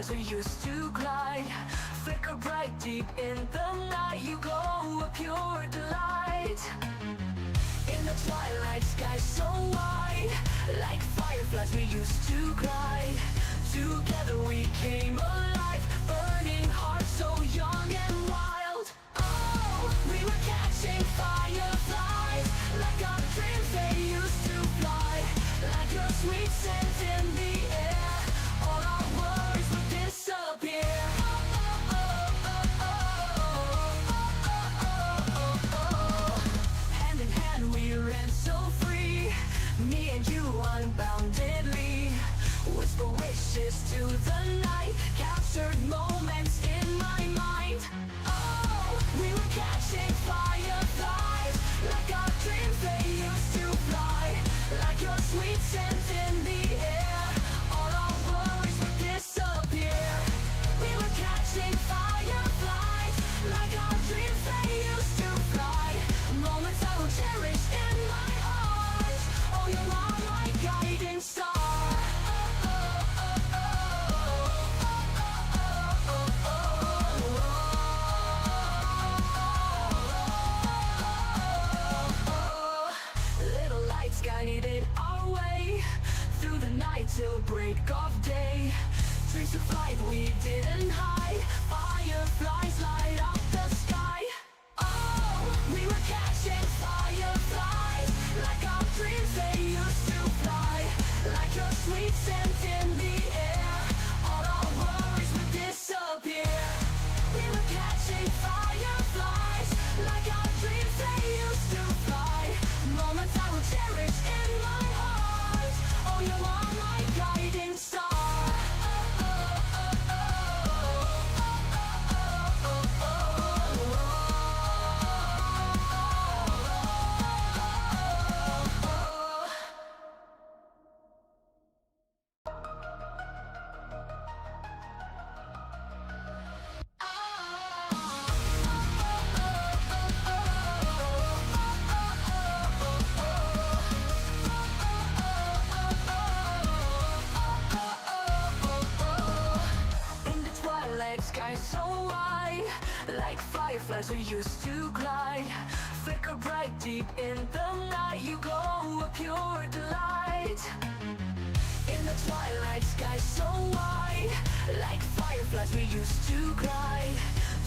fireflies we used to glide, flicker bright deep in the night. You glow a pure delight. In the twilight sky so wide, like fireflies we used to glide. Together we came alive, burning hearts so young and wild. Oh, we were catching fireflies, like our dreams they used to fly. Like your sweet scent in the air, all our worries would disappear. Hand in hand we ran so free, me and you unboundedly. Whisper wishes to the night, captured moments in my mind. Oh, we were catching fireflies, like our dreams they used to fly. Like your sweet scent in the air, all our worries would disappear. We were catching fireflies, like our dreams they used to fly. Moments I will cherish in my heart. Oh, you are my guiding star. Little lights guided our way through the night till break of day. Dreams of flight we didn't hide, fireflies light up the sky. Oh, we were catching fireflies, like our dreams they used to fly. Like your sweet scent in the air, all our worries would disappear. We were catching fireflies, like our dreams they used to fly. Moments I will cherish in my heart. Oh, you are my guiding star. Sky so wide, like fireflies we used to glide, flicker bright deep in the night. You glow a pure delight. In the twilight sky so wide, like fireflies we used to glide.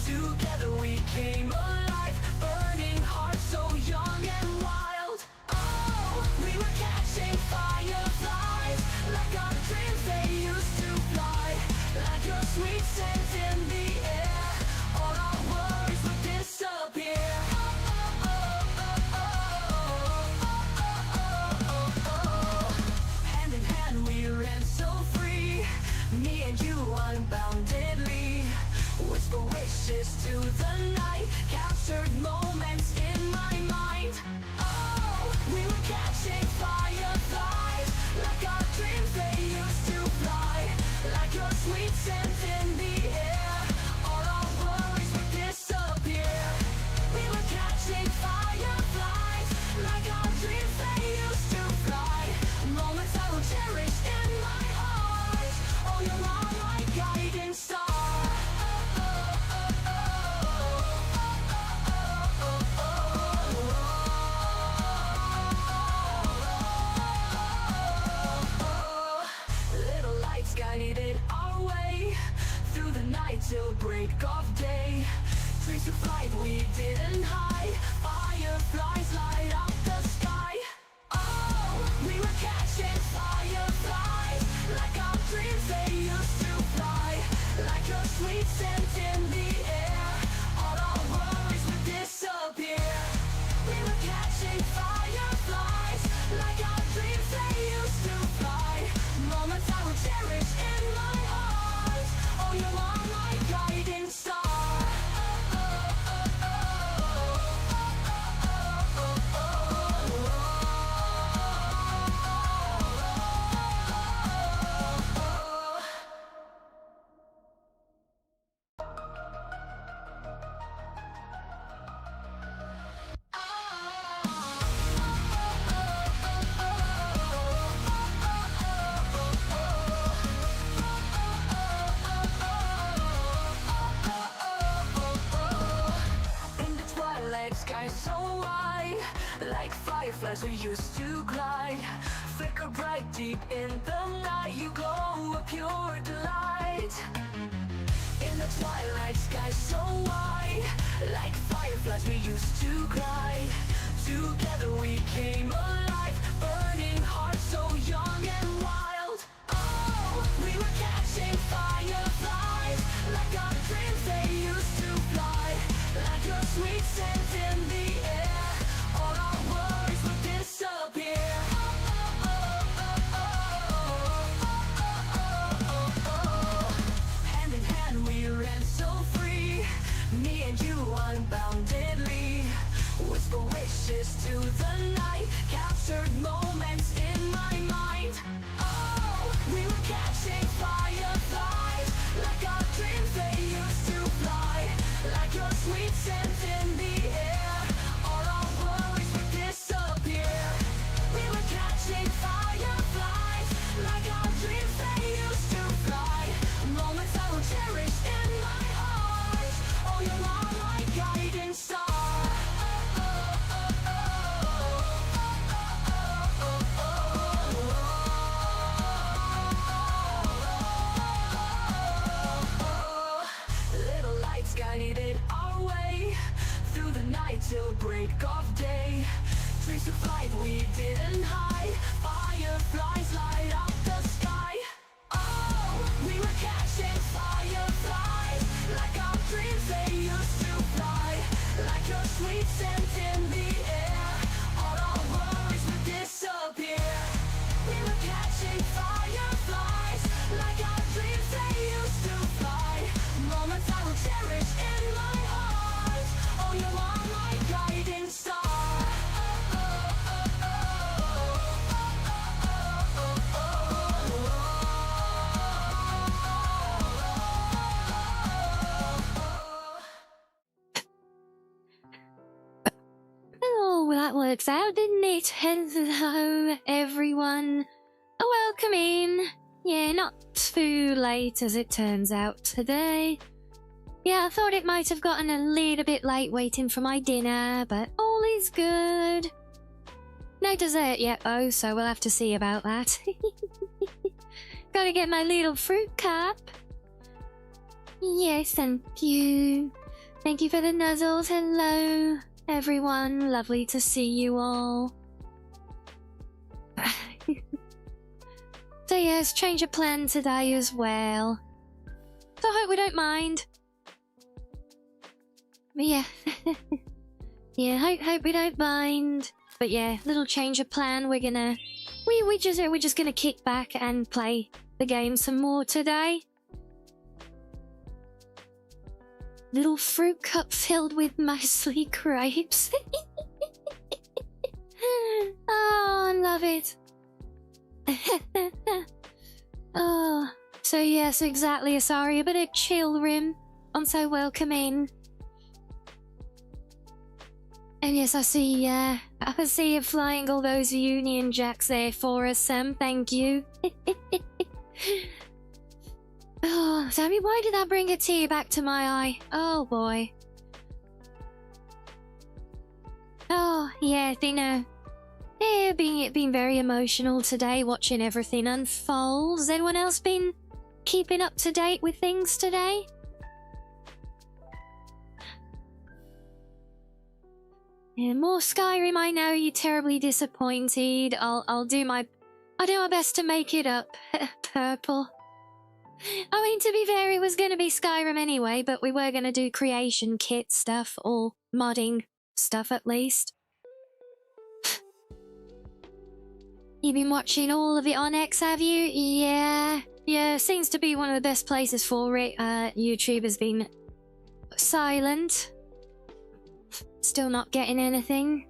Together we came alive, burning hearts so young and wild. Oh, we were catching fireflies, like our dreams they used to fly. Like your sweet scent in the air, all our worries would disappear. Hand in hand we ran so free, me and you unboundedly. Whisper wishes to the night, captured moments in my mind. fireflies we used to glide. Flicker bright deep in the night, you glow a pure delight. In the twilight sky so wide, like fireflies we used to glide. Together we came alive, burning hearts so young and wild. Oh, we were catching fireflies, like our dreams they used to fly. Like your sweet scent in the air, all our worries would disappear. Hand in hand we ran so free, me and you unboundedly. Whisper wishes to the night, captured moments in my mind. Oh, we were catching fireflies, like our dreams they used to fly. Like your sweet scent in the air, all our worries would disappear. We were catching fireflies, like our dreams they used to fly. Moments I will cherish in my heart. Oh, you are my guiding star. Little lights guided our way through the night till break of day. Dreams of flight we didn't hide, fireflies light up the sky. Oh, we were catching fireflies, like our dreams they used to fly. Like your sweet scent in the air, all our worries would disappear. We were catching fireflies, like our dreams they used to fly. Moments I will cherish in my heart. Oh, you are my guiding star. Oh, well, that works out, didn't it? Hello, everyone. Welcome in. Yeah, not too late as it turns out today. Yeah, I thought it might have gotten a little bit late waiting for my dinner, but all is good. No dessert yet, though, so we'll have to see about that. Gotta get my little fruit cup. Yes, thank you. Thank you for the nuzzles. Hello, everyone. Lovely to see you all. So yes, change of plan today as well. So I hope we don't mind. But yeah. Yeah, hope we don't mind. But yeah, little change of plan. We're just gonna kick back and play the game some more today. Little fruit cup filled with mostly grapes. Oh, I love it. Oh, so yes, exactly, Asari, a bit of chill rim. I'm so welcoming. And yes, I see you flying all those Union Jacks there for us, Sam. Thank you. Oh, Sammy, why did that bring a tear back to my eye? Oh boy. Oh yeah, it's been very emotional today, watching everything unfold. Has anyone else been keeping up to date with things today? Yeah, more Skyrim. I know you're terribly disappointed. I'll do my best to make it up. Purple. I mean, to be fair, it was going to be Skyrim anyway, but we were going to do creation kit stuff, or modding stuff at least. You've been watching all of it on X, have you? Yeah, seems to be one of the best places for it. YouTube has been silent. Still not getting anything.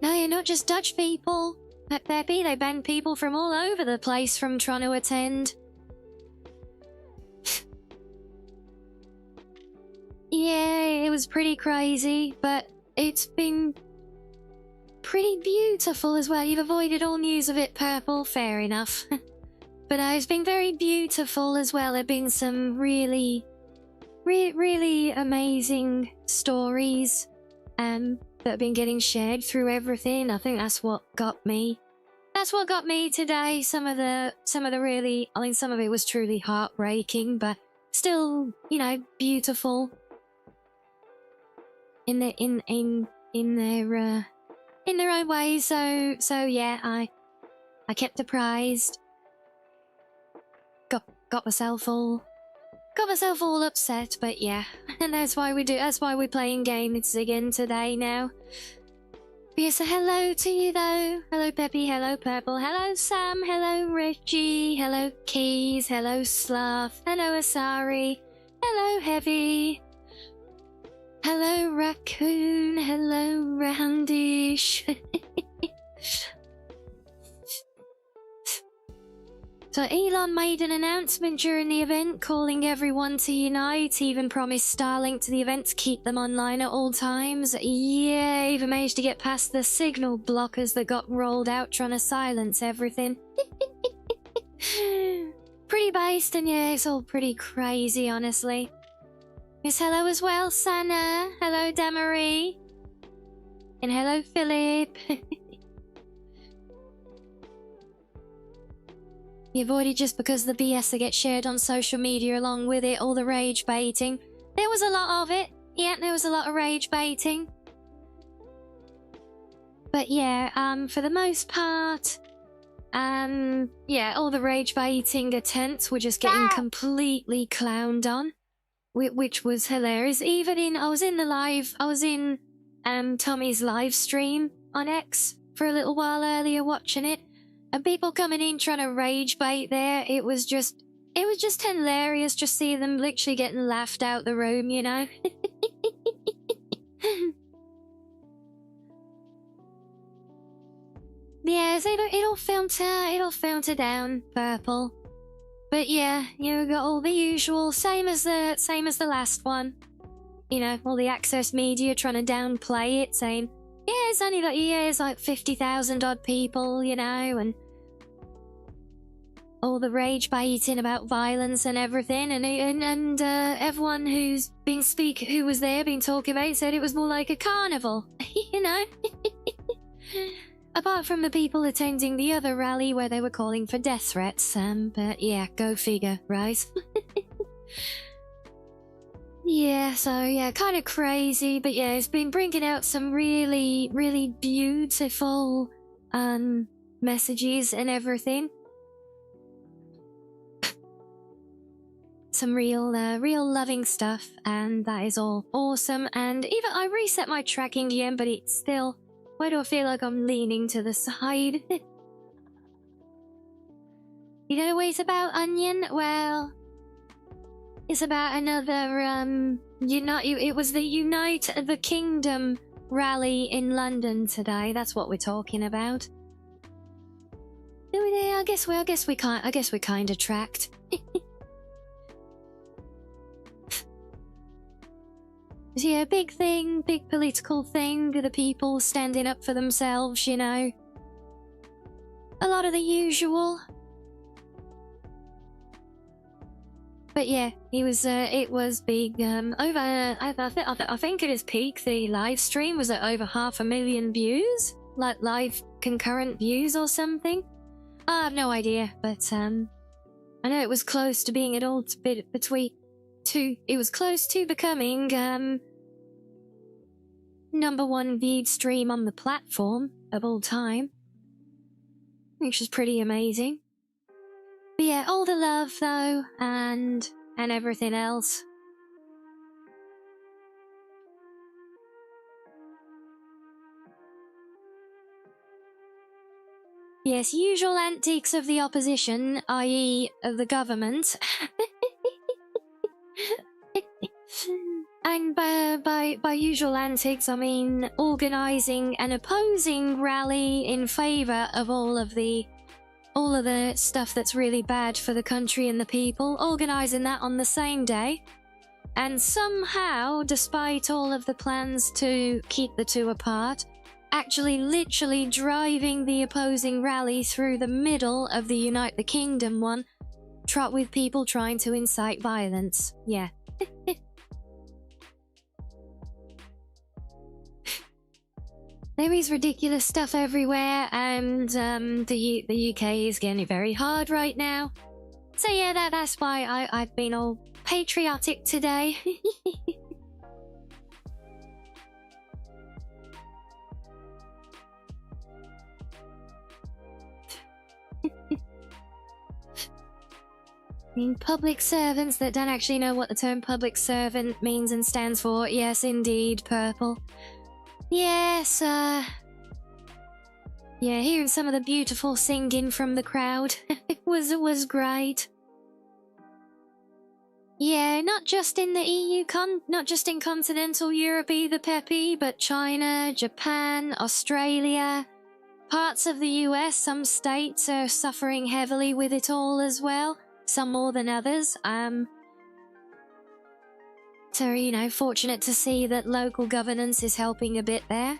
No, you're not just Dutch people. At Peppy, they banned people from all over the place from trying to attend. Yeah, it was pretty crazy, but it's been pretty beautiful as well. You've avoided all news of it, Purple. Fair enough. But it's been very beautiful as well. There have been some really amazing stories. that have been getting shared through everything. I think that's what got me. That's what got me today. Some of the really, I mean, some of it was truly heartbreaking, but still, you know, beautiful in their own ways. So yeah, I kept apprised. Got myself all upset, but yeah, and that's why we're playing games again today now. But yeah, so hello to you though. Hello Peppy, hello Purple, hello Sam, hello Richie, hello Keys, hello Sloth, hello Asari, hello Heavy, hello Raccoon, hello Roundish. So Elon made an announcement during the event calling everyone to unite. He even promised Starlink to the event to keep them online at all times. Yeah, even managed to get past the signal blockers that got rolled out trying to silence everything. Pretty based, and yeah, it's all pretty crazy, honestly. Yes, hello as well, Sana. Hello, Damarie. And hello, Philip. You avoided just because the BS that gets shared on social media along with it, all the rage baiting. There was a lot of it. Yeah, there was a lot of rage baiting. But yeah, for the most part, yeah, all the rage baiting attempts were just getting completely clowned on, which was hilarious. Even I was in Tommy's live stream on X for a little while earlier watching it. And people coming in trying to rage bait there, it was just hilarious just seeing them literally getting laughed out the room, you know? Yes, it'll filter down, Purple. But yeah, you got all the usual, same as the last one. You know, all the Access media trying to downplay it, saying, yeah, it's only it's like 50,000 odd people, you know, and all the rage baiting about violence and everything, and everyone who was there been talking about it said it was more like a carnival, you know. Apart from the people attending the other rally where they were calling for death threats, but yeah, go figure, right? Yeah, so yeah, kind of crazy, but yeah, it's been bringing out some really, really beautiful messages and everything. Some real loving stuff, and that is all awesome. And even I reset my tracking again, but it's still, why do I feel like I'm leaning to the side? You don't know what it's about, Onion? Well, it's about another, it was the Unite the Kingdom rally in London today. That's what we're talking about. I guess we kind of tracked. Yeah, big political thing, the people standing up for themselves, you know. A lot of the usual. But yeah, it was big. I think at its peak, the live stream was at over 500,000 views, like live concurrent views or something. I have no idea, but I know it was close to being it was close to becoming #1 viewed stream on the platform of all time, which is pretty amazing. But yeah, all the love though, and everything else. Yes, usual antics of the opposition, i.e. of the government. And by usual antics, I mean organising an opposing rally in favour of all of the stuff that's really bad for the country and the people, organising that on the same day. And somehow, despite all of the plans to keep the two apart, actually literally driving the opposing rally through the middle of the Unite the Kingdom one, with people trying to incite violence. Yeah. there is ridiculous stuff everywhere, and the UK is getting it very hard right now. So yeah, that's why I've been all patriotic today. I mean, public servants that don't actually know what the term public servant means and stands for. Yes, indeed, Purple. Yes, yeah, hearing some of the beautiful singing from the crowd. it was great. Yeah, not just in the EU not just in continental Europe either, Peppy, but China, Japan, Australia, parts of the US, some states are suffering heavily with it all as well. Some more than others. So, you know, fortunate to see that local governance is helping a bit there.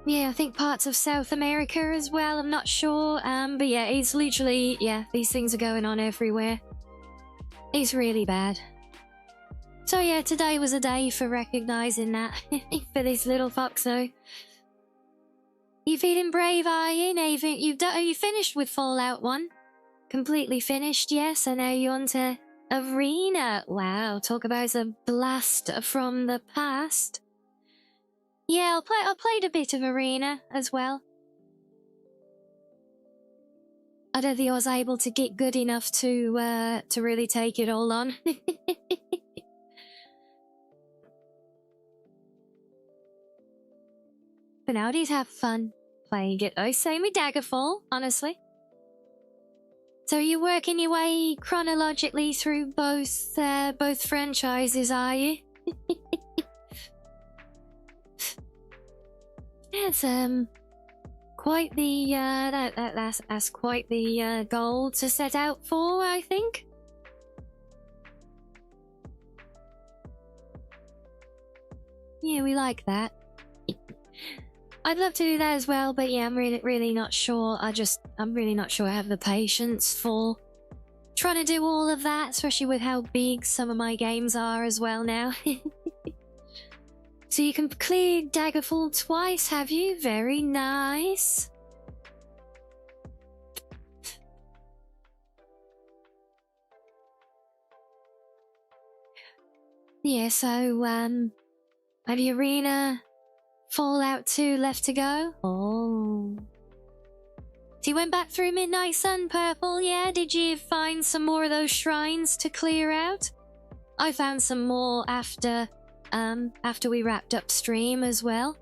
Yeah, I think parts of South America as well, I'm not sure. But yeah, it's literally, yeah, these things are going on everywhere. It's really bad. So yeah, today was a day for recognizing that for this little foxo. You feeling brave, are you? Now you finished with Fallout 1? Completely finished, yes, and now you're on to Arena. Wow, talk about a blast from the past. Yeah, I played a bit of Arena as well. I don't think I was able to get good enough to really take it all on. But now I did have fun playing it. I say me Daggerfall, honestly. So you're working your way chronologically through both franchises, are you? That's quite the that's quite the goal to set out for, I think. Yeah, we like that. I'd love to do that as well, but yeah, I'm really not sure. I'm really not sure I have the patience for trying to do all of that, especially with how big some of my games are as well now. So you can clear Daggerfall twice, have you? Very nice. Yeah, so have you Arena Fallout 2 left to go? Oh. So you went back through Midnight Sun, Purple, yeah? Did you find some more of those shrines to clear out? I found some more after we wrapped up stream as well.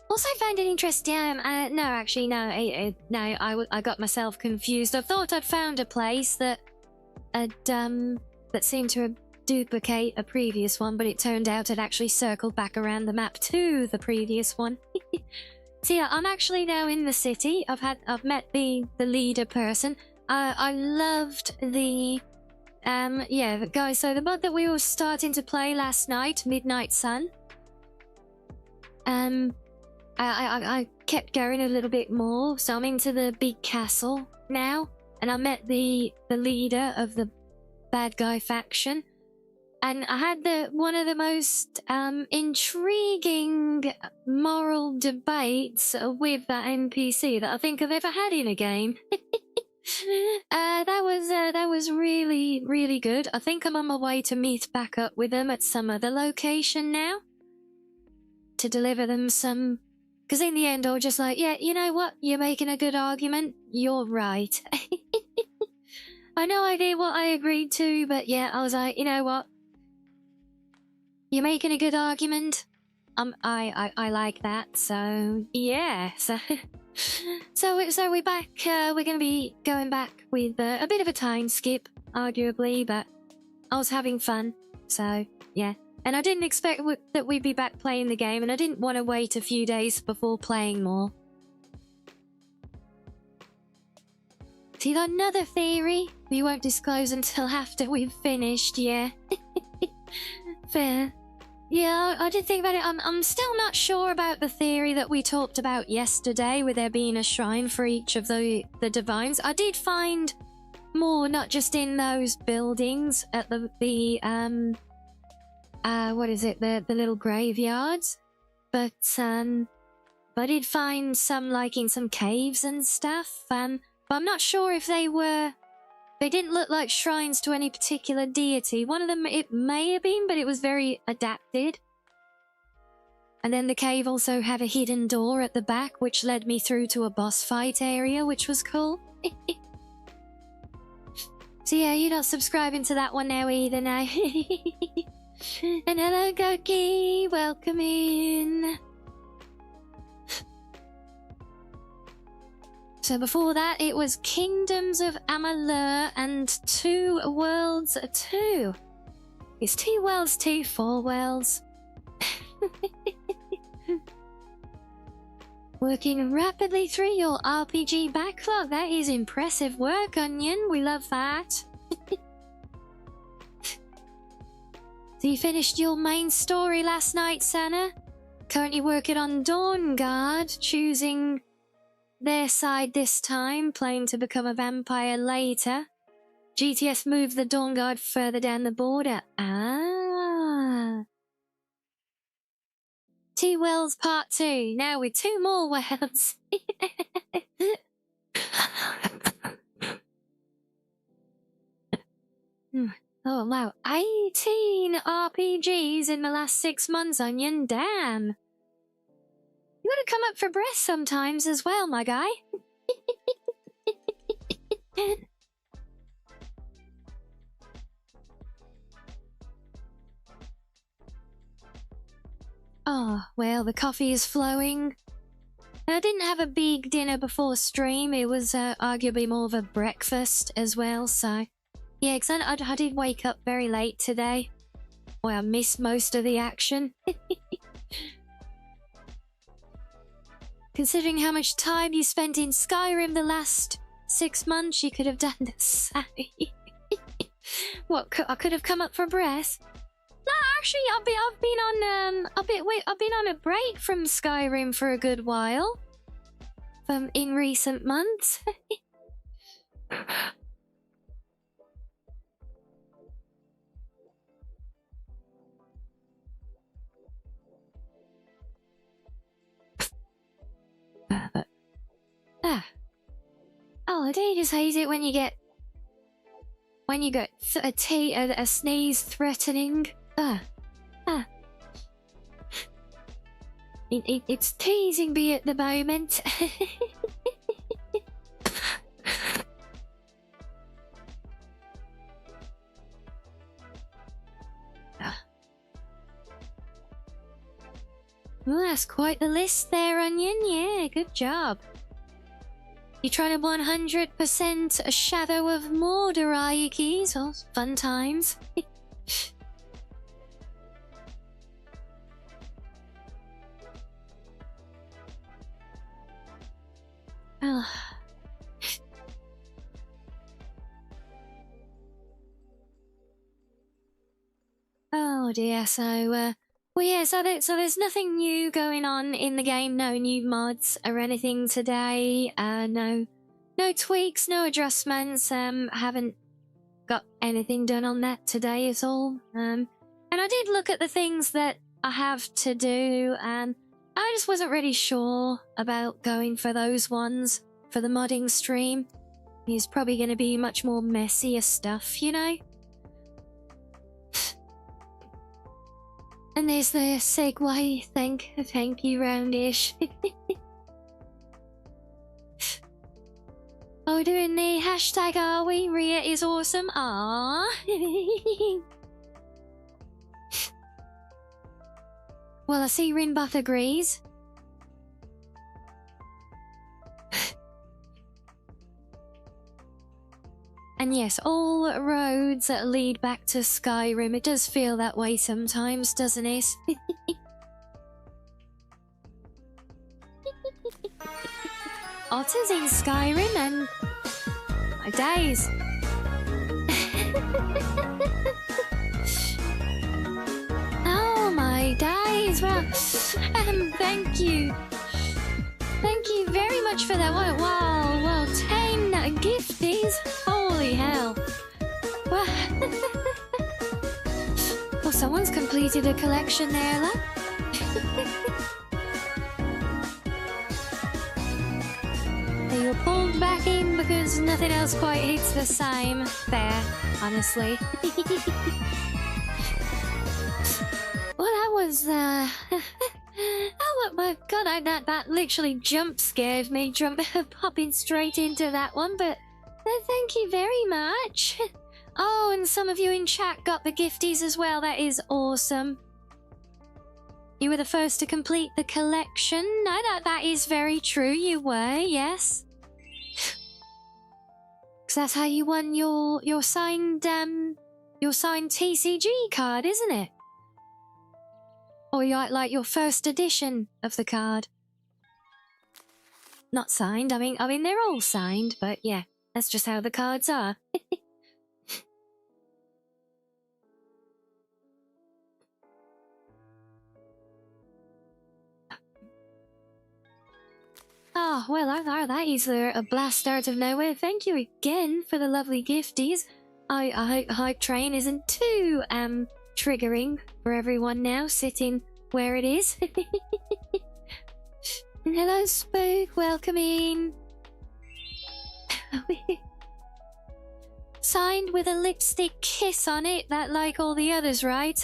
Also found it interesting, no, actually, no, I got myself confused. I thought I'd found a place that seemed to duplicate a previous one, but it turned out it actually circled back around the map to the previous one. So yeah, I'm actually now in the city. I've met the leader person. I loved the guys, so the mod that we were starting to play last night, Midnight Sun. I kept going a little bit more, so I'm into the big castle now, and I met the leader of the bad guy faction. And I had one of the most intriguing moral debates with that NPC that I think I've ever had in a game. That was really, really good. I think I'm on my way to meet back up with them at some other location now to deliver them some. Because in the end, I was just like, yeah, you know what? You're making a good argument. You're right. I know I did what I agreed to, but yeah, I was like, you know what? You're making a good argument. I like that. So yeah. So we're back. We're gonna be going back with a bit of a time skip, arguably, but I was having fun. So yeah. And I didn't expect that we'd be back playing the game, and I didn't want to wait a few days before playing more. So you got another theory we won't disclose until after we've finished. Yeah. Fair. Yeah, I did think about it. I'm still not sure about the theory that we talked about yesterday, with there being a shrine for each of the divines. I did find more, not just in those buildings at the what is it, the little graveyards, but I did find some, like, in some caves and stuff, but I'm not sure if they didn't look like shrines to any particular deity. One of them, it may have been, but it was very adapted. And then the cave also had a hidden door at the back, which led me through to a boss fight area, which was cool. So yeah, you're not subscribing to that one now either now. And hello, Goki, welcome in. So before that, it was Kingdoms of Amalur and 2 Worlds 2. It's 2 Worlds 2, 4 Worlds. Working rapidly through your RPG backlog. That is impressive work, Onion. We love that. So you finished your main story last night, Sana? Currently working on Dawn Guard, choosing their side this time, planning to become a vampire later. GTS moved the Dawn Guard further down the border. Ah. 2 Worlds Part 2. Now with 2 more worlds. Oh wow, 18 RPGs in the last 6 months, Onion. Damn. You gotta come up for breath sometimes as well, my guy. Oh, well, the coffee is flowing. I didn't have a big dinner before stream. It was arguably more of a breakfast as well, so... Yeah, because I did wake up very late today. Well, I missed most of the action. Considering how much time you spent in Skyrim the last 6 months, you could have done the same. What, I could have come up for breath? No, actually, I've been on a break from Skyrim for a good while. In recent months. Oh, I do just hate it when you get a sneeze threatening. It's teasing me at the moment. Well, that's quite the list there, Onion. Yeah, good job. You trying to 100% a Shadow of Mordor, are you, Keys? Oh, fun times. Oh. Oh dear, so, well yeah, so there's nothing new going on in the game, no new mods or anything today, no tweaks, no adjustments, haven't got anything done on that today at all, and I did look at the things that I have to do, and I just wasn't really sure about going for those ones for the modding stream. It's probably going to be much more messier stuff, you know? And there's the segue. Thank you, Roundish. Oh, we're doing the hashtag, are we? Ria is awesome. Aww. Well, I see Rinbuff agrees. And yes, all roads lead back to Skyrim. It does feel that way sometimes, doesn't it? Otters in Skyrim and... my days. Oh my days. Well, thank you. Thank you very much for that. Wow, 10 gifties. Holy hell. someone's completed a collection there, lad. You were pulled back in because nothing else quite hits the same. Fair, honestly. Well, that was, oh my god, that literally jump scared me, popping straight into that one, but thank you very much. Oh, and some of you in chat got the gifties as well, that is awesome. You were the first to complete the collection. No, that is very true, you were, yes. Because that's how you won your signed TCG card, isn't it? Or like your first edition of the card. Not signed, I mean they're all signed, but yeah, that's just how the cards are. Oh, well, that is a blast out of nowhere. Thank you again for the lovely gifties. I hope Hype Train isn't too, triggering for everyone now, sitting where it is. Hello, Spook. Welcome in. Signed with a lipstick kiss on it, that like all the others, right?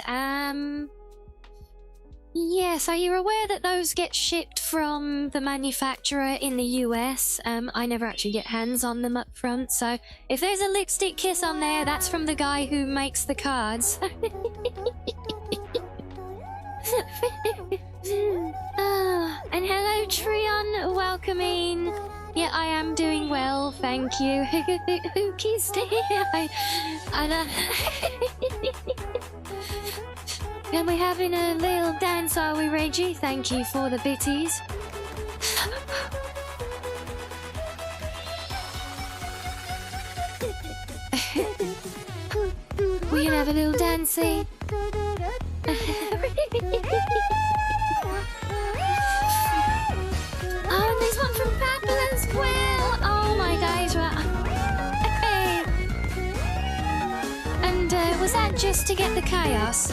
Yes, are you aware that those get shipped from the manufacturer in the US? I never actually get hands on them up front, so if there's a lipstick kiss on there, that's from the guy who makes the cards. And hello, Trion, welcome in. Yeah, I am doing well, thank you. Who kissed it? And we're having a little dance, are we, Reggie? Thank you for the bitties. We can have a little dancing. Oh, and there's one from Papa as well. Oh my days, right. And was that just to get the chaos?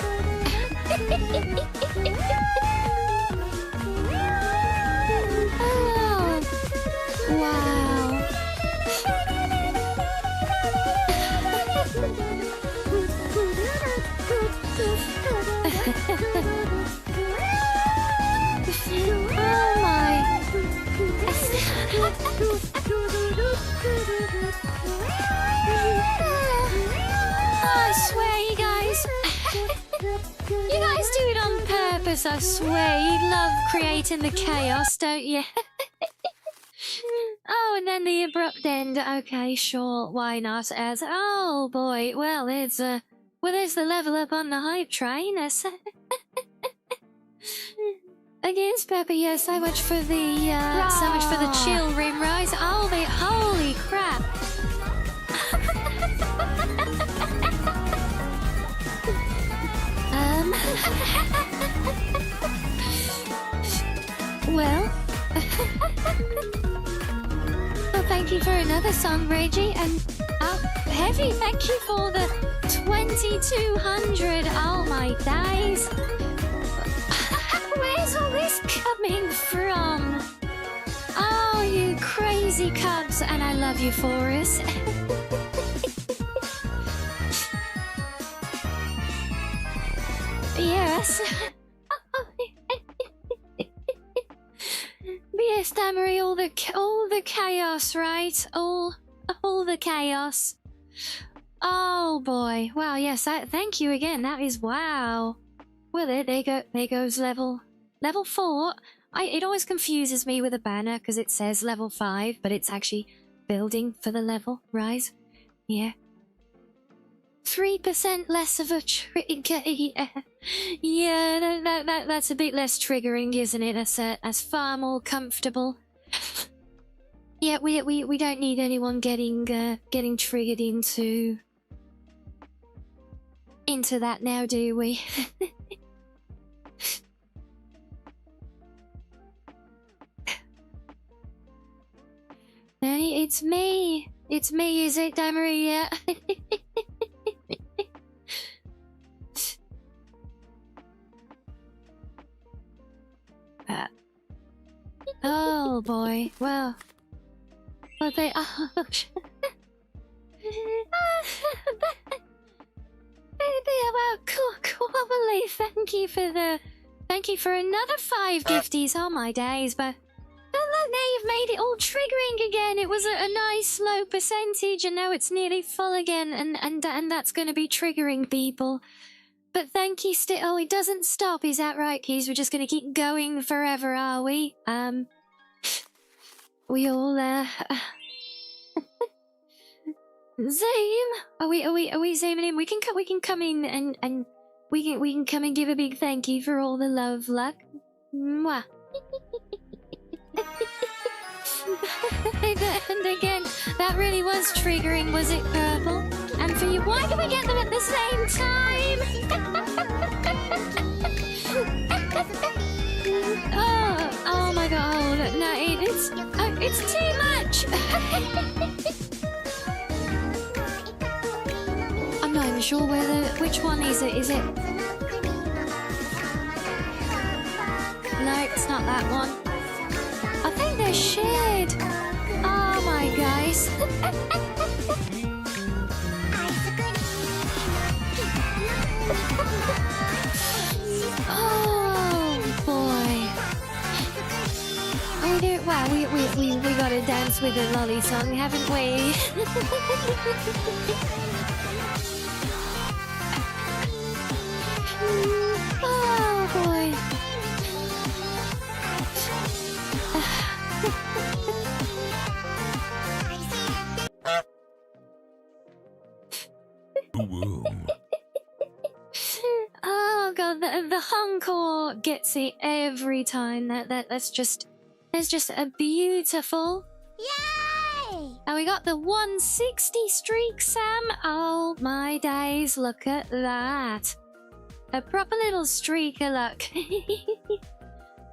Oh, wow. Oh my. I swear, you guys. You guys do it on purpose, I swear. You love creating the chaos, don't you? Oh, and then the abrupt end. Okay, sure, why not? As oh boy, well, there's the level up on the hype train. Again, Pepper, yeah, so much for the chill rim rise. Oh, holy crap! Well, well, thank you for another song, Reggie, and Heavy, thank you for the 2200. Oh my days! Where's all this coming from? Oh, you crazy cubs, and I love you for us. Yes. Yes, Damery, all the chaos, right? All the chaos. Oh boy! Wow. Yes. Thank you again. That is wow. Well, there goes level 4. It always confuses me with a banner because it says level 5, but it's actually building for the level rise. Yeah. 3% less of a trigger. Yeah, that's a bit less triggering, isn't it? That's far more comfortable. Yeah, we don't need anyone getting triggered into that now, do we? It's me. It's me, is it, Damery? Yeah. Oh boy. Well, they are. Well, Quabbly, thank you for another 5 gifties. Oh my days, but look, now you've made it all triggering again. It was a nice low percentage, and now it's nearly full again, and that's going to be triggering people. But thank you still. Oh, it doesn't stop. Is that right, Keys? We're just going to keep going forever, are we? We all Zoom? Are we zooming in? We can come in and we can come and give a big thank you for all the love, luck. Mwah. And again, that really was triggering, was it, Purple? And for you, why do we get them at the same time? Oh my god, no, it's too much. I'm not even sure which one is it? Is it? No, it's not that one. I think they're shared. Oh my guys. Oh boy. We do. Wow, we gotta dance with the lolly song, haven't we? Oh boy. Oh god, the encore gets it every time. That's just a beautiful. Yay! And we got the 160 streak, Sam. Oh my days, look at that. A proper little streak of luck.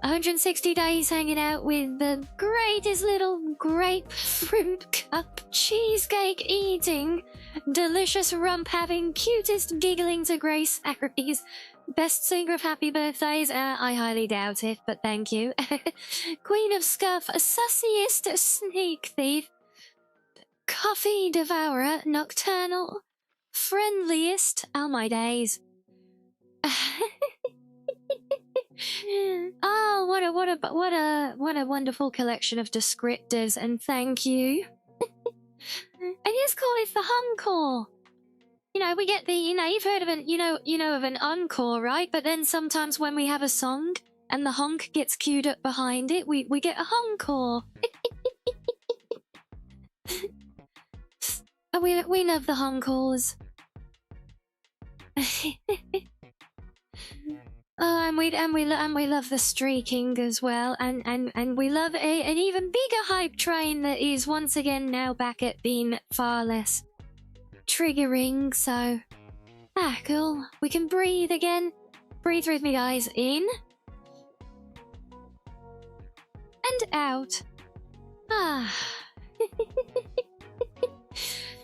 160 days hanging out with the greatest little grapefruit cup, cheesecake eating, delicious rump having, cutest giggling to Grace Agries, best singer of happy birthdays, I highly doubt it, but thank you. Queen of Scuff, sussiest sneak thief, coffee devourer, nocturnal, friendliest, oh my days. Oh, what a wonderful collection of descriptors, and thank you. And yes, call it the encore. You know, we get the, you've heard of an, of an encore, right? But then sometimes when we have a song and the honk gets queued up behind it, we get a encore. Oh, we love the honkors. Oh, and we love the streaking as well, and we love an even bigger hype train that is once again now back at being far less triggering. So, cool. We can breathe again. Breathe with me, guys. In and out.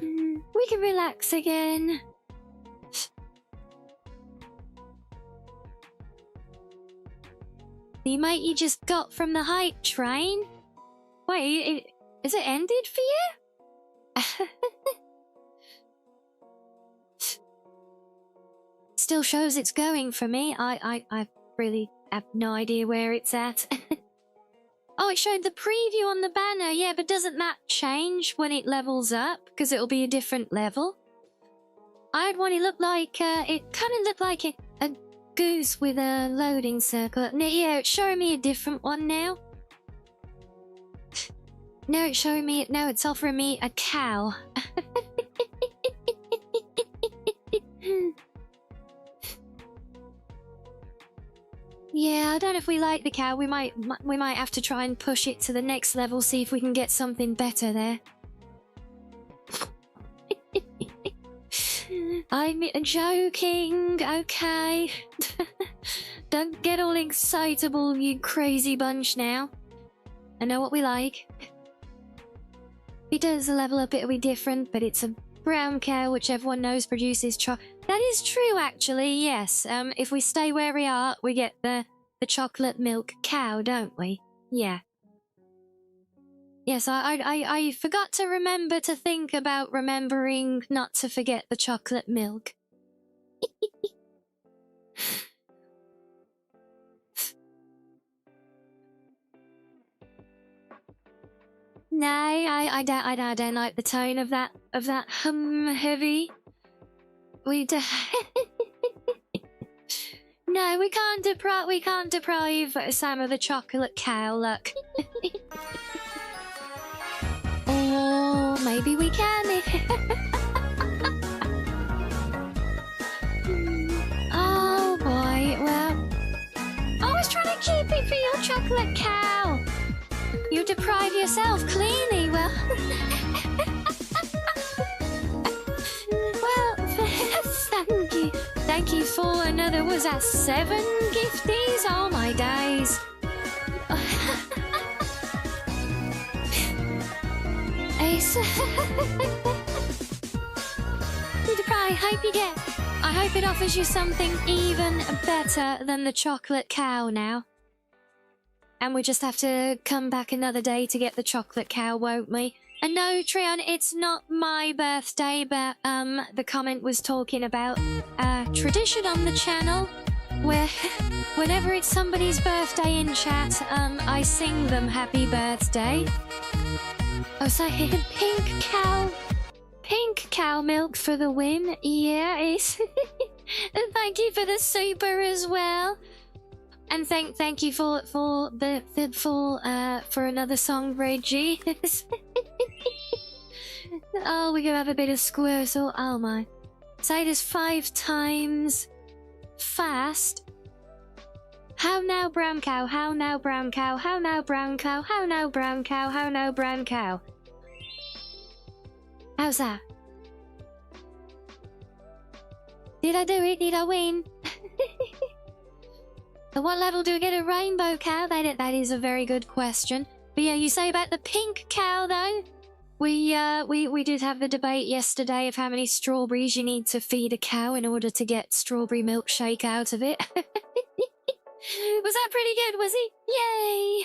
We can relax again. The mate you just got from the hype train? Wait, is it ended for you? Still shows it's going for me. I really have no idea where it's at. Oh, it showed the preview on the banner. Yeah, but doesn't that change when it levels up? Because it'll be a different level. I had one, it looked like, it kind of looked like a goose with a loading circle. Yeah, it's showing me a different one now. Now it's showing me, now it's offering me a cow. Yeah, I don't know if we like the cow. We might have to try and push it to the next level, see if we can get something better there. I'm joking, okay. Don't get all excitable, you crazy bunch now. I know what we like. It does level up, it'll be different, but it's a brown cow, which everyone knows produces That is true, actually, yes. If we stay where we are, we get the chocolate milk cow, don't we? Yeah. Yes, I forgot to remember to think about remembering not to forget the chocolate milk. No, I don't like the tone of that heavy. No, we can't deprive Sam of the chocolate cow. Look. Or maybe we can. Oh boy, well, I was trying to keep it for your chocolate cow. You deprive yourself clearly. Well, well, thank you. Thank you for another, was that 7 gifties? Oh my days. Ace. I hope it offers you something even better than the chocolate cow now. And we just have to come back another day to get the chocolate cow, won't we? And no, Treon, it's not my birthday, but the comment was talking about a tradition on the channel where whenever it's somebody's birthday in chat, I sing them happy birthday. Oh, so pink cow milk for the win. Yeah, it's and thank you for the super as well. And thank you for another song, Reggie. Oh, we gonna have a bit of squirtle. Oh my. Say this 5 times fast. How now, brown cow? How now, brown cow? How now, brown cow? How now, brown cow? How now, brown cow? How's that? Did I do it? Did I win? At what level do we get a rainbow cow? That is a very good question. But yeah, you say about the pink cow though. We did have the debate yesterday of how many strawberries you need to feed a cow in order to get strawberry milkshake out of it. Was that pretty good, was it? Yay!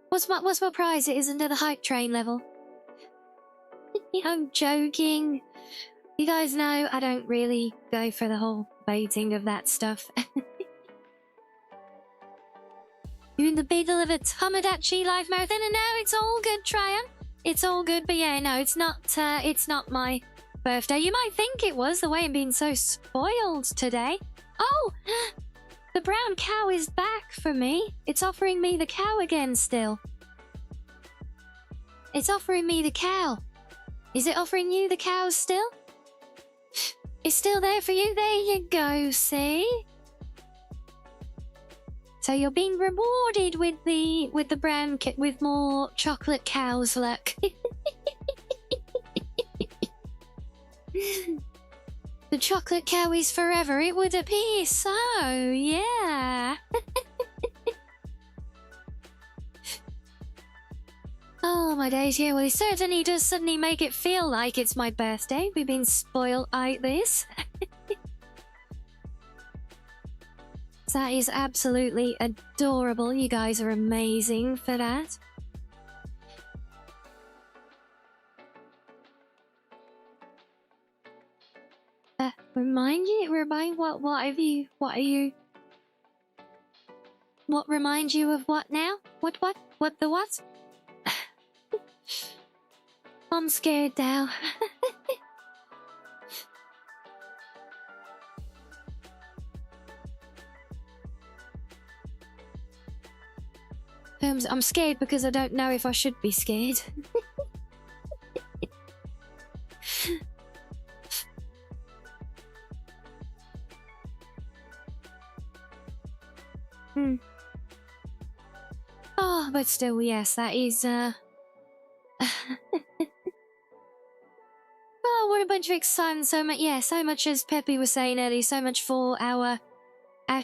What's my prize? It isn't at the hype train level. I'm joking. You guys know I don't really go for the whole voting of that stuff. You're in the middle of a Tomodachi life marathon, and now it's all good, Tryon. It's all good, but yeah, no, it's not my birthday. You might think it was, the way I'm being so spoiled today. Oh, the brown cow is back for me. It's offering me the cow again still. It's offering me the cow. Is it offering you the cow still? It's still there for you. There you go, see? So you're being rewarded with the brown with more chocolate cows, look. The chocolate cow is forever, it would appear so, yeah. Oh my days, yeah, well it certainly does suddenly make it feel like it's my birthday. We've been spoiled like this. That is absolutely adorable. You guys are amazing for that. Remind what reminds you of what now? What the what? I'm scared now. I'm scared because I don't know if I should be scared. Oh, but still, yes, that is, Oh, what a bunch of excitement, so much, yeah, so much as Peppy was saying earlier, so much for our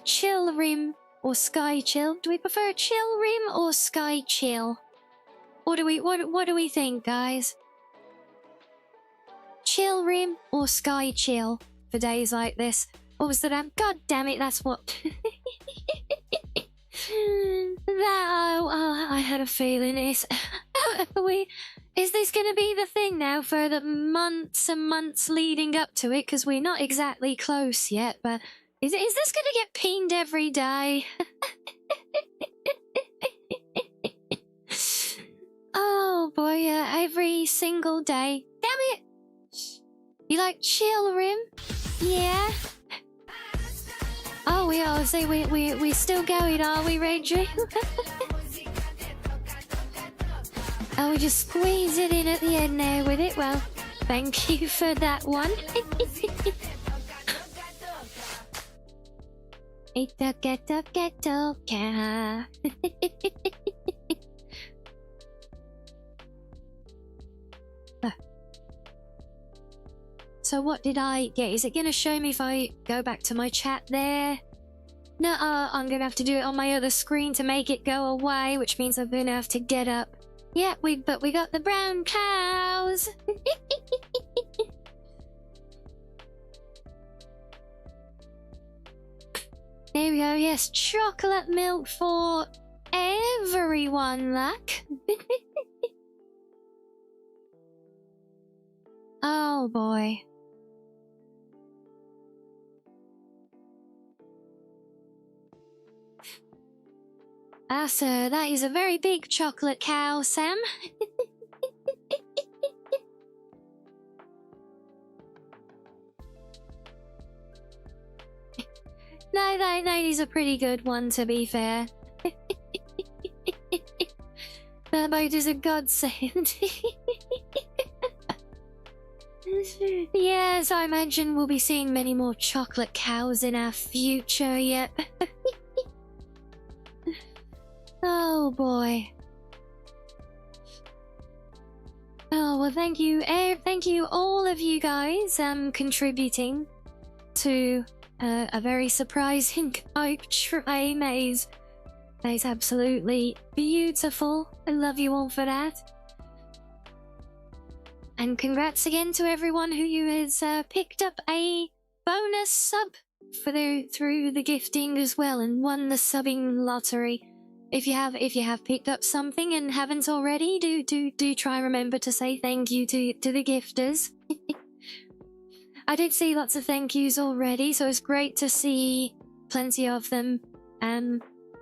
chill rim or sky chill. Do we prefer chill rim or sky chill? What do we think, guys? Chill rim or sky chill for days like this? What was the damn? God damn it, that's what. I had a feeling is this gonna be the thing now for the months and months leading up to it? Because we're not exactly close yet, but is this gonna get pinged every day? Oh boy, every single day. Damn it! You like Chillrim? Yeah. Oh, we all say we still going, are we, Ranger? Oh, we just squeeze it in at the end there with it. Well, thank you for that one. So what did I get? Is it going to show me if I go back to my chat there? No, I'm going to have to do it on my other screen to make it go away, which means I'm going to have to get up. Yeah, but we got the brown cows. There we go. Yes, chocolate milk for everyone, luck. Oh boy. Ah, sir, that is a very big chocolate cow, Sam. No, that is a pretty good one, to be fair. That boat is a godsend. Yes, I imagine we'll be seeing many more chocolate cows in our future yet. Oh boy. Oh well, thank you all of you guys contributing to a very surprising hype tray maze. That is absolutely beautiful. I love you all for that. And congrats again to everyone who has picked up a bonus sub through the gifting as well and won the subbing lottery. If you have picked up something and haven't already, do try and remember to say thank you to the gifters. I did see lots of thank yous already, so it's great to see plenty of them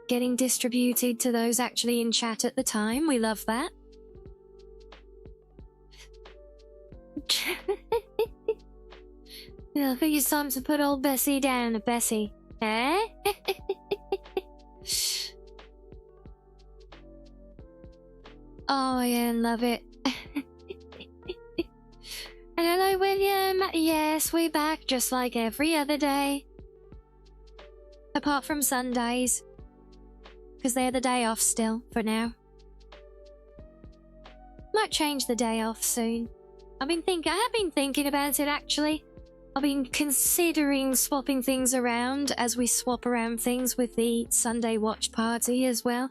getting distributed to those actually in chat at the time. We love that. Yeah, I think it's time to put old Bessie down. Bessie, eh? Oh yeah, love it. And hello, William. Yes, we're back just like every other day, apart from Sundays, because they're the day off still for now. Might change the day off soon. I have been thinking about it actually. I've been considering swapping things around as we swap around things with the Sunday watch party as well.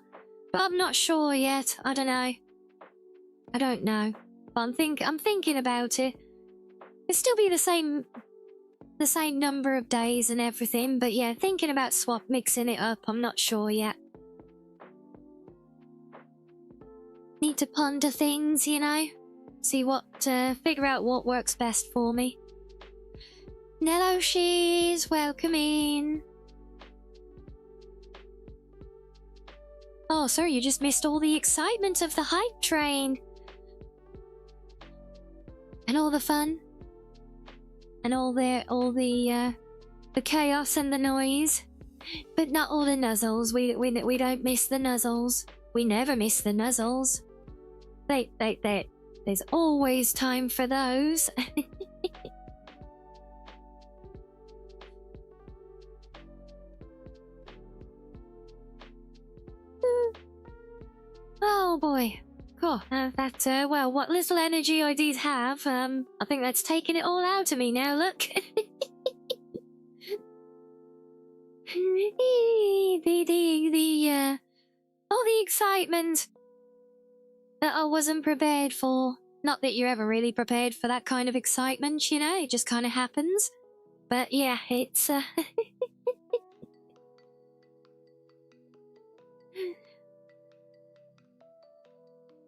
But I'm not sure yet. I don't know. But I'm thinking about it. It'll still be the same number of days and everything, but yeah, thinking about mixing it up. I'm not sure yet. Need to ponder things, you know. Figure out what works best for me. Hello, she's welcome in. Oh, sorry, you just missed all the excitement of the hype train. And all the fun. And all the chaos and the noise. But not all the nuzzles. We don't miss the nuzzles. We never miss the nuzzles. There's always time for those. Oh boy. Cool. Well, what little energy I did have, I think that's taken it all out of me now, look. All the excitement that I wasn't prepared for. Not that you're ever really prepared for that kind of excitement, you know, it just kind of happens. But yeah, it's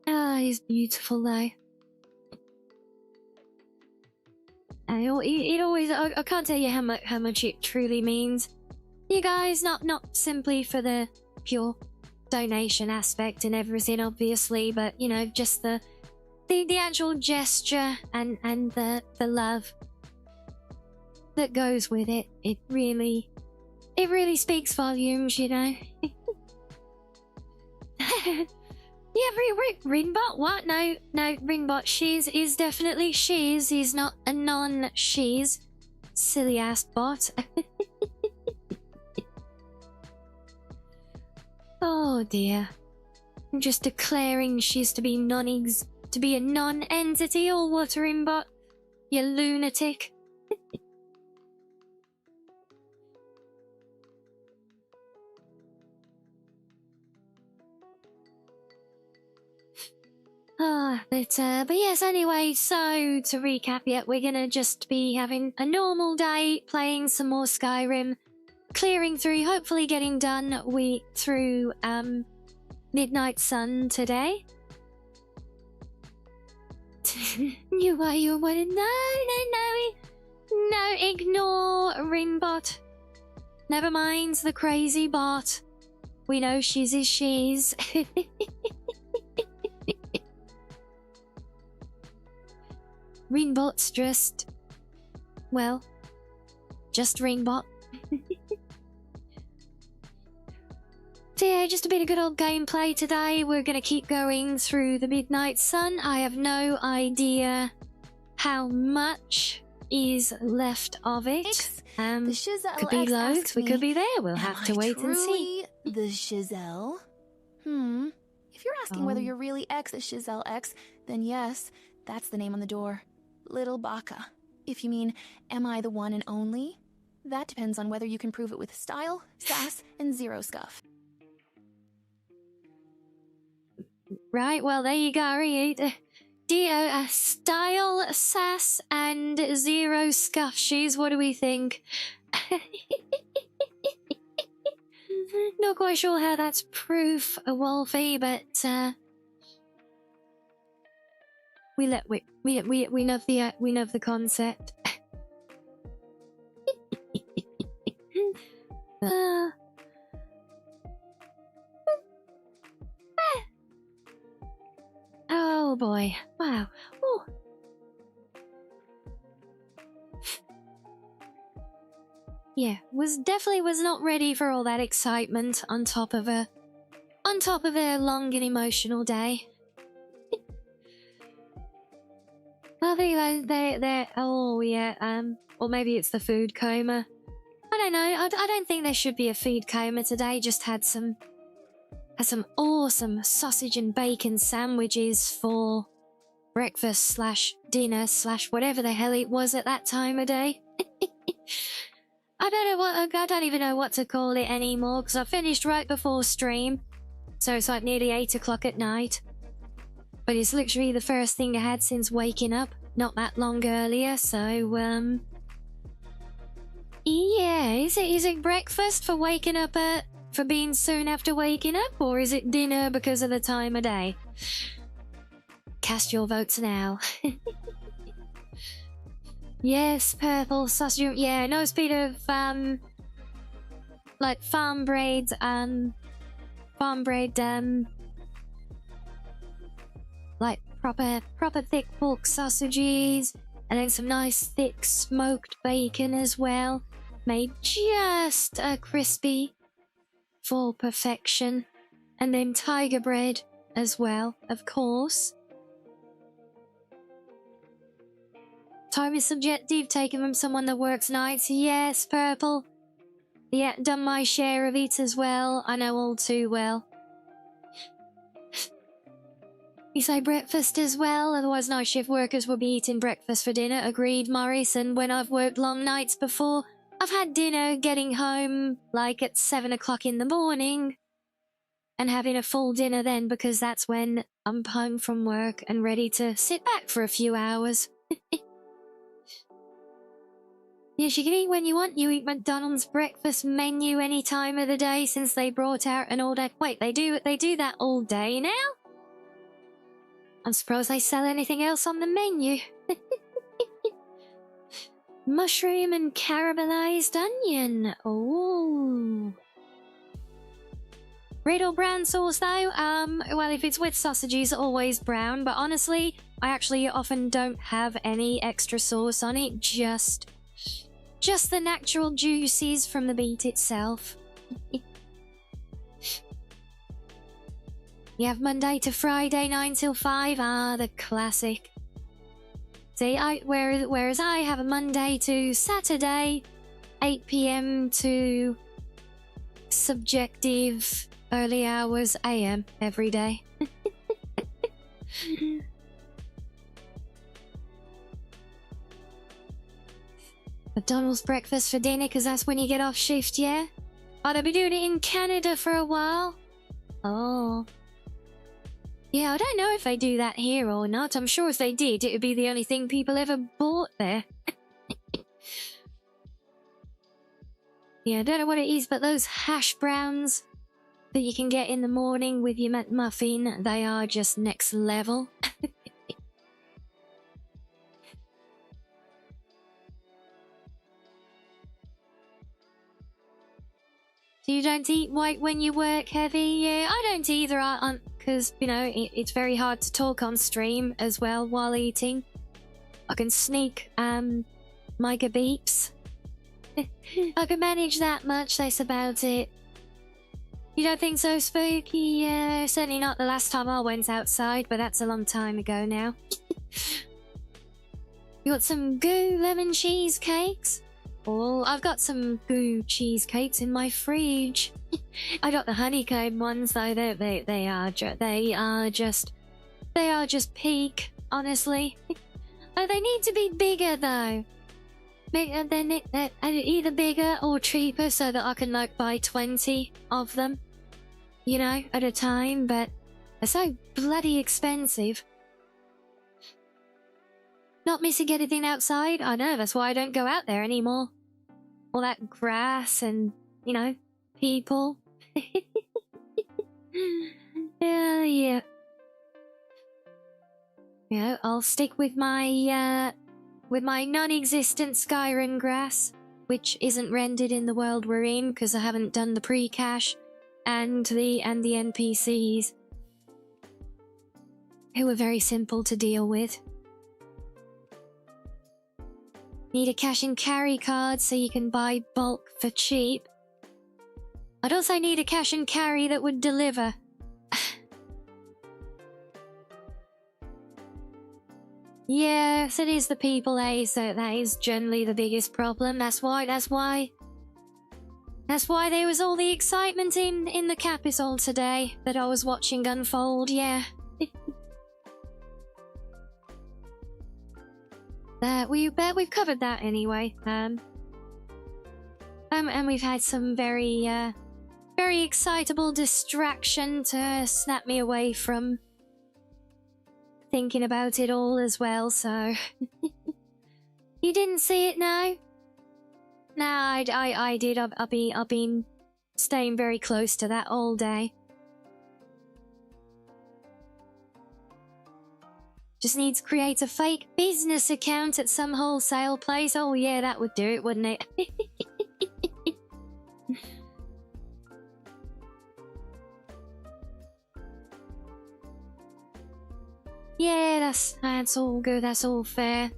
Ah, he's beautiful though. And it always, I can't tell you how much it truly means. You guys, not simply for the pure donation aspect and everything, obviously, but you know, just the actual gesture and the love that goes with it. It really speaks volumes, you know. Yeah, Rinbot, what? No, Rinbot, Shiz is definitely Shiz. He's not a non-Shiz. Silly ass bot. Oh dear. I'm just declaring Shiz to be to be a non-entity or what, Rinbot? You lunatic. But yes, anyway, so to recap, yeah, we're gonna just be having a normal day, playing some more Skyrim, clearing through, hopefully getting done through Midnight Sun today. You wanna no, ignore Rinbot. Never mind the crazy bot. We know she's. Ringbot's just... well, just Ringbot. So yeah, just a bit of good old gameplay today. We're gonna keep going through the Midnight Sun. I have no idea how much is left of it. The Shizel could be X loads, asked we could me, be there. We'll have to wait and see. The Shizel? If you're asking whether you're really X as Shizel X, then yes, that's the name on the door. Little Baka. If you mean, am I the one and only? That depends on whether you can prove it with style, sass, and zero scuff. Right, well, there you go. Style, sass, and zero scuff shoes. What do we think? Not quite sure how that's proof, Wolfie, but we love the concept. Oh boy! Wow! Ooh. Yeah, definitely was not ready for all that excitement on top of a long and emotional day. I think they're oh yeah, or maybe it's the food coma. I don't know. I don't think there should be a food coma today. Just had some awesome sausage and bacon sandwiches for breakfast / dinner / whatever the hell it was at that time of day. I don't even know what to call it anymore because I finished right before stream, so it's like nearly 8 o'clock at night. But it's literally the first thing I had since waking up, not that long earlier. So yeah, is it breakfast for waking up for being soon after waking up, or is it dinner because of the time of day? Cast your votes now. Yes, purple sausage. Yeah, no speed of like farm bread, like proper thick pork sausages, and then some nice thick smoked bacon as well, made just a crispy for perfection, and then tiger bread as well, of course. Time is subjective, taken from someone that works nights. Yes, purple. Yeah, done my share of it as well. I know all too well. You say breakfast as well, otherwise night shift workers will be eating breakfast for dinner. Agreed, Maurice, and when I've worked long nights before, I've had dinner getting home like at 7 o'clock in the morning and having a full dinner then, because that's when I'm home from work and ready to sit back for a few hours. Yes, you can eat when you want. You eat McDonald's breakfast menu any time of the day since they brought out an all-day... Wait, they do that all day now? I'm surprised they sell anything else on the menu. Mushroom and caramelized onion. Oh. Red or brown sauce though? Well, if it's with sausages, always brown. But honestly, I actually often don't have any extra sauce on it. Just the natural juices from the meat itself. You have Monday to Friday, 9 till 5. Ah, the classic. See, whereas I have a Monday to Saturday, 8 PM to subjective early hours AM every day. McDonald's breakfast for dinner, because that's when you get off shift, yeah? Oh, they'll be doing it in Canada for a while. Oh. Yeah, I don't know if they do that here or not. I'm sure if they did, it would be the only thing people ever bought there. Yeah, I don't know what it is, but those hash browns that you can get in the morning with your McMuffin, they are just next level. So you don't eat white when you work heavy? Yeah, I don't either, because, you know, it's very hard to talk on stream as well while eating. I can sneak, micah beeps. I can manage that much, that's about it. You don't think so, Spooky? Yeah, certainly not the last time I went outside, but that's a long time ago now. You got some goo lemon cheesecakes? Oh, I've got some goo cheesecakes in my fridge. I got the honeycomb ones though. They are just peak, honestly. Oh, they need to be bigger though. They're either bigger or cheaper so that I can like buy 20 of them, you know, at a time. But they're so bloody expensive. Not missing anything outside? I know, that's why I don't go out there anymore. All that grass and, you know, people. Yeah. You know, I'll stick with my non-existent Skyrim grass, which isn't rendered in the world we're in because I haven't done the pre-cache and the NPCs, who are very simple to deal with. Need a cash and carry card so you can buy bulk for cheap. I'd also need a cash and carry that would deliver. Yes, it is the people, eh? So that is generally the biggest problem. That's why there was all the excitement in the capital today that I was watching unfold, yeah. We've covered that anyway. And we've had some very excitable distraction to snap me away from thinking about it all as well, so... You didn't see it now? No, I did. I've been staying very close to that all day. Just need to create a fake business account at some wholesale place. Oh yeah, that would do it, wouldn't it? Yeah, that's all good. That's all fair.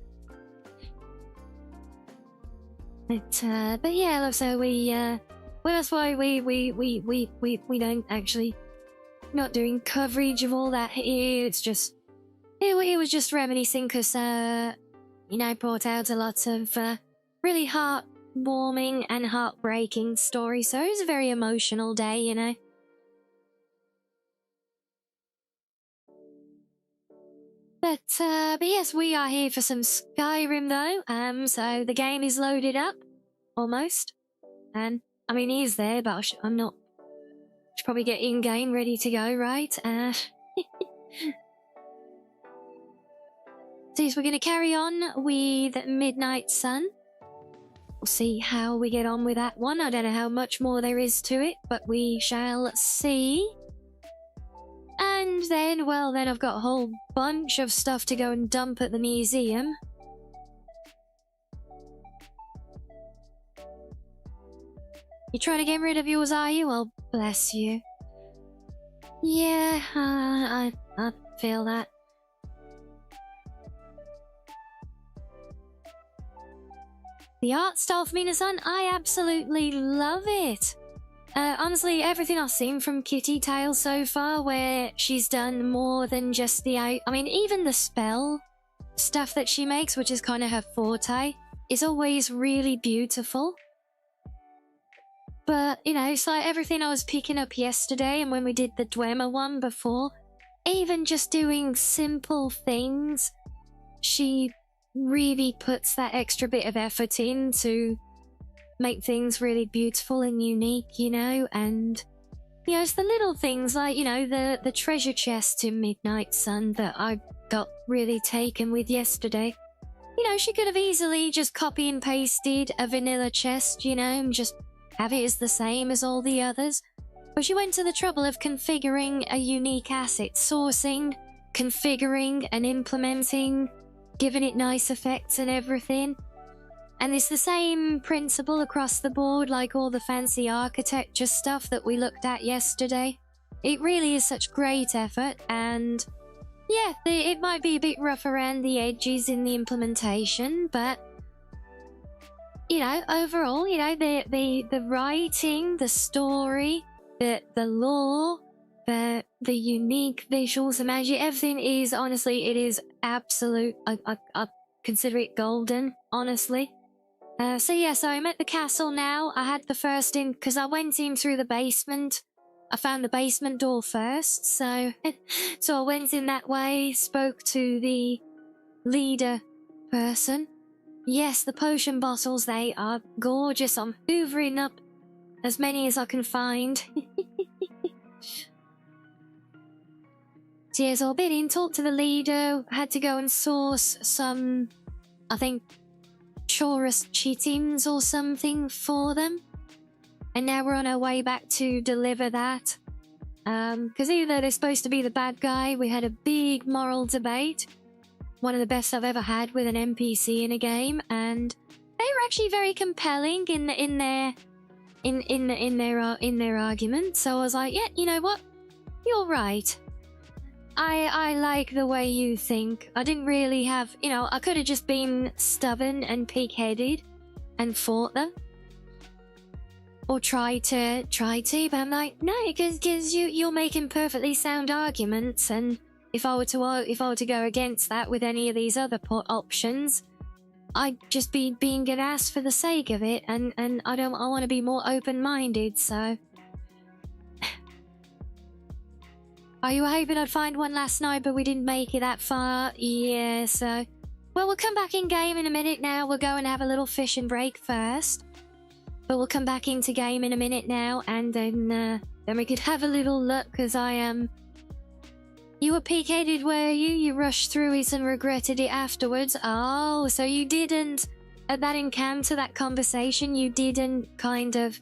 But yeah, so well, that's why we don't actually not doing coverage of all that here. It's just it was just reminiscing because you know, brought out a lot of really heartwarming and heartbreaking stories. So it was a very emotional day, you know. But yes, we are here for some Skyrim though. So the game is loaded up, almost. And I mean, he is there, but I'm not. Should probably get in-game ready to go, right? So yes, we're going to carry on with Midnight Sun. We'll see how we get on with that one. I don't know how much more there is to it, but we shall see. And And then, well, then I've got a whole bunch of stuff to go and dump at the museum. You trying to get rid of yours, are you? Well, bless you. Yeah, I feel that. The art style for Mina-san, I absolutely love it. Honestly, everything I've seen from Kitty Tail so far, where she's done more than just the... I mean, even the spell stuff that she makes, which is kind of her forte, is always really beautiful. But, you know, it's like everything I was picking up yesterday and when we did the Dwemer one before, even just doing simple things, she really puts that extra bit of effort in to make things really beautiful and unique, you know, and, you know, it's the little things like, you know, the treasure chest in Midnight Sun that I got really taken with yesterday. You know, she could have easily just copy and pasted a vanilla chest, you know, and just have it as the same as all the others. But she went to the trouble of configuring a unique asset, sourcing, configuring and implementing, giving it nice effects and everything. And it's the same principle across the board, like all the fancy architecture stuff that we looked at yesterday. It really is such great effort, and yeah, it might be a bit rough around the edges in the implementation, but you know, overall, you know, the writing, the story, the lore, the unique visuals, the magic, everything is, honestly, it is absolute. I consider it golden, honestly. So yeah, so I'm at the castle now. I had the first in, because I went in through the basement. I found the basement door first, so I went in that way, spoke to the leader person. Yes, the potion bottles, they are gorgeous. I'm hoovering up as many as I can find. So yes, I've been in, talked to the leader, had to go and source some, I think, Chorus chittins or something for them. And now we're on our way back to deliver that. Because even though they're supposed to be the bad guy, we had a big moral debate. One of the best I've ever had with an NPC in a game, and they were actually very compelling in their argument. So I was like, yeah, you know what? You're right. I like the way you think. I didn't really have, you know, I could have just been stubborn and pig-headed and fought them. Or try to, but I'm like, no, because you're making perfectly sound arguments, and if I were to go against that with any of these other options, I'd just be being an ass for the sake of it, and I want to be more open-minded, so. Are you hoping I'd find one last night, but we didn't make it that far? Yeah, so. Well, we'll come back in game in a minute now. We'll go and have a little fishing break first. But we'll come back into game in a minute now, and then we could have a little look, because I am... You were pig-headed, were you? You rushed through it and regretted it afterwards? Oh, so you didn't... At that encounter, that conversation, you didn't kind of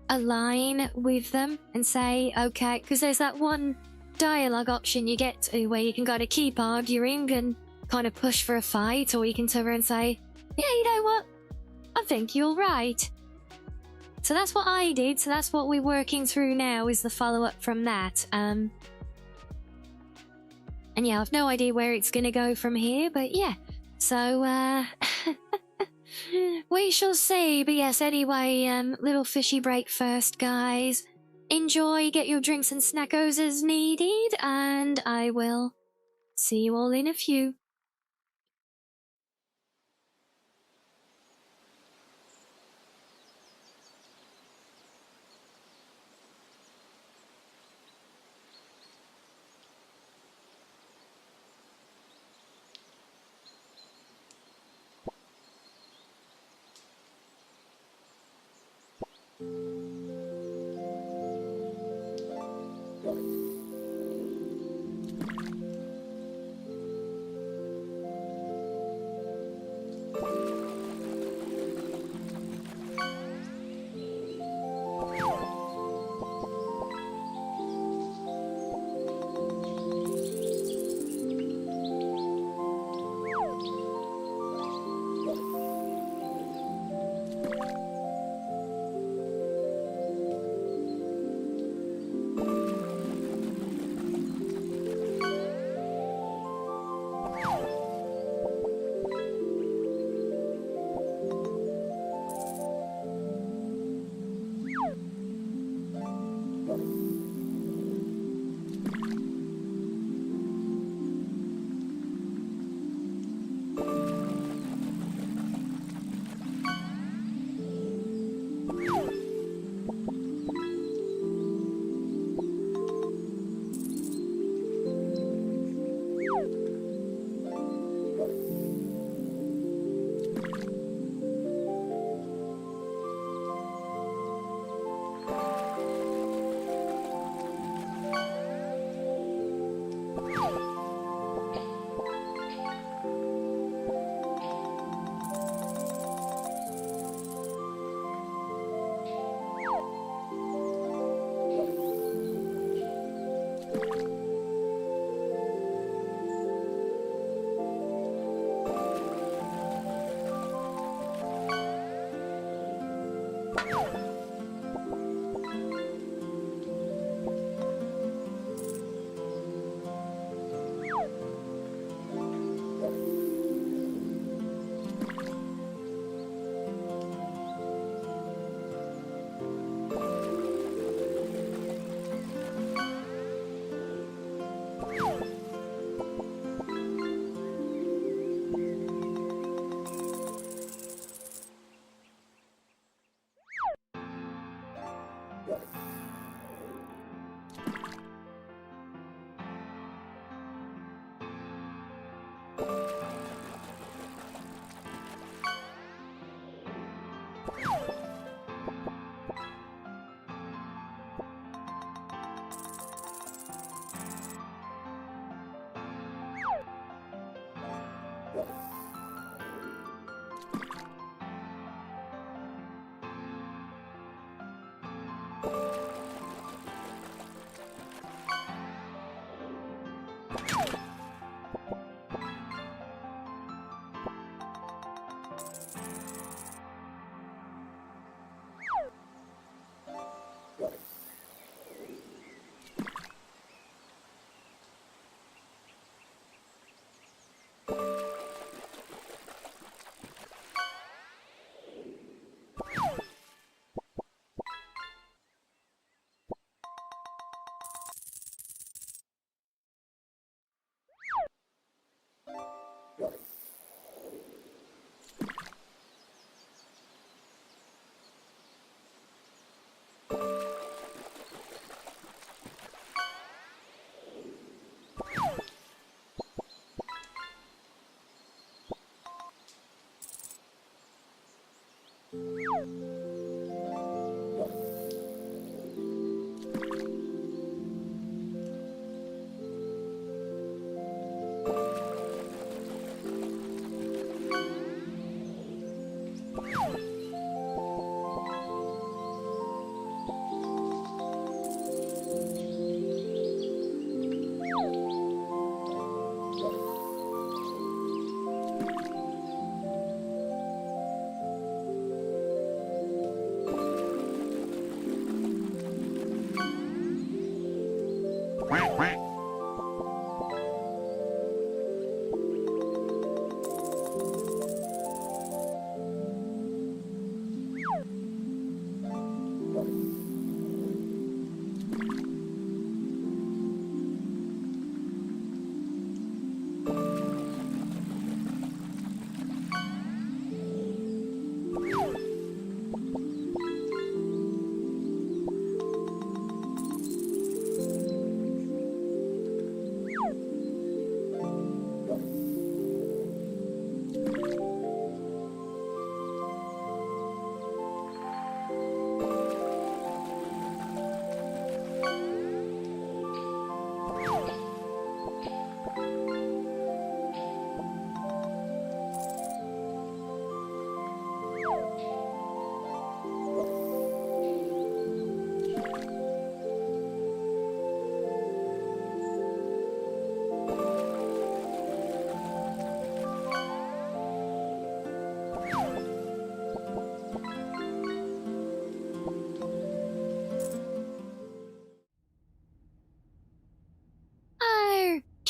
align with them and say, okay, because there's that one dialogue option you get to where you can kind of keep arguing and kind of push for a fight, or you can turn around and say, yeah, you know what? I think you're right. So that's what I did, so that's what we're working through now, is the follow-up from that. And yeah, I've no idea where it's gonna go from here, but yeah. So, we shall see. But yes, anyway, little fishy break first, guys. Enjoy, get your drinks and snackos as needed, and I will see you all in a few.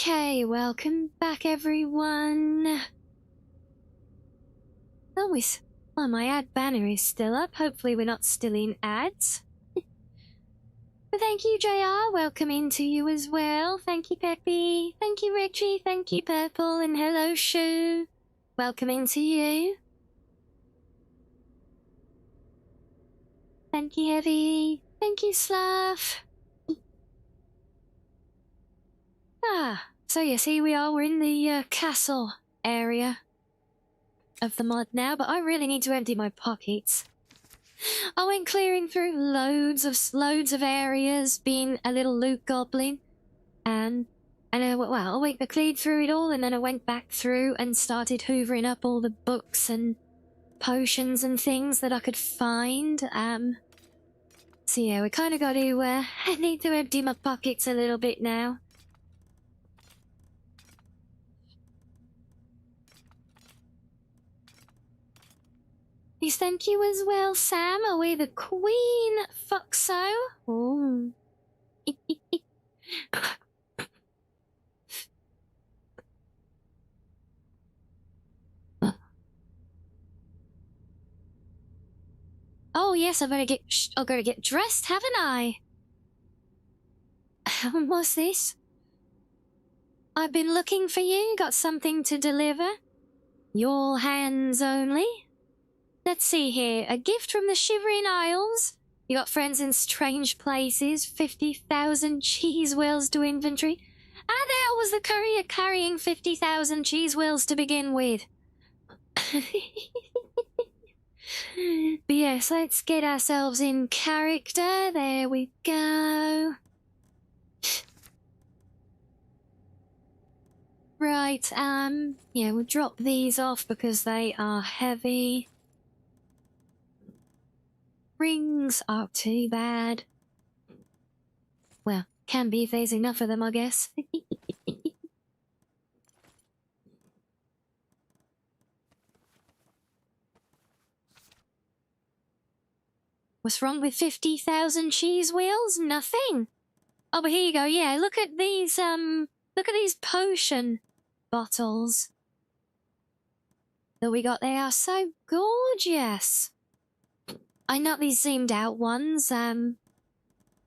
Okay, welcome back everyone. Oh, well, my ad banner is still up. Hopefully we're not still in ads. But thank you, JR. Welcome into you as well. Thank you, Peppy. Thank you, Richie. Thank you, Purple. And hello, Shu. Welcome into you. Thank you, Heavy. Thank you, Slav. So yes, here we are. We're in the castle area of the mod now, but I really need to empty my pockets. I went clearing through loads of areas, being a little loot goblin, and I cleared through it all, and then I went back through and started hoovering up all the books and potions and things that I could find. So yeah, we kind of got to. I need to empty my pockets a little bit now. Please, thank you as well, Sam. Away the Queen Foxo. Ooh. Oh yes, I gotta get dressed, haven't I? What's this? I've been looking for you. Got something to deliver. Your hands only. Let's see here. A gift from the Shivering Isles. You got friends in strange places. 50,000 cheese wheels to inventory. And there was the courier carrying 50,000 cheese wheels to begin with. But yes, let's get ourselves in character. There we go. Right, yeah, we'll drop these off because they are heavy. Rings aren't too bad. Well, can be if there's enough of them, I guess. What's wrong with 50,000 cheese wheels? Nothing. Oh, but here you go. Yeah, look at these potion bottles that we got. They are so gorgeous. I know these zoomed out ones. But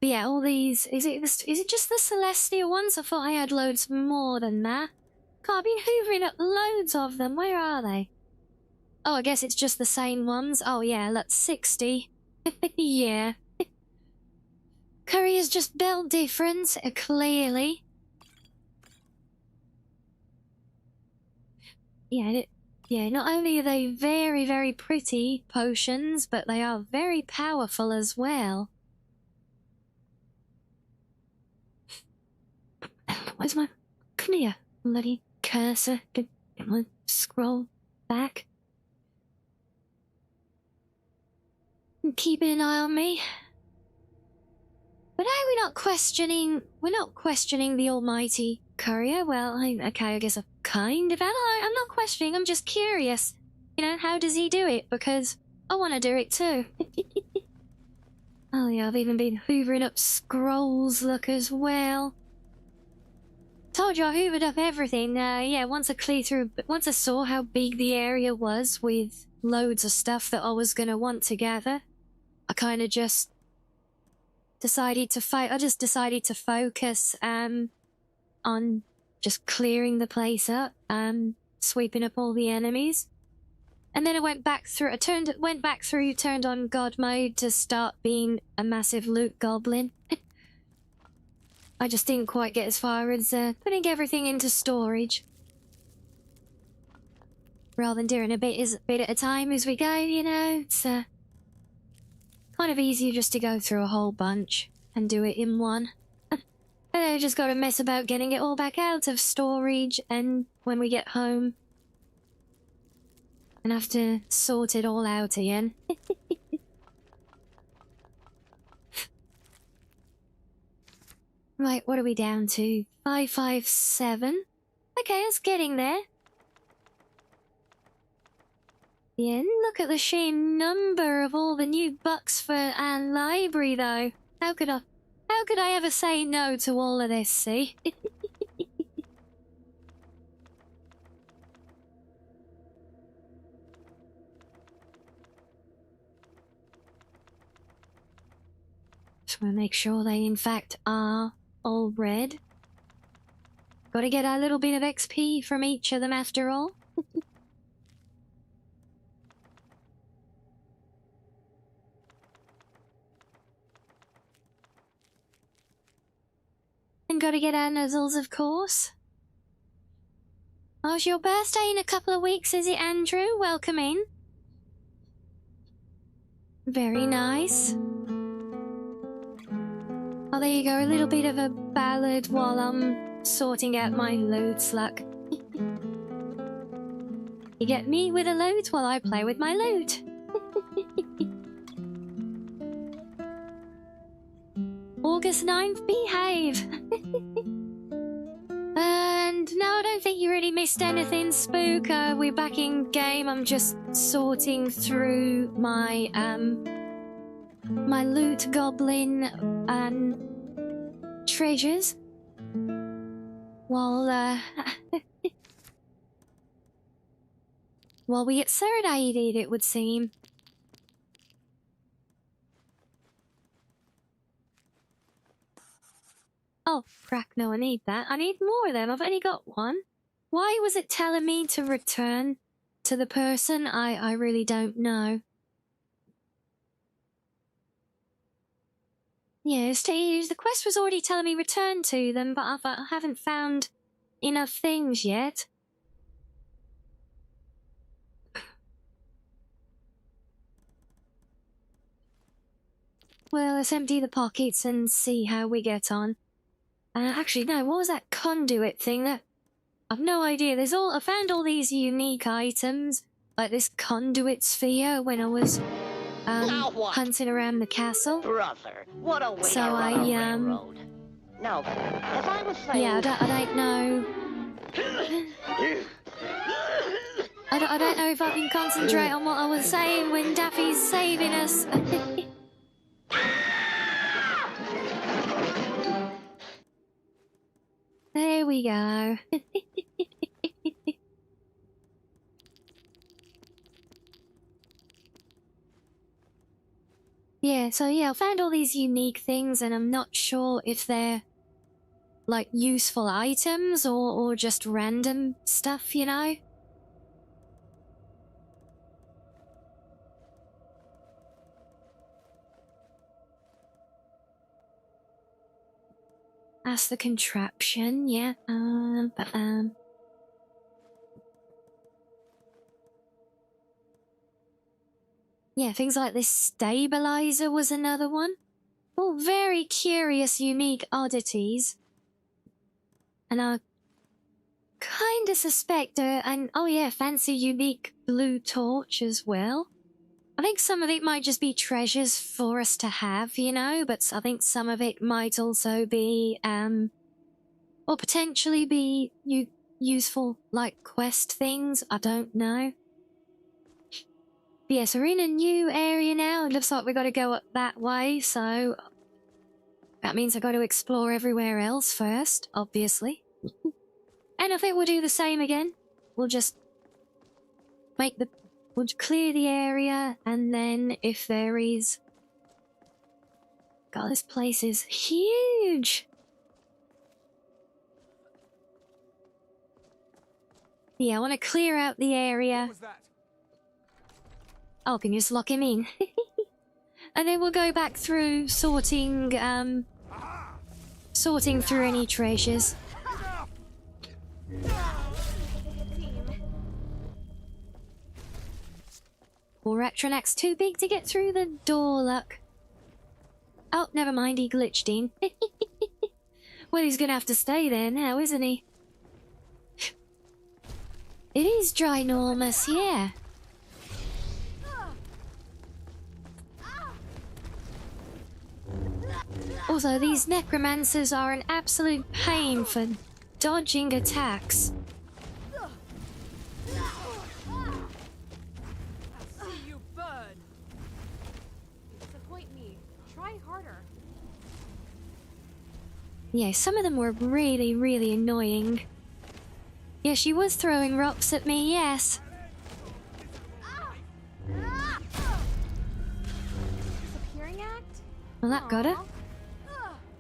yeah, all these. Is it just the celestial ones? I thought I had loads more than that. God, I've been hoovering up loads of them. Where are they? Oh, I guess it's just the same ones. Oh yeah, look, 60. Yeah. Courier's just built different, clearly. Yeah, not only are they very, very pretty potions, but they are very powerful as well. Where's my... Come here, bloody cursor. Can I scroll back? Keeping an eye on me. But are we not questioning... We're not questioning the almighty courier? Well, okay, I guess I kind of am. I'm not questioning, I'm just curious. You know, how does he do it? Because I want to do it too. Oh yeah, I've even been hoovering up scrolls, look, as well. Told you I hoovered up everything. Yeah, once I saw how big the area was with loads of stuff that I was gonna want to gather, I kind of just decided to focus on just clearing the place up, sweeping up all the enemies. And then I went back through, turned on God mode to start being a massive loot goblin. I just didn't quite get as far as putting everything into storage. Rather than doing a bit at a time as we go, you know, it's kind of easier just to go through a whole bunch and do it in one. And then I just gotta mess about getting it all back out of storage, and when we get home and have to sort it all out again. Right, what are we down to? 557. Okay, it's getting there. Yeah, look at the sheer number of all the new bucks for our library, though. How could I ever say no to all of this, see? Just want to make sure they, in fact, are all red. Gotta get a little bit of XP from each of them, after all. And gotta get our nuzzles, of course. Oh, it's your birthday in a couple of weeks, is it, Andrew? Welcome in. Very nice. Oh, there you go, a little bit of a ballad while I'm sorting out my loot luck. You get me with a loot while I play with my loot. August 9th, behave. And no, I don't don't think you really missed anything, Spook. We're back in game. I'm just sorting through my my loot goblin treasures while while we get serenaded, it would seem. Oh, frack, no, I need that. I need more of them. I've only got one. Why was it telling me to return to the person? I really don't know. Yes, the quest was already telling me return to them, but I haven't found enough things yet. Well, let's empty the pockets and see how we get on. Actually, no, what was that conduit thing? That I've no idea. I found all these unique items, like this conduit sphere when I was hunting around the castle. Brother, what a way So to run a I railroad. Now, as I was saying... Yeah, I don't know. I don't know if I can concentrate on what I was saying when Daffy's saving us. There we go. Yeah, so yeah, I found all these unique things and I'm not sure if they're like useful items or just random stuff, you know? That's the contraption, yeah. Yeah, things like this stabilizer was another one. All very curious, unique oddities. And I kinda suspect oh yeah, fancy unique blue torch as well. I think some of it might just be treasures for us to have, you know, but I think some of it might also be, or potentially be useful, like, quest things. I don't know. But yeah, so we're in a new area now. It looks like we got to go up that way, so that means I got to explore everywhere else first, obviously. And I think we'll do the same again. We'll just we'll clear the area, and then if there is... God, this place is huge! Yeah, I want to clear out the area. What was that? Oh, can you just lock him in? And then we'll go back through sorting through any treasures. Or Retronac's too big to get through the door, look. Oh, never mind, he glitched in. Well, he's gonna have to stay there now, isn't he? It is ginormous, yeah. Also, these necromancers are an absolute pain for dodging attacks. See you burn. You disappoint me. Try harder. Yeah, some of them were really, really annoying. Yeah, she was throwing rocks at me, yes. Disappearing act? Well, that got her.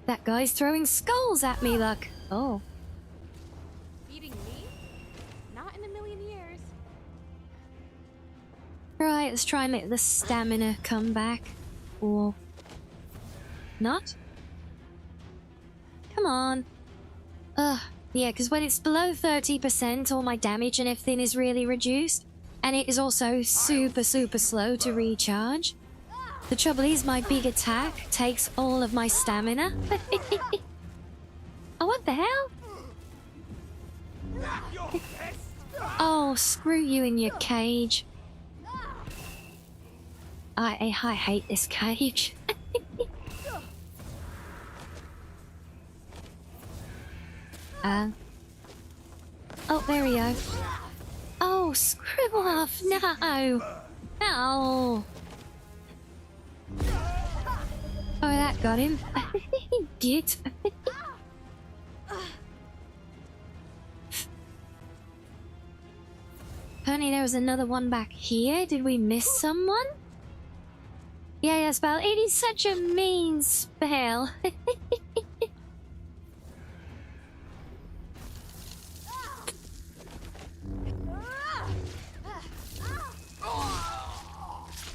That guy's throwing skulls at me, look. Oh. Beating me? Not in a million years. Right, let's try and make the stamina come back. Or... not? Come on. Ugh. Yeah, because when it's below 30%, all my damage and everything is really reduced. And it is also super, super slow to recharge. The trouble is, my big attack takes all of my stamina. Oh, what the hell? Oh, screw you in your cage. I hate this cage. Oh, there we go. Oh, scribble off! No! No! Oh, that got him. Git. Apparently there was another one back here. Did we miss someone? Yeah, spell. It is such a mean spell.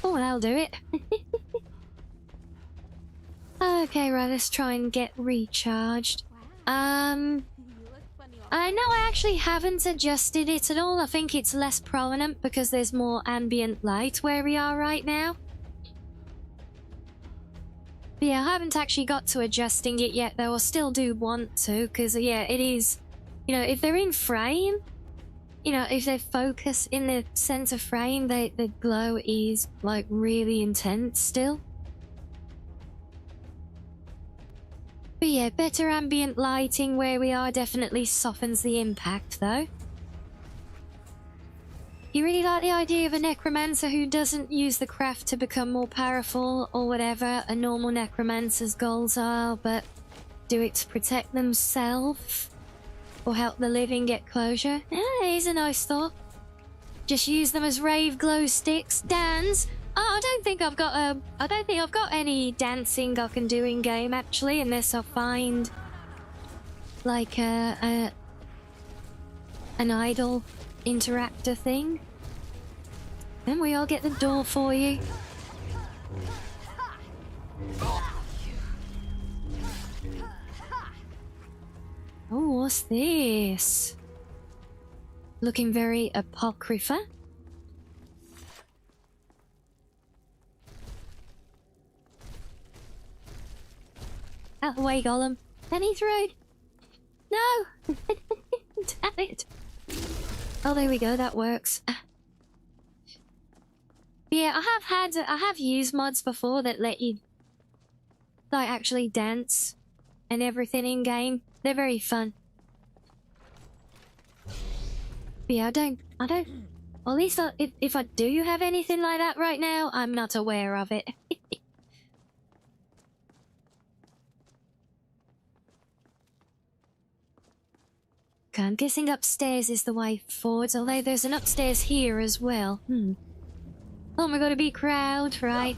Oh, that'll do it. Okay, right, let's try and get recharged. I know I actually haven't adjusted it at all. I think it's less prominent because there's more ambient light where we are right now. But yeah, I haven't actually got to adjusting it yet, though I still do want to, because yeah, it is, you know, if they're in frame, you know, if they focus in the center frame, the glow is like really intense still. But yeah, better ambient lighting where we are definitely softens the impact, though. You really like the idea of a necromancer who doesn't use the craft to become more powerful or whatever a normal necromancer's goals are, but do it to protect themselves or help the living get closure? Yeah, it is a nice thought. Just use them as rave glow sticks. Dance. Oh, I don't think I've got any dancing I can do in game actually, unless I find like an idle interactor thing. Then we all get the door for you. Oh, what's this? Looking very apocrypha. Out the way, Gollum. Penny through. No! Damn it. Oh, there we go. That works. Yeah, I have used mods before that let you like actually dance and everything in game. They're very fun. But yeah, I don't. Or at least if I do have anything like that right now, I'm not aware of it. Okay, I'm guessing upstairs is the way forwards, although there's an upstairs here as well. Oh my god, a big crowd, right?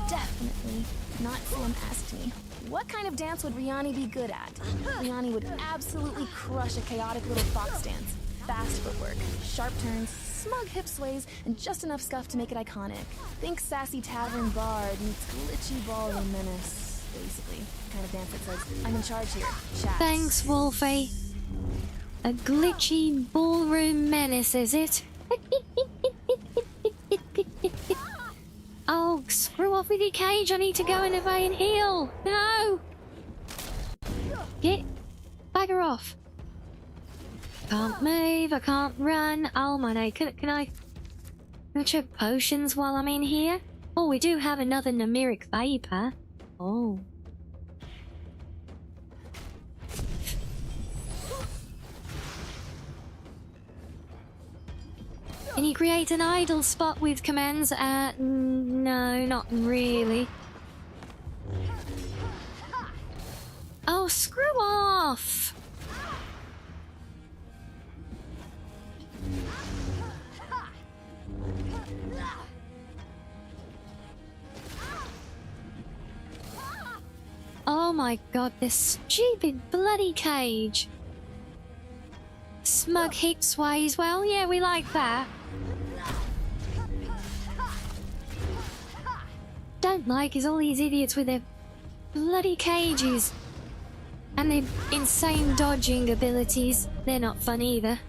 Definitely. Not Sam asked me. What kind of dance would Rianni be good at? Rianni would absolutely crush a chaotic little fox dance. Fast footwork, sharp turns, smug hip sways, and just enough scuff to make it iconic. Think sassy tavern bard meets glitchy ballroom menace. Basically, the kind of dance that says, I'm in charge here. Chat. Thanks, Wolfie. A glitchy ballroom menace, is it? Oh, screw off with your cage. I need to go in a vein heal. No! Get bagger off. Can't move, I can't run. Oh my no, can I check potions while I'm in here? Oh, we do have another numeric vapor. Oh. Can you create an idle spot with commands? No, not really. Oh, screw off! Oh my god, this stupid bloody cage. Smug hip sways, well, yeah, we like that. Don't like is all these idiots with their bloody cages. And their insane dodging abilities. They're not fun either.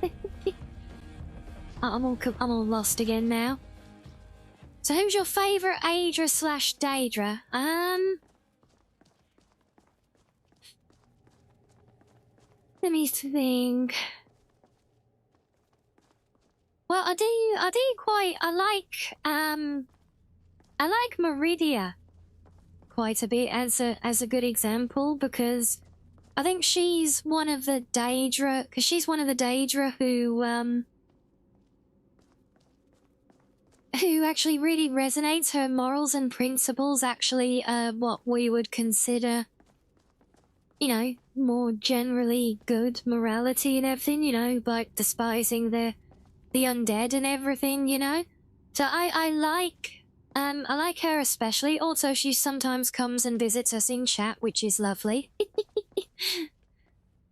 I'm all lost again now. So who's your favourite Aedra / Daedra? Let me think. Well, I like Meridia quite a bit as a good example, because I think she's one of the Daedra, because she's one of the Daedra who actually really resonates. Her morals and principles actually what we would consider, you know, more generally good morality and everything, you know, like despising the undead and everything, you know. So I like her especially. Also, she sometimes comes and visits us in chat, which is lovely.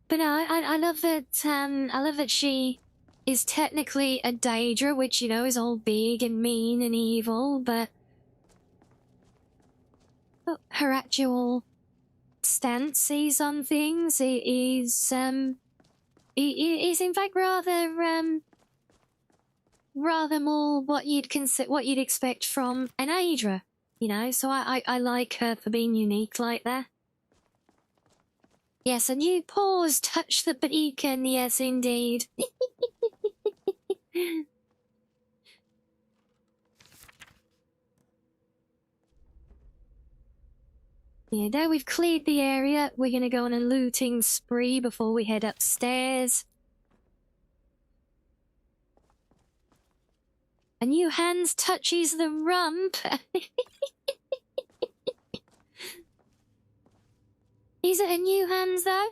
But no, I love that she is technically a Daedra, which, you know, is all big and mean and evil, but her actual stances on things is in fact rather more what you'd expect from an Aedra, you know. So I like her for being unique like that. Yes, and you paws touch the beacon. Yes, indeed. Yeah, now we've cleared the area, we're gonna go on a looting spree before we head upstairs. A new hands touches the rump. Is it a new hands though?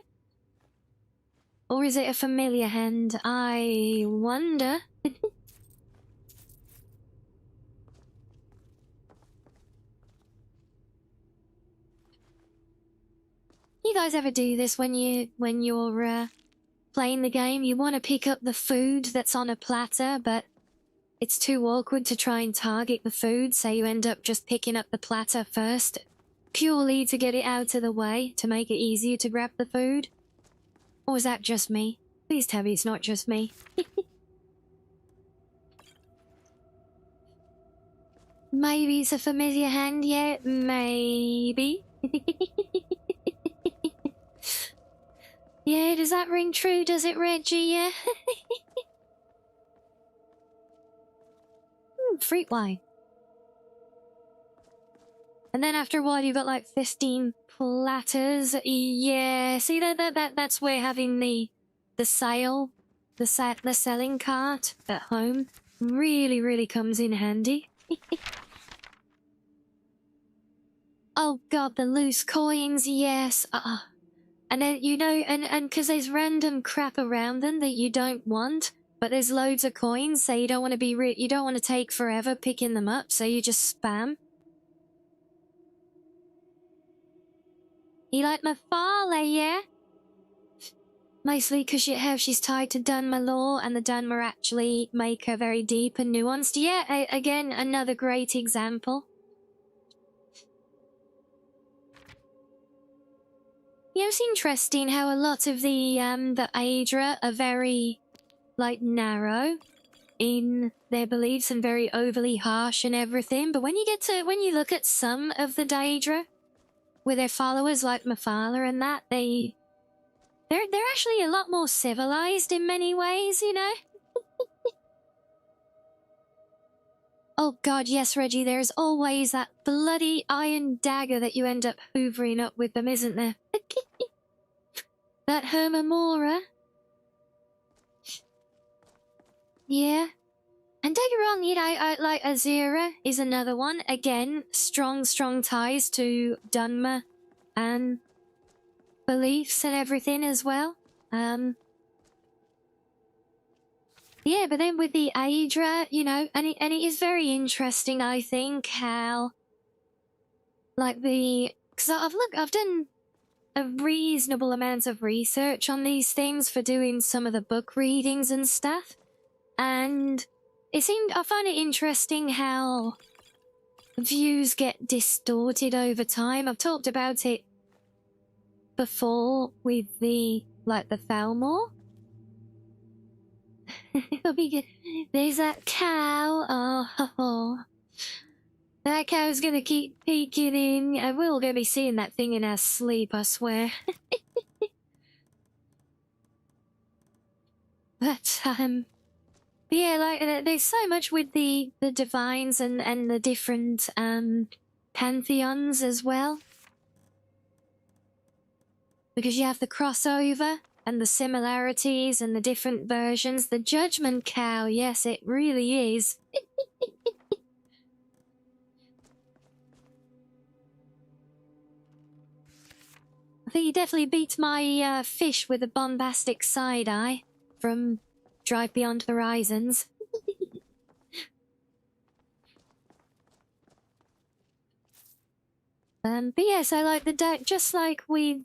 Or is it a familiar hand? I wonder. You guys ever do this when you're playing the game? You want to pick up the food that's on a platter, but it's too awkward to try and target the food, so you end up just picking up the platter first, purely to get it out of the way, to make it easier to grab the food? Or is that just me? Please tell me it's not just me. Maybe it's a familiar hand, yeah, maybe. Yeah, does that ring true, does it, Reggie, yeah? Fruit wine. And then after a while you've got like 15 platters. Yeah, see that's where having the sale, the selling cart at home really comes in handy. Oh god, the loose coins, yes. And then, you know, and because there's random crap around them that you don't want, but there's loads of coins, so you don't want to you don't want to take forever picking them up, so you just spam. You like my father, yeah? Mostly because how she's tied to Dunmer law, and the Dunmer actually make her very deep and nuanced. Yeah, again, another great example. Yeah, it's interesting how a lot of the Aedra are very, like, narrow in their beliefs and very overly harsh and everything. But when you look at some of the Daedra, with their followers like Mephala and that, they're actually a lot more civilized in many ways, you know? Oh god, yes, Reggie, there's always that bloody iron dagger that you end up hoovering up with them, isn't there? That Hermamora. Yeah. And don't get me wrong, you know, I like Azira is another one. Again, strong ties to Dunmer and beliefs and everything as well. Yeah, but then with the Aedra, you know, and it is very interesting, I think, how, like, because I've done a reasonable amount of research on these things for doing some of the book readings and stuff, and I find it interesting how views get distorted over time. I've talked about it before with the Thalmor. It'll be good. There's that cow. Oh, that cow's gonna keep peeking in. We're all gonna be seeing that thing in our sleep, I swear. But yeah, like there's so much with the divines and the different pantheons as well. because you have the crossover and the similarities and the different versions. The Judgment Cow, yes, it really is. I think he definitely beats my fish with a bombastic side eye from Drive Beyond Horizons. But yes, I like just like with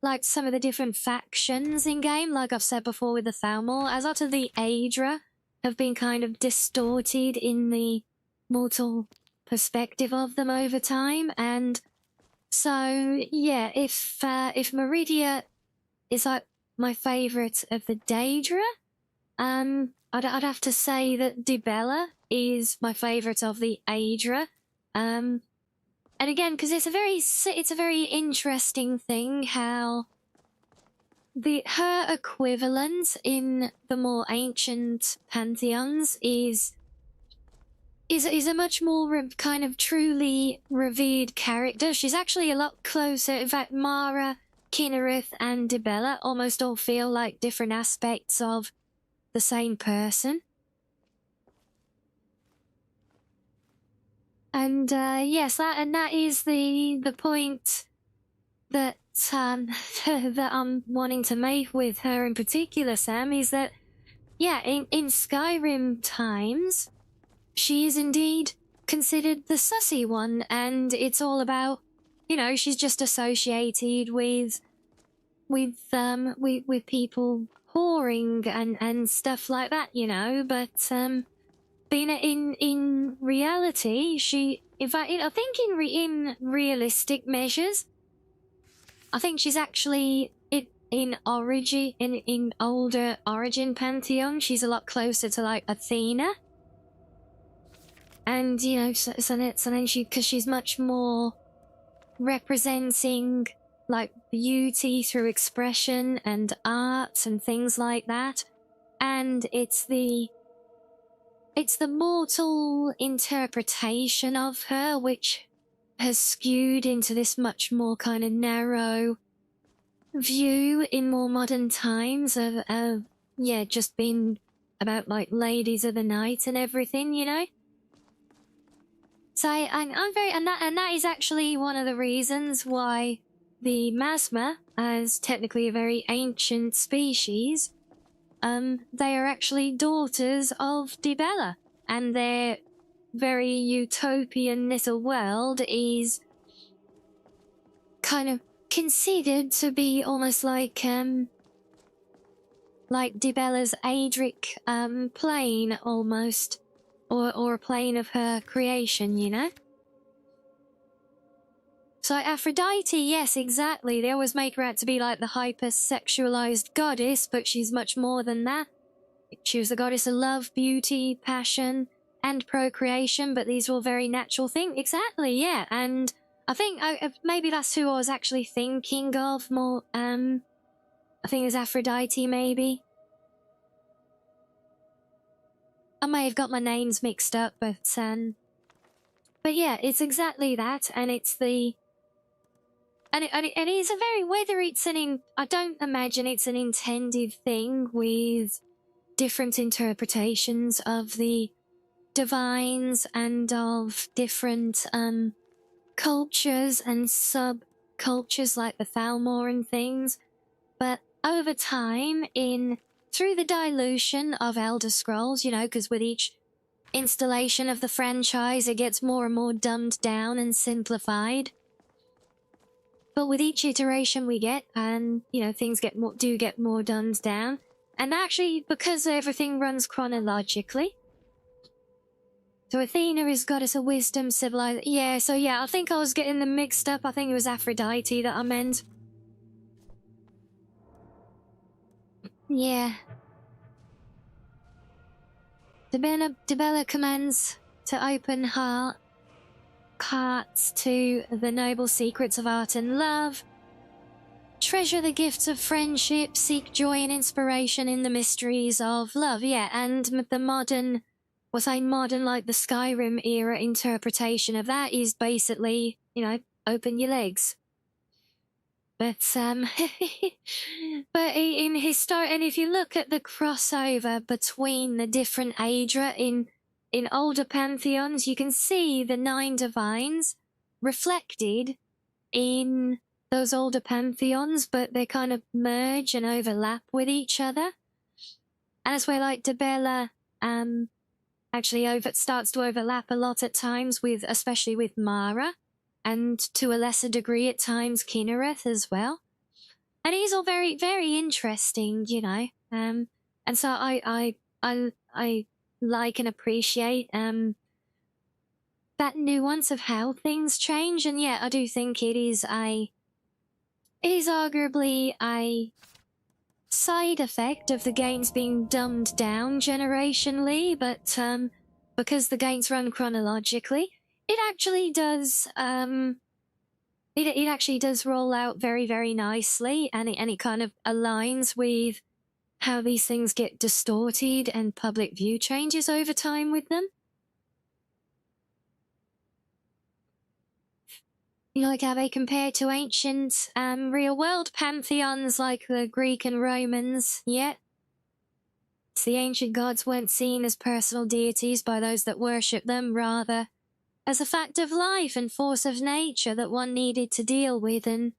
like some of the different factions in game, like I've said before with the Thalmor, as lot of the Aedra have been kind of distorted in the mortal perspective of them over time, and so yeah, if Meridia is like my favourite of the Daedra, I'd have to say that Dibella is my favourite of the Aedra, and again, because it's a very interesting thing how her equivalent in the more ancient pantheons is a much more kind of truly revered character. She's actually a lot closer. In fact, Mara, Kinnereth, and Dibella almost all feel like different aspects of the same person. And yes, that is the point that that I'm wanting to make with her in particular, Sam, is that yeah, in Skyrim times, she is indeed considered the sussy one, and it's all about, you know, she's just associated with people whoring and stuff like that, you know, but being in reality, she, in fact, I think in realistic measures, I think she's actually in older Origin pantheon, she's a lot closer to like Athena, and you know, so then because she's much more representing like beauty through expression and art and things like that, and it's the mortal interpretation of her which has skewed into this much more kind of narrow view in more modern times of yeah, just being about like ladies of the night and everything, you know. So I'm very, and that is actually one of the reasons why the Masma, as technically a very ancient species, they are actually daughters of Dibella, and their very utopian little world is kind of considered to be almost like Dibella's Adric plane almost, or a plane of her creation, you know. So Aphrodite, yes, exactly. They always make her out to be like the hyper-sexualized goddess, but she's much more than that. She was the goddess of love, beauty, passion, and procreation, but these were all very natural things. Exactly, yeah. And I think maybe that's who I was actually thinking of more. I think it was Aphrodite, maybe. I may have got my names mixed up, but yeah, it's exactly that, and it's the... And it is a very, whether it's I don't imagine it's an intended thing with different interpretations of the divines and of different cultures and subcultures like the Thalmor and things. But over time, through the dilution of Elder Scrolls, you know, because with each installation of the franchise, it gets more and more dumbed down and simplified. But with each iteration we get, and, you know, things do get more dumbed down. And actually, because everything runs chronologically. So Athena is goddess of wisdom, civilized. Yeah, so yeah, I think I was getting them mixed up. I think it was Aphrodite that I meant. Yeah. Dibella commands to open hearts to the noble secrets of art and love. Treasure the gifts of friendship, seek joy and inspiration in the mysteries of love. Yeah, and the modern, like the Skyrim era interpretation of that is basically, you know, open your legs. But but in historic, and if you look at the crossover between the different Aedra in older pantheons, you can see the 9 divines reflected in those older pantheons, but they kind of merge and overlap with each other. And that's where, like, Debella actually starts to overlap a lot at times with, especially with Mara, and to a lesser degree at times Kinnereth as well. And he's all very, very interesting, you know. And so I like and appreciate that nuance of how things change. And yeah, I do think it is arguably a side effect of the games being dumbed down generationally, but because the games run chronologically, it actually does it actually does roll out very, very nicely, and it kind of aligns with how these things get distorted and public view changes over time with them. You know, like how they compare to ancient real-world pantheons like the Greek and Romans, yet the ancient gods weren't seen as personal deities by those that worshipped them, rather as a fact of life and force of nature that one needed to deal with and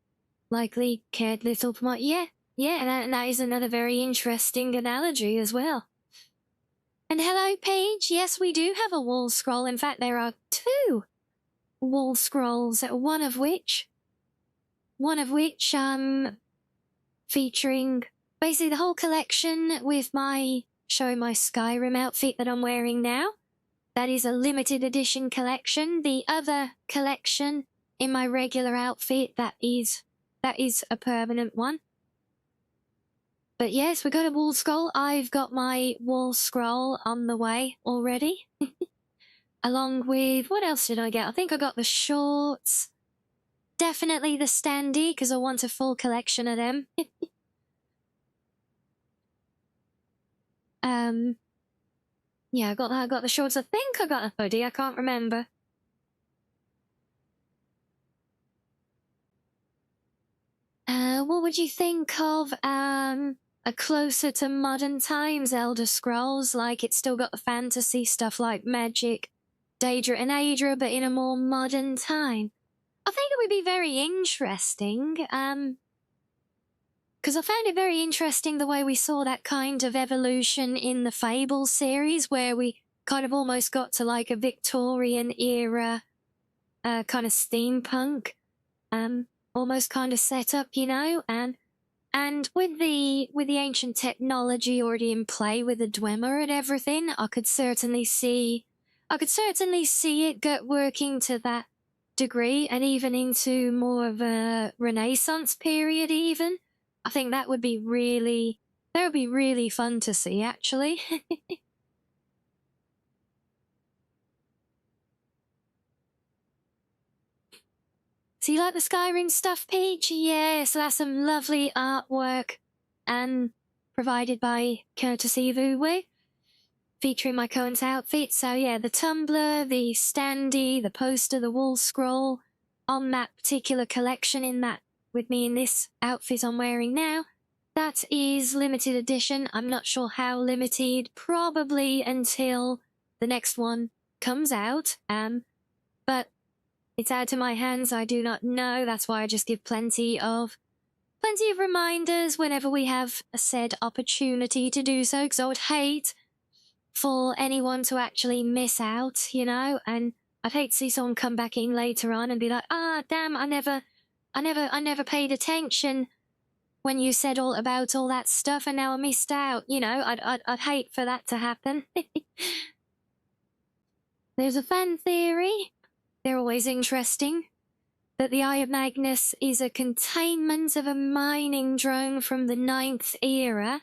likely cared little for. And that is another very interesting analogy as well. And hello, Paige. Yes, we do have a wall scroll. In fact, there are 2 wall scrolls, one of which featuring basically the whole collection with showing my Skyrim outfit that I'm wearing now. That is a limited edition collection. The other collection in my regular outfit, that is a permanent one. But yes, we got a wall scroll. I've got my wall scroll on the way already. Along with, what else did I get? I think I got the shorts. Definitely the standee, because I want a full collection of them. Yeah, I got the shorts. I think I got a hoodie. I can't remember. What would you think of a closer to modern times Elder Scrolls? Like, it's still got the fantasy stuff like magic, Daedra and Aedra, but in a more modern time. I think it would be very interesting, because I found it very interesting the way we saw that kind of evolution in the Fable series, where we kind of almost got to like a Victorian era kind of steampunk almost kind of setup, you know, and with the ancient technology already in play with the Dwemer and everything, I could certainly see it get working to that degree, and even into more of a Renaissance period even. I think that would be really fun to see, actually. So you like the Skyrim stuff, Peach? Yeah, so that's some lovely artwork, and provided by courtesy of Uwe, featuring my current outfit. So yeah, the tumbler, the standee, the poster, the wall scroll, on that particular collection with me in this outfit I'm wearing now. That is limited edition. I'm not sure how limited, probably until the next one comes out. But it's out of my hands, I do not know. That's why I just give plenty of reminders whenever we have a said opportunity to do so, because I would hate for anyone to actually miss out, you know, and I'd hate to see someone come back in later on and be like, damn, I never paid attention when you said all about all that stuff, and now I missed out, you know. I'd hate for that to happen. There's a fan theory, they're always interesting, that the Eye of Magnus is a containment of a mining drone from the 9th era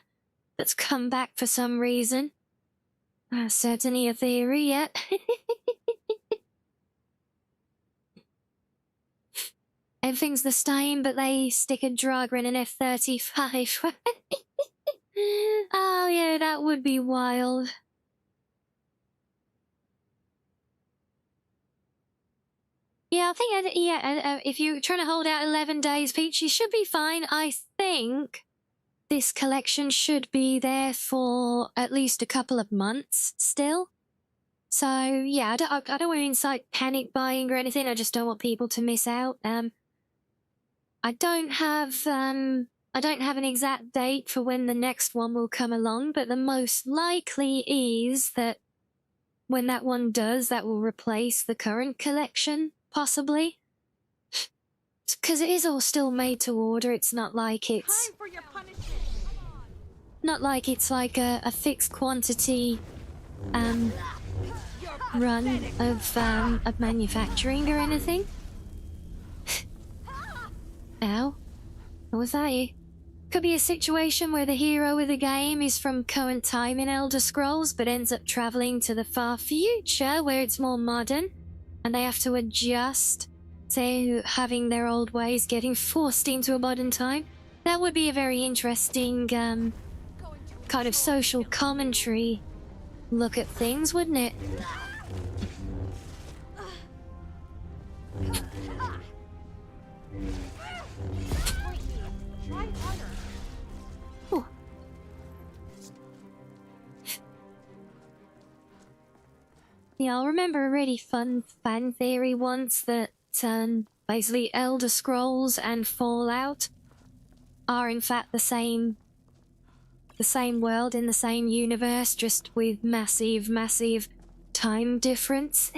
that's come back for some reason. Certainly a theory, yet. Everything's the same, but they stick a Draga in an F-35. Oh yeah, that would be wild. Yeah, think, if you're trying to hold out 11 days, Peach, you should be fine. I think this collection should be there for at least a couple of months still. So, yeah, I don't want to incite panic buying or anything. I just don't want people to miss out. I don't have an exact date for when the next one will come along, but the most likely is that when that one does, that will replace the current collection, possibly. Because it is all still made to order. It's not like it's... Time for your punishment. Not like it's like a fixed quantity run of manufacturing or anything. Ow. What was that you? Could be a situation where the hero of the game is from current time in Elder Scrolls, but ends up traveling to the far future where it's more modern, and they have to adjust to having their old ways getting forced into a modern time. That would be a very interesting kind of social commentary look at things, wouldn't it? Try harder. Ooh. Yeah, I remember a really fun fan theory once that basically Elder Scrolls and Fallout are in fact the same world in the same universe, just with massive time difference.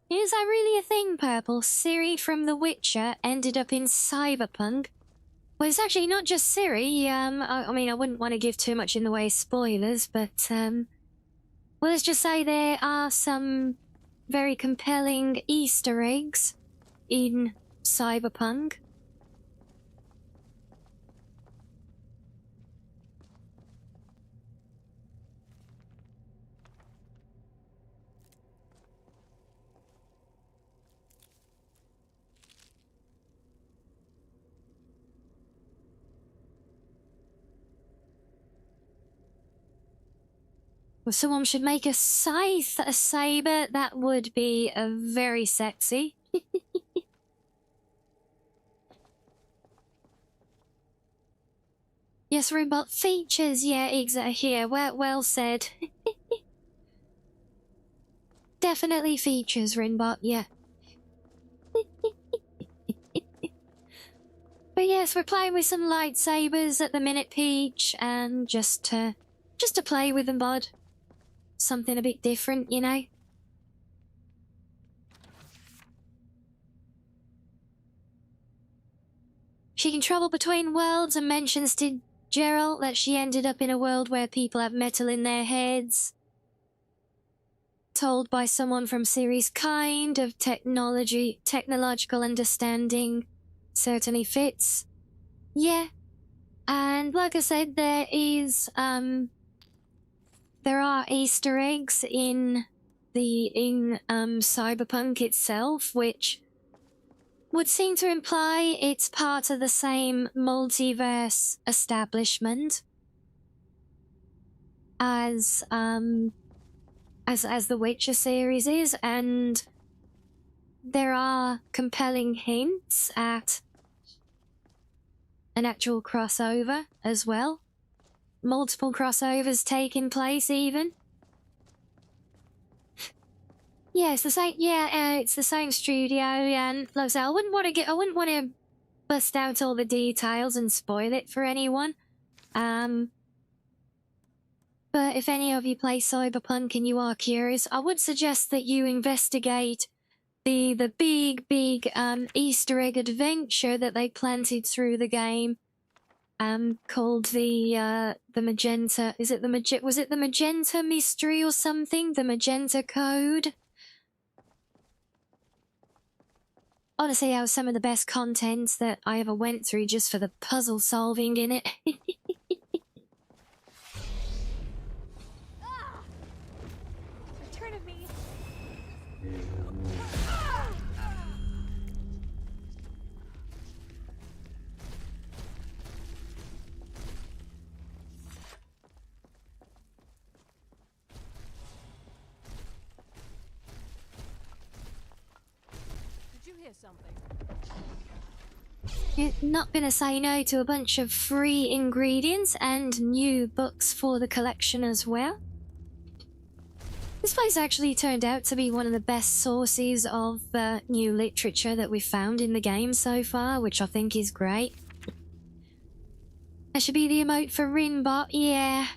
Is that really a thing, Purple? Ciri from The Witcher ended up in Cyberpunk? Well, it's actually not just Ciri. I mean, I wouldn't want to give too much in the way of spoilers, but, well, let's just say there are some very compelling Easter eggs in Cyberpunk. Well, someone should make a scythe, a saber. That would be very sexy. Yes, robot features. Yeah, exactly. Yeah, well said. Definitely features, Rinbot. Yeah. But yes, we're playing with some lightsabers at the minute, Peach, and just to play with them, bud. Something a bit different, you know? She can travel between worlds and mentions to Geralt that she ended up in a world where people have metal in their heads. Told by someone from Ciri's kind of technological understanding. Certainly fits. Yeah. And like I said, there are Easter eggs in Cyberpunk itself, which would seem to imply it's part of the same multiverse establishment as the Witcher series is, and there are compelling hints at an actual crossover as well. Multiple crossovers taking place, even. Yeah, it's the same. Yeah, it's the same studio, and like I said, I wouldn't want to bust out all the details and spoil it for anyone. But if any of you play Cyberpunk and you are curious, I would suggest that you investigate the big Easter egg adventure that they planted through the game. Called the Magenta. Was it the Magenta Mystery or something? The Magenta Code. Honestly, that was some of the best content that I ever went through just for the puzzle solving in it. Return of me. you hear something? You're not gonna say no to a bunch of free ingredients and new books for the collection as well. This place actually turned out to be one of the best sources of new literature that we've found in the game so far, which I think is great. That should be the emote for Rinbot, yeah.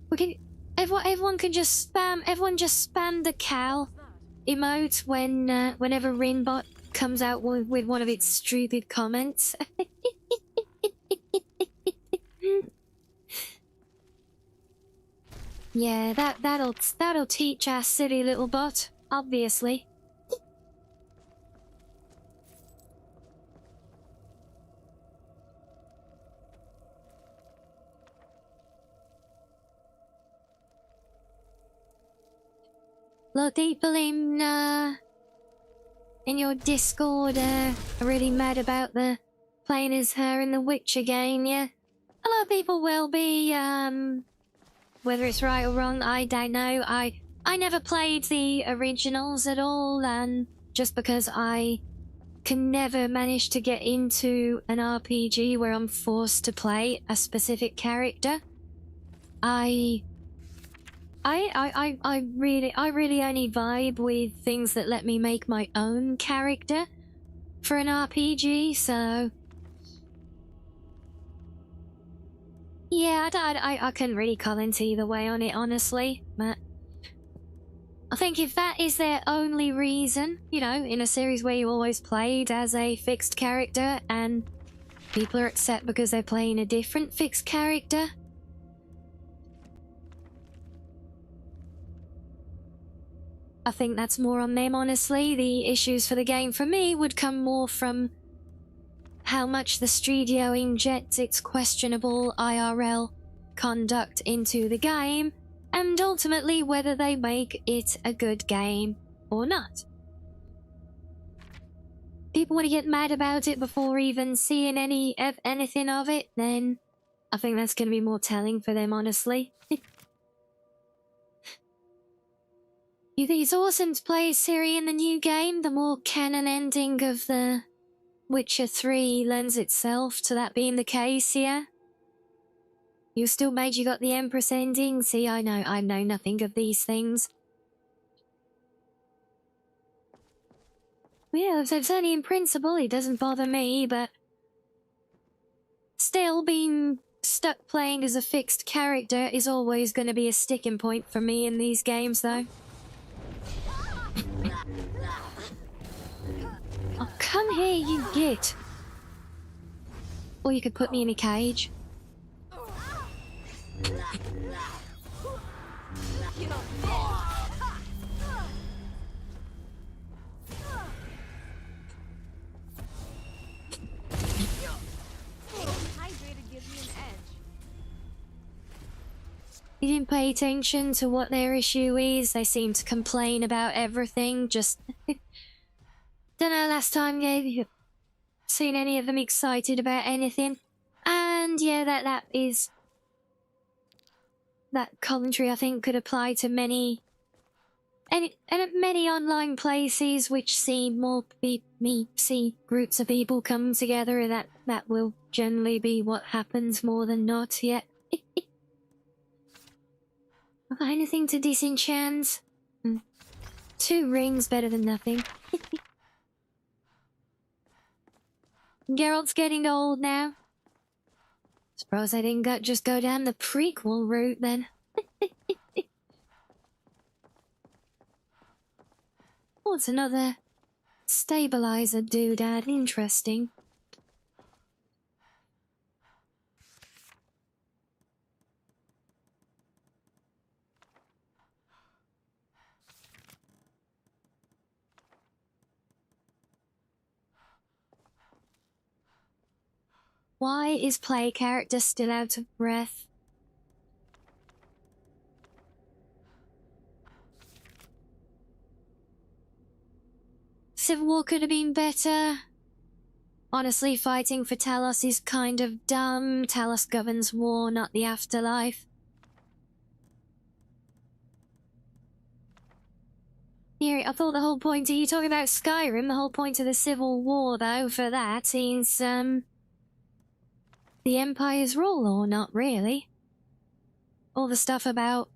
We can, everyone can just spam, everyone just spam the cow emote when, whenever Rinbot comes out with one of its stupid comments. Yeah, that'll teach our silly little bot, obviously. A lot of people in your Discord are really mad about the playing as her in the Witcher game, yeah? A lot of people will be, whether it's right or wrong, I don't know. I never played the originals at all, and just because I can never manage to get into an RPG where I'm forced to play a specific character, I really only vibe with things that let me make my own character for an RPG, so yeah, I couldn't really comment either way on it, honestly, but I think if that is their only reason, you know, in a series where you always played as a fixed character and people are upset because they're playing a different fixed character, I think that's more on them, honestly. The issues for the game for me would come more from how much the studio injects its questionable IRL conduct into the game, and ultimately whether they make it a good game or not. People want to get mad about it before even seeing anything of it, then I think that's going to be more telling for them, honestly. You think it's awesome to play Ciri in the new game? The more canon ending of the Witcher 3 lends itself to that being the case, yeah? You still made you got the Empress ending? See, I know nothing of these things. Yeah, it's only in principle, it doesn't bother me, but still being stuck playing as a fixed character is always going to be a sticking point for me in these games, though. Oh, come here, you git. Or you could put me in a cage. Hydrated gives me an edge. You didn't pay attention to what their issue is. They seem to complain about everything, just... Don't know last time you've seen any of them excited about anything. And yeah, that commentary I think could apply to many online places which see see groups of people come together, and that will generally be what happens more than not, yeah. Anything to disenchant? 2 rings better than nothing. Geralt's getting old now. Suppose I didn't just go down the prequel route then. What's another stabilizer doodad? Interesting. Why is play character still out of breath? Civil War could have been better. Honestly, fighting for Talos is kind of dumb. Talos governs war, not the afterlife. Yeah, I thought the whole point, are you talking about Skyrim? The whole point of the Civil War, though, for that is, the Empire's rule, or not really. All the stuff about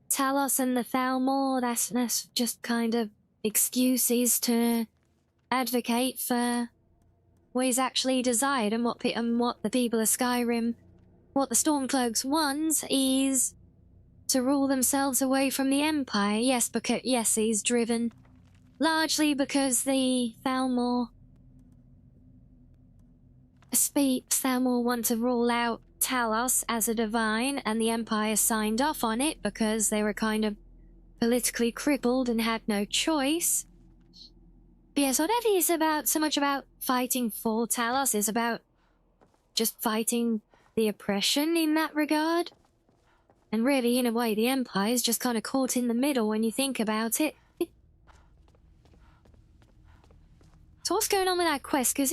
Talos and the Thalmor, that's just kind of excuses to advocate for what is actually desired, and what the people of Skyrim, what the Stormcloaks want is to rule themselves away from the Empire. Yes, because he's driven largely because the Thalmor want to rule out Talos as a divine, and the Empire signed off on it because they were kind of politically crippled and had no choice. But yeah, so that is about so much about fighting for Talos is about just fighting the oppression in that regard. And really, in a way, the Empire's just kind of caught in the middle when you think about it. So what's going on with that quest? Because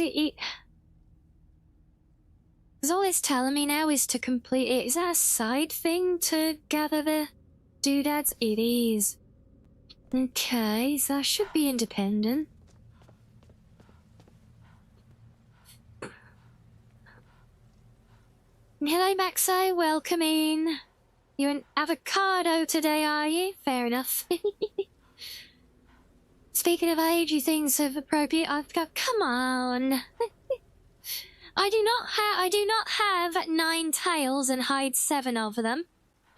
because all it's telling me now is to complete it. Is that a side thing to gather the doodads? It is. Okay, so I should be independent. Hello, Maxo. Welcome in. You're an avocado today, are you? Fair enough. Speaking of age, you think of appropriate. I've got. Come on. I do not have 9 tails and hide 7 of them.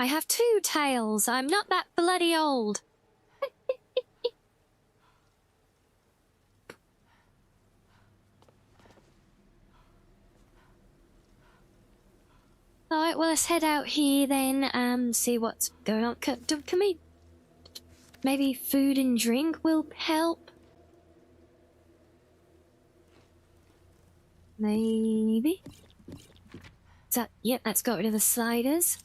I have 2 tails. I'm not that bloody old. Alright, well, let's head out here then, see what's going on. Can we... Maybe food and drink will help? Maybe? So, yep, let's get rid of the sliders.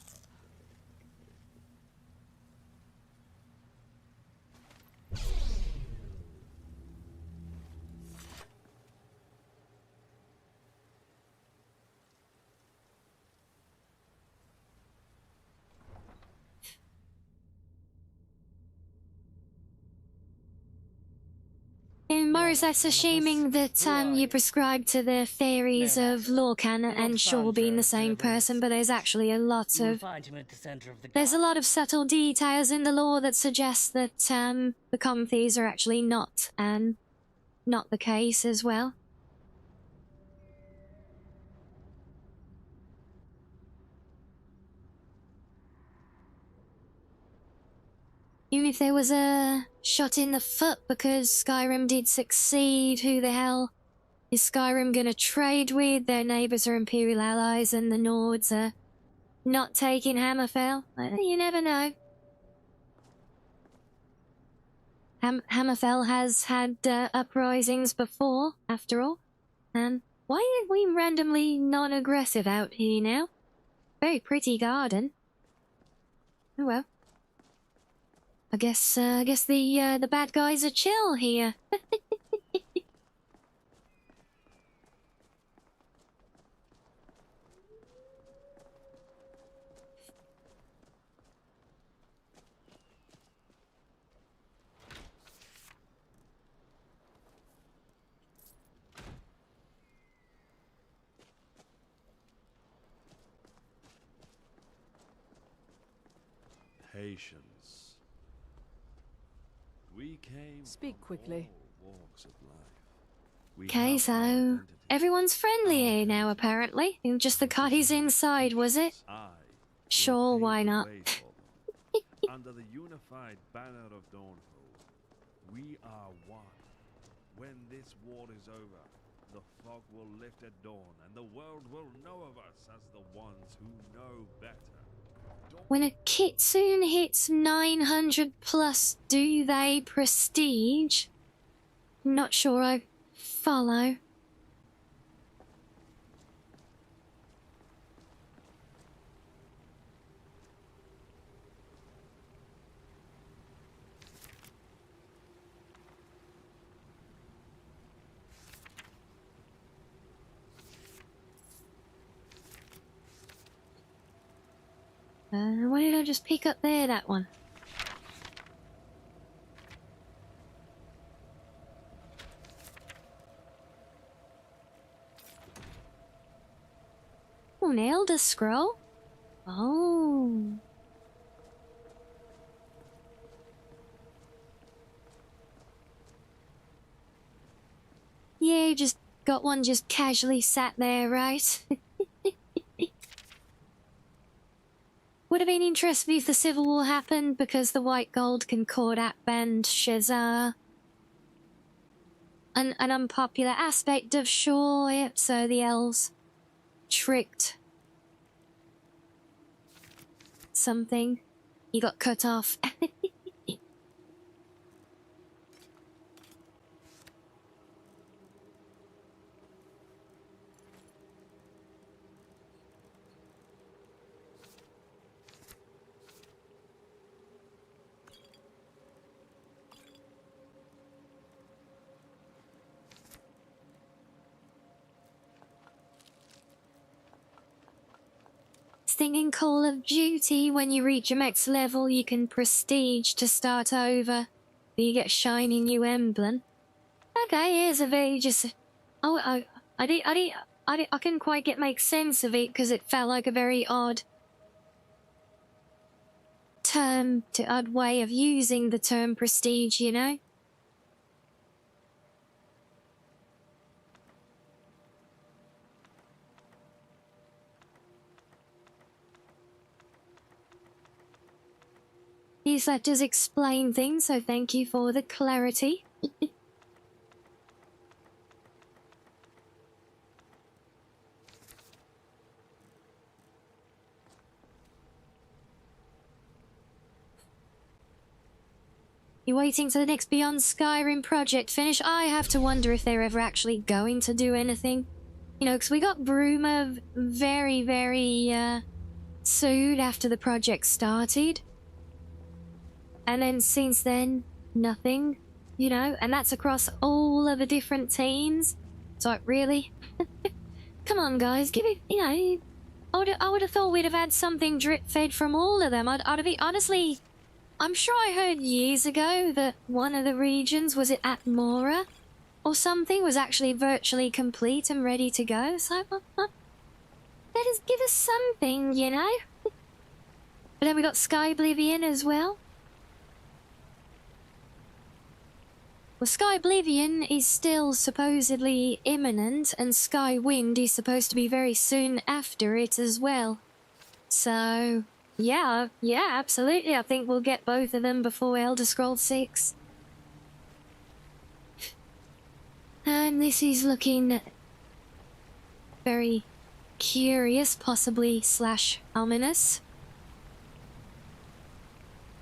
And Morris, that's assuming that you prescribe to the theories of Lorcan and Shaw being the same person, but there's actually a lot of... There's a lot of subtle details in the lore that suggest that the common thieves are actually not the case as well. Even if there was a shot in the foot because Skyrim did succeed, who the hell is Skyrim gonna trade with? Their neighbours are Imperial allies and the Nords are not taking Hammerfell. You never know. Hammerfell has had uprisings before, after all. And why are we randomly non-aggressive out here now? Very pretty garden. Oh well. I guess the bad guys are chill here. Patience. We came Speak quickly. from all walks of life. Okay, so everyone's friendly here now, apparently. And just the guys inside, was it? Sure, why not? Under the unified banner of Dawnhold, we are one. When this war is over, the fog will lift at dawn, and the world will know of us as the ones who know better. When a kitsune hits 900 plus, do they prestige? Not sure I follow. What did I just pick up there, that one? Oh, an Elder Scroll? Oh. Yeah, you just got one just casually sat there, right? Would have been interesting if the Civil War happened because the White Gold Concordat banned Shazar. An unpopular aspect of sure, yep, so the elves tricked something. He got cut off. Thinking Call of Duty, when you reach your max level, you can prestige to start over. You get a shiny new emblem. Okay, here's a very just. I couldn't quite make sense of it because it felt like a very odd odd way of using the term prestige, you know? Yes, that does explain things, so thank you for the clarity. You're waiting till the next Beyond Skyrim project finish? I have to wonder if they're ever actually going to do anything. You know, because we got Bruma very, very soon after the project started. And then since then, nothing, you know, and that's across all of the different teams. So really, come on guys, give it, you know, I would have thought we'd have had something drip-fed from all of them. I'd have been, honestly, I'm sure I heard years ago that one of the regions, was it Atmora or something, was actually virtually complete and ready to go. So, let us give us something, you know. But then we got Sky Oblivion as well. Well, Sky Oblivion is still supposedly imminent, and Sky Wind is supposed to be very soon after it as well. So, yeah, absolutely. I think we'll get both of them before Elder Scrolls 6. And this is looking very curious, possibly / ominous.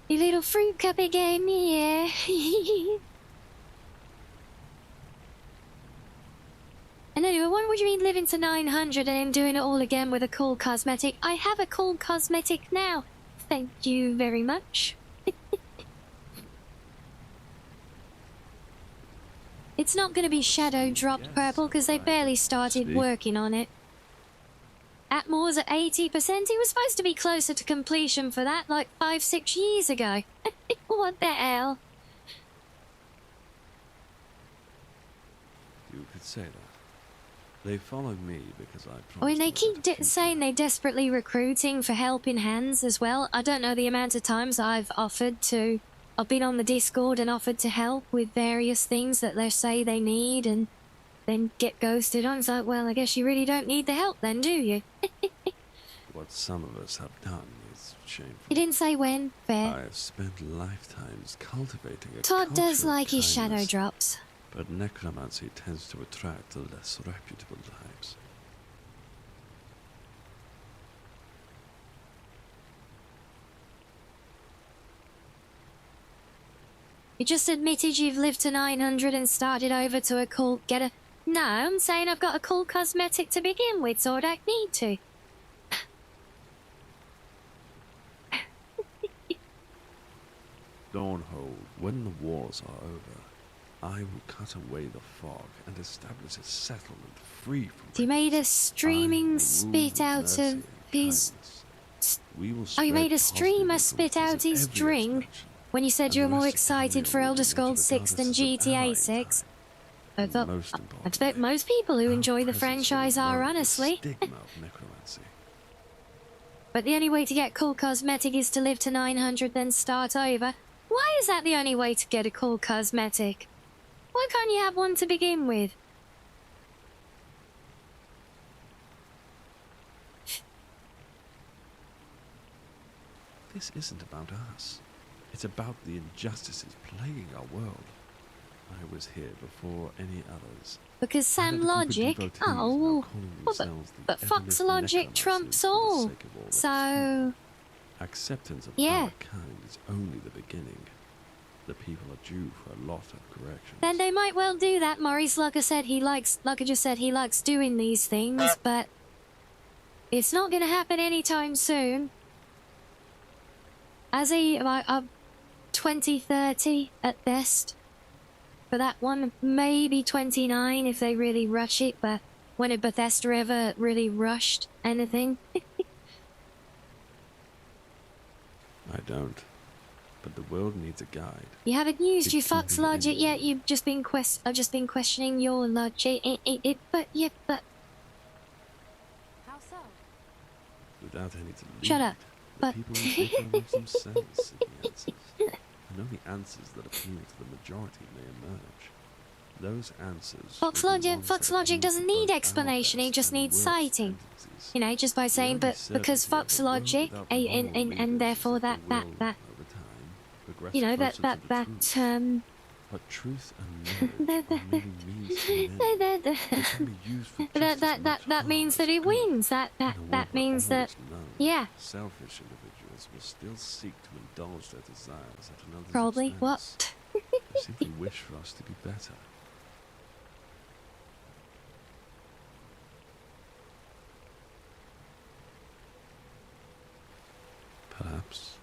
You little fruit cup again, yeah. And anyway, what would you mean living to 900 and then doing it all again with a cool cosmetic? I have a cool cosmetic now. Thank you very much. It's not going to be shadow dropped purple because they barely started working on it. Atmore's at 80%. He was supposed to be closer to completion for that like 5-6 years ago. What the hell? You could say that. They follow me because I promised. Oh, and they keep saying they're desperately recruiting for helping hands as well. I don't know the amount of times I've been on the Discord and offered to help with various things that they say they need and then get ghosted on. It's like, well, I guess you really don't need the help then, do you? What some of us have done is shameful. He didn't say when. Fair. I have spent lifetimes cultivating a Todd does culture of like his shadow kindness. drops. But necromancy tends to attract the less reputable types. You just admitted you've lived to 900 and started over to a cool No, I'm saying I've got a cool cosmetic to begin with, so I don't need to. Dawnhold, when the wars are over, I will cut away the fog and establish a settlement free from. He made a streaming spit out of his. Oh, you made a streamer spit out his drink when you said you were more excited for Elder Scrolls 6 than GTA 6. I bet most people who enjoy the franchise are, honestly. Stigma of necromancy. But the only way to get cool cosmetic is to live to 900, then start over. Why is that the only way to get a cool cosmetic? Why can't you have one to begin with? This isn't about us. It's about the injustices plaguing our world. I was here before any others. Because Sam Logic? Oh, well, but Fox Logic trumps all. So... Acceptance of yeah. our kind is only the beginning. The people are due for a lot of corrections. Then they might well do that. Maurice Lucker just said he likes doing these things, but... it's not gonna happen anytime soon. As he, 2030 at best. For that one, maybe 29 if they really rush it, but when a Bethesda ever really rushed anything? I don't. But the world needs a guide. You haven't used your It's Fox something logic in yet. You've just been I've just been questioning your logic. But How so? Without any to lead, Shut up. the But people will differ amongst themselves in the answers. And only answers that appeal to the majority may emerge. Those answers. Fox will be logic, ones Fox that logic appeal doesn't to need both our explanation. He best just and needs worst citing. tendencies. You know, just by The saying, only but because certainty Fox of the world logic, without the moral and leaders therefore is that the will, over time, progress you know, closer to the truth. But truth and knowledge are merely means to an end. They can be used for just as much that means harm that as it good. wins. That In a world where means all that, is known, yeah, selfish individuals will still seek to indulge their desires at another's probably. expense. What? They simply wish for us to be better. Perhaps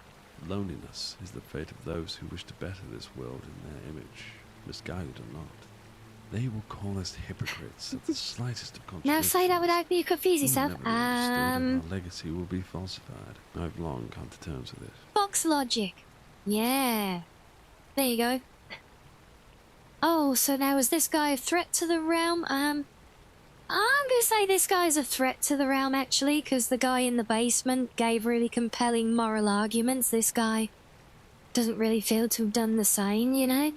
loneliness is the fate of those who wish to better this world in their image, misguided or not. They will call us hypocrites at the slightest of contradictions. Now say that without you confuse We'll yourself. never be understood and our legacy will be falsified. I've long come to terms with it. Fox logic. Yeah. There you go. Oh, so now is this guy a threat to the realm? I'm gonna say this guy's a threat to the realm, actually, because the guy in the basement gave really compelling moral arguments. This guy doesn't really feel to have done the same, you know?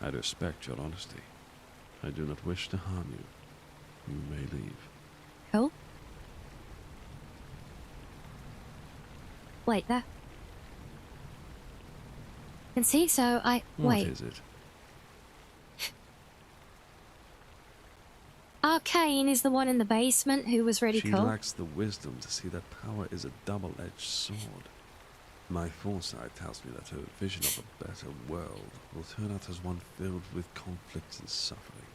I respect your honesty. I do not wish to harm you. You may leave. Cool. Wait, that... And see, so I... What wait. is it? Arcane is the one in the basement who was really She cool. lacks the wisdom to see that power is a double-edged sword. My foresight tells me that her vision of a better world will turn out as one filled with conflict and suffering.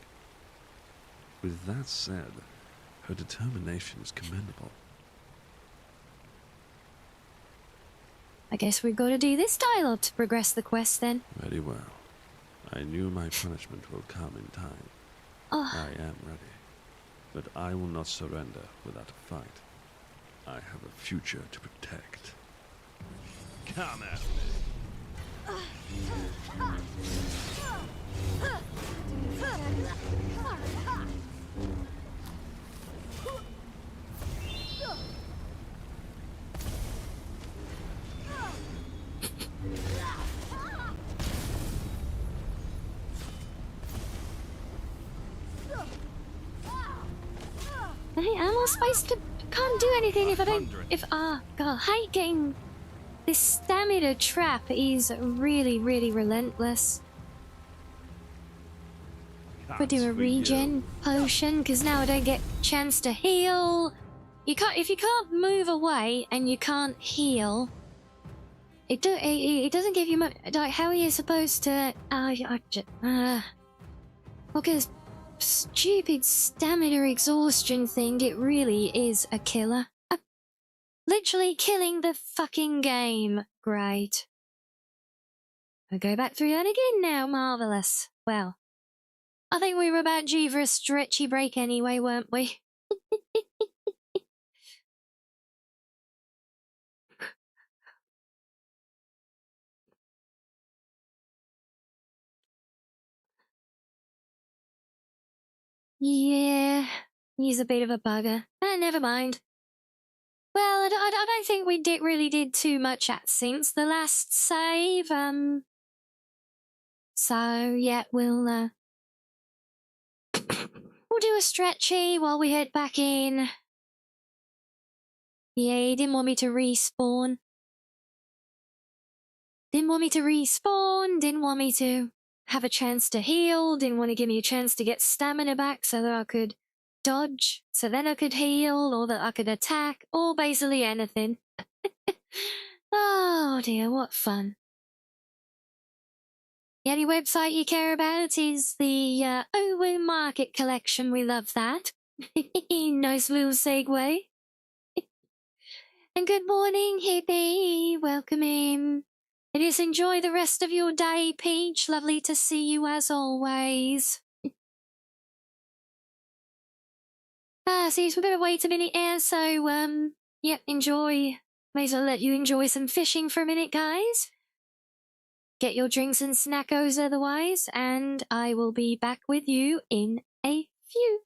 With that said, her determination is commendable. I guess we've got to do this dialogue to progress the quest then. Very well. I knew my punishment will come in time. Oh. I am ready. But I will not surrender without a fight. I have a future to protect. Come at me. Hey, am I supposed to... can't do anything if I don't... God, I hate getting... This stamina trap is really, really relentless. Could do a regen potion, because now I don't get a chance to heal. You can't... If you can't move away and you can't heal... It doesn't give you much... Like, how are you supposed to... Because... Stupid stamina exhaustion thing, it really is a killer. Literally killing the fucking game. Great. I'll go back through that again now, marvellous. Well, I think we were about due for a stretchy break anyway, weren't we? Yeah, he's a bit of a bugger. Never mind. Well, I don't think we really did too much since the last save. So yeah, we'll do a stretchy while we head back in. Yeah, he didn't want me to respawn. Didn't want me to respawn, didn't want me to have a chance to heal, didn't want to give me a chance to get stamina back so that I could dodge, so then I could heal, or that I could attack, or basically anything. Oh dear, what fun. The only website you care about is the Owu Market Collection. We love that. Nice little segue. And good morning, Hippie. Welcome in. And just enjoy the rest of your day, Peach. Lovely to see you as always. So we better wait a minute here, so, yep, enjoy. May as well let you enjoy some fishing for a minute, guys. Get your drinks and snackos otherwise, and I will be back with you in a few.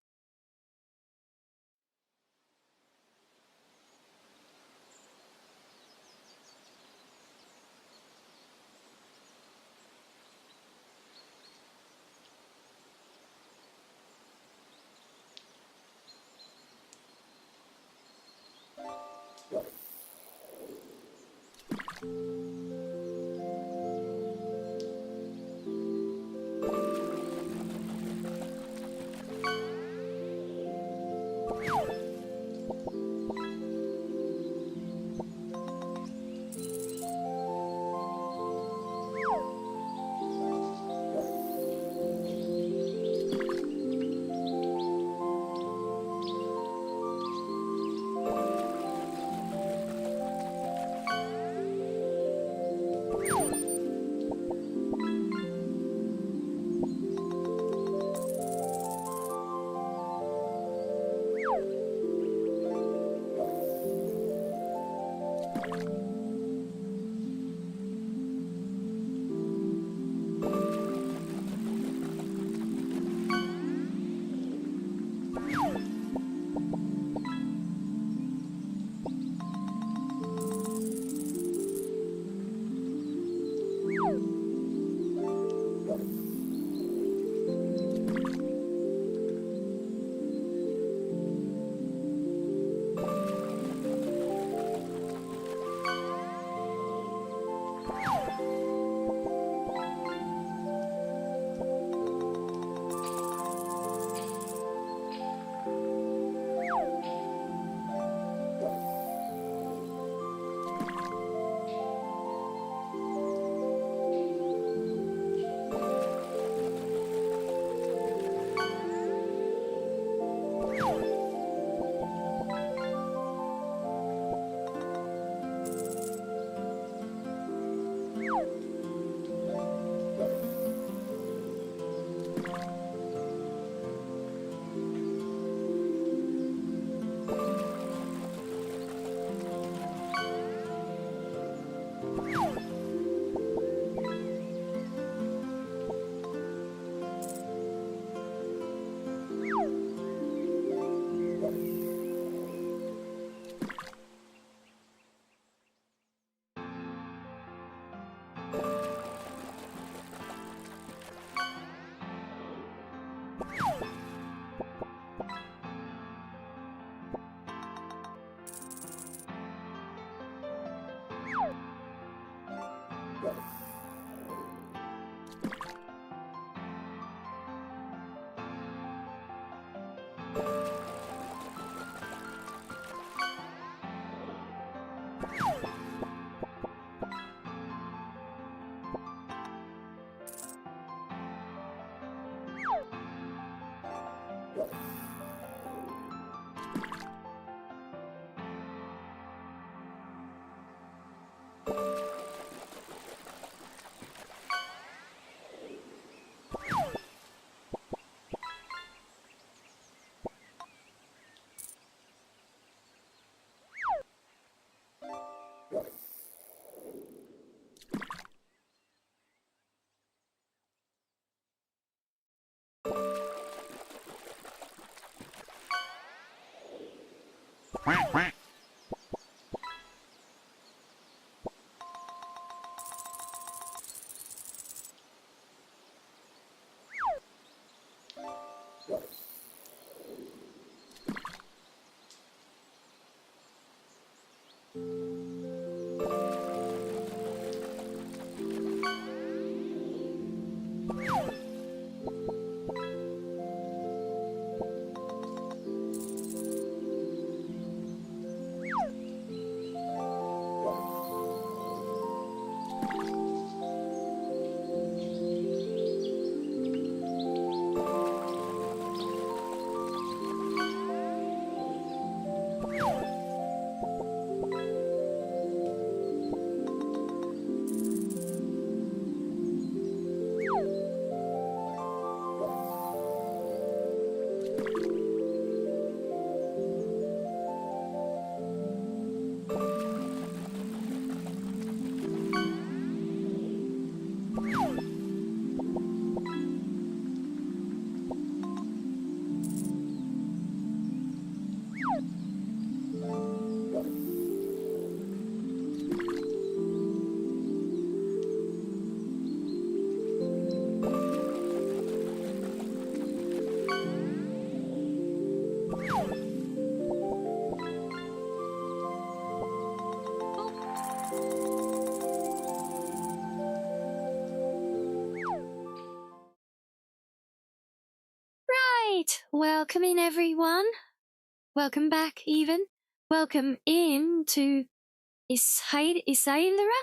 Right, welcome in everyone. Welcome back even. Welcome in to Isailera?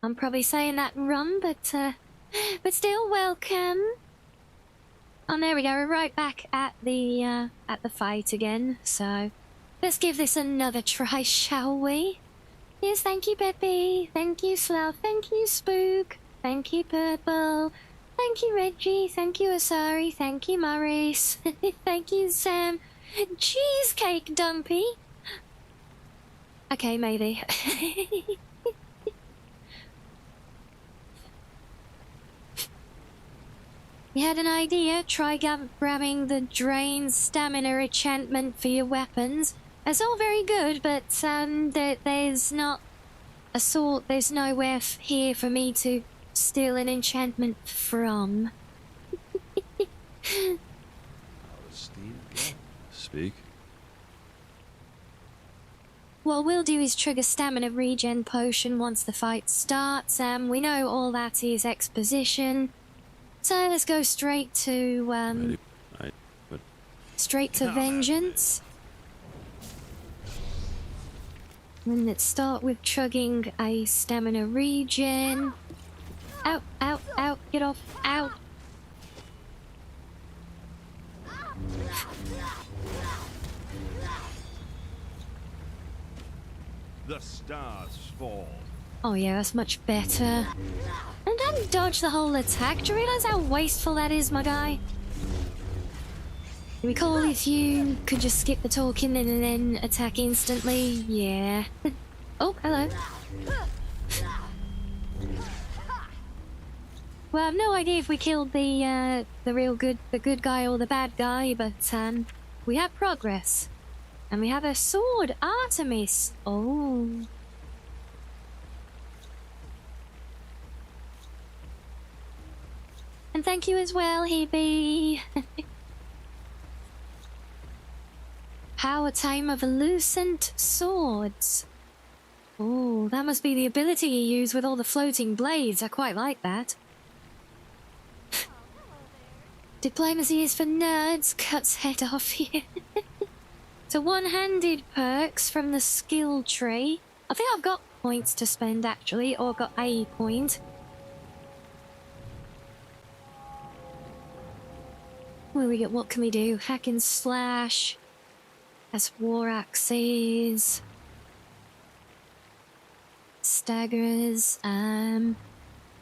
I'm probably saying that wrong, but still welcome. Oh, there we go. We're right back at the fight again. So let's give this another try, shall we? Yes, thank you, Peppy. Thank you, Sloth. Thank you, Spook. Thank you, Purple. Thank you, Reggie. Thank you, Asari. Thank you, Maurice. Thank you, Sam. Cheesecake Dumpy. Okay, maybe. You had an idea? Try grabbing the drain stamina enchantment for your weapons. That's all very good, but there's not a sword. There's nowhere here for me to steal an enchantment from. Steam? Speak. What we'll do is trigger stamina regen potion once the fight starts. We know all that is exposition. So let's go straight to straight to vengeance. And let's start with chugging a stamina regen. Out, out, out, get off, out. The stars fall. Oh yeah, that's much better. And then dodge the whole attack. Do you realise how wasteful that is, my guy? You recall if you could just skip the talking and then attack instantly? Yeah. Oh, hello. Well, I have no idea if we killed the good guy or the bad guy, but we have progress. And we have a sword, Artemis. Oh. And thank you as well, Hebe. Power time of Lucent Swords. Oh, that must be the ability you use with all the floating blades. I quite like that. Diplomacy is for nerds. Cuts head off here. So one-handed perks from the skill tree. I think I've got points to spend actually, or got a point. What can we do? Hack and slash. That's war axes. Staggers.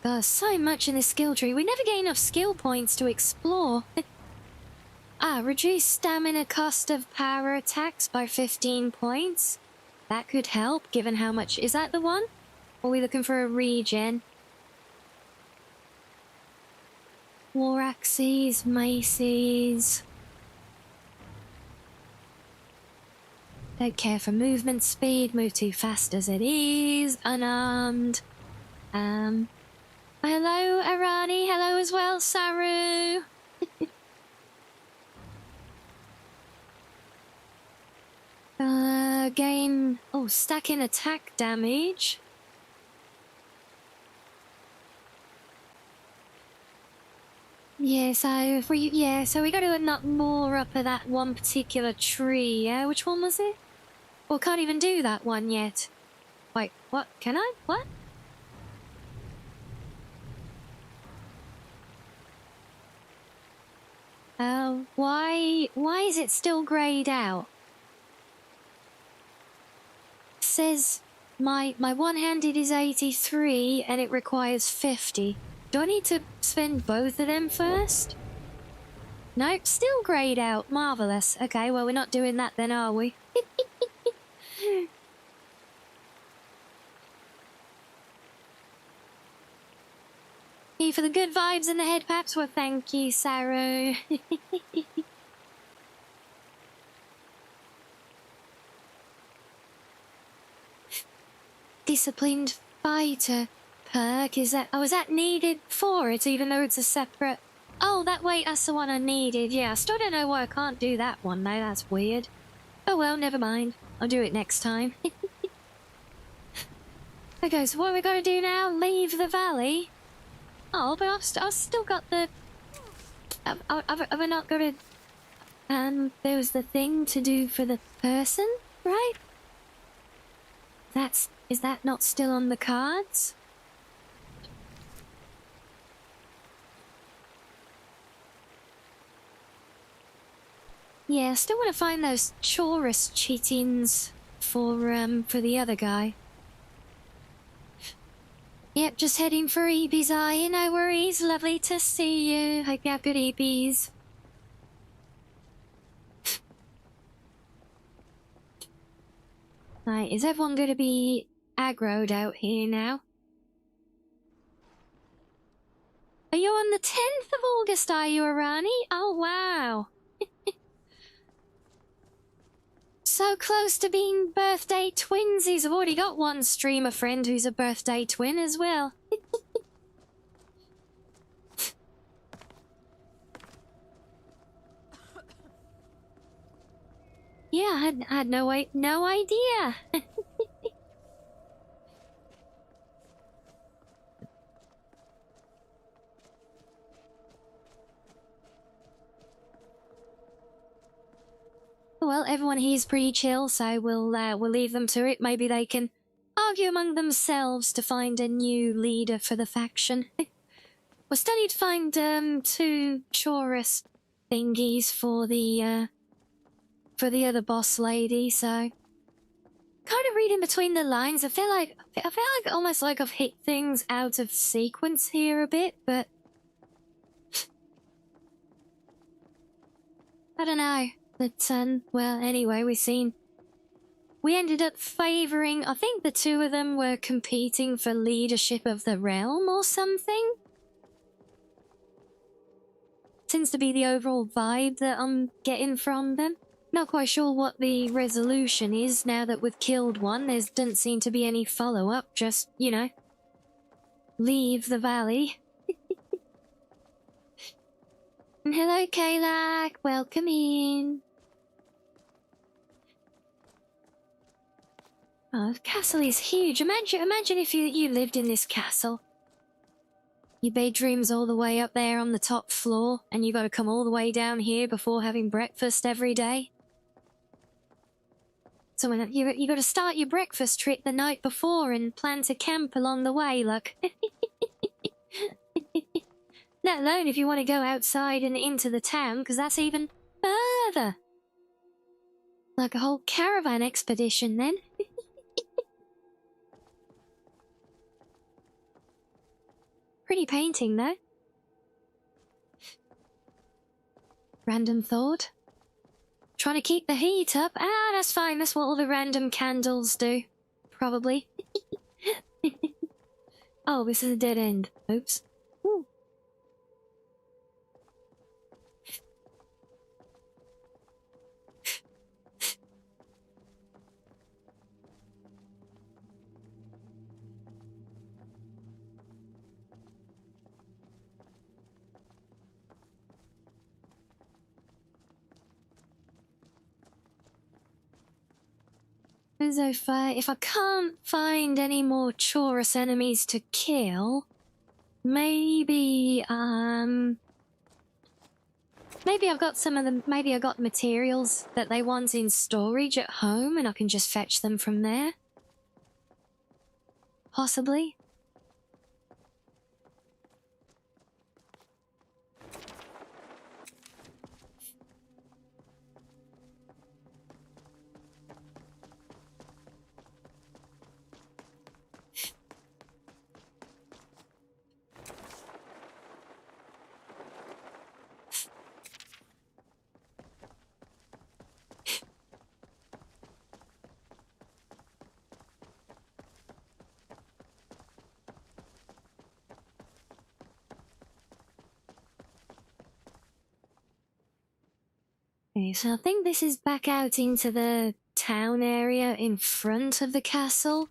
Got so much in this skill tree. We never get enough skill points to explore. Reduce stamina cost of power attacks by 15 points. That could help, given how much... Is that the one? Or are we looking for a regen? War axes, maces... Don't care for movement speed, move too fast as it is, unarmed. Hello, Arani, hello as well, Saru. Gain, stacking attack damage. Yeah, so if we gotta knock more up of that one particular tree, yeah? Which one was it? Well, can't even do that one yet. Wait, what? Can I? What? Why is it still grayed out? It says my one-handed is 83 and it requires 50. Do I need to spend both of them first? Nope, still grayed out. Marvellous. Okay, well, we're not doing that then, are we? Hey, for the good vibes and the head paps, well, thank you, Saru. Disciplined fighter perk, is that... Oh, is that needed for it, even though it's a separate... Oh, that's the one I needed. Yeah, I still don't know why I can't do that one, though. That's weird. Oh, well, never mind. I'll do it next time. Okay, so what we got to do now? Leave the valley? Oh, but I've still got the... Have I not got to... there was the thing to do for the person, right? Is that not still on the cards? Yeah, I still want to find those Chorus cheatings for the other guy. Yep, just heading for Eebee's Eye, no worries, lovely to see you. Hope you have good Eebees. Right, is everyone going to be aggroed out here now? Are you on the 10th of August, are you, Arani? Oh, wow. So close to being birthday twinsies. I've already got one streamer friend who's a birthday twin as well. Yeah, I had no idea. Well, everyone here's pretty chill, so we'll leave them to it. Maybe they can argue among themselves to find a new leader for the faction. We still need to find 2 Chorus thingies for the other boss lady. So kind of reading between the lines. I feel like almost like I've hit things out of sequence here a bit, but I don't know. But, well, anyway, we ended up favouring, I think the 2 of them were competing for leadership of the realm or something. Seems to be the overall vibe that I'm getting from them. Not quite sure what the resolution is now that we've killed one. There doesn't seem to be any follow-up, just, you know, leave the valley. And hello, Kaylak, welcome in. Oh, the castle is huge. Imagine if you lived in this castle. Your bedroom's all the way up there on the top floor, and you got to come all the way down here before having breakfast every day. So when you got to start your breakfast trip the night before and plan to camp along the way, look. Let alone if you want to go outside and into the town, because that's even further. Like a whole caravan expedition, then. Pretty painting, though. Random thought. Trying to keep the heat up. Ah, that's fine. That's what all the random candles do. Probably. Oh, this is a dead end. Oops. Ooh. So if I can't find any more Chorus enemies to kill, maybe maybe I've got some of them. Maybe I got materials that they want in storage at home, and I can just fetch them from there. Possibly. Okay, so I think this is back out into the town area in front of the castle.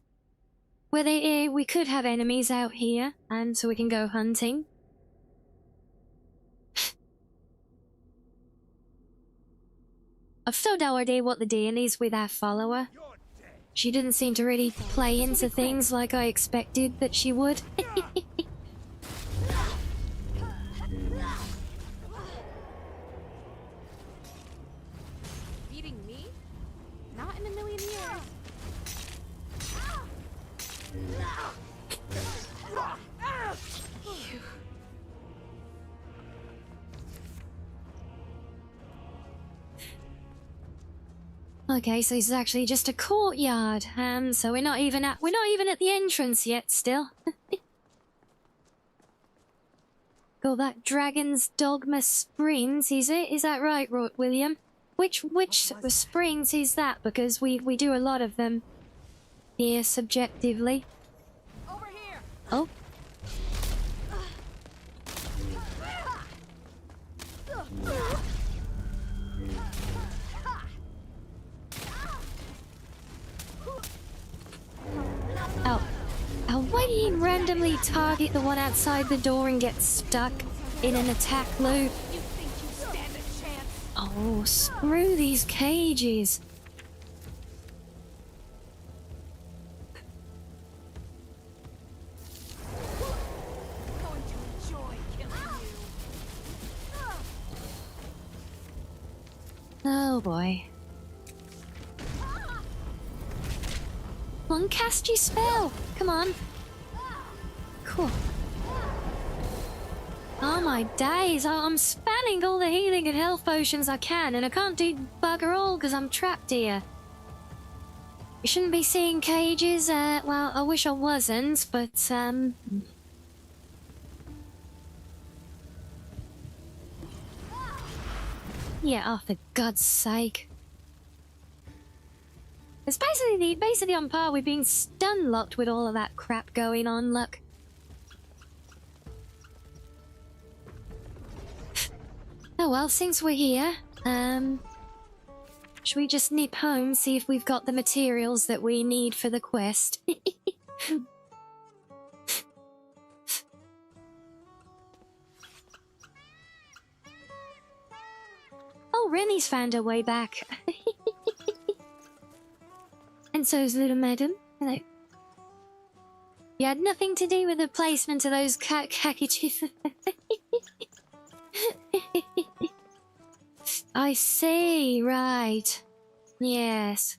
Where we could have enemies out here, and so we can go hunting. I've still no idea what the deal is with our follower. She didn't seem to really play into things like I expected that she would. Beating me? Not in a million years. Okay, so this is actually just a courtyard. So we're not even at the entrance yet. Still. Got that Dragon's Dogma Springs, is it? Is that right, William? Which springs is that? Because we do a lot of them here subjectively. Over here. Oh. Why do you randomly target the one outside the door and get stuck in an attack loop? You think you stand a chance? Oh, screw these cages. I'm going to enjoy killing you. Oh boy. Come on, cast your spell. Come on. Cool. Oh my days, I'm spanning all the healing and health potions I can, and I can't do bugger all because I'm trapped here. You shouldn't be seeing cages, well, I wish I wasn't, but, yeah, oh, for God's sake. It's basically on par with being stun locked with all of that crap going on, look. Oh well, since we're here, should we just nip home, see if we've got the materials that we need for the quest? Oh, Rennie's found her way back. And so's little madam. Hello. You had nothing to do with the placement of those packages. I see, right. Yes.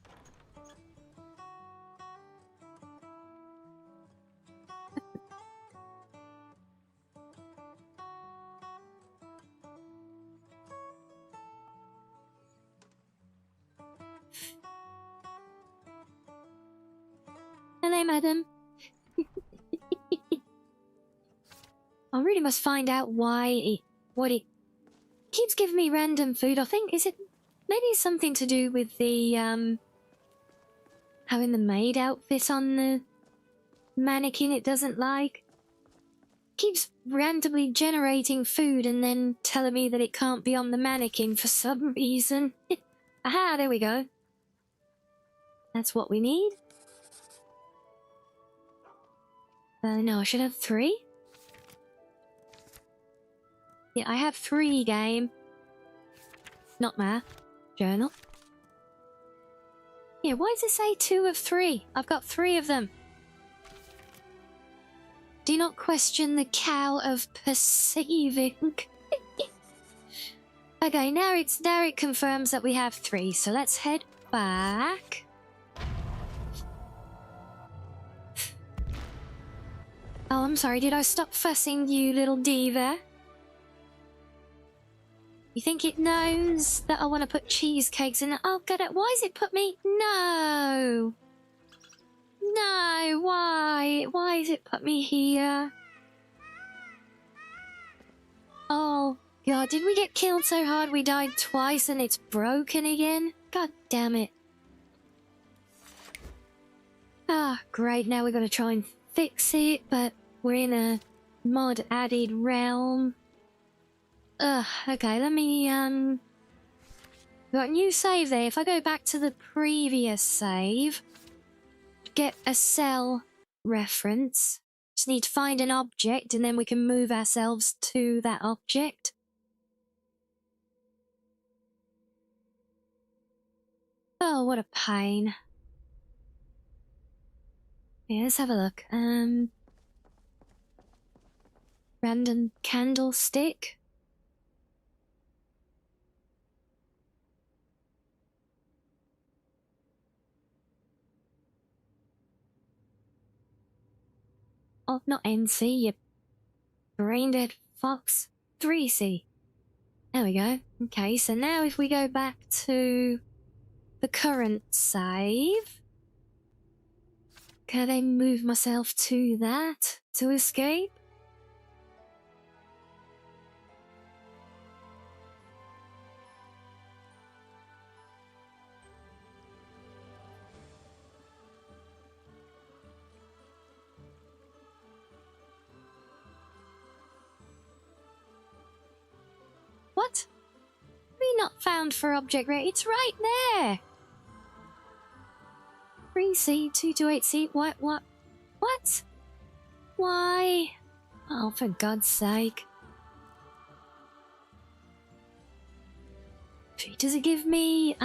Hello, madam. I really must find out why what it keeps giving me random food. I think maybe it's something to do with the having the maid outfit on the mannequin it doesn't like. Keeps randomly generating food and then telling me that it can't be on the mannequin for some reason. Aha, there we go. That's what we need. No, I should have 3. Yeah, I have 3 game. Not math. Journal. Yeah, why does it say 2 of 3? I've got 3 of them. Do not question the cow of perceiving. Okay, now it confirms that we have 3, so let's head back. Oh, I'm sorry, did I stop fussing, you little diva? You think it knows that I want to put cheesecakes in it? Oh, God, why has it put me? No! No, why? Why has it put me here? Oh, God, did we get killed so hard we died twice and it's broken again? God damn it. Ah, great, now we've got to try and fix it, but we're in a mod-added realm. Ugh, okay, let me, got a new save there. If I go back to the previous save, get a cell reference. Just need to find an object and then we can move ourselves to that object. Oh, what a pain. Yeah, let's have a look. Random candlestick. Oh, not NC, you brain-dead fox. 3C. There we go. Okay, so now if we go back to the current save, can I move myself to that to escape? What? We not found for object rate. It's right there. 3C, 228C. What? What? Why? Oh, for God's sake. Does it give me,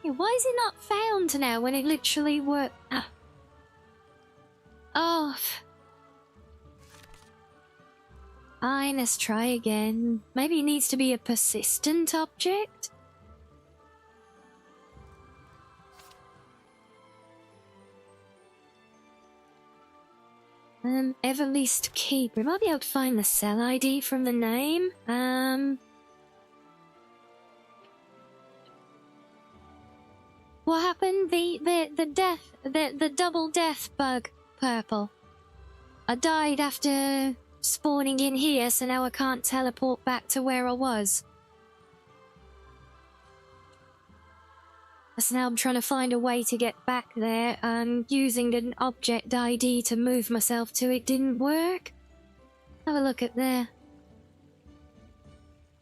Yeah, why is it not found now when it literally worked? Oh. Fine, let's try again. Maybe it needs to be a persistent object? Everleast Keeper. We might be able to find the cell ID from the name. What happened? The double death bug purple. I died after spawning in here, so now I can't teleport back to where I was. So now I'm trying to find a way to get back there, using an object ID to move myself to it didn't work. Have a look at there.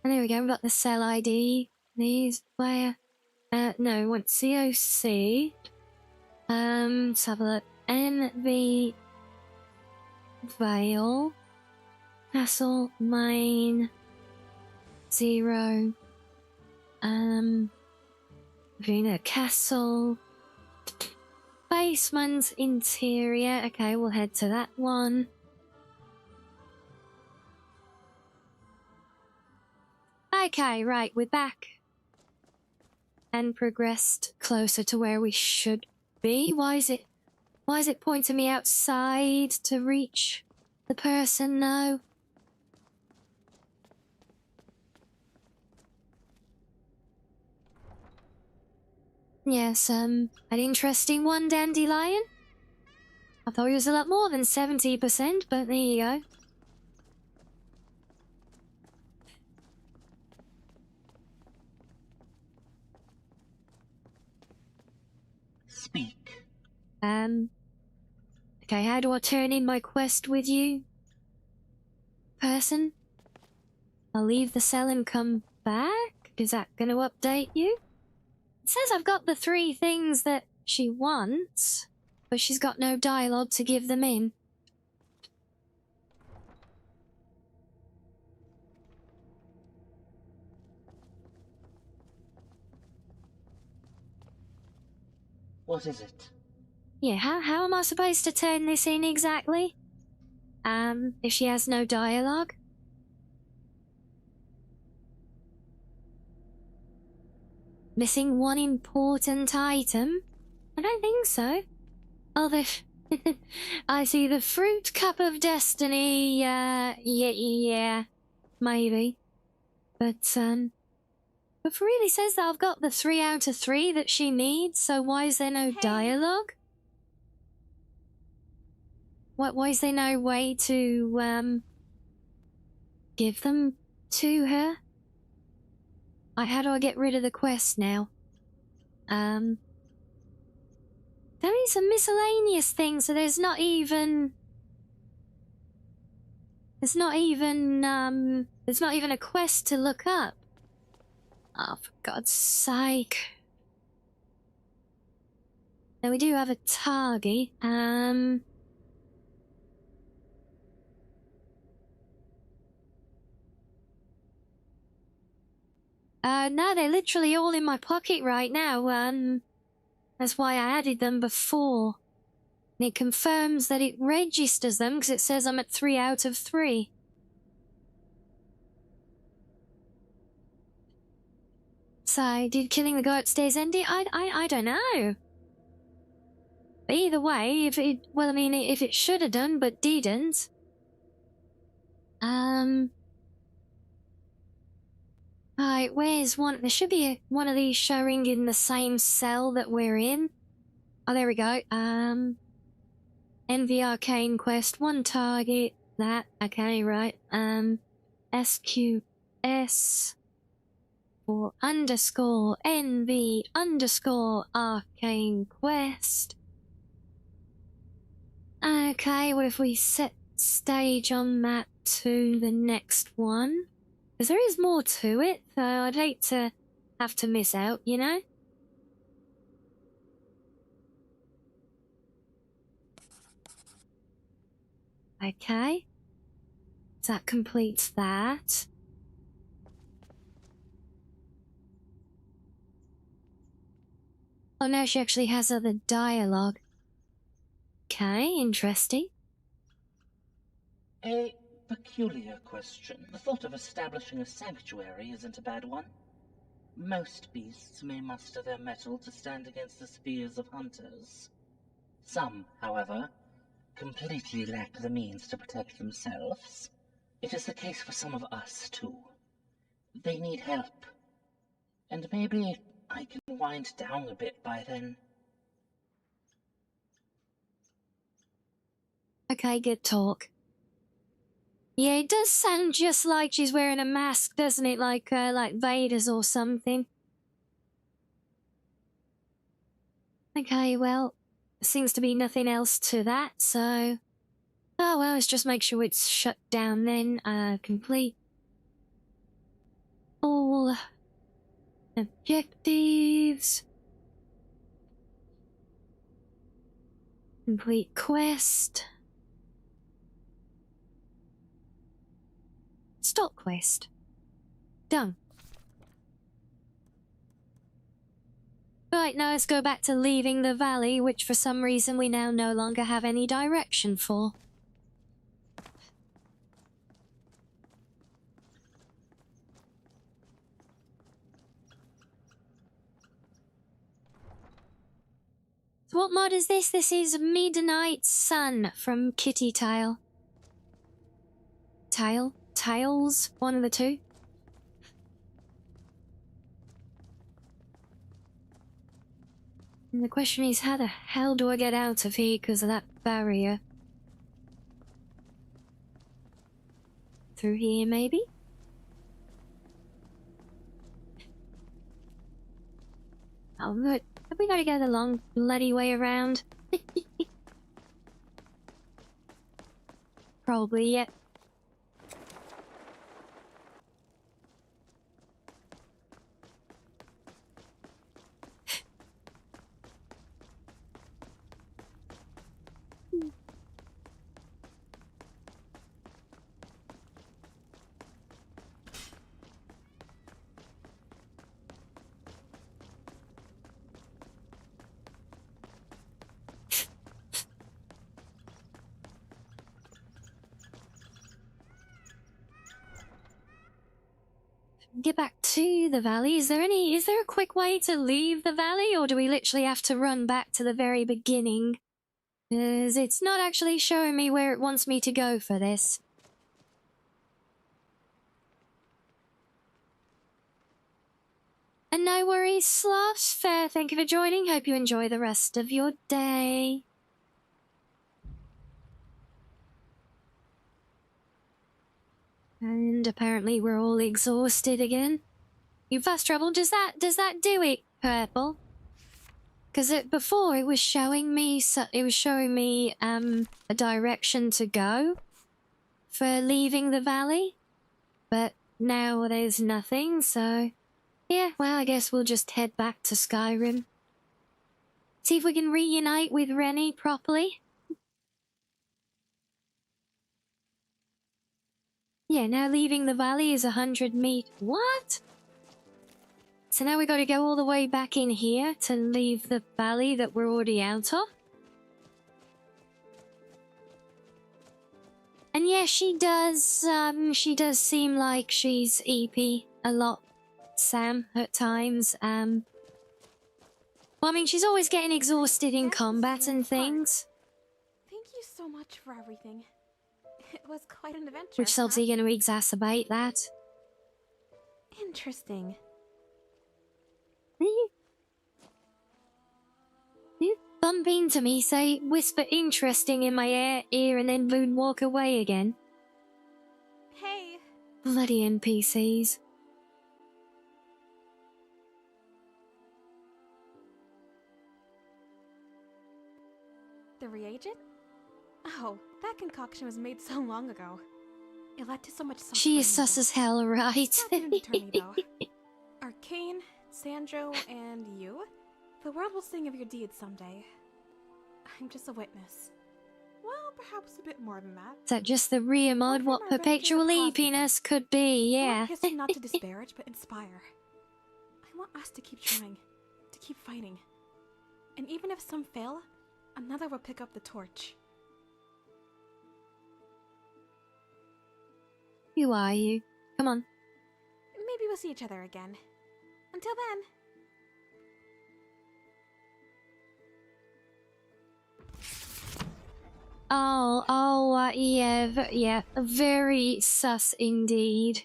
And there we go, we've got the cell ID. These, where? No, we want COC. Let's have a look. NV Vale. Castle, Main. 0. Vina Castle. Basement, interior. Okay, we'll head to that one. Okay, right, we're back. And progressed closer to where we should be. Why is it pointing me outside to reach the person now? Yes, an interesting one, Dandelion. I thought it was a lot more than 70%, but there you go. Speak. Okay, how do I turn in my quest with you? Person? I'll leave the cell and come back? Is that gonna update you? It says I've got the 3 things that she wants, but she's got no dialogue to give them in. What is it? Yeah, how am I supposed to turn this in exactly? If she has no dialogue? Missing one important item? I don't think so. Oh, I see the fruit cup of destiny, yeah, maybe. But, it really says that I've got the 3 out of 3 that she needs, so why is there no dialogue? Why is there no way to, give them to her? How do I get rid of the quest now? There is a miscellaneous thing, so there's not even a quest to look up. Oh, for God's sake. Now we do have a target. No, they're literally all in my pocket right now. That's why I added them before. And it confirms that it registers them because it says I'm at 3 out of 3. So, did killing the guy upstairs end it? I don't know. But either way, if it should have done but didn't. Alright, where's one? There should be one of these showing in the same cell that we're in. Oh, there we go. NV Arcane Quest, 1 target. That, okay, right. SQS for _ NV _ Arcane Quest. Okay, what if we set stage on that to the next one? Because there is more to it, so I'd hate to have to miss out, you know? Okay. So that completes that. Oh, now she actually has other dialogue. Okay, interesting. A peculiar question. The thought of establishing a sanctuary isn't a bad one. Most beasts may muster their mettle to stand against the spears of hunters. Some, however, completely lack the means to protect themselves. It is the case for some of us, too. They need help. And maybe I can wind down a bit by then. Okay, good talk. Yeah, it does sound just like she's wearing a mask, doesn't it? Like Vader's or something. Okay, well, seems to be nothing else to that, so... Oh, well, let's just make sure it's shut down then. Complete all objectives. Complete quest. Stop quest. Done. Right, now let's go back to leaving the valley, which for some reason we now no longer have any direction for. So what mod is this? This is Midnight Sun from Kitty Tile. Tiles? One of the two. And the question is, how the hell do I get out of here because of that barrier? Through here, maybe? Oh, but have we got to go the long bloody way around? Probably, yep. get back to the valley. Is there a quick way to leave the valley, or do we literally have to run back to the very beginning? Because it's not actually showing me where it wants me to go for this. And no worries, Sloths. Fair, thank you for joining. Hope you enjoy the rest of your day. And apparently we're all exhausted again. You fast travel, does that do it, Purple? Because before it was showing me a direction to go for leaving the valley, but now there's nothing, so yeah, well, I guess we'll just head back to Skyrim. See if we can reunite with Rennie properly. Yeah, now leaving the valley is 100 meters. What? So now we got to go all the way back in here to leave the valley that we're already out of. And yeah, she does seem like she's EP a lot, Sam, at times. Well, I mean, she's always getting exhausted in combat and things. Thank you so much for everything. It was quite an adventure. Which is obviously going to exacerbate that. Interesting. You bump into me, say, whisper interesting in my ear, and then moonwalk away again. Hey. Bloody NPCs. The reagent? Oh, that concoction was made so long ago. It led to so much suffering. She is sus as hell, right? Not an eternity, though. Arcane, Sandro, and you? The world will sing of your deeds someday. I'm just a witness. Well, perhaps a bit more than that. Is that just the rear mod what perpetual EPness could be? I Yeah. want history not to disparage, but inspire. I want us to keep trying, to keep fighting. And even if some fail, another will pick up the torch. Who are you? Come on. Maybe we'll see each other again. Until then. Yeah, very sus indeed.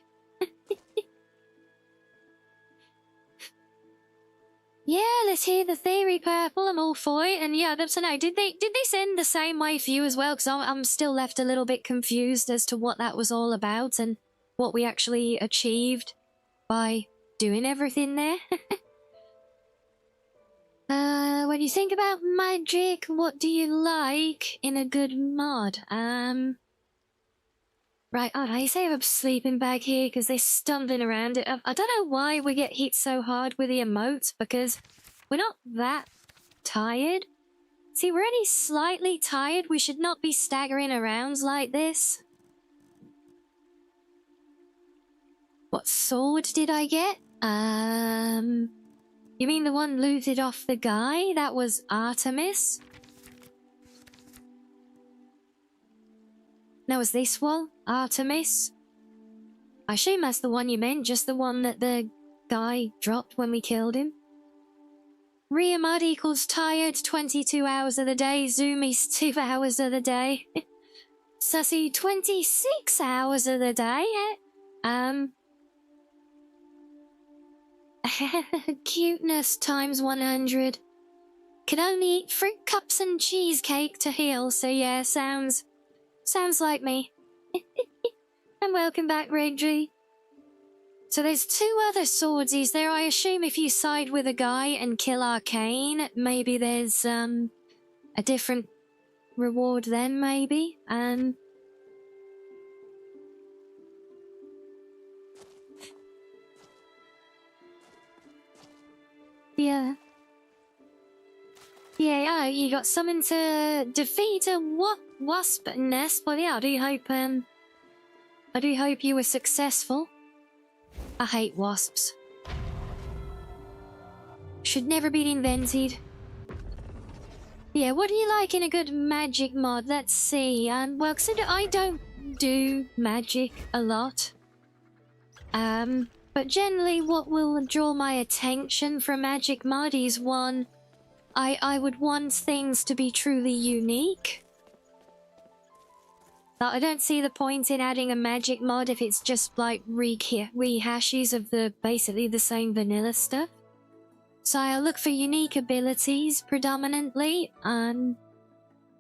Yeah, let's hear the theory, Purple. I'm all for it. And yeah, so no, did they send the same way for you as well? Because I'm still left a little bit confused as to what that was all about and what we actually achieved by doing everything there. When you think about magic, what do you like in a good mod? Right, I say I'm sleeping bag here because they're stumbling around it. I don't know why we get hit so hard with the emotes, because we're not that tired. See, we're only slightly tired. We should not be staggering around like this. What sword did I get? You mean the one looted off the guy? That was Artemis? Now, was this one? Artemis? I assume that's the one you meant, just the one that the guy dropped when we killed him. Rear mud equals tired 22 hours of the day, zoomies 2 hours of the day. Sussy 26 hours of the day, Cuteness times 100. Can only eat fruit cups and cheesecake to heal, so yeah, sounds like me. And welcome back, Reggie. So there's 2 other swordsies there. I assume if you side with a guy and kill Arcane, maybe there's a different reward then, maybe. Yeah. Yeah, you got summoned to defeat a wasp nest. Well, yeah, I do hope you were successful. I hate wasps. Should never be invented. Yeah, what do you like in a good magic mod? Let's see. Well, except I don't do magic a lot. But generally what will draw my attention from Magic Mod is one, I would want things to be truly unique. I don't see the point in adding a Magic Mod if it's just like rehashes of basically the same vanilla stuff. So I look for unique abilities predominantly, and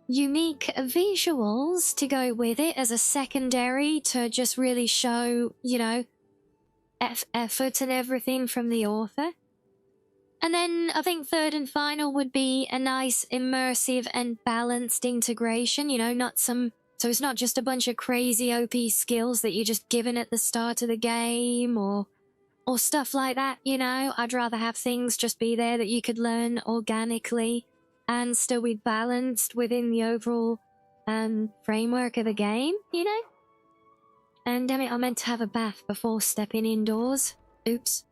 unique visuals to go with it as a secondary to just really show, you know, effort and everything from the author. And then I think third and final would be a nice immersive and balanced integration, you know, so it's not just a bunch of crazy OP skills that you're just given at the start of the game or stuff like that, you know. I'd rather have things just be there that you could learn organically and still be balanced within the overall framework of the game, you know? And damn it, I meant to have a bath before stepping indoors. Oops.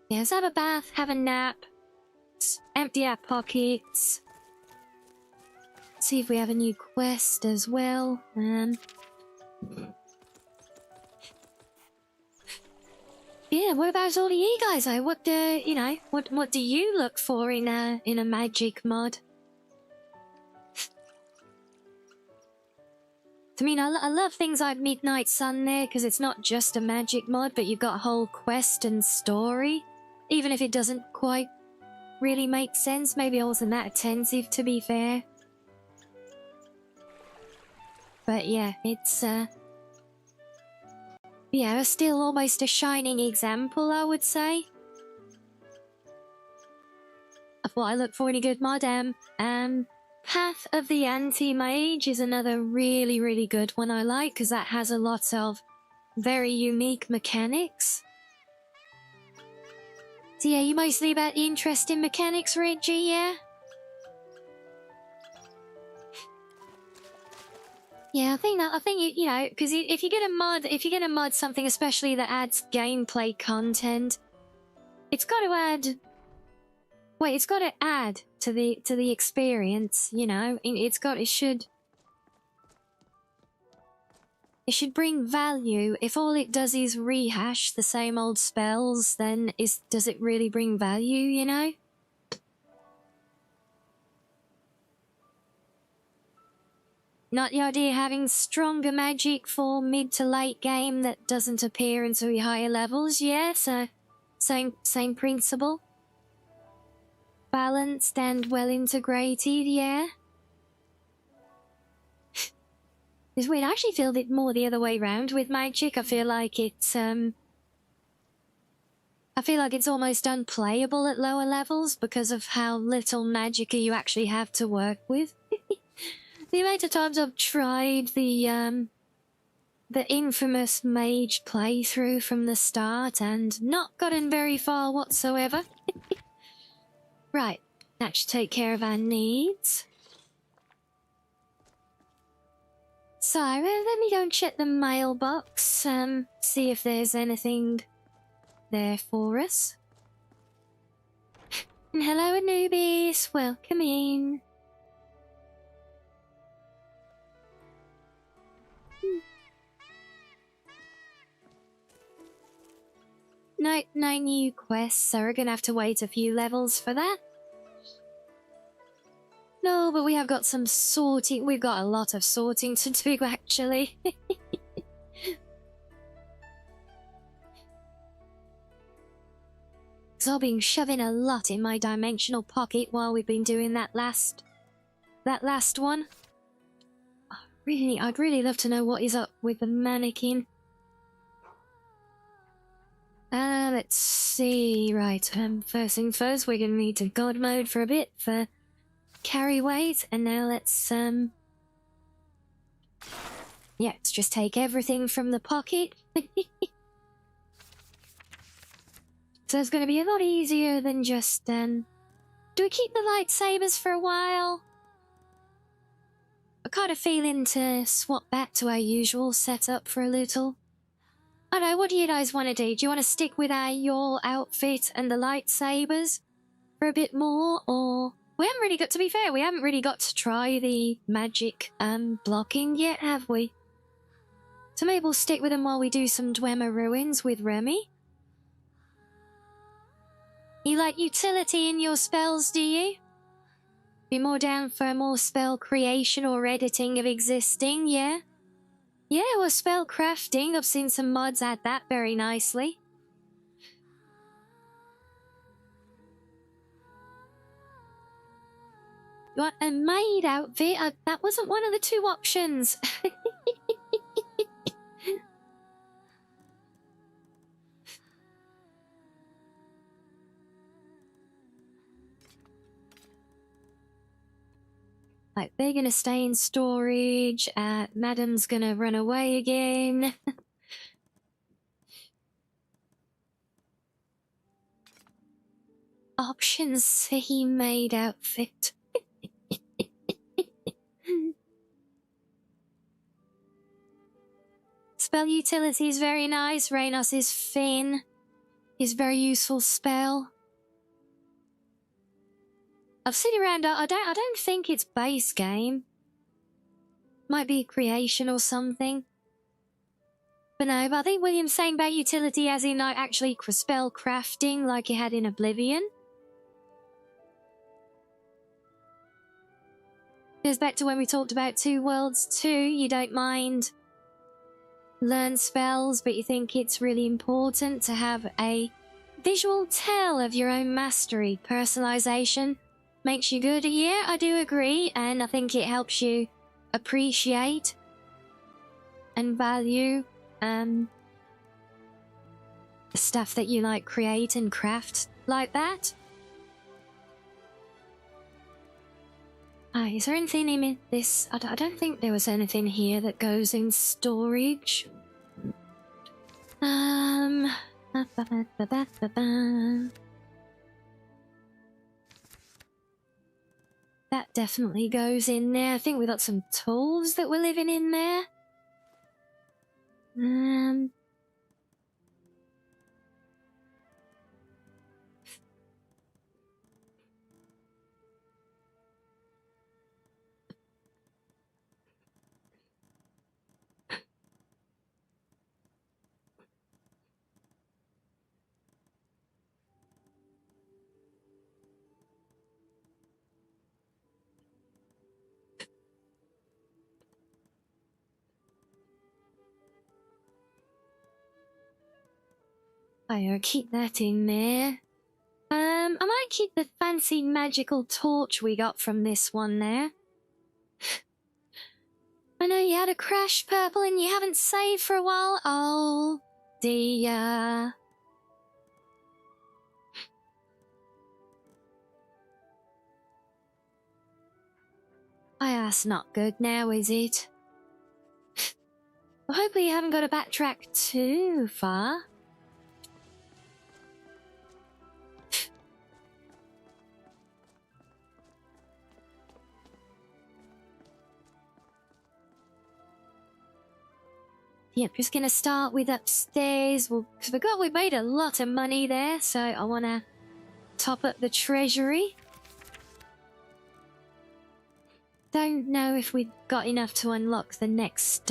Yeah, let's have a bath, have a nap, empty our pockets. See if we have a new quest as well. Yeah, what about all of you guys? What do you look for in a Magic Mod? I mean, I love things like Midnight Sun there, because it's not just a Magic Mod, but you've got a whole quest and story. Even if it doesn't quite really make sense, maybe I wasn't that attentive, to be fair. But yeah, it's yeah, still almost a shining example, I would say, of what I look for in a good mod. Path of the Anti-Mage is another really, really good one I like, because that has a lot of very unique mechanics. So yeah, you mostly about interesting mechanics, Reggie, yeah? Yeah, I think you know, because if you get a mod something especially that adds gameplay content, it's got to add. Wait, it's got to add to the experience, you know. It should bring value. If all it does is rehash the same old spells, then does it really bring value, you know? Not the idea of having stronger magic for mid to late game that doesn't appear until higher levels, yeah, so same principle. Balanced and well integrated, yeah. It's weird, I actually feel it more the other way around with magic. I feel like it's almost unplayable at lower levels because of how little magic you actually have to work with. The amount of times I've tried the infamous mage playthrough from the start and not gotten very far whatsoever. Right, that should take care of our needs. So, let me go and check the mailbox, see if there's anything there for us. And hello, Anubis, welcome in. No new quests, so we're gonna have to wait a few levels for that. No, but we have got some sorting. We've got a lot of sorting to do, actually. So I've been shoving a lot in my dimensional pocket while we've been doing that last one. I'd really love to know what is up with the mannequin. Let's see. Right, first thing first, we're gonna need to God mode for a bit for carry weight, and now let's yeah, let's just take everything from the pocket. So it's gonna be a lot easier than just do we keep the lightsabers for a while? I'm kind of feeling to swap back to our usual setup for a little. I don't know, what do you guys want to do? Do you want to stick with your outfit and the lightsabers for a bit more, or we haven't really got, to be fair, we haven't really got to try the magic blocking yet, have we? So maybe we'll stick with them while we do some Dwemer Ruins with Remy. You like utility in your spells, do you? Be more down for more spell creation or editing of existing, yeah? Yeah, or spell crafting. I've seen some mods add that very nicely. You want a maid outfit? That wasn't one of the two options. Like, they're gonna stay in storage, Madam's gonna run away again. Options see maid outfit. Spell utility is very nice. Reynos is Finn. Is very useful spell. I've seen around. I don't think it's base game. Might be creation or something. But no, but I think William's saying about utility as in like actually spell crafting like you had in Oblivion. Goes back to when we talked about Two Worlds 2. You don't mind learn spells, but you think it's really important to have a visual tell of your own mastery. Personalization makes you good. Yeah, I do agree, and I think it helps you appreciate and value the stuff that you like create and craft like that. Is there anything in this? I don't think there was anything here that goes in storage. That definitely goes in there. I think we got some tools that were living in there. I'll keep that in there. I might keep the fancy magical torch we got from this one there. I know you had a crash, Purple, and you haven't saved for a while. Oh, dear. That's not good now, is it? Well, hopefully you haven't got to backtrack too far. Yep, just gonna start with upstairs. Well, because we made a lot of money there, so I wanna top up the treasury. Don't know if we've got enough to unlock the next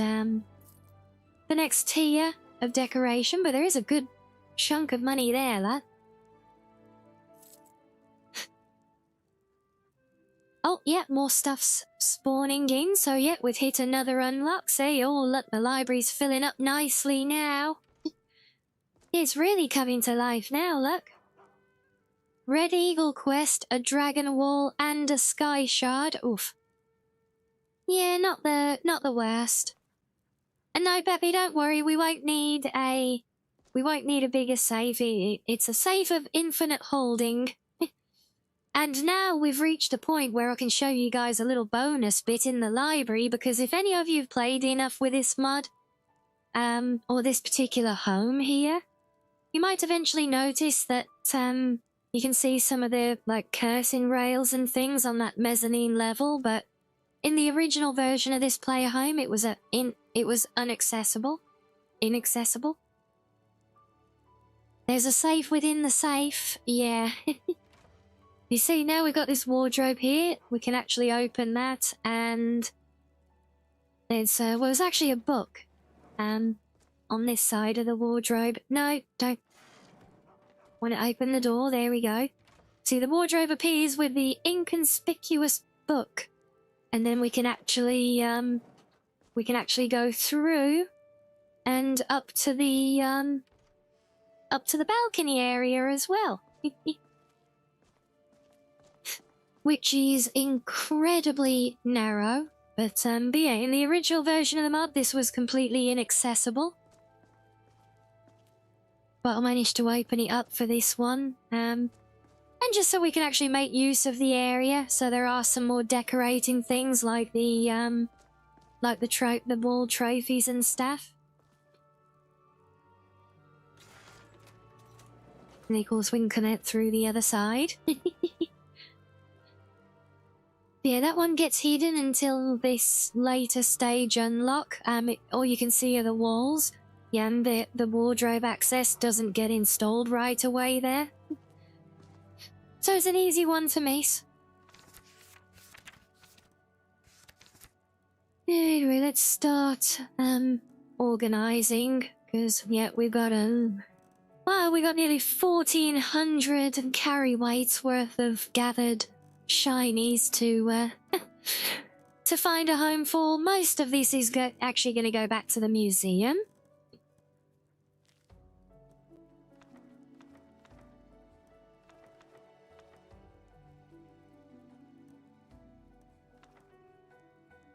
tier of decoration, but there is a good chunk of money there, lad. Oh, yeah, more stuff's spawning in, so yeah, we've hit another unlock. See, oh, look, the library's filling up nicely now. It's really coming to life now, look. Red Eagle quest, a dragon wall, and a sky shard. Oof. Yeah, not the worst. And no, Peppy, don't worry, we won't need a bigger save. It's a save of infinite holding. And now we've reached a point where I can show you guys a little bonus bit in the library, because if any of you have played enough with this mod, or this particular home here, you might eventually notice that, you can see some of the, like, cursing rails and things on that mezzanine level, but in the original version of this player home, it was inaccessible. There's a safe within the safe, yeah. You see, now we've got this wardrobe here. We can actually open that, and there's, well, it's actually a book, on this side of the wardrobe. No, don't when I open the door, there we go. See, the wardrobe appears with the inconspicuous book. And then we can actually go through and up to the balcony area as well. Which is incredibly narrow. But yeah, in the original version of the mod, this was completely inaccessible. But I managed to open it up for this one. And just so we can actually make use of the area. So there are some more decorating things like the wall trophies and stuff. And of course we can connect through the other side. Yeah, that one gets hidden until this later stage unlock. All you can see are the walls. Yeah, and the wardrobe access doesn't get installed right away there. So it's an easy one to miss. Anyway, let's start organizing, because yeah, we got nearly 1,400 carry weights worth of gathered shinies to to find a home for. Most of this is actually going to go back to the museum.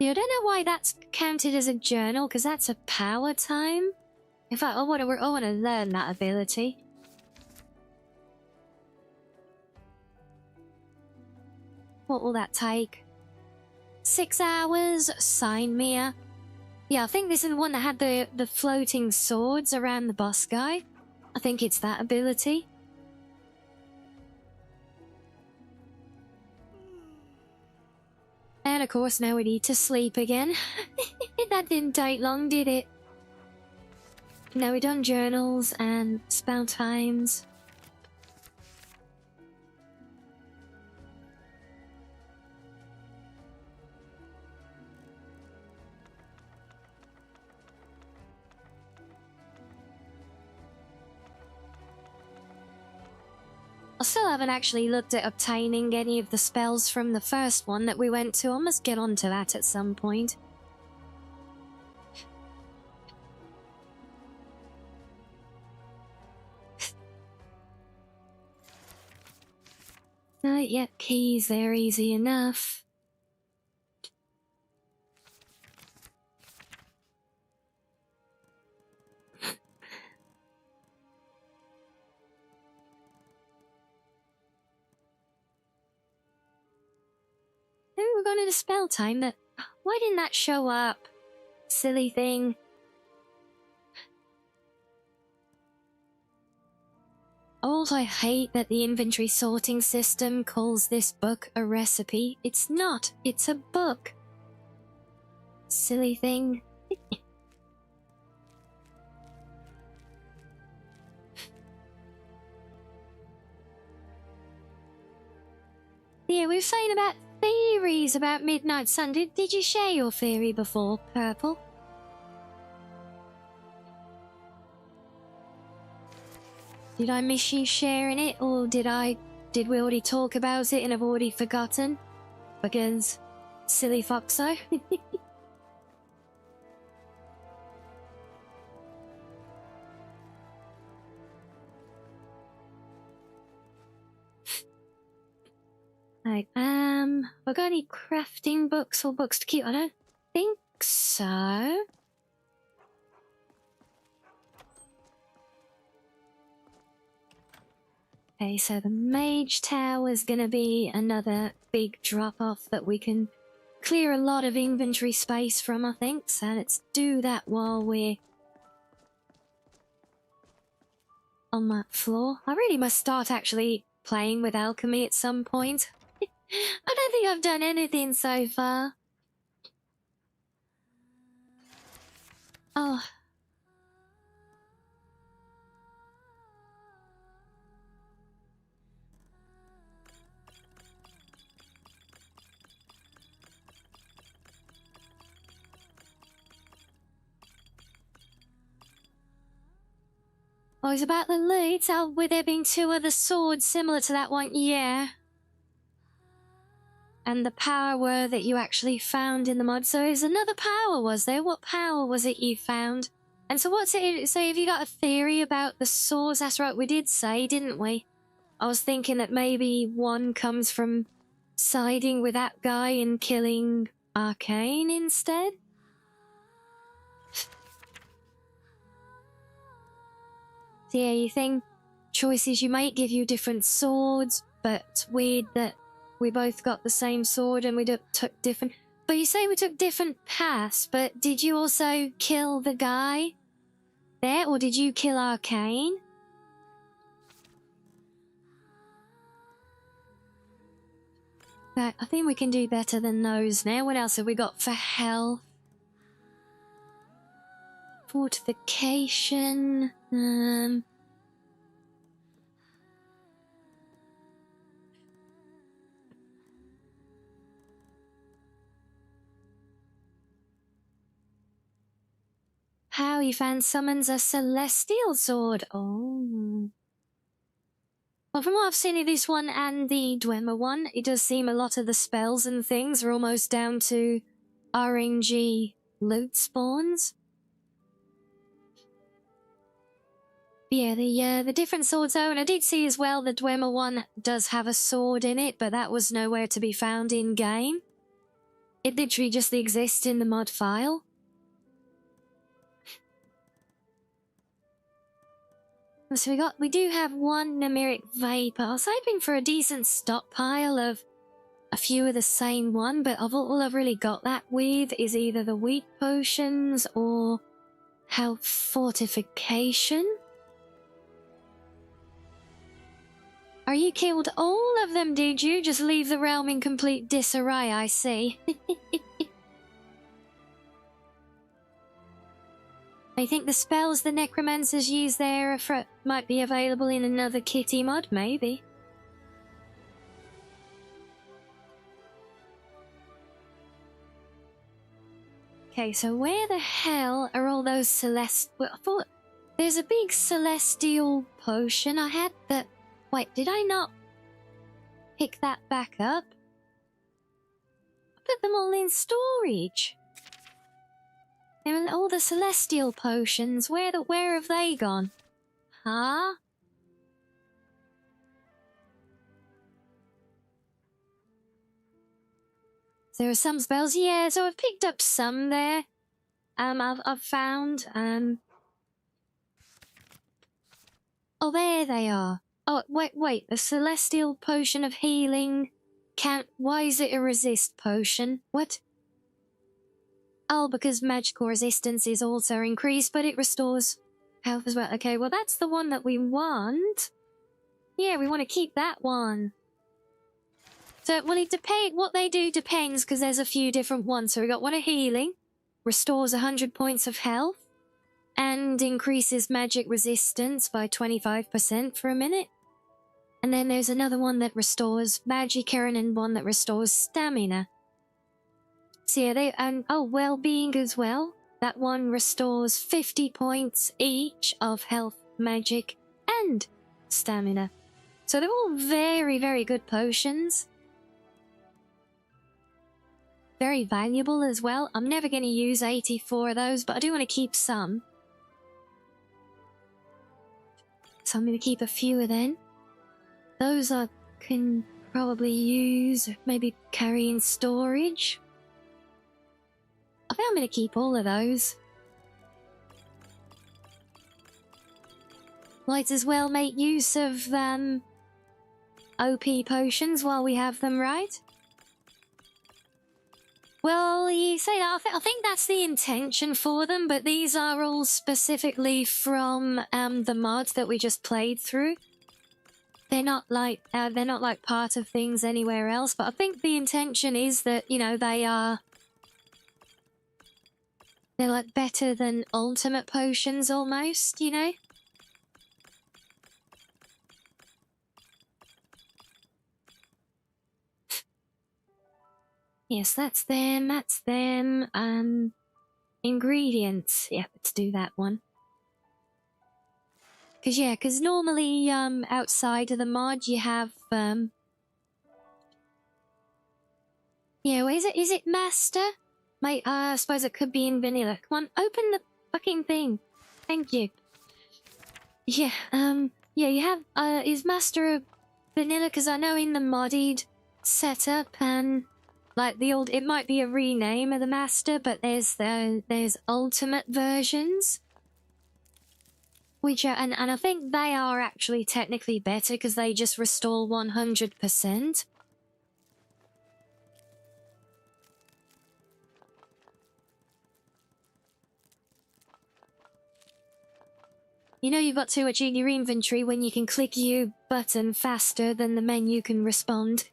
Yeah, I don't know why that's counted as a journal, because that's a power time. In fact, I want to learn that ability. What will that take? 6 hours? Sign me up. Yeah, I think this is the one that had the floating swords around the boss guy. I think it's that ability. And of course, now we need to sleep again. That didn't take long, did it? Now we've done journals and spell times. I still haven't actually looked at obtaining any of the spells from the first one that we went to. I must get onto that at some point. Yep, keys, they're easy enough. We're going to spell time. Why didn't that show up? Silly thing. Also, I hate that the inventory sorting system calls this book a recipe. It's not. It's a book. Silly thing. Yeah, we were saying about theories about Midnight Sun. Did you share your theory before, Purple? Did I miss you sharing it, or did we already talk about it and have already forgotten? Because silly Foxo. Right, have I got any crafting books or books to keep? I don't think so. Okay, so the Mage Tower is gonna be another big drop-off that we can clear a lot of inventory space from, I think. So let's do that while we're on that floor. I really must start actually playing with alchemy at some point. I don't think I've done anything so far. Oh. Oh, it's about the loot. Oh, with there being 2 other swords similar to that one, yeah. And the power that you actually found in the mod. So there's another power, was there? What power was it you found? And so what's it? So have you got a theory about the swords? That's right, we did say, didn't we? I was thinking that maybe one comes from siding with that guy and killing Arcane instead? So yeah, you think choices you make give you different swords, but it's weird that we both got the same sword and we took different... But you say we took different paths, but did you also kill the guy there, or did you kill Arcane? Right, I think we can do better than those now. What else have we got for health? Fortification. How you found summons a celestial sword. Oh. Well, from what I've seen of this one and the Dwemer one, it does seem a lot of the spells and things are almost down to RNG loot spawns. Yeah, the different swords though, and I did see as well the Dwemer one does have a sword in it, but that was nowhere to be found in-game. It literally just exists in the mod file. So we do have 1 Nemiric Vapor. I was hoping for a decent stockpile of a few of the same one, but all I've really got that with is either the weak potions or health fortification. Are you killed all of them, did you? Just leave the realm in complete disarray, I see. I think the spells the necromancers use there might be available in another kitty mod, maybe. Okay, so where the hell are all those well, I thought there's a big celestial potion I had that... Wait, did I not pick that back up? I put them all in storage. And all the celestial potions, where have they gone? Huh? There are some spells, yeah, so I've picked up some there. I've found, Oh, there they are. Oh, wait, the celestial potion of healing why is it a resist potion? What? Oh, because magical resistance is also increased, but it restores health as well. Okay, well that's the one that we want. Yeah, we want to keep that one. So, well, what they do depends, because there's a few different ones. So we got one of healing, restores 100 points of health, and increases magic resistance by 25% for a minute. And then there's another one that restores magicka and one that restores stamina. So yeah, well-being as well. That one restores 50 points each of health, magic, and stamina. So they're all very, very good potions. Very valuable as well. I'm never going to use 84 of those, but I do want to keep some. So I'm going to keep a few of them. Those I can probably use, maybe carry in storage. I think I'm going to keep all of those. Might as well make use of OP potions while we have them, right? Well, you say that. I think that's the intention for them, but these are all specifically from the mods that we just played through. They're not like part of things anywhere else, but I think the intention is that, you know, they're like better than ultimate potions almost, you know? Yes, that's them. Ingredients. Yeah, let's do that one. Cause normally, outside of the mod, you have, yeah, what is it? Is it master? Mate, I suppose it could be in vanilla. Come on, open the fucking thing. Thank you. Yeah, yeah, you have, is master a vanilla? Cause I know in the modded setup and, like, the old, it might be a rename of the master, but there's ultimate versions. Which are, and I think they are actually technically better because they just restore 100%. You know you've got too much in your inventory when you can click U button faster than the menu can respond.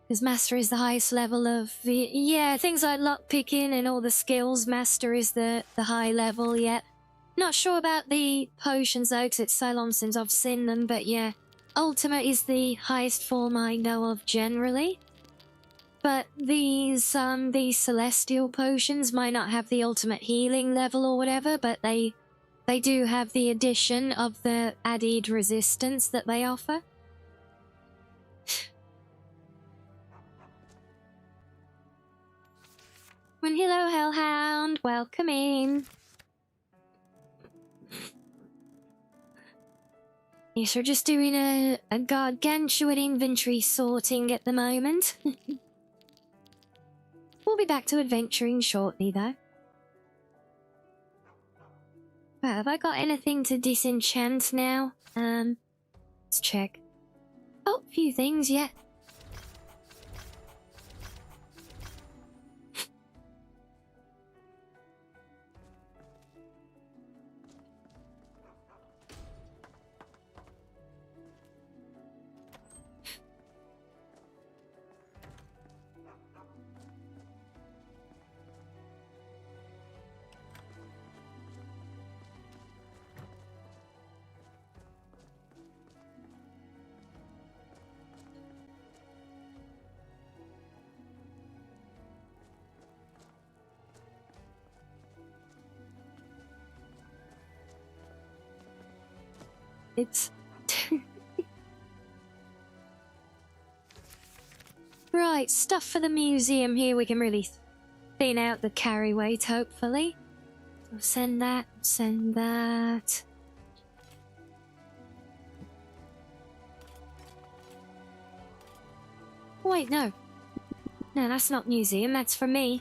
Because Master is the highest level of... Yeah, things like lockpicking and all the skills, Master is the high level yet. Not sure about the potions though, because it's so long since I've seen them, but yeah. Ultimate is the highest form I know of generally. But these celestial potions might not have the ultimate healing level or whatever, but they do have the addition of the added resistance that they offer. And hello, Hellhound. Welcome in. Yes, we're just doing a gargantuan inventory sorting at the moment. We'll be back to adventuring shortly, though. Right, have I got anything to disenchant now? Let's check. Oh, a few things, yeah. It's... Right, stuff for the museum here. We can really thin out the carry weight, hopefully. So send that, send that. Wait, no. No, that's not museum, that's for me.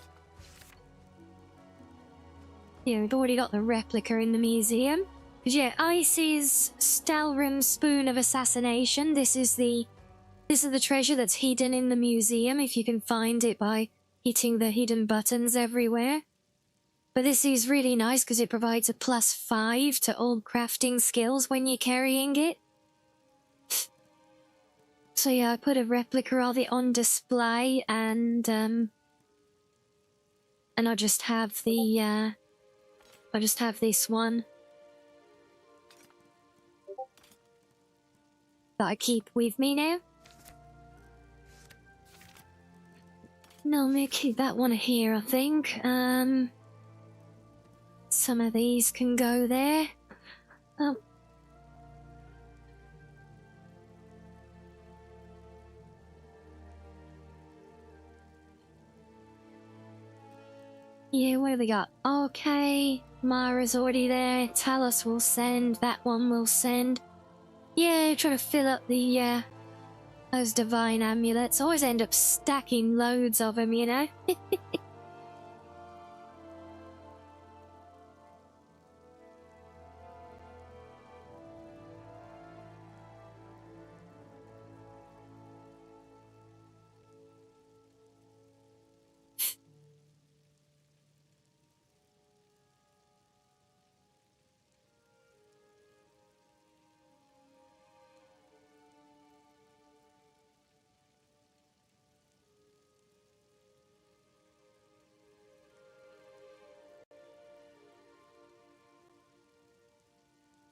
Yeah, we've already got the replica in the museum. Because yeah, Icy's Stalrim Spoon of Assassination. This is the treasure that's hidden in the museum, if you can find it by hitting the hidden buttons everywhere. But this is really nice because it provides a +5 to all crafting skills when you're carrying it. So yeah, I put a replica of it on display, and I just have the I just have this one that I keep with me now. No, I'm gonna keep that one here, I think. Some of these can go there. Oh. Yeah, what have we got? Okay, Mara's already there. Talos will send. That one will send. Yeah, try to fill up the, those divine amulets. Always end up stacking loads of them, you know?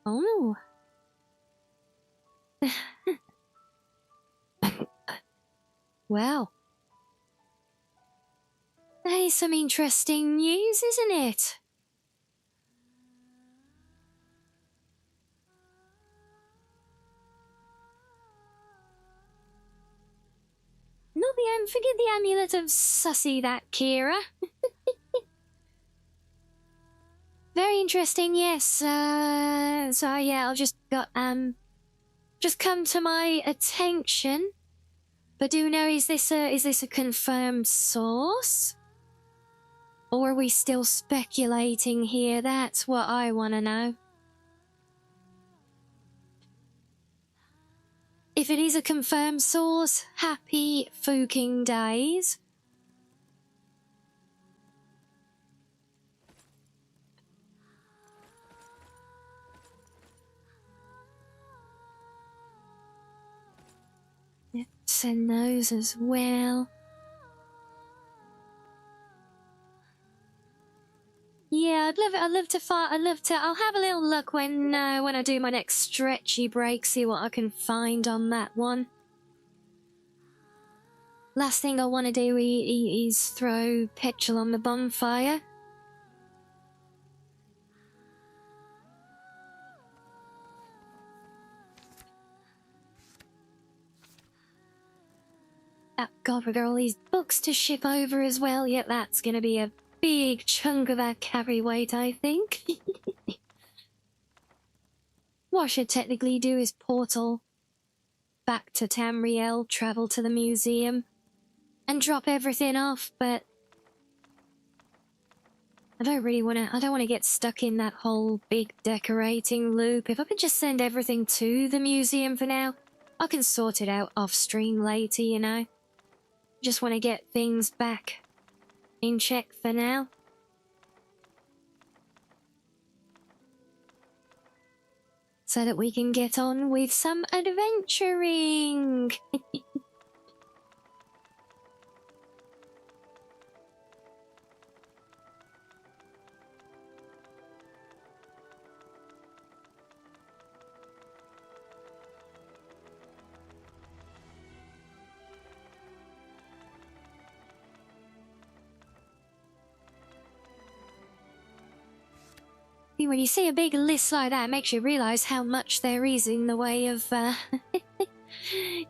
Oh. Well, that is some interesting news, isn't it? Not the forget the amulet of Sussy, that Kira. Very interesting, yes. So yeah, I'll just come to my attention. But do you know, is this a confirmed source? Or are we still speculating here? That's what I want to know. If it is a confirmed source, happy fucking days. Send those as well. Yeah, I'd love to find. I'll have a little look when I do my next stretchy break. See what I can find on that one. Last thing I want to do is throw petrol on the bonfire. Oh, God, we got all these books to ship over as well. Yep, that's going to be a big chunk of our carry weight, I think. What I should technically do is portal back to Tamriel, travel to the museum, and drop everything off, but I don't want to get stuck in that whole big decorating loop. If I could just send everything to the museum for now, I can sort it out off stream later, you know. Just want to get things back in check for now. So that we can get on with some adventuring. When you see a big list like that, it makes you realise how much there is in the way of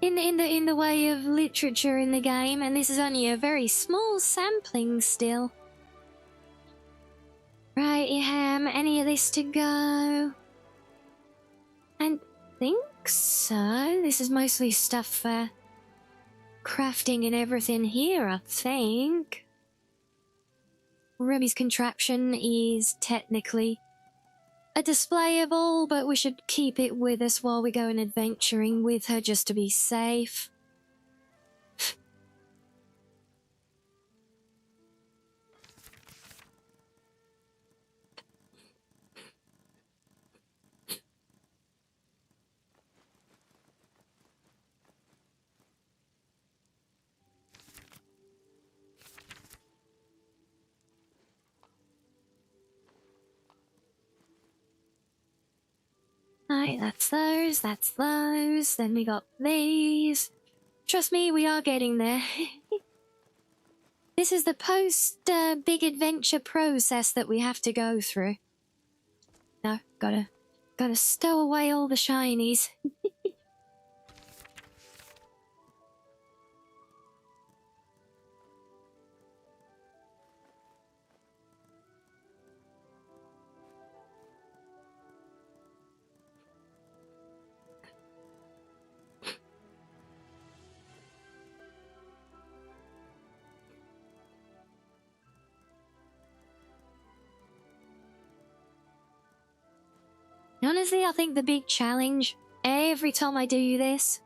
in the way of literature in the game, and this is only a very small sampling still. Right, any of this to go? I think so. This is mostly stuff for crafting and everything here, I think. Ruby's contraption is technically a displayable, but we should keep it with us while we go and adventuring with her just to be safe. Right, that's those. Then we got these. Trust me, we are getting there. This is the post-big adventure process that we have to go through. No, gotta stow away all the shinies. Honestly, I think the big challenge every time I do this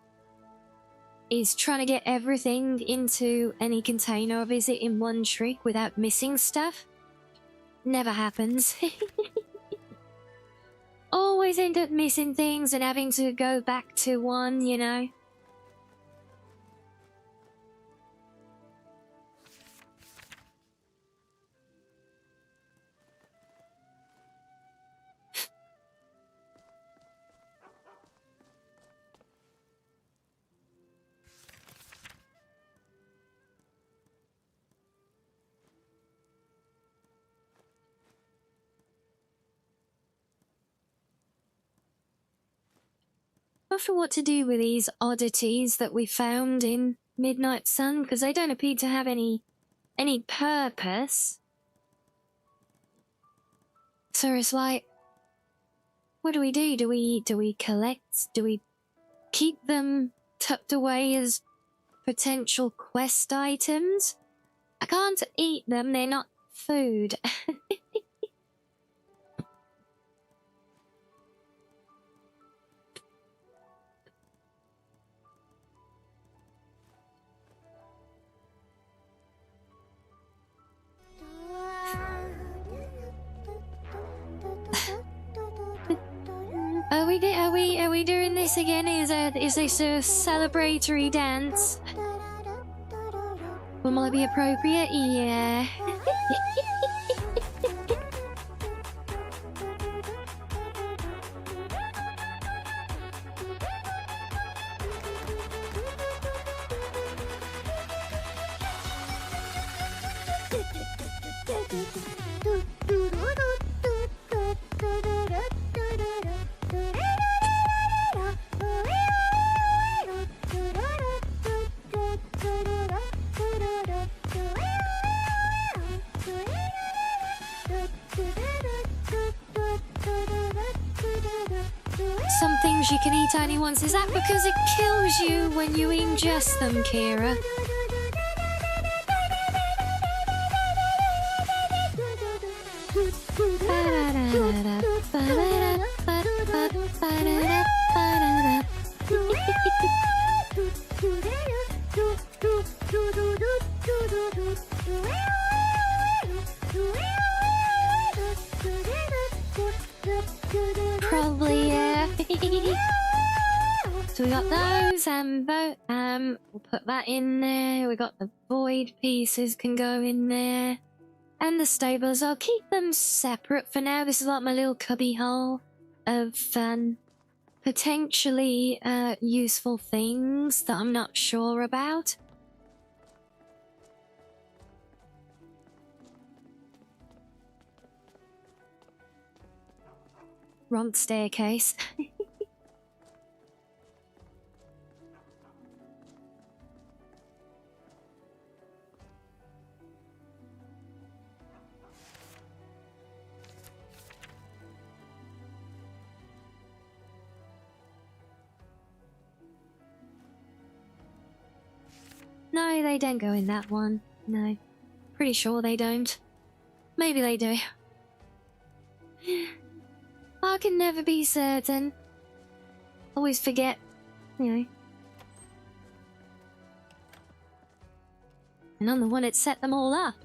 is trying to get everything into any container I visit in one trick without missing stuff. Never happens. Always end up missing things and having to go back to one, you know. Not sure what to do with these oddities that we found in Midnight Sun, because they don't appear to have any purpose. So it's like, what do we do? Do we collect? Do we keep them tucked away as potential quest items? I can't eat them, they're not food. Are we doing this again? Is this a celebratory dance? Will it be appropriate? Yeah. Some things you can eat only once. Is that because it kills you when you ingest them, Kira? Probably, yeah. So we got those, we'll put that in there. We got the void pieces can go in there. And the stables, I'll keep them separate for now. This is like my little cubby hole of potentially useful things that I'm not sure about. Wrong staircase. No, they don't go in that one. No. Pretty sure they don't. Maybe they do. I can never be certain. Always forget, you know. And I'm the one that set them all up.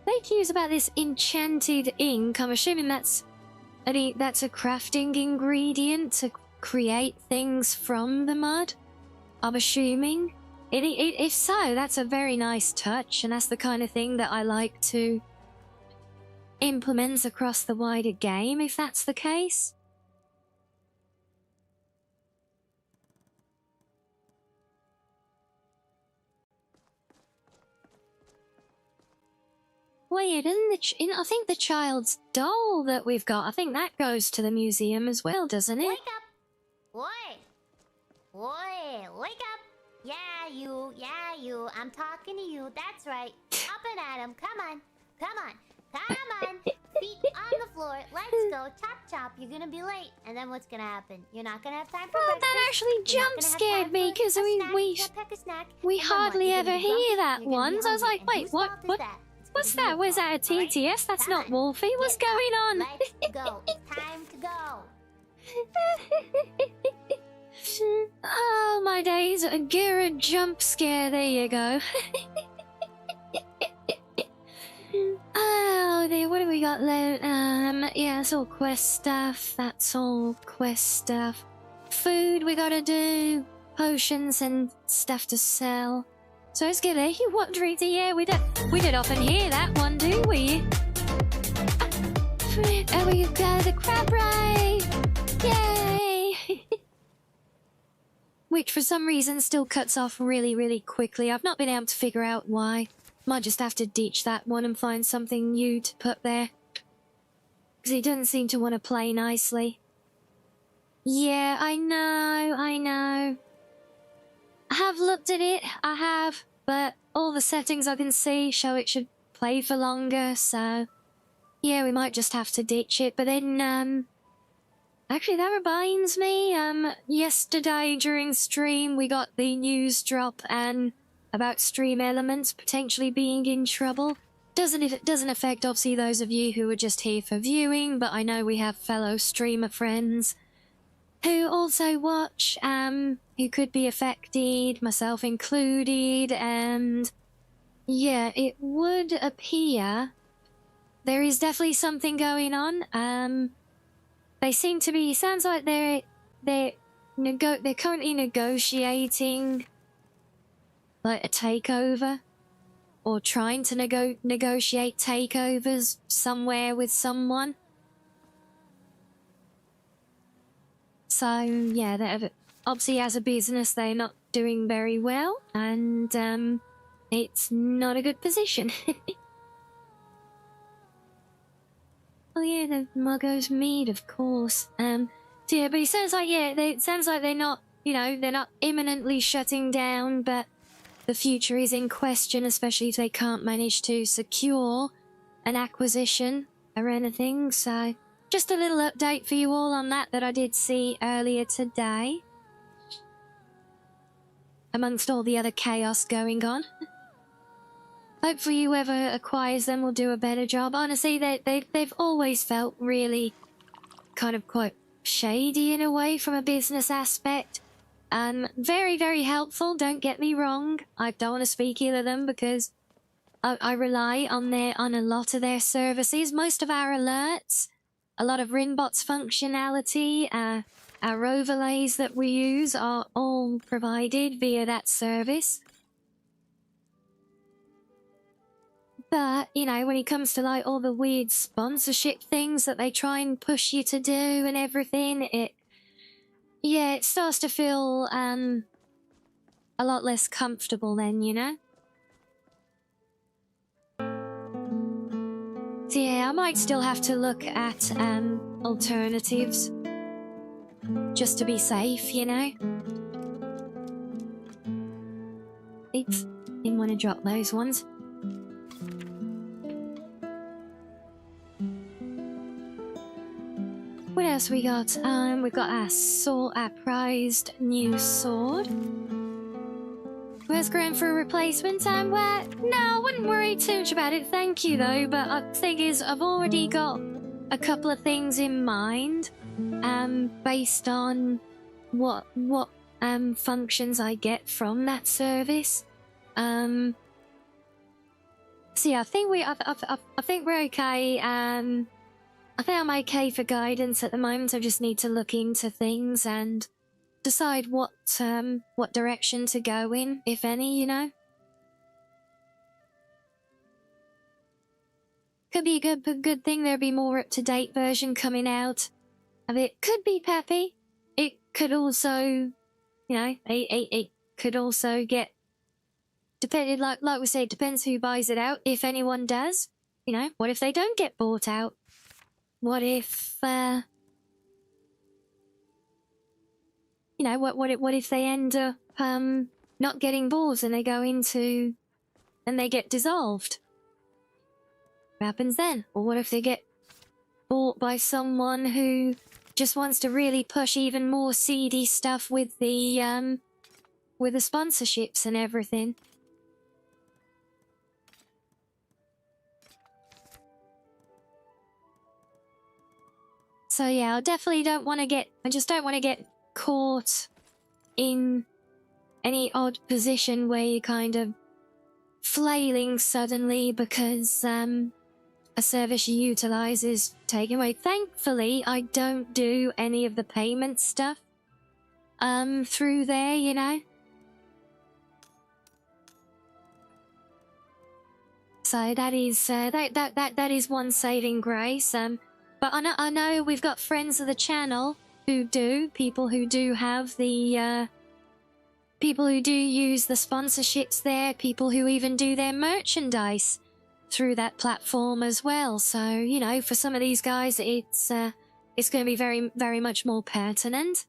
They accuse about this enchanted ink. I'm assuming that's a crafting ingredient to create things from the mud. I'm assuming. If so, that's a very nice touch, and that's the kind of thing that I like to implement across the wider game, if that's the case. Wait, I think the child's doll that we've got, I think that goes to the museum as well, doesn't it? Wake up! Oi! Oi! Wake up! Yeah, you. I'm talking to you. That's right. Up and at 'em. Come on. Feet on the floor. Let's go. Chop, chop. You're gonna be late. And then what's gonna happen? You're not gonna have time for breakfast. That actually jump scared me, because we hardly ever hear that once. I was like, wait, what's that? Was that a TTS? That's not Wolfie. What's going on? Let's go. It's time to go. Oh, my days. A Gira jump scare. There you go. Oh, there. What do we got there? Yeah, it's all quest stuff. That's all quest stuff. Food we gotta do. Potions and stuff to sell. So let's get there. You wandering to, yeah, we don't often hear that one, do we? Oh, we got the crab ride. Yay! Which for some reason still cuts off really, really quickly. I've not been able to figure out why. might just have to ditch that one and find something new to put there. Because he doesn't seem to want to play nicely. Yeah, I know. I have looked at it, I have, but all the settings I can see show it should play for longer, so yeah, we might just have to ditch it. But then, actually that reminds me, yesterday during stream we got the news drop and about stream elements potentially being in trouble. It doesn't affect obviously those of you who are just here for viewing, but I know we have fellow streamer friends who also watch, who could be affected, myself included, and yeah, it would appear there is definitely something going on. They seem to be, sounds like they're currently negotiating like a takeover, or trying to negotiate takeovers somewhere with someone. So yeah, obviously as a business they're not doing very well, and it's not a good position. Oh yeah, the Muggo's mead, of course. So yeah, but it sounds like it sounds like they're not, they're not imminently shutting down, but the future is in question, especially if they can't manage to secure an acquisition or anything. So just a little update for you all on that I did see earlier today, amongst all the other chaos going on. Hopefully whoever acquires them will do a better job. Honestly, they've always felt really kind of quite shady in a way from a business aspect. Very, very helpful, don't get me wrong. I don't want to speak ill of them because I rely on a lot of their services. Most of our alerts, a lot of Rinbot's functionality, our overlays that we use are all provided via that service. But, when it comes to like all the weird sponsorship things that they try and push you to do and everything, it starts to feel a lot less comfortable then, So yeah, I might still have to look at alternatives just to be safe, Oops, didn't want to drop those ones. What else we got? We've got our prized new sword. Where's going for a replacement? No, I wouldn't worry too much about it, thank you though, but the thing is, I've already got a couple of things in mind, based on what functions I get from that service. So yeah, I think we're okay. I think I'm okay for guidance at the moment. I just need to look into things and decide what direction to go in, if any, Could be a good thing there'd be more up-to-date version coming out of it. Could be peppy. It could also, it could also get, depending, like we say, it depends who buys it out, if anyone does. What if they don't get bought out? What if, what if they end up, not getting bought and they go into, and they get dissolved? What happens then? Or what if they get bought by someone who just wants to really push even more seedy stuff with the sponsorships and everything? So yeah, I definitely don't want to get, I just don't want to get caught in any odd position where you're kind of flailing suddenly because a service you utilize is taken away. Thankfully, I don't do any of the payment stuff through there, So that is that is one saving grace. But I know we've got friends of the channel who do, people who do have the people who do use the sponsorships there, people who even do their merchandise through that platform as well. So, you know, for some of these guys, it's going to be very, very much more pertinent.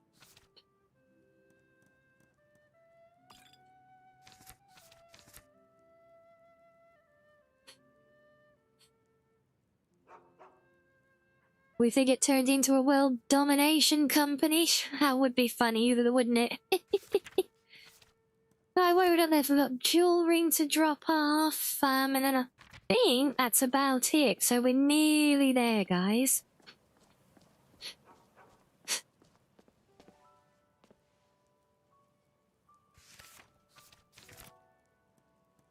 We think it turned into a world domination company. That would be funny, wouldn't it? I worried up there for about jewelry to drop off, and then I think that's about it. So we're nearly there, guys.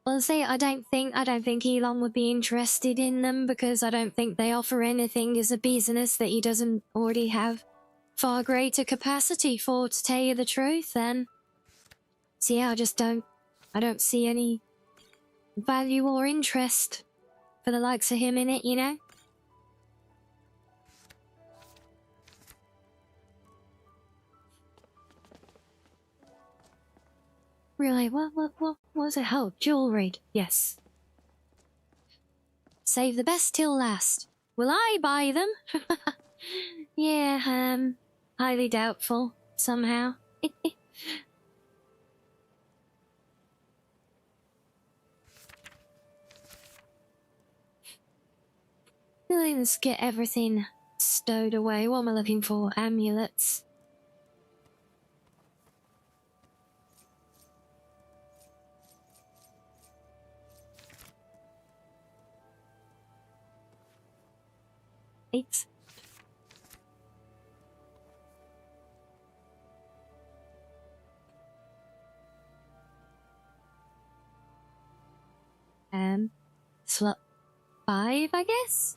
Well, see, I don't think Elon would be interested in them because I don't think they offer anything as a business that he doesn't already have far greater capacity for, to tell you the truth. And so yeah, I don't see any value or interest for the likes of him in it, you know? Really, what was it? Oh, jewelry. Yes. Save the best till last. Will I buy them? Yeah, highly doubtful, somehow. Let's get everything stowed away. What am I looking for? Amulets. Eight. Slot 5, I guess?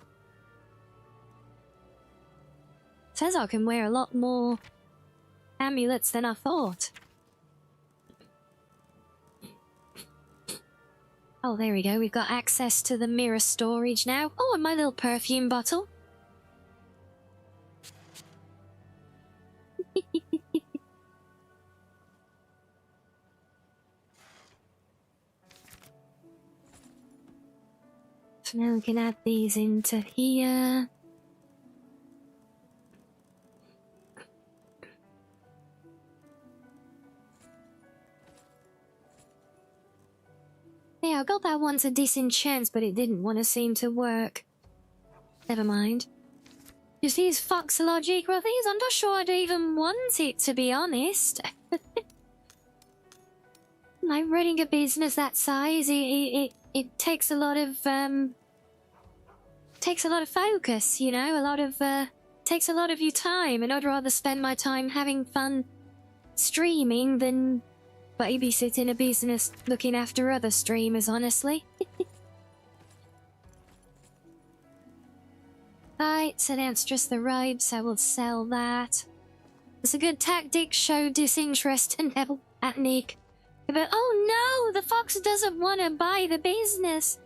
Says I can wear a lot more amulets than I thought. Oh, there we go. We've got access to the mirror storage now. Oh, and my little perfume bottle. So now we can add these into here. Yeah, I got that one to disenchant, but it didn't want to seem to work. Never mind. Just these foxological things, I'm not sure I'd even want it, to be honest. Like, running a business that size, it takes a lot of, focus, you know, takes a lot of your time, and I'd rather spend my time having fun streaming than babysitting a business looking after other streamers, honestly. Right, so that's just the robes, I will sell that. It's a good tactic, show disinterest and level at Nick. But oh no, the fox doesn't want to buy the business.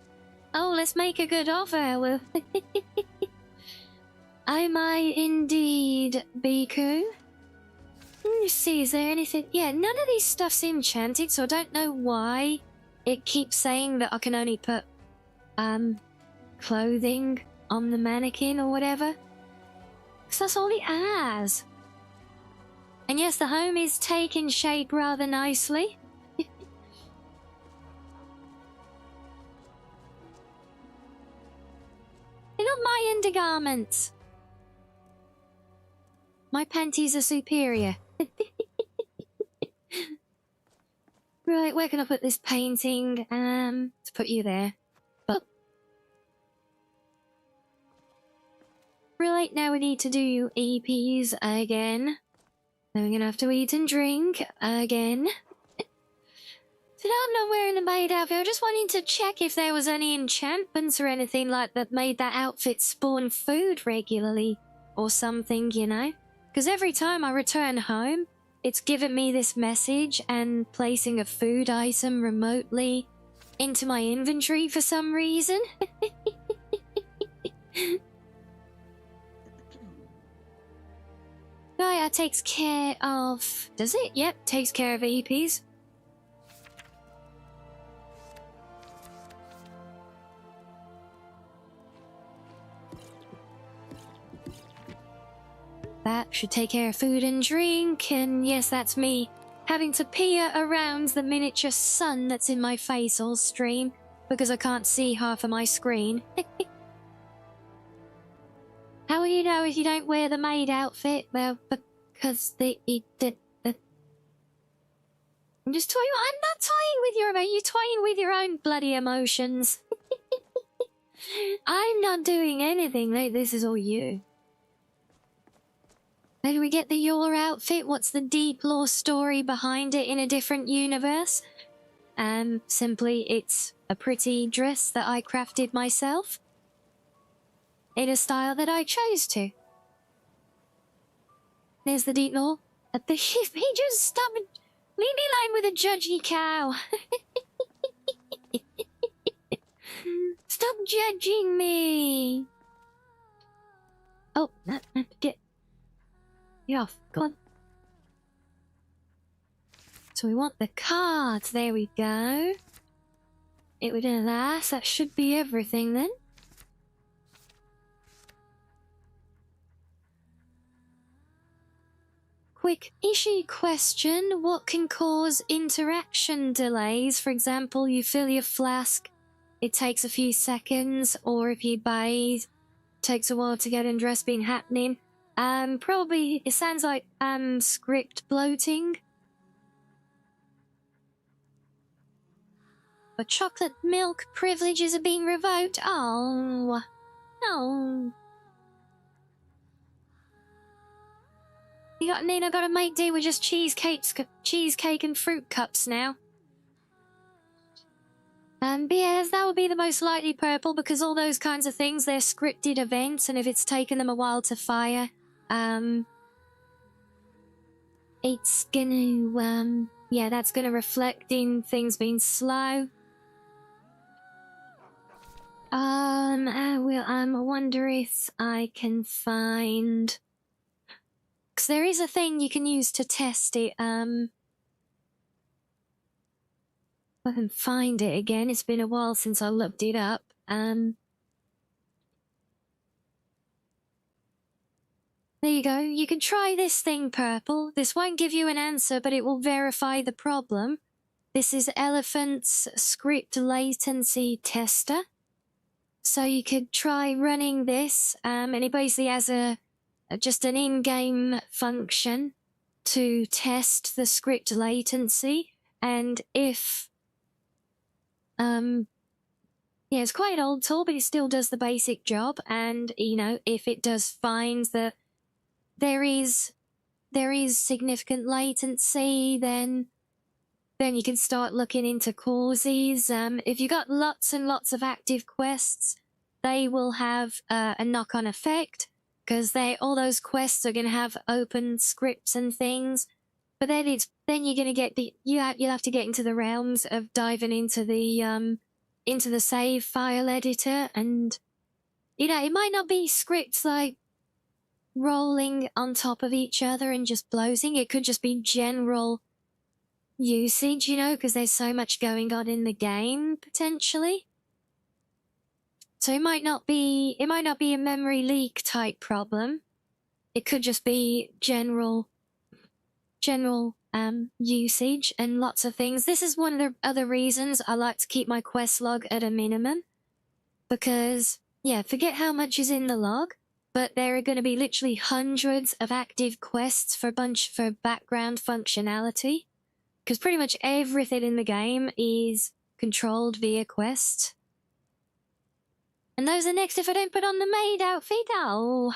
Oh, let's make a good offer. Well, I might indeed, Biku. Let's see, is there anything? Yeah, none of these stuff's enchanted, so I don't know why it keeps saying that I can only put, clothing on the mannequin or whatever. Because that's all it has. And yes, the home is taking shape rather nicely. They're not my undergarments. My panties are superior. Right, where can I put this painting? To put you there. But right, now we need to do EPs again. Then we're gonna have to eat and drink again. So now I'm not wearing the maid outfit. I just wanted to check if there was any enchantments or anything like that made that outfit spawn food regularly or something, you know? Because every time I return home, it's giving me this message and placing a food item remotely into my inventory for some reason. Right, that takes care of... Does it? Yep, takes care of EPs. that. Should take care of food and drink. And yes, that's me having to peer around the miniature sun that's in my face all stream because I can't see half of my screen. How will you know if you don't wear the maid outfit? Well, because I'm just toying. I'm not toying with your emotions. You're toying with your own bloody emotions. I'm not doing anything. This is all you. How do we get the your outfit? What's the deep lore story behind it in a different universe? Simply, it's a pretty dress that I crafted myself in a style that I chose to. There's the deep lore. He just stopped. Leave me alone with a judgy cow. Stop judging me. Oh, get off. Go on. So we want the cards. There we go. It would do that. That should be everything then. Quick issue question. What can cause interaction delays? For example, you fill your flask, it takes a few seconds, or if you bathe, it takes a while to get undressed, been happening. Probably, it sounds like, script bloating. But chocolate milk privileges are being revoked. Oh. Oh. Nina gotta make do with just cheesecake and fruit cups now. But yes, that would be the most likely purple because all those kinds of things, they're scripted events, and if it's taken them a while to fire, it's gonna, yeah, that's gonna reflect in things being slow. I wonder if I can find... Because there is a thing you can use to test it, I can find it again. It's been a while since I looked it up. There you go. You can try this thing, Purple. This won't give you an answer, but it will verify the problem. This is Elephant's script latency tester. So you could try running this, and it basically has just an in-game function to test the script latency, and if yeah, it's quite an old tool, but it still does the basic job, and you know, if it does find that there is significant latency, then you can start looking into causes. If you got lots and lots of active quests, they will have a knock-on effect, because all those quests are going to have open scripts and things. But then you're going to get you'll have to get into the realms of diving into the save file editor, and you know, it might not be scripts like rolling on top of each other and just bloating. It could just be general usage, you know, because there's so much going on in the game potentially. So it might not be a memory leak type problem. It could just be general usage and lots of things. This is one of the other reasons I like to keep my quest log at a minimum, because yeah, forget how much is in the log, but there are going to be literally hundreds of active quests for background functionality, because pretty much everything in the game is controlled via quests. And those are next if I don't put on the maid outfit. Oh.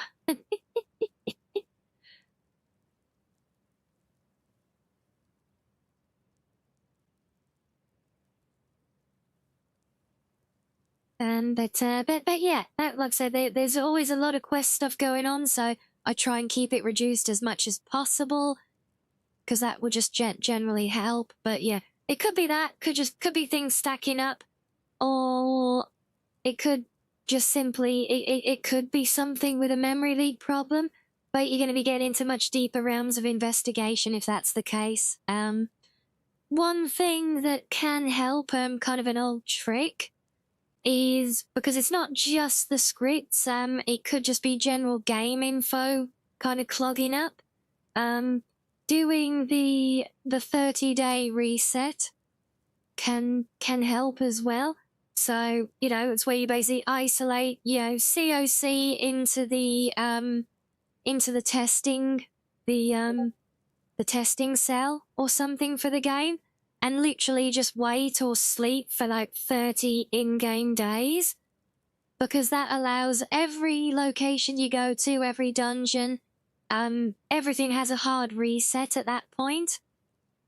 But yeah, like I said, there's always a lot of quest stuff going on, so I try and keep it reduced as much as possible, because that would just generally help. But yeah, it could be that, could be things stacking up, or it could just simply, it could be something with a memory leak problem, but you're going to be getting into much deeper realms of investigation if that's the case. One thing that can help, kind of an old trick, is because it's not just the scripts, it could just be general game info kind of clogging up, doing the 30-day reset can help as well. So, you know, it's where you basically isolate, you know, COC into the testing, the testing cell or something for the game, and literally just wait or sleep for like 30 in-game days, because that allows every location you go to, every dungeon, everything has a hard reset at that point.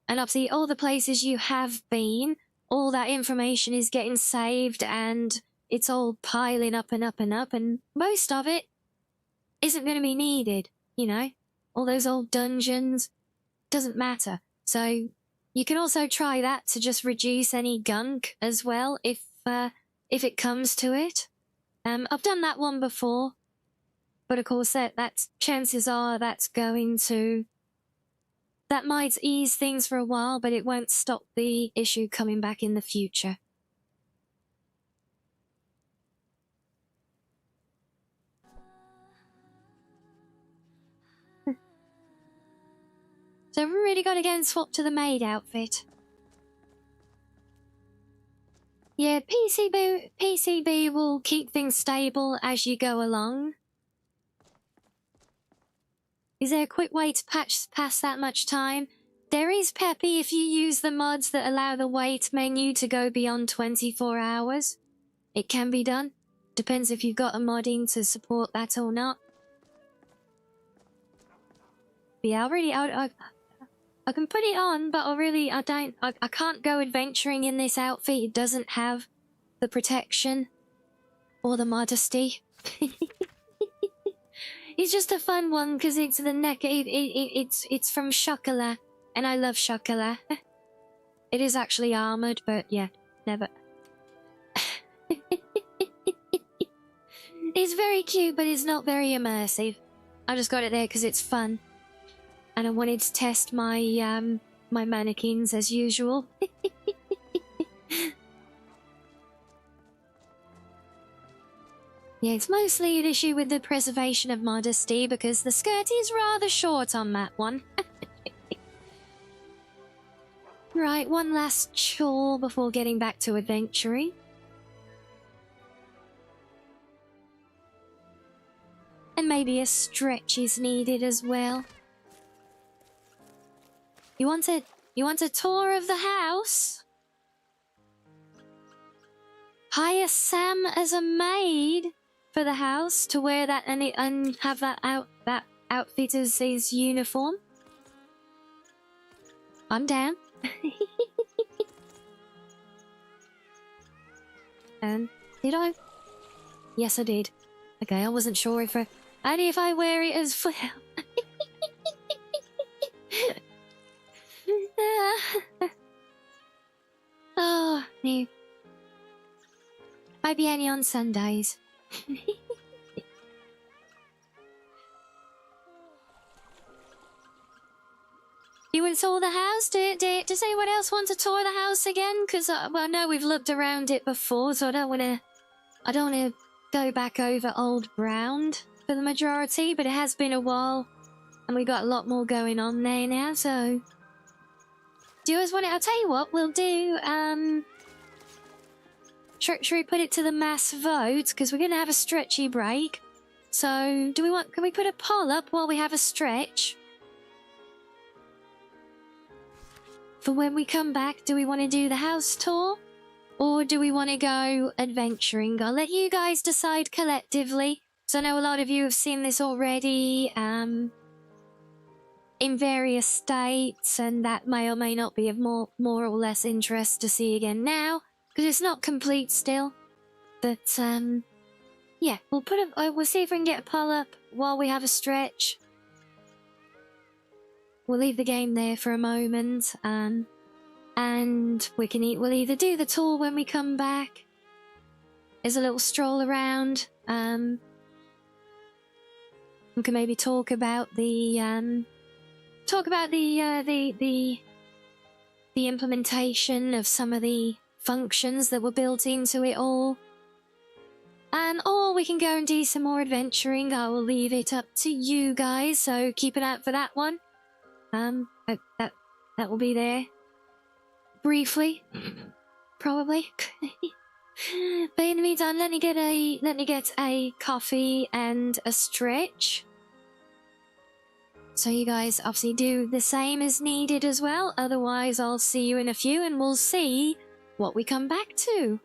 And obviously all the places you have been, all that information is getting saved, and it's all piling up and up and up, and most of it isn't going to be needed, you know? All those old dungeons, doesn't matter. So you can also try that to just reduce any gunk as well, if it comes to it. I've done that one before, but of course that's chances are that's going to... That might ease things for a while, but it won't stop the issue coming back in the future. So we really got to get and swap to the maid outfit. Yeah, PCB will keep things stable as you go along. Is there a quick way to pass that much time? There is, Peppy, if you use the mods that allow the wait menu to go beyond 24 hours. It can be done. Depends if you've got a modding to support that or not. But yeah, I can put it on, but I can't go adventuring in this outfit. It doesn't have the protection or the modesty. It's just a fun one because it's the neck. It's from Chocolat, and I love Chocolat. It is actually armored, but yeah, never. It's very cute, but it's not very immersive. I just got it there because it's fun, and I wanted to test my my mannequins as usual. Yeah, it's mostly an issue with the preservation of modesty because the skirt is rather short on that one. Right, one last chore before getting back to adventuring. And maybe a stretch is needed as well. You want a tour of the house? Hire Sam as a maid for the house to wear that and have that outfit as his uniform. I'm down. And did I? Yes, I did. Okay, I wasn't sure if only if I wear it as well. Oh, no. Might be only on Sundays. You want to tour the house? Does anyone else want to tour the house again? Because well, I know we've looked around it before, so I don't want to go back over old ground for the majority. But it has been a while, and we got a lot more going on there now. So, do you guys want it? I'll tell you what we'll do. Should we put it to the mass vote? Because we're going to have a stretchy break. So, can we put a poll up while we have a stretch? For when we come back, do we want to do the house tour? Or do we want to go adventuring? I'll let you guys decide collectively. So I know a lot of you have seen this already, in various states, and that may or may not be of more or less interest to see again now. Because it's not complete still. But, yeah, we'll see if we can get a poll up while we have a stretch. We'll leave the game there for a moment, and we'll either do the tour when we come back. There's a little stroll around. We can maybe talk about the implementation of some of the functions that were built into it all. or we can go and do some more adventuring. I will leave it up to you guys, so keep an eye out for that one. That will be there briefly, probably. But in the meantime, let me get a coffee and a stretch. So you guys obviously do the same as needed as well. Otherwise, I'll see you in a few, and we'll see what we come back to.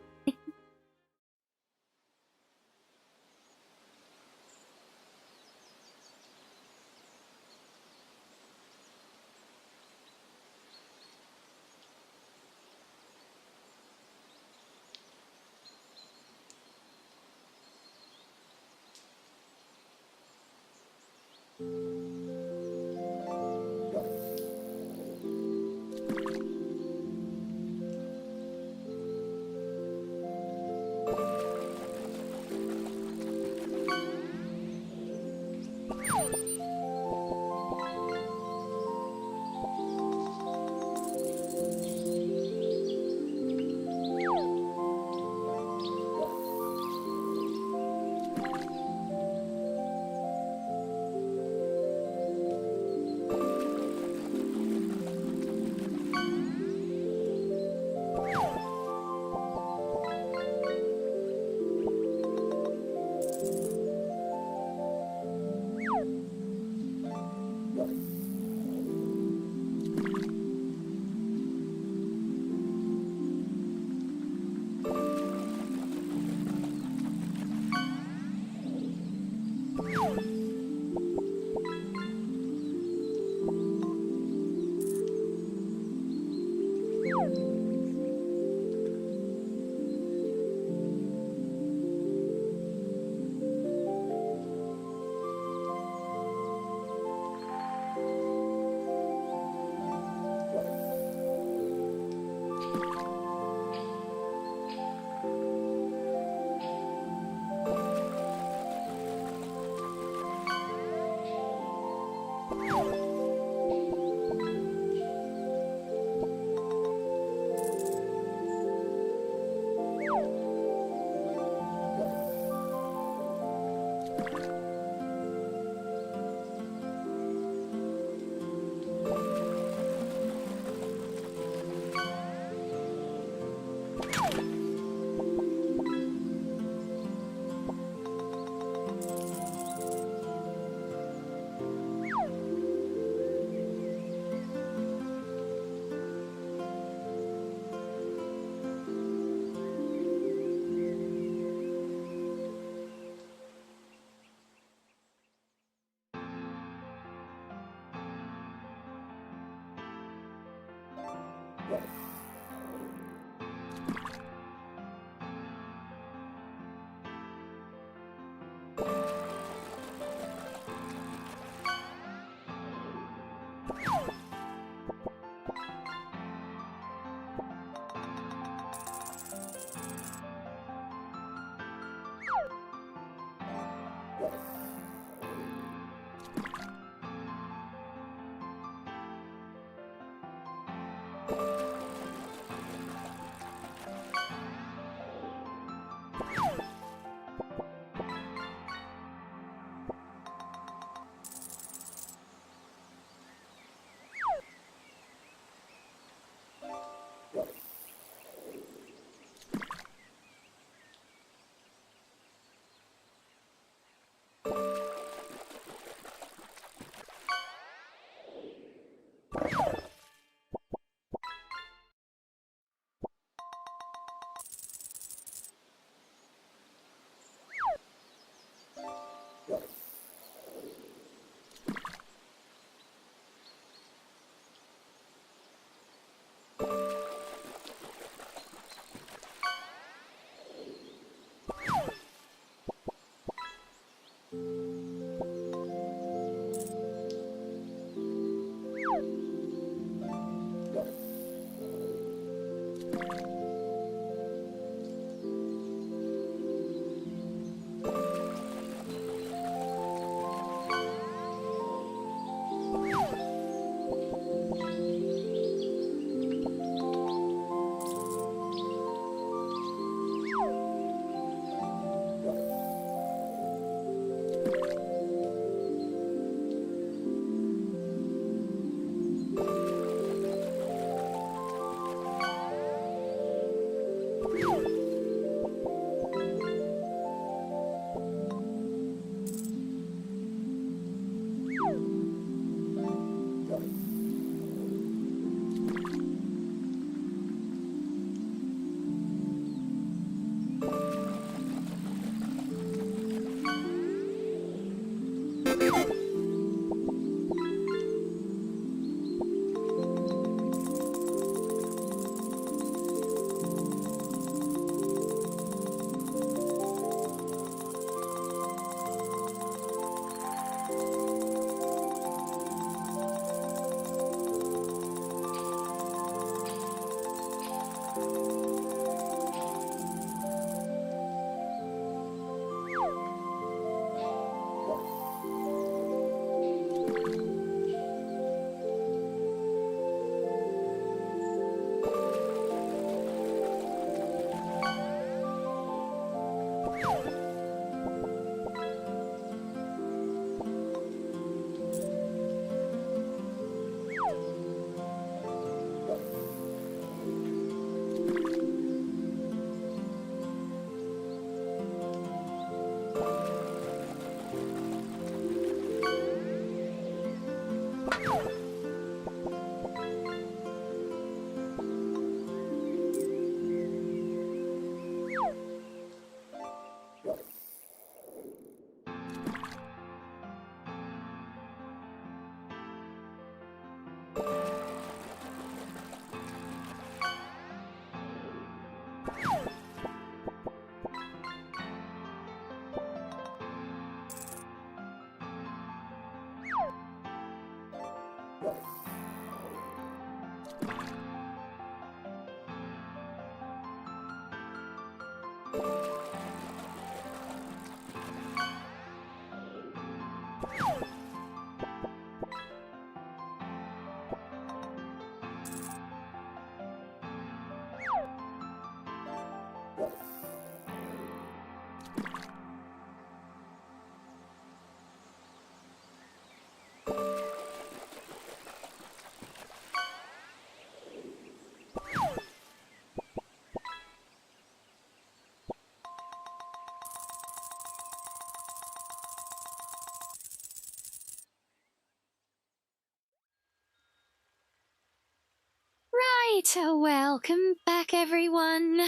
Right, welcome back, everyone.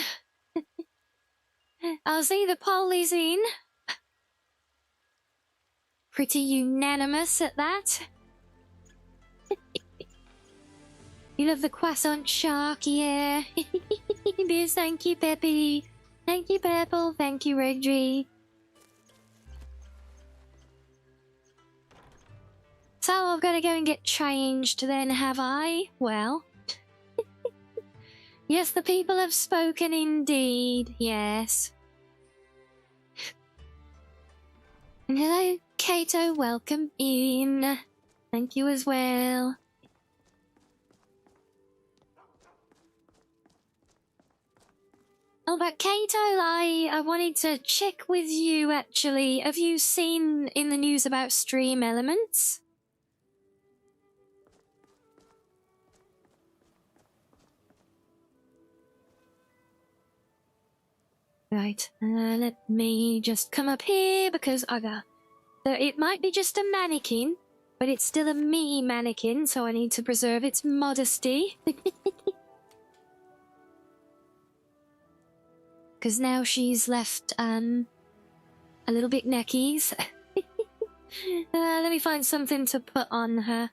I see the poll is in. Pretty unanimous at that. You love the croissant shark, yeah. Yes, thank you, Peppy. Thank you, Purple. Thank you, Reggie. So I've got to go and get changed then, have I? Well. Yes, the people have spoken indeed, yes. And hello, Kato, welcome in. Thank you as well. Oh, but Kato, I wanted to check with you actually. Have you seen in the news about stream elements? Right, let me just come up here because I got... it might be just a mannequin, but it's still a me mannequin, so I need to preserve its modesty. Because now she's left, a little bit neckies. Let me find something to put on her.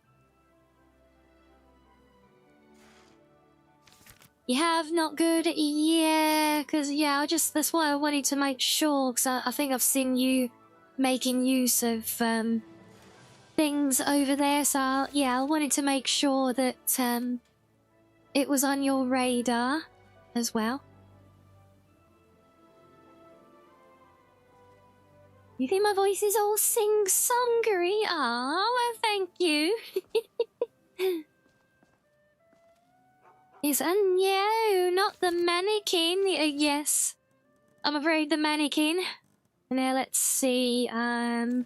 You have not good? Yeah, because, yeah, that's why I wanted to make sure, because I think I've seen you making use of, things over there, so, yeah, I wanted to make sure that, it was on your radar as well. You think my voice is all sing-songery? Oh, well, thank you. Yes, and no, not the mannequin. Yes, I'm afraid the mannequin. Now let's see. Oh,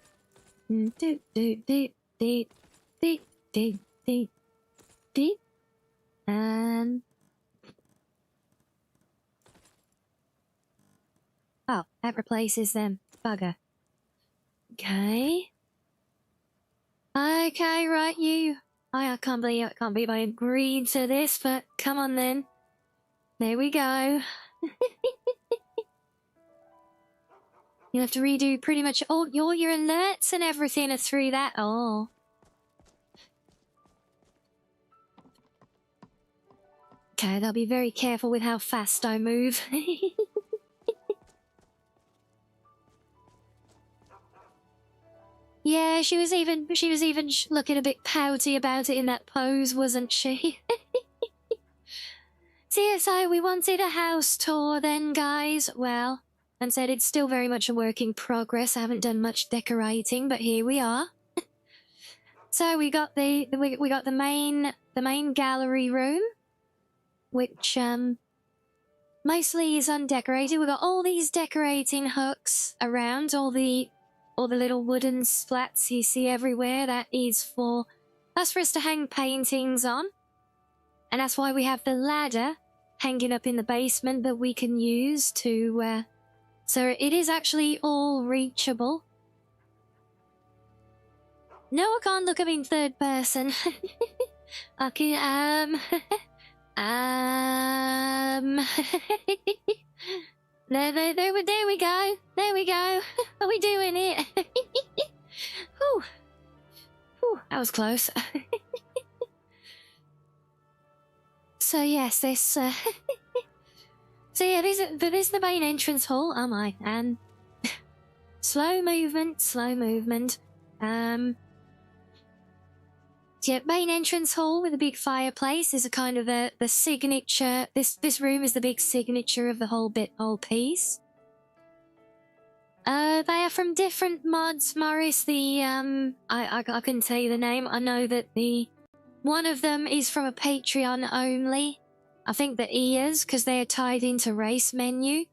that replaces them. Bugger. Okay. Okay, right, you. I can't believe I agreed to this, but come on then. There we go. You'll have to redo pretty much all your alerts and everything through that. Oh. Okay, I'll be very careful with how fast I move. Yeah, she was even looking a bit pouty about it in that pose, wasn't she? So we wanted a house tour then, guys. Well, and said it's still very much a work in progress. I haven't done much decorating, but here we are. So we got the main gallery room, which mostly is undecorated. We got all these decorating hooks around, all the little wooden splats you see everywhere. That's for us to hang paintings on. And that's why we have the ladder hanging up in the basement that we can use to, so it is actually all reachable. No, I can't look up in third person. I can, there we go. There we go. Are we doing it? Whew. Whew, that was close. So yes, this, so yeah, this is the main entrance hall, am I? And slow movement, slow movement. Yeah, main entrance hall with a big fireplace is a kind of the signature. This room is the big signature of the whole piece. They are from different mods, Morris. The I couldn't tell you the name. I know that one of them is from a Patreon only. I think the ears, because they're tied into race menu.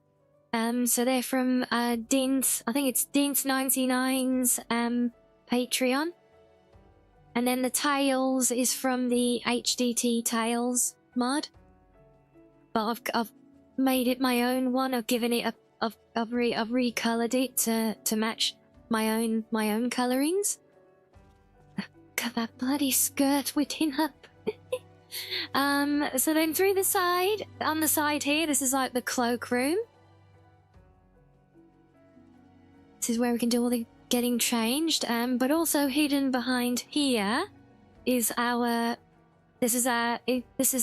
So they're from Dint. I think it's Dint99's Patreon. And then the tails is from the HDT Tails mod. But I've made it my own one. I've given it I've recolored it to match my own colorings. Got that bloody skirt whipping up. So then through the side, on the side here, this is like the cloakroom. This is where we can do all the getting changed. But also hidden behind here is this is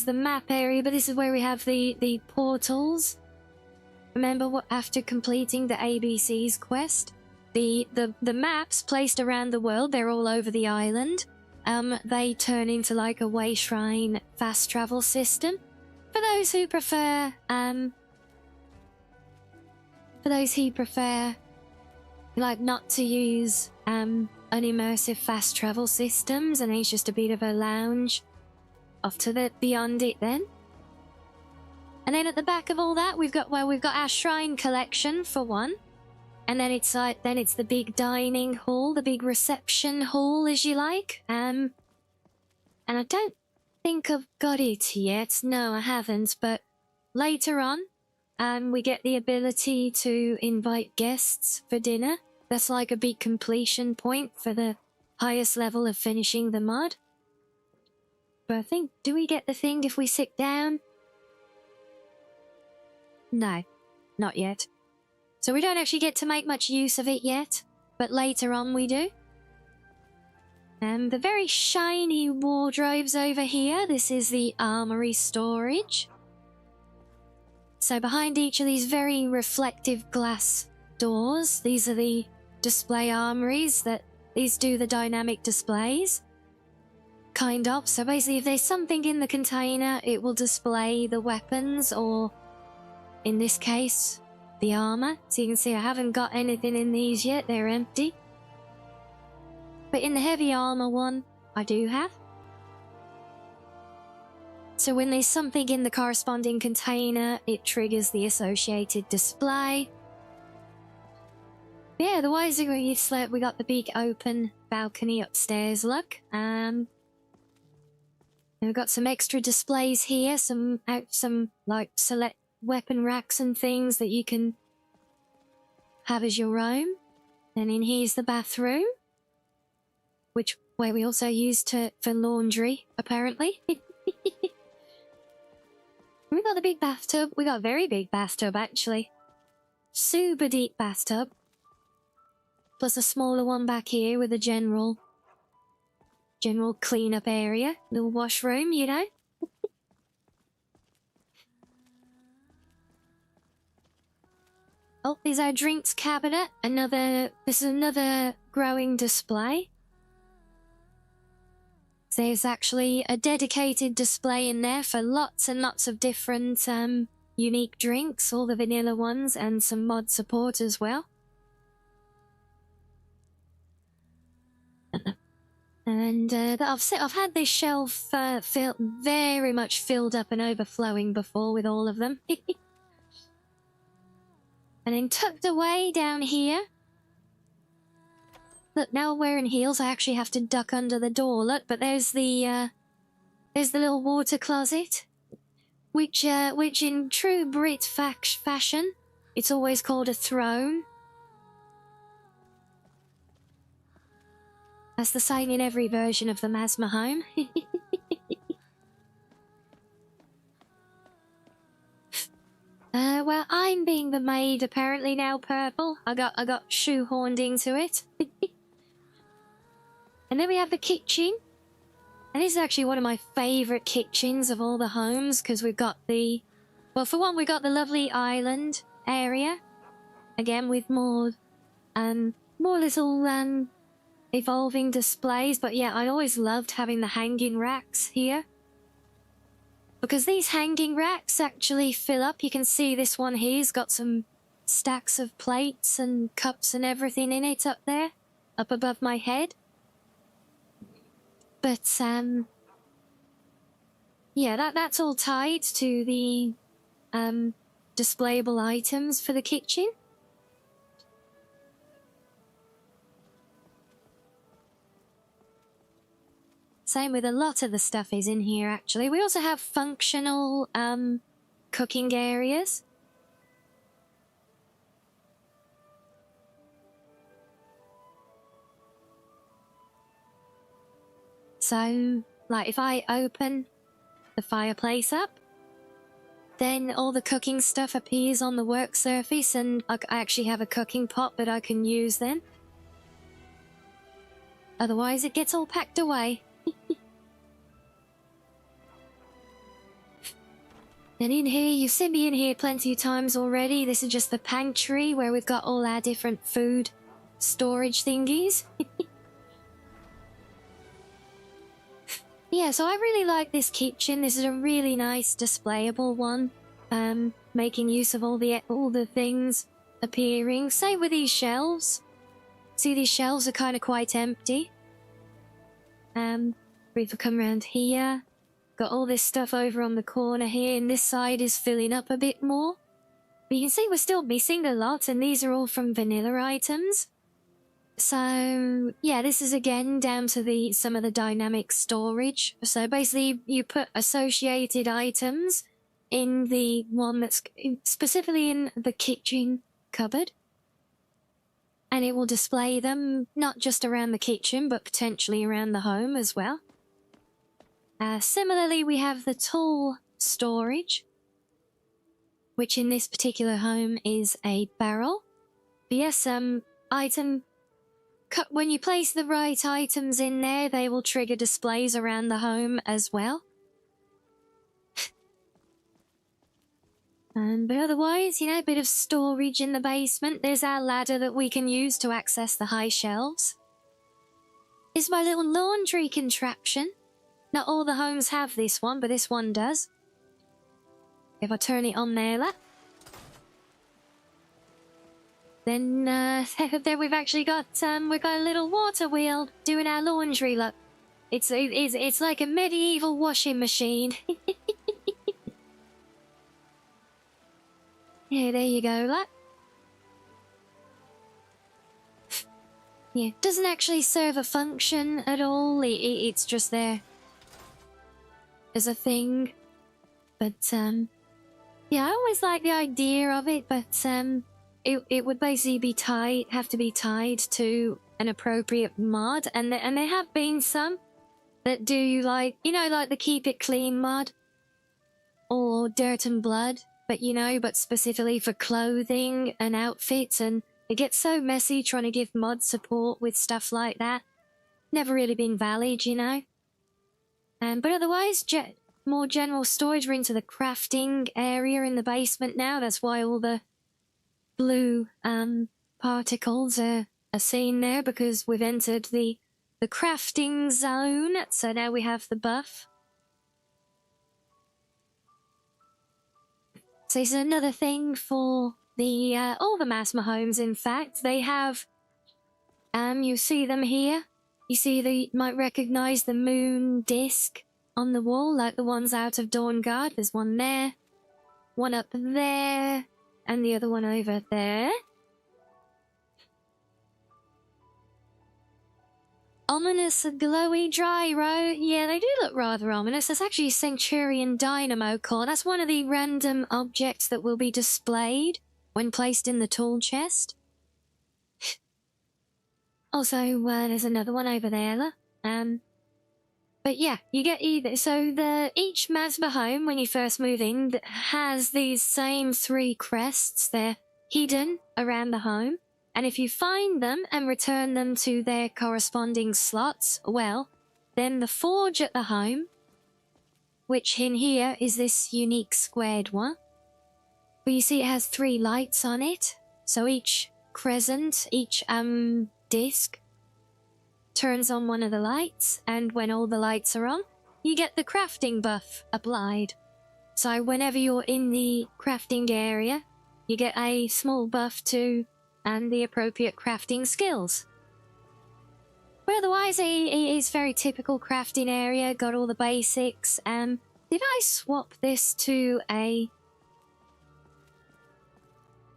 the map area, but this is where we have the portals. Remember what after completing the ABC's quest? The maps placed around the world, they're all over the island. They turn into like a way shrine fast travel system. For those who prefer, like not to use unimmersive fast travel systems, and it's just a bit of a lounge off to the beyond it then. And then at the back of all that, we've got our shrine collection for one. And then it's the big dining hall, the big reception hall, as you like. And I don't think I've got it yet. No, I haven't. But later on, we get the ability to invite guests for dinner. That's like a big completion point for the highest level of finishing the mod. But I think, do we get the thing if we sit down? No, not yet. So we don't actually get to make much use of it yet, but later on we do. The very shiny wardrobes over here, this is the armory storage. So behind each of these very reflective glass doors, these are the display armories these do the dynamic displays. Kind of. So basically if there's something in the container, it will display the weapons, or in this case, the armor. So you can see I haven't got anything in these yet, they're empty. But in the heavy armor one, I do have. So when there's something in the corresponding container, it triggers the associated display. Yeah, the wiser you slept, we got the big open balcony upstairs, look. And we've got some extra displays here, some like select weapon racks and things that you can have as your own. And in here's the bathroom, where we also use for laundry, apparently. We got the big bathtub. We got a very big bathtub, actually. Super deep bathtub. Plus a smaller one back here with a general cleanup area. Little washroom, you know. Oh, there's our drinks cabinet. This is another growing display. There's actually a dedicated display in there for lots and lots of different unique drinks, all the vanilla ones, and some mod support as well. And I've had this shelf very much filled up and overflowing before with all of them. And then tucked away down here. Look, now I'm wearing heels, I actually have to duck under the door. Look, but there's the little water closet, which in true Brit fashion, it's always called a throne. That's the same in every version of the Masma home. Well, I'm being the maid apparently now, Purple. I got shoehorned into it. And then we have the kitchen. And this is actually one of my favourite kitchens of all the homes, because we've got the... Well, for one, we got the lovely island area. Again, with more little, evolving displays. But yeah, I always loved having the hanging racks here. Because these hanging racks actually fill up. You can see this one here's got some stacks of plates and cups and everything in it up there. Up above my head. But, yeah, that's all tied to the, displayable items for the kitchen. Same with a lot of the stuff is in here, actually. We also have functional, cooking areas. So, like, if I open the fireplace up, then all the cooking stuff appears on the work surface, and I actually have a cooking pot that I can use then. Otherwise, it gets all packed away. And in here, you've seen me in here plenty of times already. This is just the pantry where we've got all our different food storage thingies. Yeah, so I really like this kitchen. This is a really nice displayable one. Making use of all the things appearing. Same with these shelves. See, these shelves are kind of quite empty. If we come around here, got all this stuff over on the corner here, and this side is filling up a bit more. But you can see we're still missing a lot, and these are all from vanilla items. So, yeah, this is again down to some of the dynamic storage. So basically, you put associated items in the one that's specifically in the kitchen cupboard. And it will display them not just around the kitchen, but potentially around the home as well. Similarly, we have the tool storage, which in this particular home is a barrel. But yes, when you place the right items in there, they will trigger displays around the home as well. But otherwise, you know, a bit of storage in the basement. There's our ladder that we can use to access the high shelves. Is my little laundry contraption. Not all the homes have this one, but this one does. If I turn it on there, then there we've actually got we've got a little water wheel doing our laundry. Look, it's like a medieval washing machine. Yeah, there you go, look. Yeah, doesn't actually serve a function at all. It's just there as a thing. But yeah, I always like the idea of it, but it would basically have to be tied to an appropriate mod, and there have been some that do, like, you know, like the Keep It Clean mod or Dirt and Blood, but specifically for clothing and outfits, and it gets so messy trying to give mod support with stuff like that. Never really been valid, you know. But otherwise, more general storage. We're into the crafting area in the basement now. That's why all the blue particles are seen there, because we've entered the crafting zone. So now we have the buff. So this is another thing for the all the Masma homes. In fact, they have you see them here. You might recognize the moon disc on the wall, like the ones out of Dawnguard. There's one there, one up there, and the other one over there. Ominous glowy gyro. Yeah, they do look rather ominous. That's actually a Centurion Dynamo core. That's one of the random objects that will be displayed when placed in the tool chest. Also, there's another one over there, look. But yeah, you get either. So each Masma home, when you first move in, has these same 3 crests. They're hidden around the home. And if you find them and return them to their corresponding slots, well, then the forge at the home, which in here is this unique squared one. But you see it has 3 lights on it. So each crescent, each disc turns on one of the lights, and when all the lights are on, you get the crafting buff applied. So whenever you're in the crafting area, you get a small buff to and the appropriate crafting skills. But otherwise, it is very typical crafting area, got all the basics. Did I swap this to a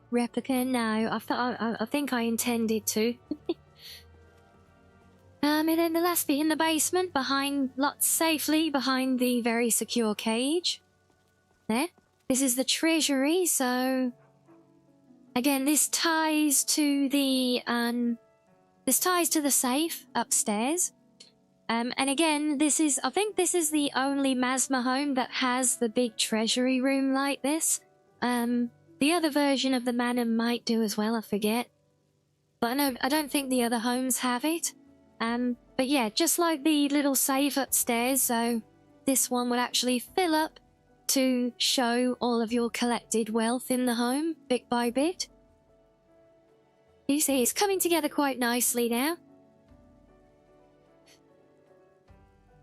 replica? No, I think I intended to. And then the last bit in the basement, safely behind the very secure cage. There. This is the treasury, so again, this ties to the safe upstairs. And again, I think this is the only Masma home that has the big treasury room like this. The other version of the manor might do as well, I forget. But I don't think the other homes have it. But yeah, just like the little safe upstairs, so this one will actually fill up to show all of your collected wealth in the home, bit by bit. You see, it's coming together quite nicely now.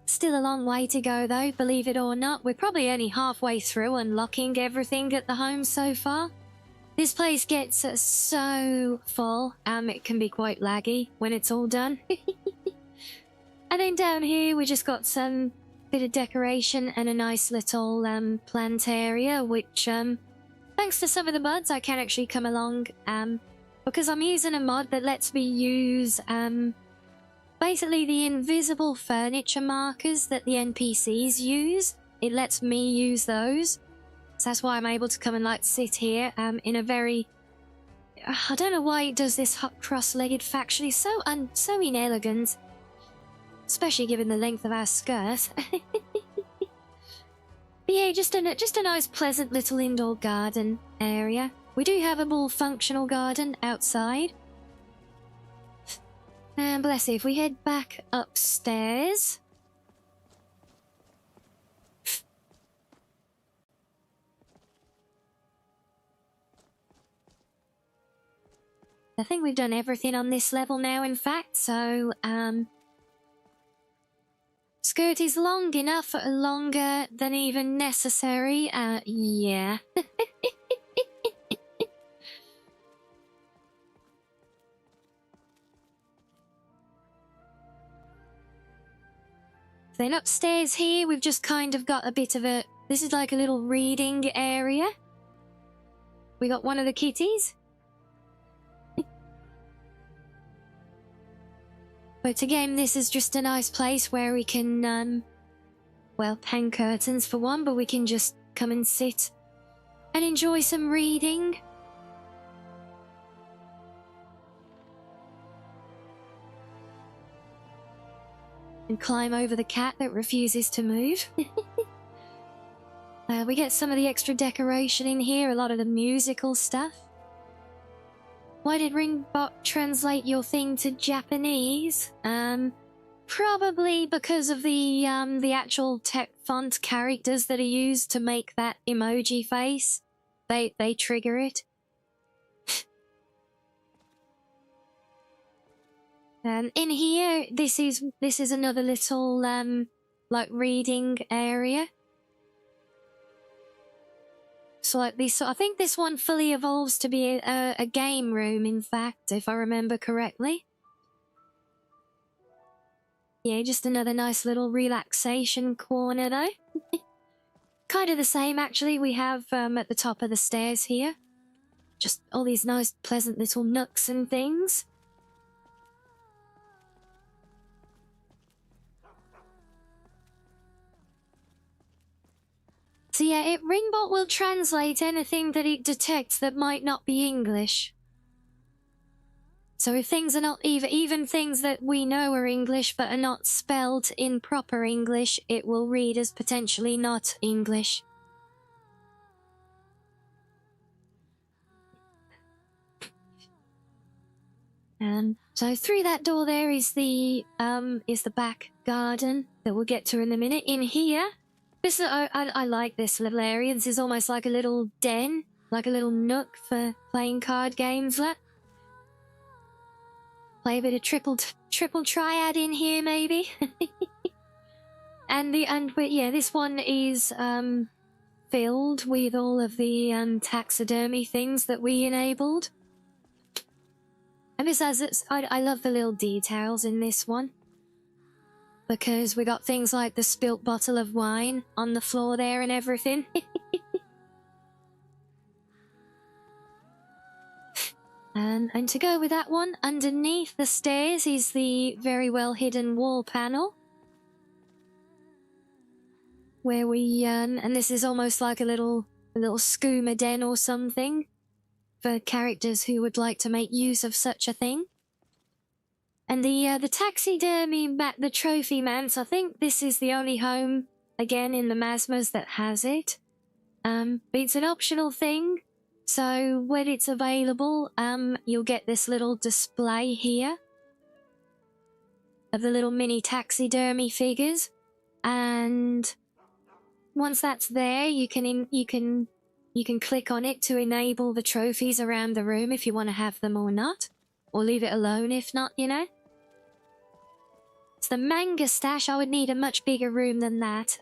Still a long way to go though, believe it or not. We're probably only halfway through unlocking everything at the home so far. This place gets so full, it can be quite laggy when it's all done. And then down here we just got some bit of decoration and a nice little plant area, which thanks to some of the mods I can actually come along because I'm using a mod that lets me use basically the invisible furniture markers that the NPCs use. It lets me use those. So that's why I'm able to come and like sit here in a very... I don't know why it does this cross-legged fashion. It's so inelegant. Especially given the length of our skirt. But yeah, just a nice pleasant little indoor garden area. We do have a more functional garden outside. And bless you, if we head back upstairs... I think we've done everything on this level now, in fact, so, skirt is long enough, longer than even necessary, yeah. Then upstairs here, we've just kind of got a bit of a... This is like a little reading area. We got one of the kitties. But again, this is just a nice place where we can, well, hang curtains for one, but we can just come and sit and enjoy some reading. And climb over the cat that refuses to move. We get some of the extra decoration in here, a lot of the musical stuff. Why did Ringbot translate your thing to Japanese? Probably because of the actual font characters that are used to make that emoji face. They trigger it. And in here, this is another little like reading area. So like this, I think this one fully evolves to be a game room, in fact, if I remember correctly. Yeah, just another nice little relaxation corner, though. Kind of the same, actually, we have at the top of the stairs here. Just all these nice, pleasant little nooks and things. So yeah, Ringbot will translate anything that it detects that might not be English. So if things are not even things that we know are English but are not spelled in proper English, it will read as potentially not English. So through that door there is the back garden that we'll get to in a minute. In here, this I like this little area. This is almost like a little den, like a little nook for playing card games. Play a bit of triple triad in here, maybe. But yeah, this one is filled with all of the taxidermy things that we enabled. And besides, I love the little details in this one, because we got things like the spilt bottle of wine on the floor there and everything. And to go with that one, underneath the stairs is the very well hidden wall panel, where we and this is almost like a little skooma den or something for characters who would like to make use of such a thing. And the taxidermy the trophy manse, I think this is the only home again in the Masmas that has it. But it's an optional thing, so when it's available, you'll get this little display here of the little mini taxidermy figures, and once that's there, you can click on it to enable the trophies around the room if you want to have them or not. Or leave it alone if not, you know. It's the manga stash. I would need a much bigger room than that.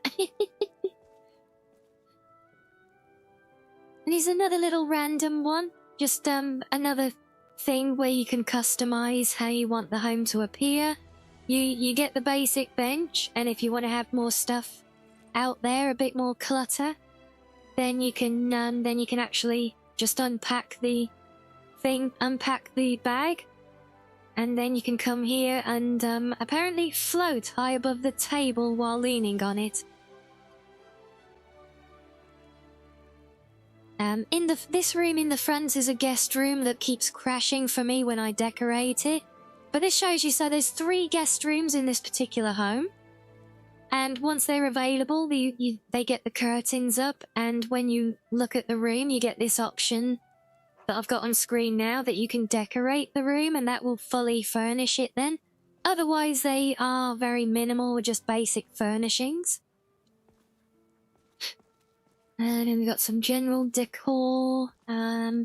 And here's another little random one. Just another thing where you can customize how you want the home to appear. You get the basic bench, and if you want to have more stuff out there, a bit more clutter, then you can actually just unpack the bag, and then you can come here and apparently float high above the table while leaning on it. This room in the front is a guest room that keeps crashing for me when I decorate it. But this shows you, so there's 3 guest rooms in this particular home. And once they're available, they get the curtains up, and when you look at the room, you get this option that I've got on screen now that you can decorate the room, and that will fully furnish it then. Otherwise, they are very minimal with just basic furnishings. And then we've got some general decor. I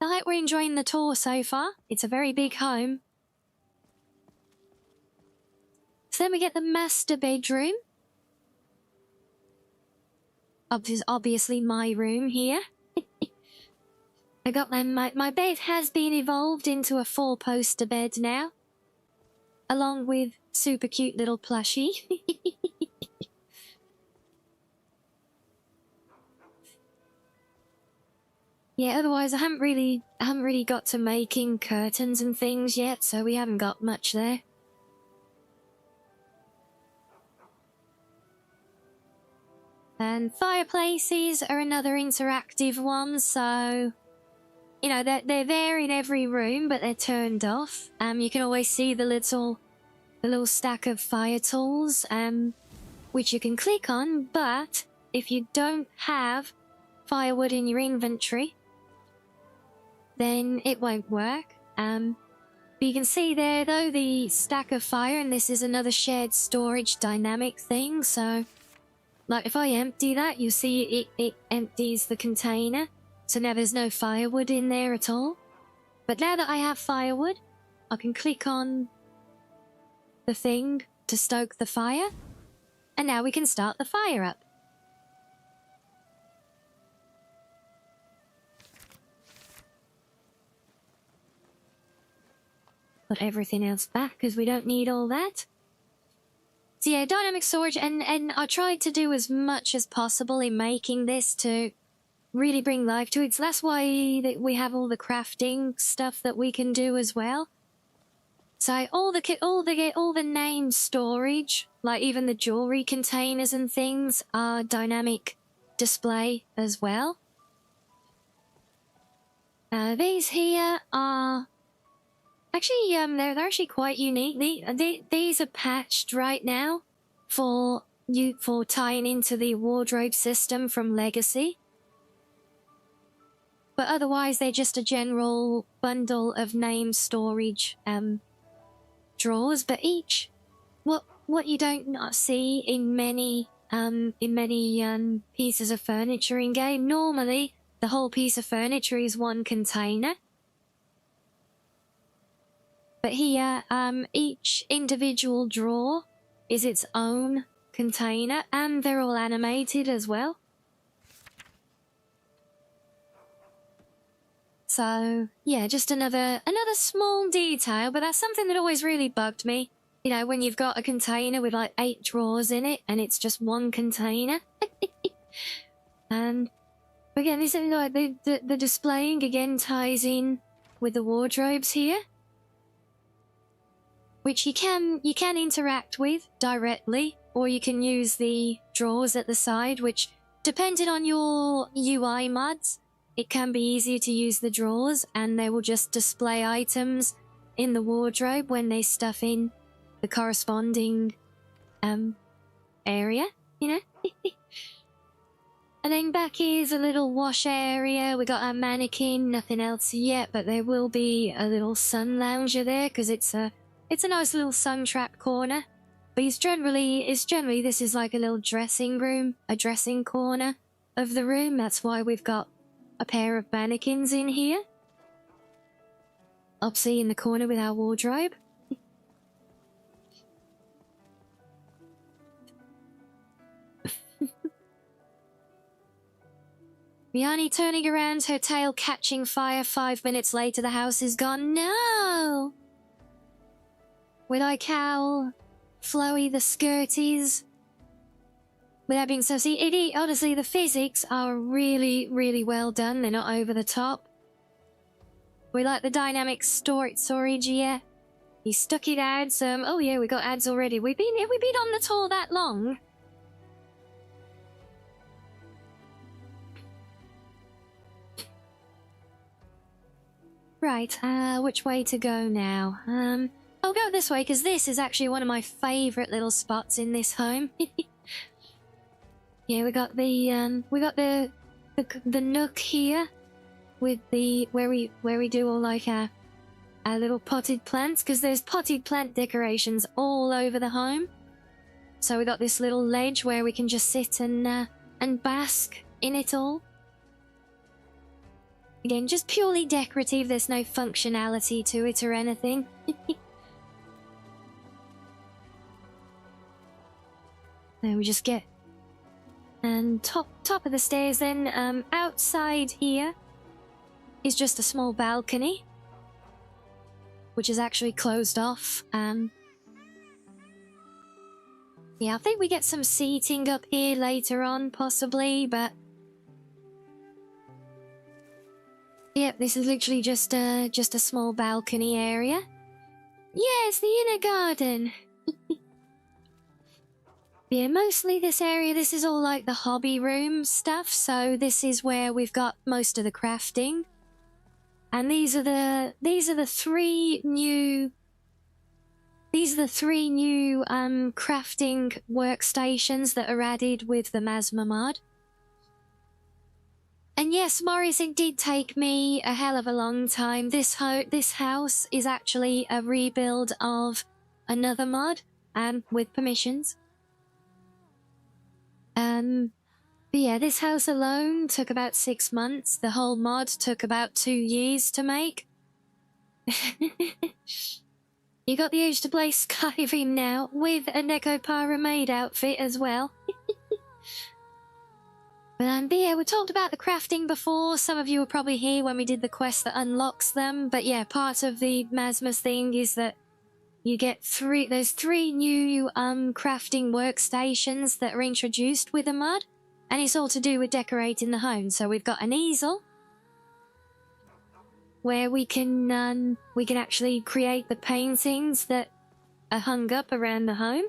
like we're enjoying the tour so far. It's a very big home. So then we get the master bedroom. Obviously my room here. I got my bed has been evolved into a 4-poster bed now, along with super cute little plushie. Yeah, otherwise I haven't really got to making curtains and things yet, so we haven't got much there. And fireplaces are another interactive one, so you know they're there in every room, but they're turned off. You can always see the little stack of fire tools, which you can click on. But if you don't have firewood in your inventory, then it won't work. But you can see there though the stack of fire, and this is another shared storage dynamic thing. So, like if I empty that, you see it empties the container. So now there's no firewood in there at all. But now that I have firewood, I can click on the thing to stoke the fire, and now we can start the fire up. Put everything else back because we don't need all that. So yeah, dynamic storage, and I tried to do as much as possible in making this to really bring life to it. So that's why we have all the crafting stuff that we can do as well. So all the name storage, like even the jewelry containers and things, are dynamic display as well. These here are actually they're actually quite unique. These are patched right now for tying into the wardrobe system from Legacy. But otherwise, they're just a general bundle of name storage drawers. But each, what you don't not see in many pieces of furniture in game. Normally, the whole piece of furniture is one container. But here, each individual drawer is its own container, and they're all animated as well. So, yeah, just another small detail, but that's something that always really bugged me. You know, when you've got a container with like 8 drawers in it, and it's just one container. And again, this is like the displaying again ties in with the wardrobes here, which you can interact with directly, or you can use the drawers at the side, which, depending on your UI mods, it can be easier to use the drawers, and they will just display items in the wardrobe when they stuff in the corresponding area, you know. And then back here's a little wash area. We got our mannequin, nothing else yet, but there will be a little sun lounger there because it's a nice little sun trap corner. But it's generally this is like a little dressing room, a dressing corner of the room. That's why we've got a pair of mannequins in here. Obviously in the corner with our wardrobe. Rianni turning around, her tail catching fire. 5 minutes later, the house is gone. No! We like how flowy the skirt is. With that being said, see, honestly, the physics are really, really well done. They're not over the top. We like the dynamic storage here. He stuck it ads. Oh yeah, we got ads already. Have we been on the tour that long? Right, which way to go now? I'll go this way, because this is actually one of my favourite little spots in this home. Yeah, we got the nook here with the where we do all like our little potted plants, because there's potted plant decorations all over the home. So we got this little ledge where we can just sit and bask in it all. Again, just purely decorative. There's no functionality to it or anything. Then we just get and top of the stairs. Then outside here is just a small balcony, which is actually closed off. Yeah, I think we get some seating up here later on, possibly, but yep, this is literally just a small balcony area. Yes, the inner garden. Yeah, mostly this area, this is all like the hobby room stuff, so this is where we've got most of the crafting. And these are the three new crafting workstations that are added with the Masma mod. And yes, Morris, it did take me a hell of a long time. This house is actually a rebuild of another mod, with permissions. But yeah, this house alone took about 6 months. The whole mod took about 2 years to make. You got the urge to play Skyrim now with a Nekopara maid outfit as well. But yeah, we talked about the crafting before. Some of you were probably here when we did the quest that unlocks them. But yeah, part of the Masmas thing is that you get there's 3 new crafting workstations that are introduced with the mod. And it's all to do with decorating the home. So we've got an easel where we can actually create the paintings that are hung up around the home.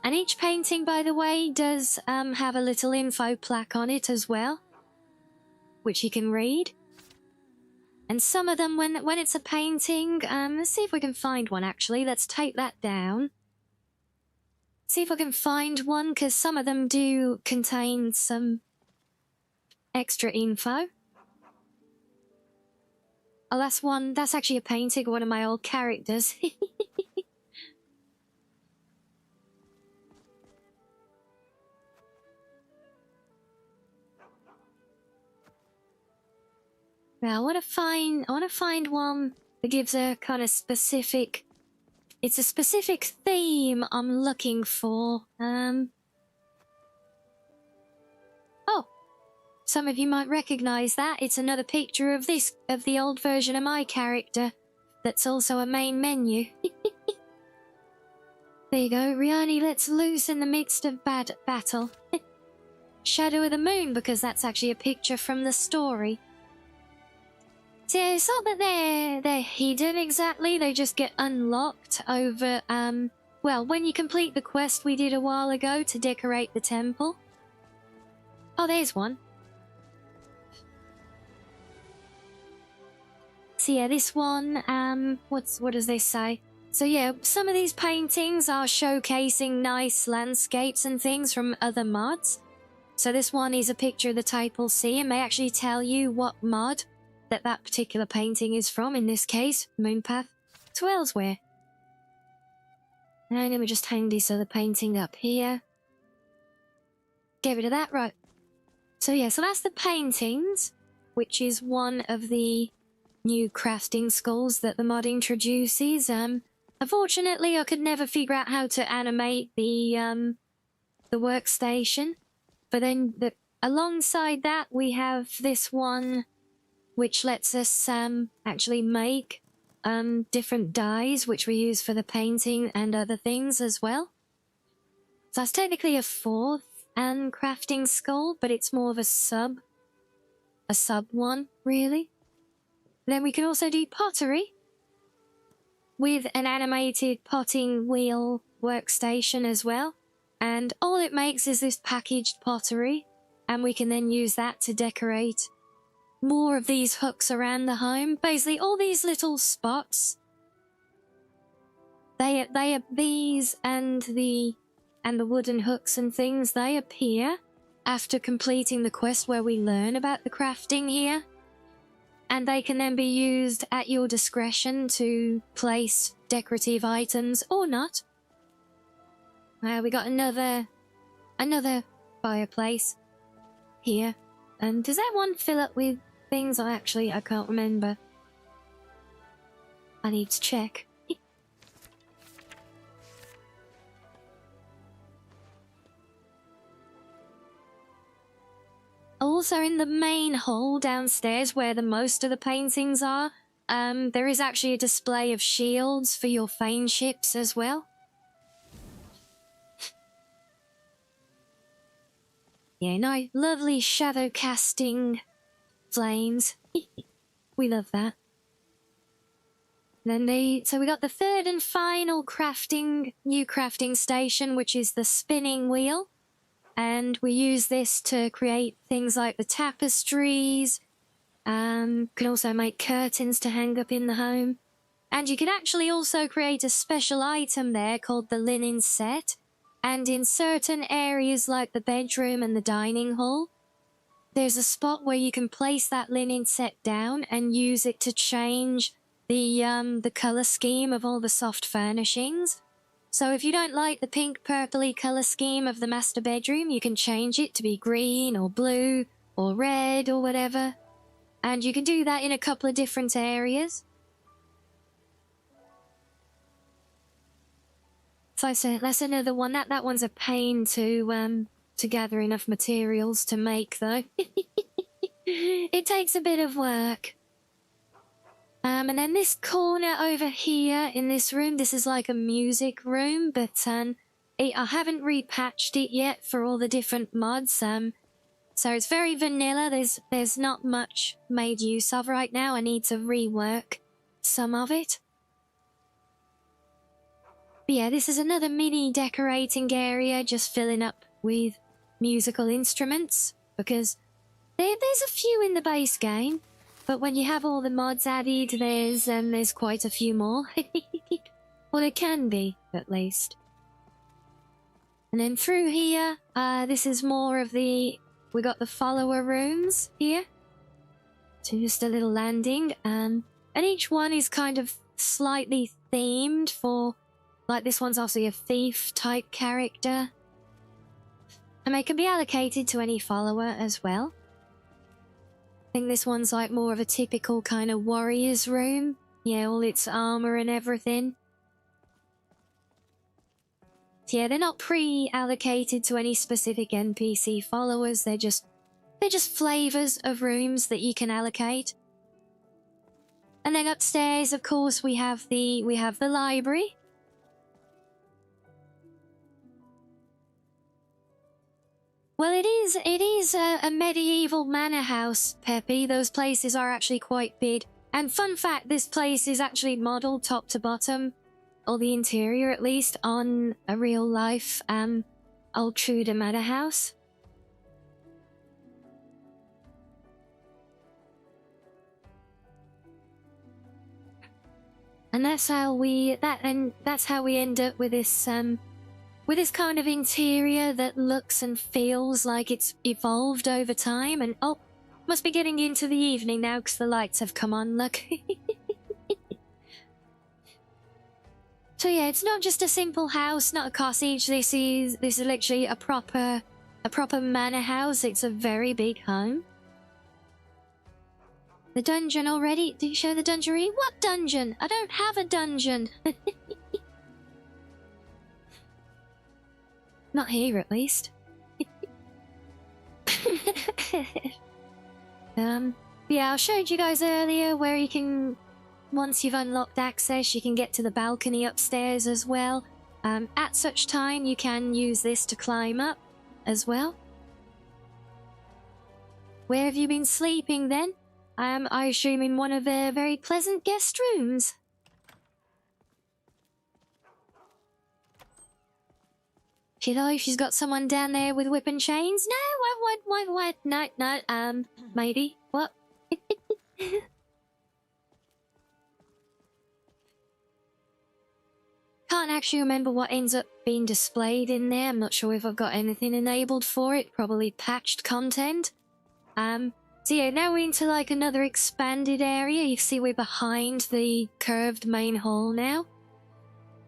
And each painting, by the way, does have a little info plaque on it as well, which you can read. And some of them, when it's a painting, let's see if we can find one actually. Let's take that down. See if I can find one, because some of them do contain some extra info. Oh, that's one. That's actually a painting of one of my old characters. Now, I want to find one that gives a kind of specific. It's a specific theme I'm looking for. Oh, some of you might recognize that. It's another picture of the old version of my character. That's also a main menu. There you go, Rianni lets loose in the midst of battle. Shadow of the Moon, because that's actually a picture from the story. So it's not that they're hidden exactly, they just get unlocked over, well, when you complete the quest we did a while ago to decorate the temple. Oh, there's one. So yeah, this one, what does this say? So yeah, some of these paintings are showcasing nice landscapes and things from other mods. So this one is a picture of the Typal Sea and may actually tell you what mod that particular painting is from, in this case, Moonpath to Elsewhere. Now let me just hang this other painting up here. Get rid of that, right. So yeah, so that's the paintings, which is one of the new crafting skulls that the mod introduces. Unfortunately, I could never figure out how to animate the workstation. But then alongside that, we have this one, which lets us actually make different dyes, which we use for the painting and other things as well. So that's technically a fourth crafting skull, but it's more of a sub one, really. Then we can also do pottery with an animated potting wheel workstation as well. And all it makes is this packaged pottery, and we can then use that to decorate more of these hooks around the home. Basically, all these little spots, they are these and the wooden hooks and things, they appear after completing the quest where we learn about the crafting here. And they can then be used at your discretion to place decorative items or not. We got another fireplace here. And does that one fill up with things? I can't remember. I need to check. Also, in the main hall downstairs, where most of the paintings are, there is actually a display of shields for your Fane ships as well. Yeah, no, lovely shadow casting flames. We love that. Then so we got the third and final new crafting station, which is the spinning wheel. And we use this to create things like the tapestries. Can also make curtains to hang up in the home. And you can actually also create a special item there called the linen set. And in certain areas like the bedroom and the dining hall, there's a spot where you can place that linen set down and use it to change the colour scheme of all the soft furnishings. So if you don't like the pink purpley colour scheme of the master bedroom, you can change it to be green or blue or red or whatever. And you can do that in a couple of different areas. So I said, that's another one. That one's a pain to gather enough materials to make, though. It takes a bit of work. And then this corner over here in this room, this is like a music room, but I haven't repatched it yet for all the different mods. So it's very vanilla. There's not much made use of right now. I need to rework some of it. But yeah, this is another mini decorating area, just filling up with musical instruments, because there's a few in the base game, but when you have all the mods added, there's quite a few more. Well, there can be, at least. And then through here, this is more of the... We got the follower rooms here. So just a little landing. And each one is kind of slightly themed for... Like, this one's also a thief-type character. And they can be allocated to any follower as well. I think this one's like more of a typical kind of warrior's room. Yeah, all its armor and everything. So yeah, they're not pre-allocated to any specific NPC followers. They're just flavors of rooms that you can allocate. And then upstairs, of course, we have the library. Well, it is a medieval manor house, Peppy. Those places are actually quite big. And fun fact, this place is actually modelled top to bottom, or the interior at least, on a real life old Tudor manor house. And that's how we end up with this kind of interior that looks and feels like it's evolved over time. And oh, must be getting into the evening now because the lights have come on, look. So yeah, it's not just a simple house, not a cottage. This is literally a proper manor house. It's a very big home. The dungeon already? Did you show the dungeon? What dungeon? I don't have a dungeon. Not here, at least. Yeah, I showed you guys earlier where you can, once you've unlocked access, you can get to the balcony upstairs as well. At such time, you can use this to climb up as well. Where have you been sleeping then? I assume in one of their very pleasant guest rooms. She's got someone down there with whip and chains? No, what? No, maybe. What? Can't actually remember what ends up being displayed in there. I'm not sure if I've got anything enabled for it. Probably patched content. So yeah, now we're into like another expanded area. You see we're behind the curved main hall now.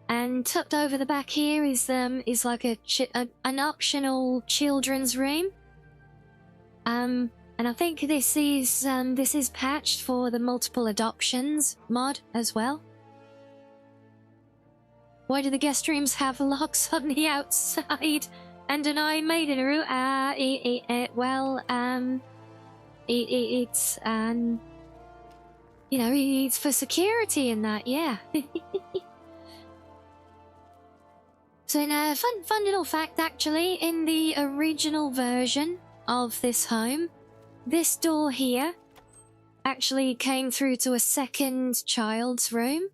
And tucked over the back here is like an optional children's room. And I think this is patched for the multiple adoptions mod as well. Why do the guest rooms have locks on the outside and an Iron Maiden room? It's you know, it's for security and that, yeah. So now, fun little fact actually, in the original version of this home, this door here actually came through to a second child's room,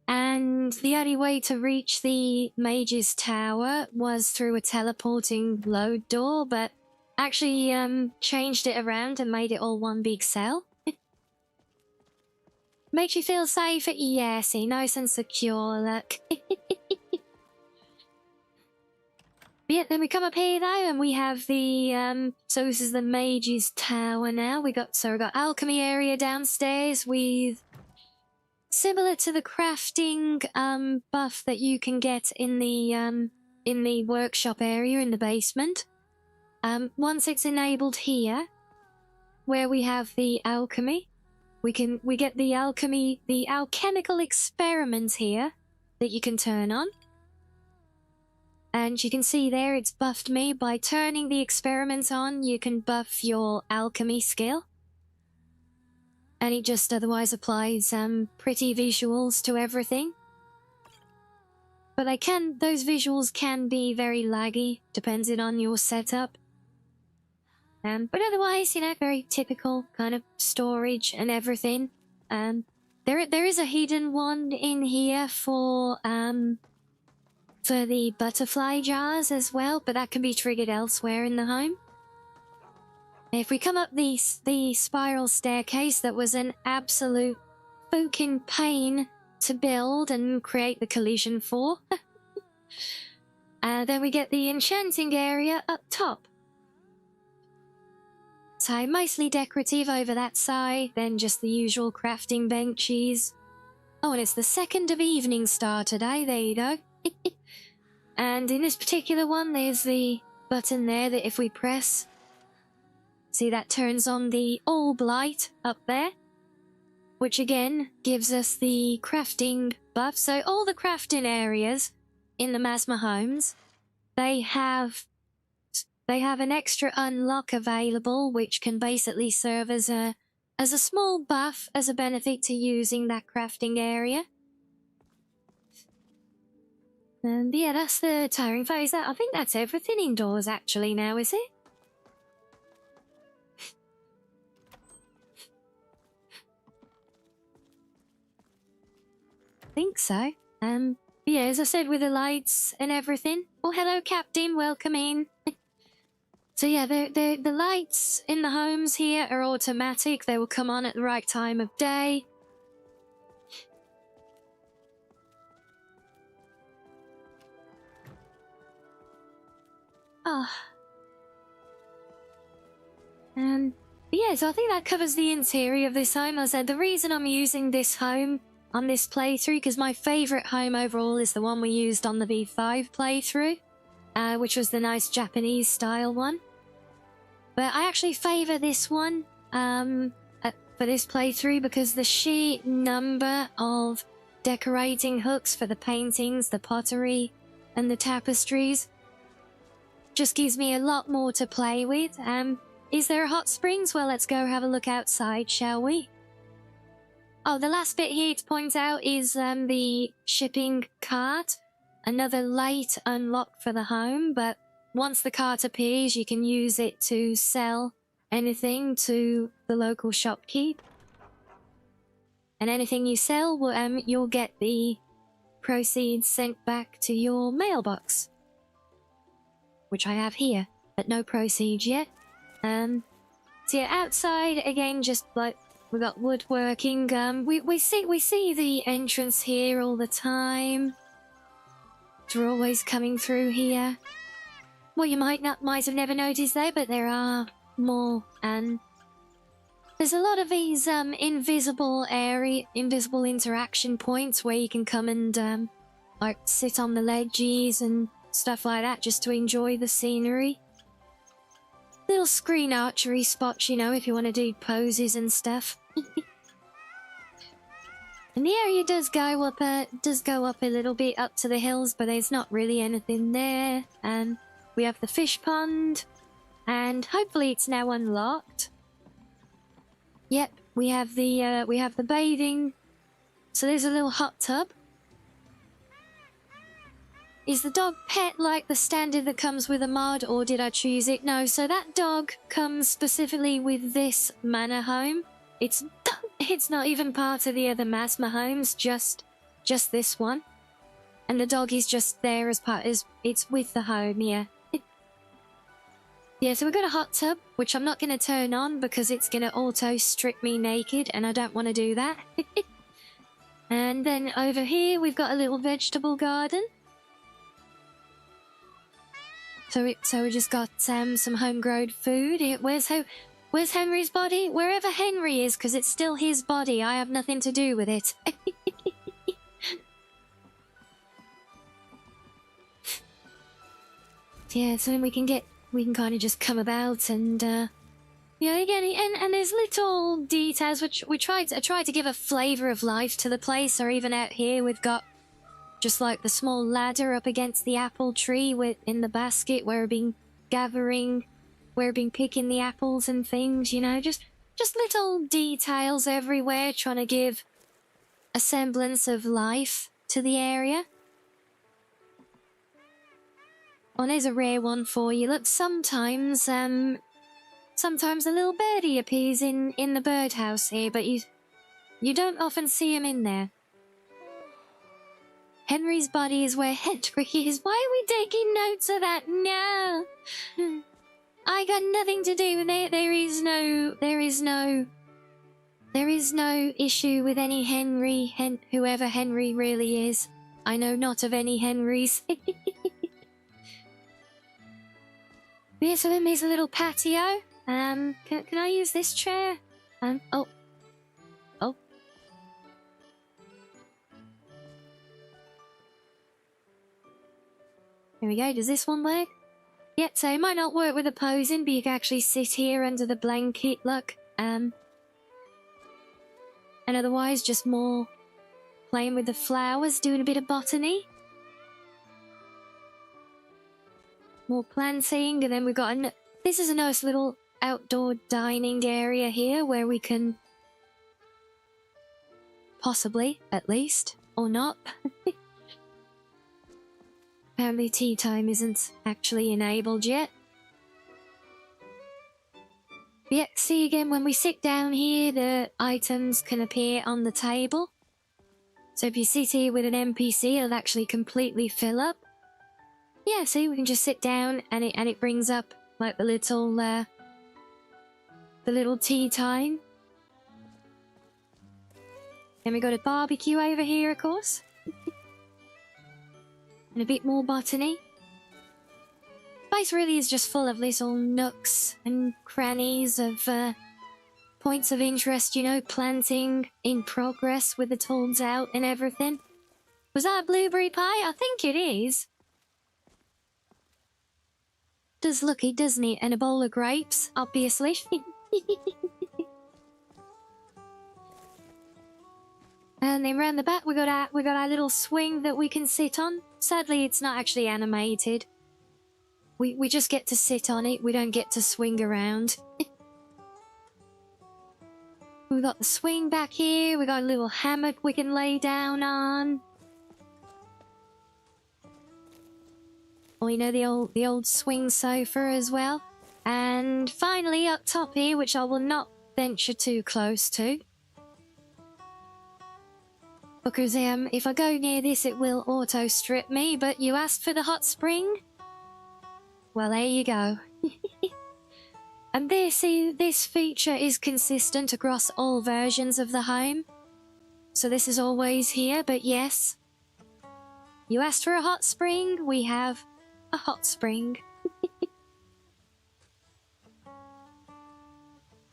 and the only way to reach the mage's tower was through a teleporting load door, but actually changed it around and made it all one big cell. Makes you feel safe? Yeah, see, nice and secure, look. Yeah, then we come up here though, and we have the so this is the mage's tower now. We got alchemy area downstairs with similar to the crafting buff that you can get in the workshop area in the basement. Once it's enabled here, where we have the alchemy, we get the alchemical experiments here that you can turn on. And you can see there it's buffed me. By turning the experiments on, you can buff your alchemy skill. And it just otherwise applies pretty visuals to everything. But those visuals can be very laggy, depending on your setup. But otherwise, you know, very typical kind of storage and everything. There is a hidden one in here for the butterfly jars as well, but that can be triggered elsewhere in the home. If we come up the spiral staircase that was an absolute fucking pain to build and create the collision for, then we get the enchanting area up top. So mostly decorative over that side, then just the usual crafting benches. Oh, and it's the 2nd of Evening Star today, there you go. And in this particular one, there's the button there that if we press, see that turns on the orb light up there, which again gives us the crafting buff. So all the crafting areas in the Masma homes, they have an extra unlock available, which can basically serve as a small buff, as a benefit to using that crafting area. And yeah, that's the tiring phase. I think that's everything indoors actually now, is it? I think so. Yeah, as I said, with the lights and everything. Oh, hello, Captain. Welcome in. So yeah, the lights in the homes here are automatic. They will come on at the right time of day. Oh. Yeah, so I think that covers the interior of this home. As I said, the reason I'm using this home on this playthrough, because my favourite home overall is the one we used on the V5 playthrough, which was the nice Japanese style one. But I actually favour this one for this playthrough because the sheer number of decorating hooks for the paintings, the pottery, and the tapestries just gives me a lot more to play with. Is there a hot springs? Well, let's go have a look outside, shall we? Oh, the last bit here to point out is the shipping cart. Another late unlock for the home, but once the cart appears, you can use it to sell anything to the local shopkeep. And anything you sell, you'll get the proceeds sent back to your mailbox. Which I have here, but no proceeds yet. So yeah, outside, again, just like, we got woodworking. We see the entrance here all the time. They're always coming through here. Well, you might have never noticed there, but there are more, and there's a lot of these invisible interaction points where you can come and like sit on the ledges and stuff like that, just to enjoy the scenery. Little screen archery spots, you know, if you want to do poses and stuff. And the area does go up a little bit up to the hills, but there's not really anything there. And we have the fish pond, and hopefully it's now unlocked. Yep, we have the bathing. So there's a little hot tub. Is the dog pet like the standard that comes with a mod, or did I choose it? No, so that dog comes specifically with this manor home. It's not even part of the other Masma homes, just this one. And the dog is just there as it's with the home, yeah. Yeah, so we've got a hot tub, which I'm not going to turn on because it's going to auto strip me naked, and I don't want to do that. And then over here, we've got a little vegetable garden. So we just got some homegrown food. Where's Henry's body? Wherever Henry is, because it's still his body. I have nothing to do with it. Yeah, so then we can kind of just come about and yeah, again, and there's little details which I try to give a flavour of life to the place. Or even out here, we've got just like the small ladder up against the apple tree in the basket where we've been picking the apples and things, you know, just little details everywhere, trying to give a semblance of life to the area. Oh, there's a rare one for you. Look, sometimes a little birdie appears in the birdhouse here, but you don't often see him in there. Henry's body is where Henry is. Why are we taking notes of that? No. I got nothing to do with it. There is no issue with any Henry, whoever Henry really is. I know not of any Henrys. Yeah, so then there's a little patio. Can I use this chair? Oh. Here we go, does this one work? Yeah, so it might not work with the posing, but you can actually sit here under the blanket, look. And otherwise, just more playing with the flowers, doing a bit of botany. More planting, and then we've got this is a nice little outdoor dining area here where we can possibly, at least, or not. Apparently tea time isn't actually enabled yet. But yeah, see again, when we sit down here, the items can appear on the table. So if you sit here with an NPC, it'll actually completely fill up. Yeah, see, we can just sit down and it brings up like the little tea time. Then we got a barbecue over here, of course. And a bit more botany. Place really is just full of little nooks and crannies of points of interest, you know, planting in progress with the tools out and everything. Was that a blueberry pie? I think it is. Does look it, doesn't it? And a bowl of grapes, obviously. And then round the back we got our little swing that we can sit on. Sadly, it's not actually animated. We just get to sit on it. We don't get to swing around. We've got the swing back here. We got a little hammock we can lay down on. Or you know, the old swing sofa as well. And finally up top here, which I will not venture too close to. Because if I go near this, it will auto-strip me, but you asked for the hot spring? Well, there you go. And this feature is consistent across all versions of the home. So this is always here, but yes. You asked for a hot spring, we have a hot spring.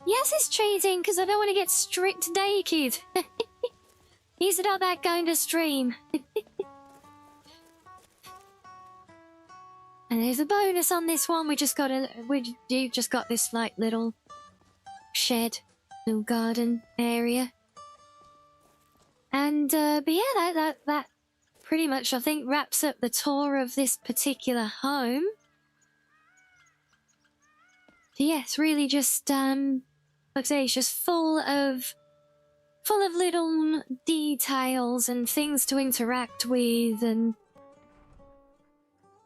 Yes, it's cheating, because I don't want to get stripped naked. Is it not that kind of stream? And there's a bonus on this one. You just got this like little shed, little garden area. And but yeah, that pretty much I think wraps up the tour of this particular home. So yeah, it's really just like I say, it's just full of little details and things to interact with, and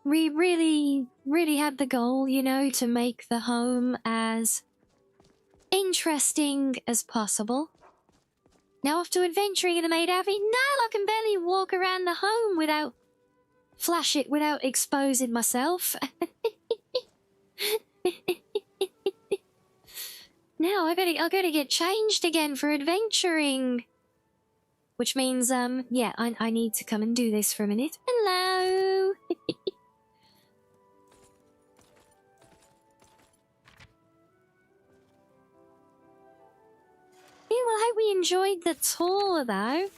we really had the goal, you know, to make the home as interesting as possible. Now off to adventuring in the maid outfit. No, I can barely walk around the home without exposing myself. Now I gotta get changed again for adventuring. Which means, yeah, I need to come and do this for a minute. Hello! Yeah, well, I hope we enjoyed the tour, though.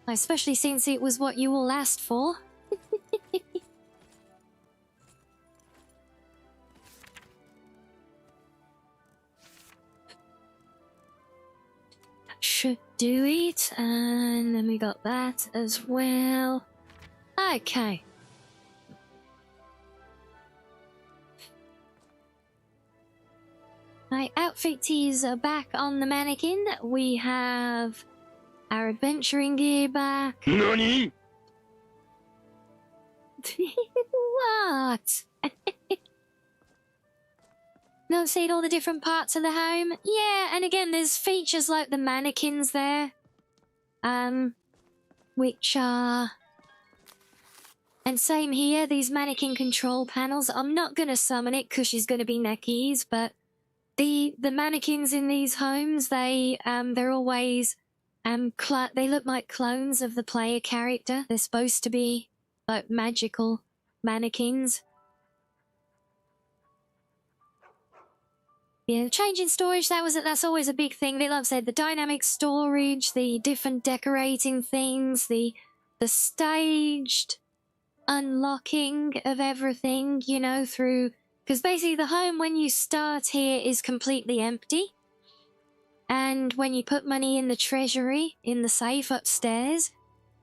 Especially since it was what you all asked for. Should do it, and then we got that as well. Okay. My outfit tees are back on the mannequin. We have our adventuring gear back. NANI?! What? Not seen all the different parts of the home? Yeah, and again, there's features like the mannequins there. Which are And same here, these mannequin control panels. I'm not going to summon it because she's going to be neckies, but the mannequins in these homes, they're always they look like clones of the player character. They're supposed to be like magical mannequins. Yeah, changing storage, that's always a big thing. Like I've said, the dynamic storage, the different decorating things, the staged unlocking of everything, you know, through... Because basically the home when you start here is completely empty. And when you put money in the treasury, in the safe upstairs,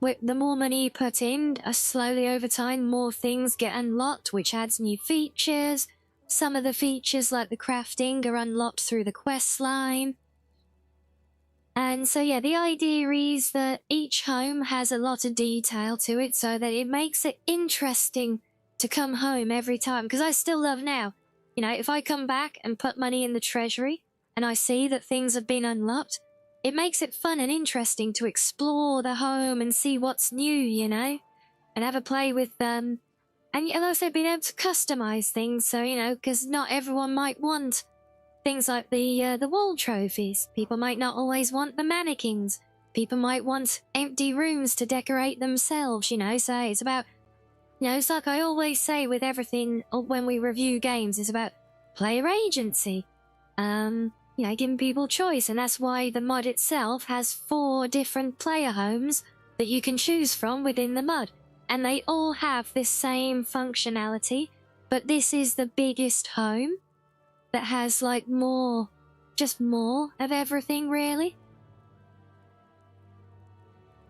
the more money you put in, slowly over time, more things get unlocked, which adds new features. Some of the features, like the crafting, are unlocked through the quest line. And so, yeah, the idea is that each home has a lot of detail to it, so that it makes it interesting to come home every time. Because I still love now, you know, if I come back and put money in the treasury, and I see that things have been unlocked, it makes it fun and interesting to explore the home and see what's new, you know? And have a play with them. And also being able to customize things, so, you know, because not everyone might want things like the wall trophies. People might not always want the mannequins. People might want empty rooms to decorate themselves, you know? So it's about, you know, it's like I always say with everything when we review games, it's about player agency. You know, giving people choice, and that's why the mod itself has 4 different player homes that you can choose from within the mod. And they all have this same functionality, but this is the biggest home that has, like, just more of everything, really.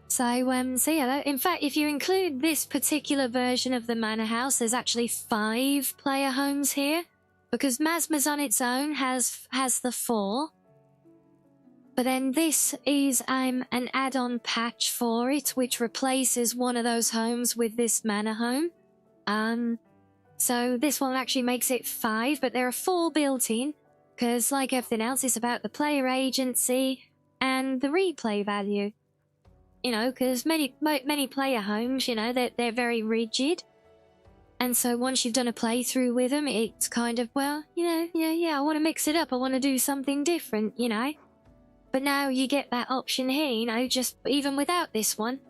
So yeah, in fact, if you include this particular version of the manor house, there's actually 5 player homes here. Because Masma's on its own has the 4. But then this is an add-on patch for it, which replaces one of those homes with this manor home. So this one actually makes it 5, but there are 4 built in, because like everything else, it's about the player agency and the replay value. You know, because many player homes, you know, they're very rigid. And so once you've done a playthrough with them, it's kind of, well, you know, yeah, I want to mix it up. I want to do something different, you know. But now you get that option here, you know, just even without this one.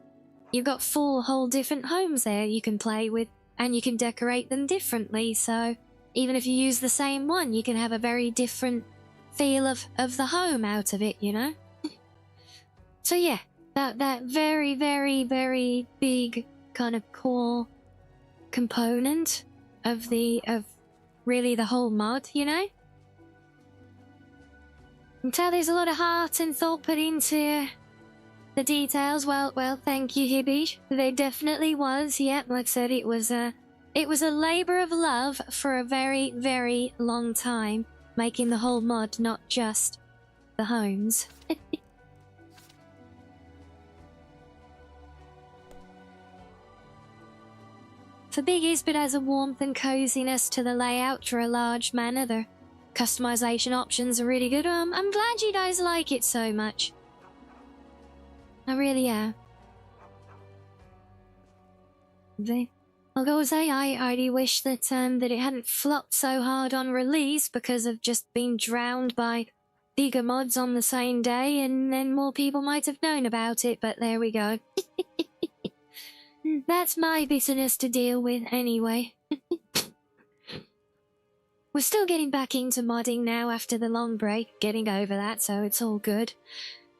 You've got 4 whole different homes there you can play with, and you can decorate them differently. So even if you use the same one, you can have a very different feel of the home out of it, you know. So yeah, that very, very, very big kind of core component of really the whole mod, you know. You can tell there's a lot of heart and thought put into the details. Well, thank you, Hibby. There definitely was. Yeah, like I said, it was a labor of love for a very, very long time, making the whole mod, not just the homes. For biggies, but has a warmth and coziness to the layout for a large manor. The customization options are really good. I'm glad you guys like it so much. I really am. I'll go say I really wish that that it hadn't flopped so hard on release because of just being drowned by bigger mods on the same day, and then more people might have known about it, but there we go. That's my business to deal with anyway. We're still getting back into modding now after the long break, getting over that, so it's all good.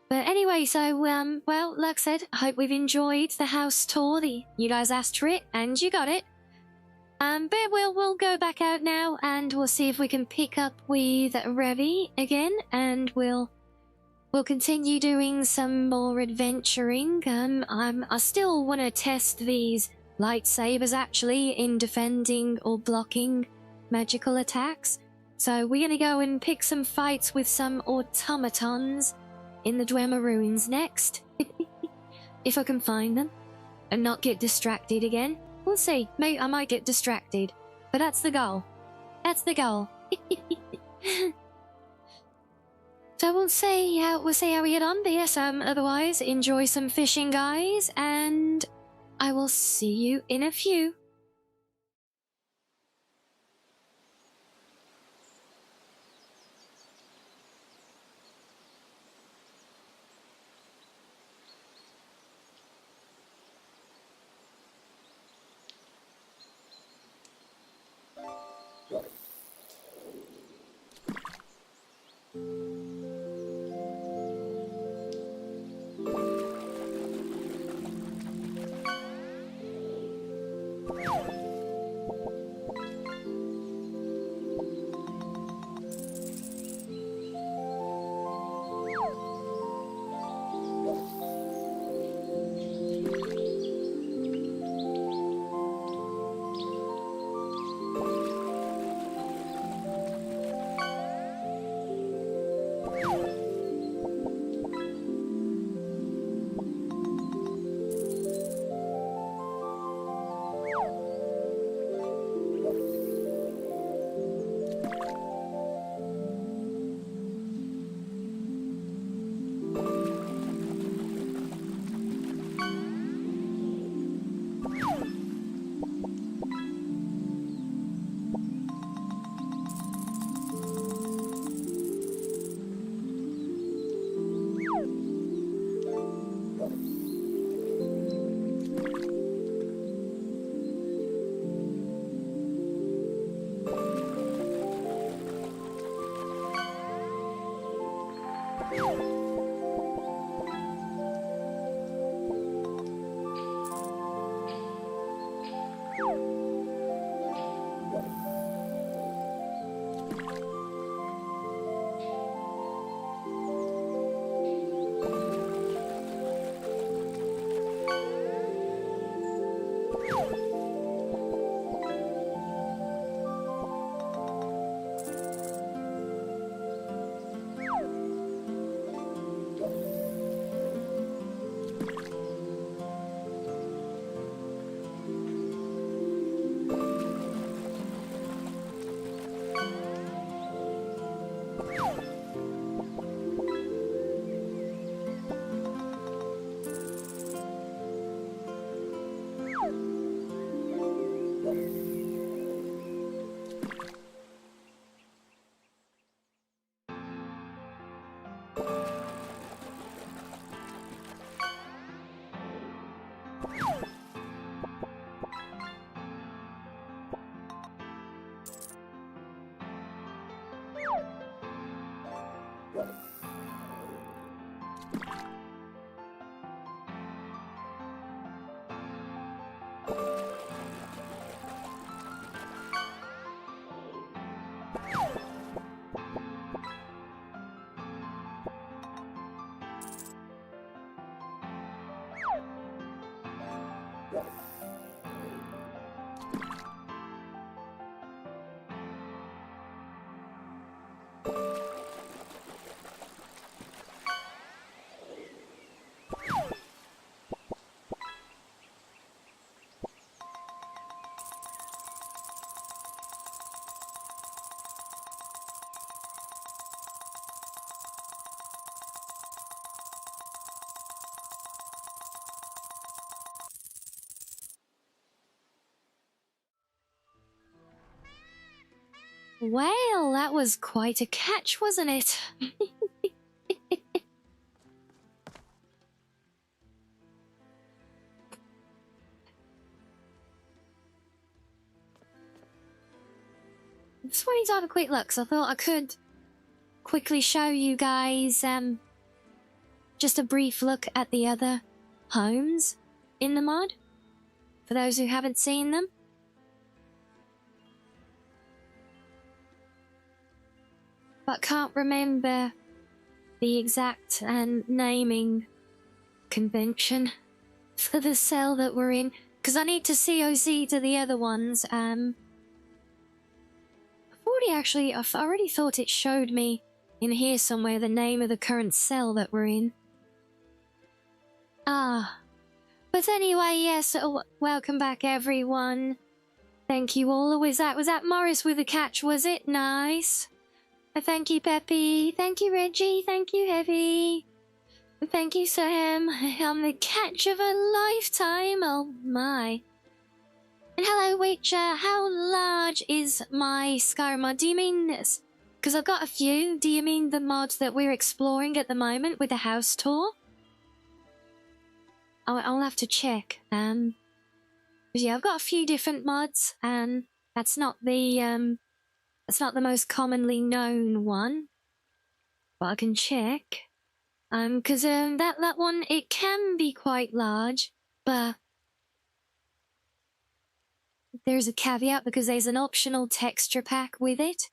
But anyway, so, well, like I said, I hope we've enjoyed the house tour. You guys asked for it, and you got it. But we'll go back out now, and we'll see if we can pick up with Revy again, and we'll continue doing some more adventuring. I still want to test these lightsabers, actually, in defending or blocking magical attacks. So we're going to go and pick some fights with some automatons in the Dwemer Ruins next. If I can find them. And not get distracted again. We'll see. Maybe I might get distracted. But that's the goal. That's the goal. So we'll see how we get on. But yes, otherwise, enjoy some fishing, guys. And I will see you in a few. Well, that was quite a catch, wasn't it? Just wanted to have a quick look, so I thought I could quickly show you guys just a brief look at the other homes in the mod, for those who haven't seen them. But can't remember the exact naming convention for the cell that we're in, because I need to COC to the other ones. I've already thought it showed me in here somewhere the name of the current cell that we're in. But anyway, yes, welcome back everyone. Thank you all. Was that Morris with a catch, was it? Nice. Thank you, Peppy. Thank you, Reggie. Thank you, Heavy. Thank you, Sam. I'm the catch of a lifetime. Oh my. And hello, Witcher. How large is my Skyrim mod? Do you mean this? Because I've got a few. Do you mean the mod that we're exploring at the moment with the house tour? I'll have to check. Yeah, I've got a few different mods, and that's not the most commonly known one. But I can check. Because that one, it can be quite large, but there's a caveat because there's an optional texture pack with it.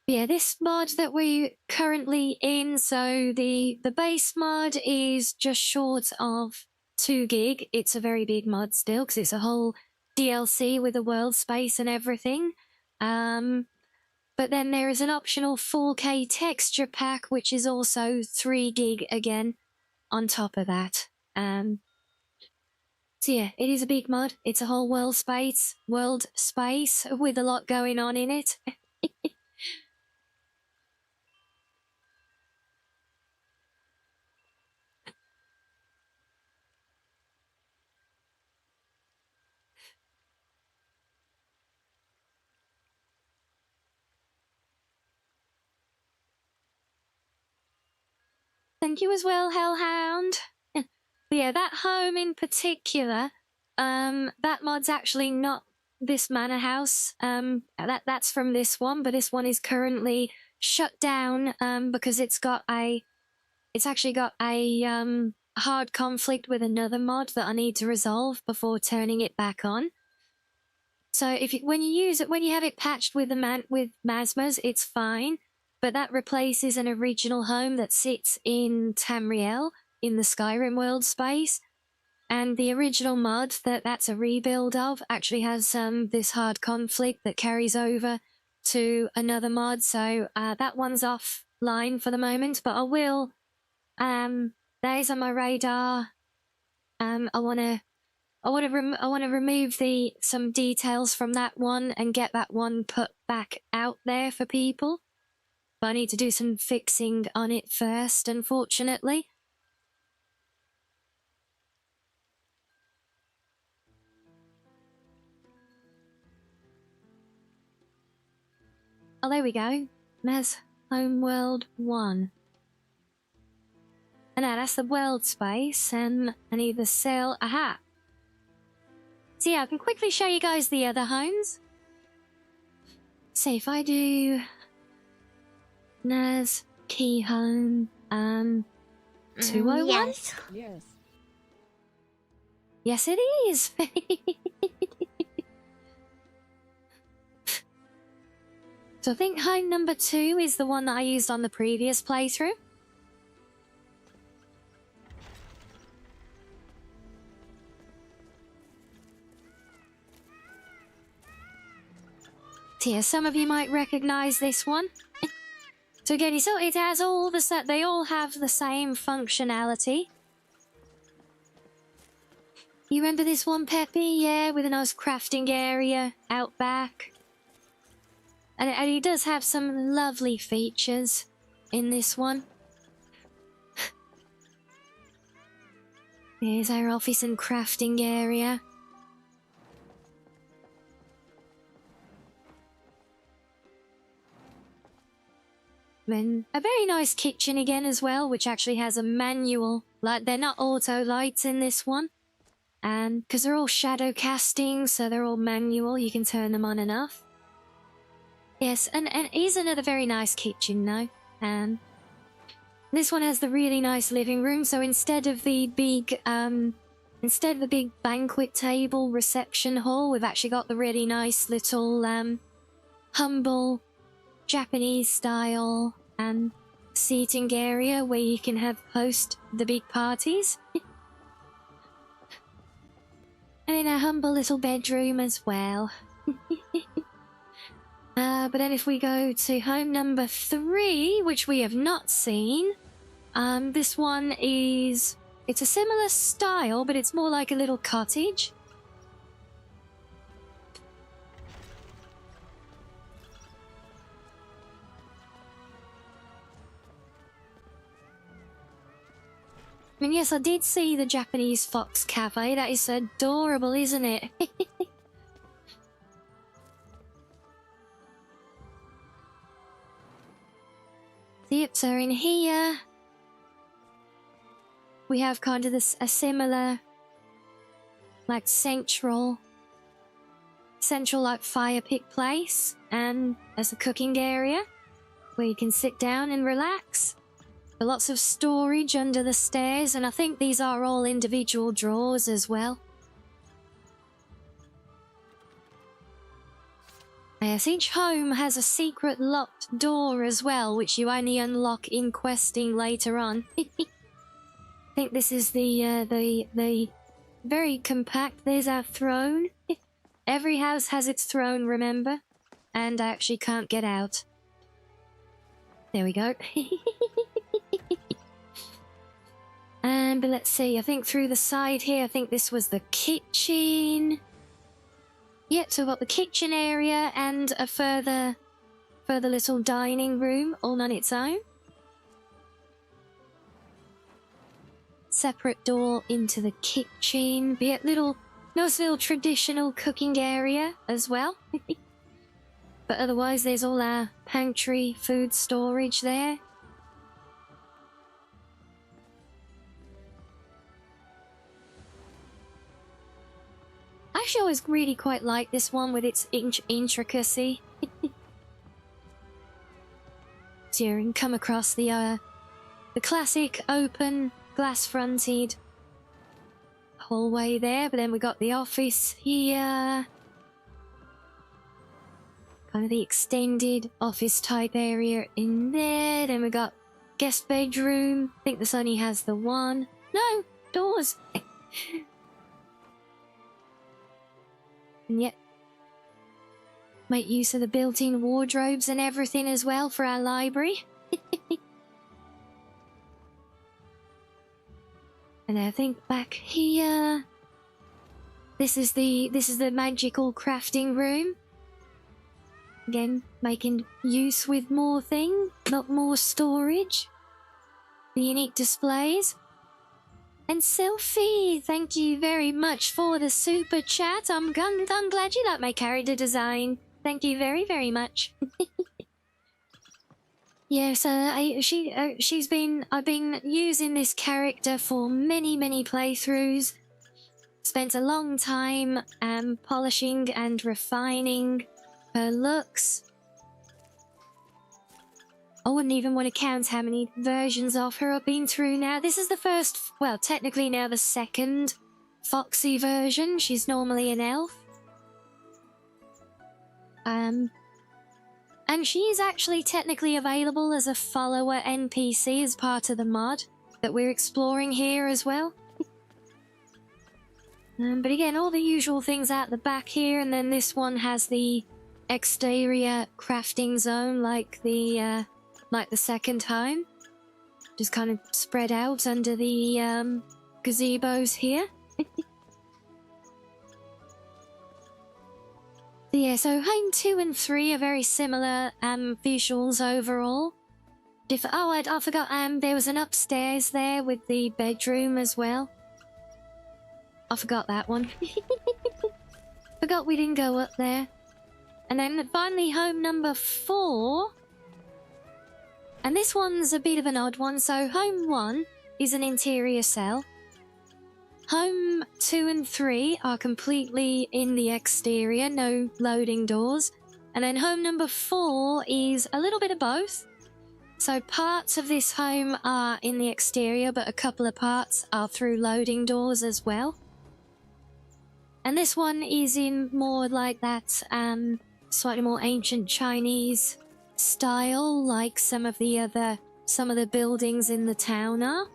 Yeah, this mod that we're currently in, so the base mod is just short of 2 gig. It's a very big mod still because it's a whole DLC with a world space and everything. But then there is an optional 4K texture pack, which is also 3 gig again on top of that. So yeah, it is a big mod. It's a whole world space with a lot going on in it. Thank you as well, Hellhound. But yeah, that home in particular, that mod's actually not this manor house. That's from this one, but this one is currently shut down because it's actually got a hard conflict with another mod that I need to resolve before turning it back on. So when you have it patched with Masmas, it's fine. But that replaces an original home that sits in Tamriel in the Skyrim world space. And the original mod that's a rebuild of actually has this hard conflict that carries over to another mod. So that one's offline for the moment, but I will. That is on my radar. I want to remove some details from that one and get that one put back out there for people. But I need to do some fixing on it first, unfortunately. Oh, there we go. There's Homeworld 1. And now that's the world space, and I need the cell. Aha! So yeah, I can quickly show you guys the other homes. See if I do Naz Key Home 201. Yes. Yes, it is. So I think home number 2 is the one that I used on the previous playthrough. So yeah, some of you might recognize this one. So again, so it has all they all have the same functionality. You remember this one, Peppy? Yeah, with a nice crafting area out back. And it does have some lovely features in this one. Here's our office and crafting area. Then a very nice kitchen again as well, which actually has a manual. They're not auto lights in this one. And because they're all shadow casting, so they're all manual, you can turn them on and off. Yes, and here's another very nice kitchen now. This one has the really nice living room, so instead of the big banquet table reception hall, we've actually got the really nice little humble Japanese style seating area where you can host the big parties. And in a humble little bedroom as well. But then if we go to home number 3, which we have not seen, this one it's a similar style, but it's more like a little cottage. And yes, I did see the Japanese Fox Cafe. That is adorable, isn't it? Yep, so in here we have kind of this a similar like central like fire pit place, and as a cooking area where you can sit down and relax. Lots of storage under the stairs, and I think these are all individual drawers as well. Yes, each home has a secret locked door as well, which you only unlock in questing later on. I think this is the very compact. There's our throne. Every house has its throne, remember? And I actually can't get out. There we go. But let's see, I think through the side here, I think this was the kitchen. Yep, so we've got the kitchen area and a further little dining room all on its own. Separate door into the kitchen. Be it nice little traditional cooking area as well. But otherwise there's all our pantry food storage there. Actually, I always really quite like this one with its intricacy. So you can come across the classic open glass-fronted hallway there, but then we got the office here. Kind of the extended office type area in there. Then we got guest bedroom. I think this only has the one. No, doors. And yet, make use of the built-in wardrobes and everything as well for our library. And I think back here, this is the magical crafting room. Again, making use with more more storage. The unique displays. And Sylphie, thank you very much for the super chat. I'm glad you like my character design. Thank you very, very much. Yes, I've been using this character for many, many playthroughs. Spent a long time polishing and refining her looks. I wouldn't even want to count how many versions of her I've been through now. This is the first, well, technically now the second Foxy version. She's normally an elf. And she is actually technically available as a follower NPC as part of the mod that we're exploring here as well. But again, all the usual things out the back here, and then this one has the exterior crafting zone like the second home. Just kind of spread out under the gazebos here. Yeah, so home 2 and 3 are very similar visuals overall. I forgot, there was an upstairs there with the bedroom as well. I forgot that one. Forgot we didn't go up there. And then finally home number 4. And this one's a bit of an odd one. So home 1 is an interior cell. Home 2 and 3 are completely in the exterior, no loading doors. And then home number 4 is a little bit of both. So parts of this home are in the exterior, but a couple of parts are through loading doors as well. And this one is in more like that slightly more ancient Chinese style, like some of the buildings in the town are.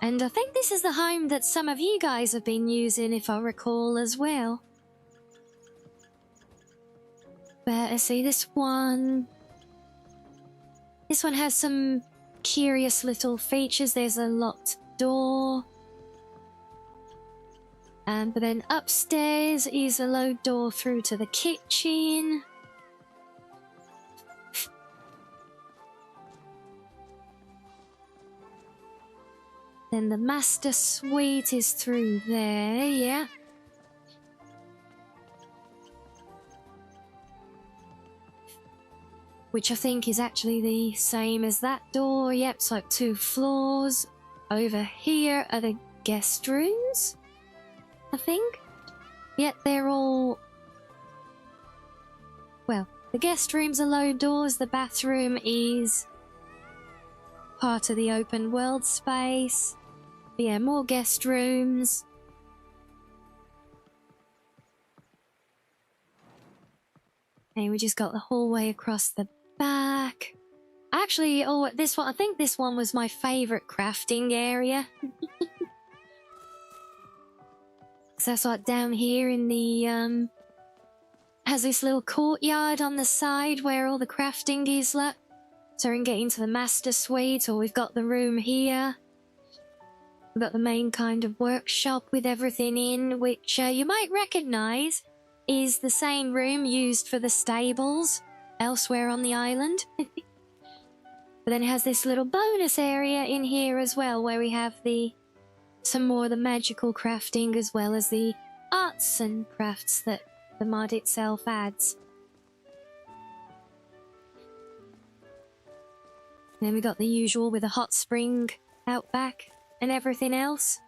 And I think this is the home that some of you guys have been using, if I recall, as well. But let's see, this one has some curious little features. There's a locked door. But then upstairs is a load door through to the kitchen. Then the master suite is through there, yeah. Which I think is actually the same as that door. Yep, it's like 2 floors. Over here are the guest rooms, I think. Yep, they're all... Well, the guest rooms are low doors. The bathroom is part of the open world space. But yeah, more guest rooms. And we just got the hallway across the back. Actually, oh, this one, I think this one was my favorite crafting area. So that's like down here in the, has this little courtyard on the side where all the crafting is like. So we can get into the master suite, or we've got the room here. We've got the main kind of workshop with everything in, which you might recognise is the same room used for the stables elsewhere on the island. But then it has this little bonus area in here as well, where we have some more of the magical crafting as well as the arts and crafts that the mod itself adds. And then we got the usual with a hot spring out back and everything else.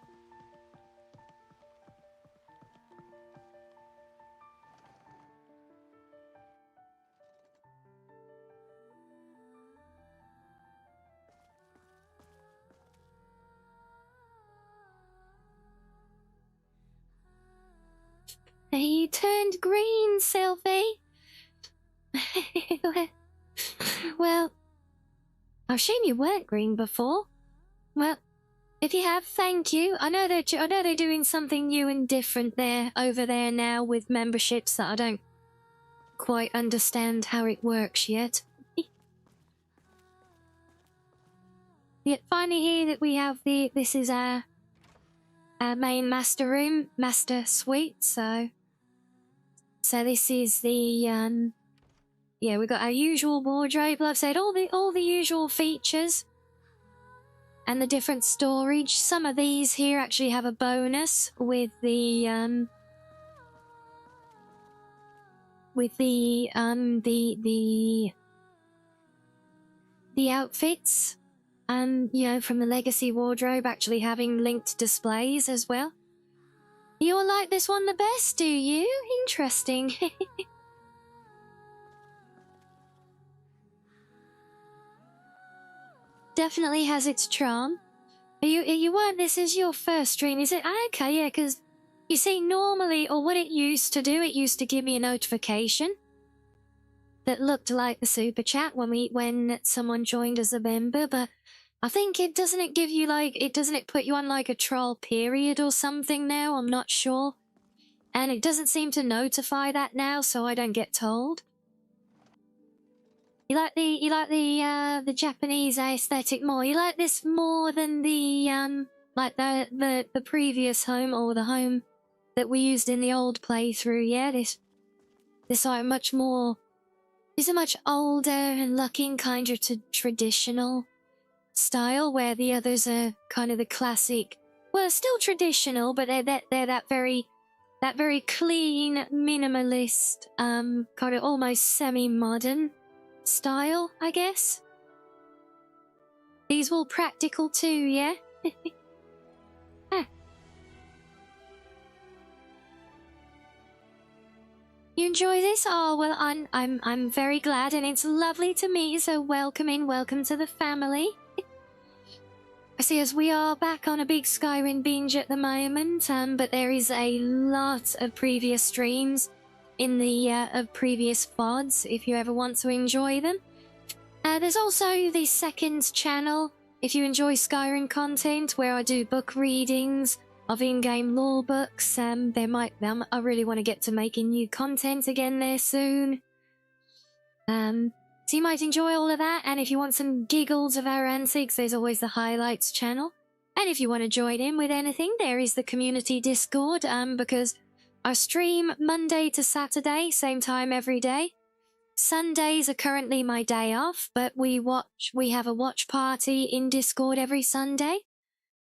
He turned green, Sylvie. Well, I assume you weren't green before. Well, if you have, thank you. I know they're doing something new and different there over there now with memberships that I don't quite understand how it works yet. Yet finally here that we have this is our main master room, master suite. So this is the yeah, we got our usual wardrobe. Like I've said, all the usual features and the different storage. Some of these here actually have a bonus with the outfits, and you know, from the legacy wardrobe actually having linked displays as well. You all like this one the best, do you? Interesting. Definitely has its charm. You weren't, this is your first stream, is it? Okay, yeah, because you see, normally, or what it used to do, it used to give me a notification that looked like the super chat when someone joined as a member, but I think it doesn't give you like, doesn't it put you on like a trial period or something now? I'm not sure. And it doesn't seem to notify that now, so I don't get told. You like the Japanese aesthetic more? You like this more than the like the previous home, or the home that we used in the old playthrough? Yeah, this are much more. These are much older and looking kind of traditional style, where the others are kind of the classic. Well, still traditional, but they're that very clean, minimalist, kind of almost semi-modern style, I guess. These all practical too, yeah? Ah. You enjoy this? Oh, well, I'm very glad, and it's lovely to meet you, so welcome in, welcome to the family. I see, as we are back on a big Skyrim binge at the moment, but there is a lot of previous streams in the of previous VODs if you ever want to enjoy them. There's also the second channel if you enjoy Skyrim content, where I do book readings of in-game lore books. I really want to get to making new content again there soon. So you might enjoy all of that, and if you want some giggles of our antics, there's always the highlights channel. And if you want to join in with anything, there is the community Discord, because I stream Monday to Saturday, same time every day. Sundays are currently my day off, but we have a watch party in Discord every Sunday.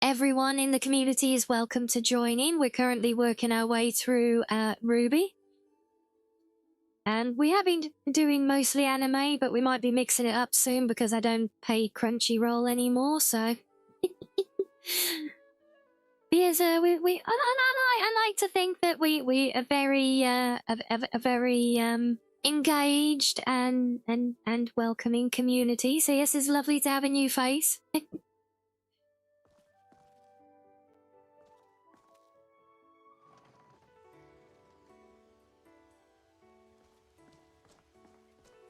everyone in the community is welcome to join in. We're currently working our way through Ruby. And we have been doing mostly anime, but we might be mixing it up soon because I don't pay Crunchyroll anymore, so... Because I like to think that we are very engaged and welcoming community. So yes, it's lovely to have a new face.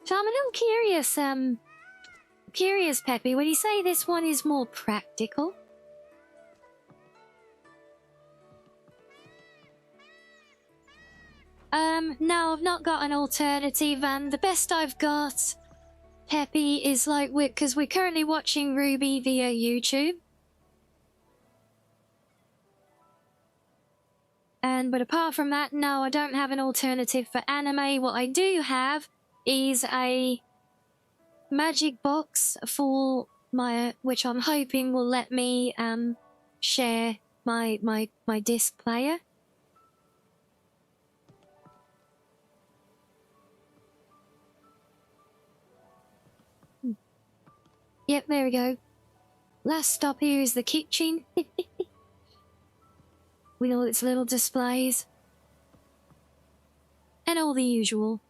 So I'm a little curious, Peppy, when you say this one is more practical. No, I've not got an alternative. The best I've got, Peppy, is like, because we're currently watching Ruby via YouTube. But apart from that, no, I don't have an alternative for anime. What I do have is a magic box for my, which I'm hoping will let me share my disc player. Yep, there we go. Last stop here is the kitchen. With all its little displays. And all the usual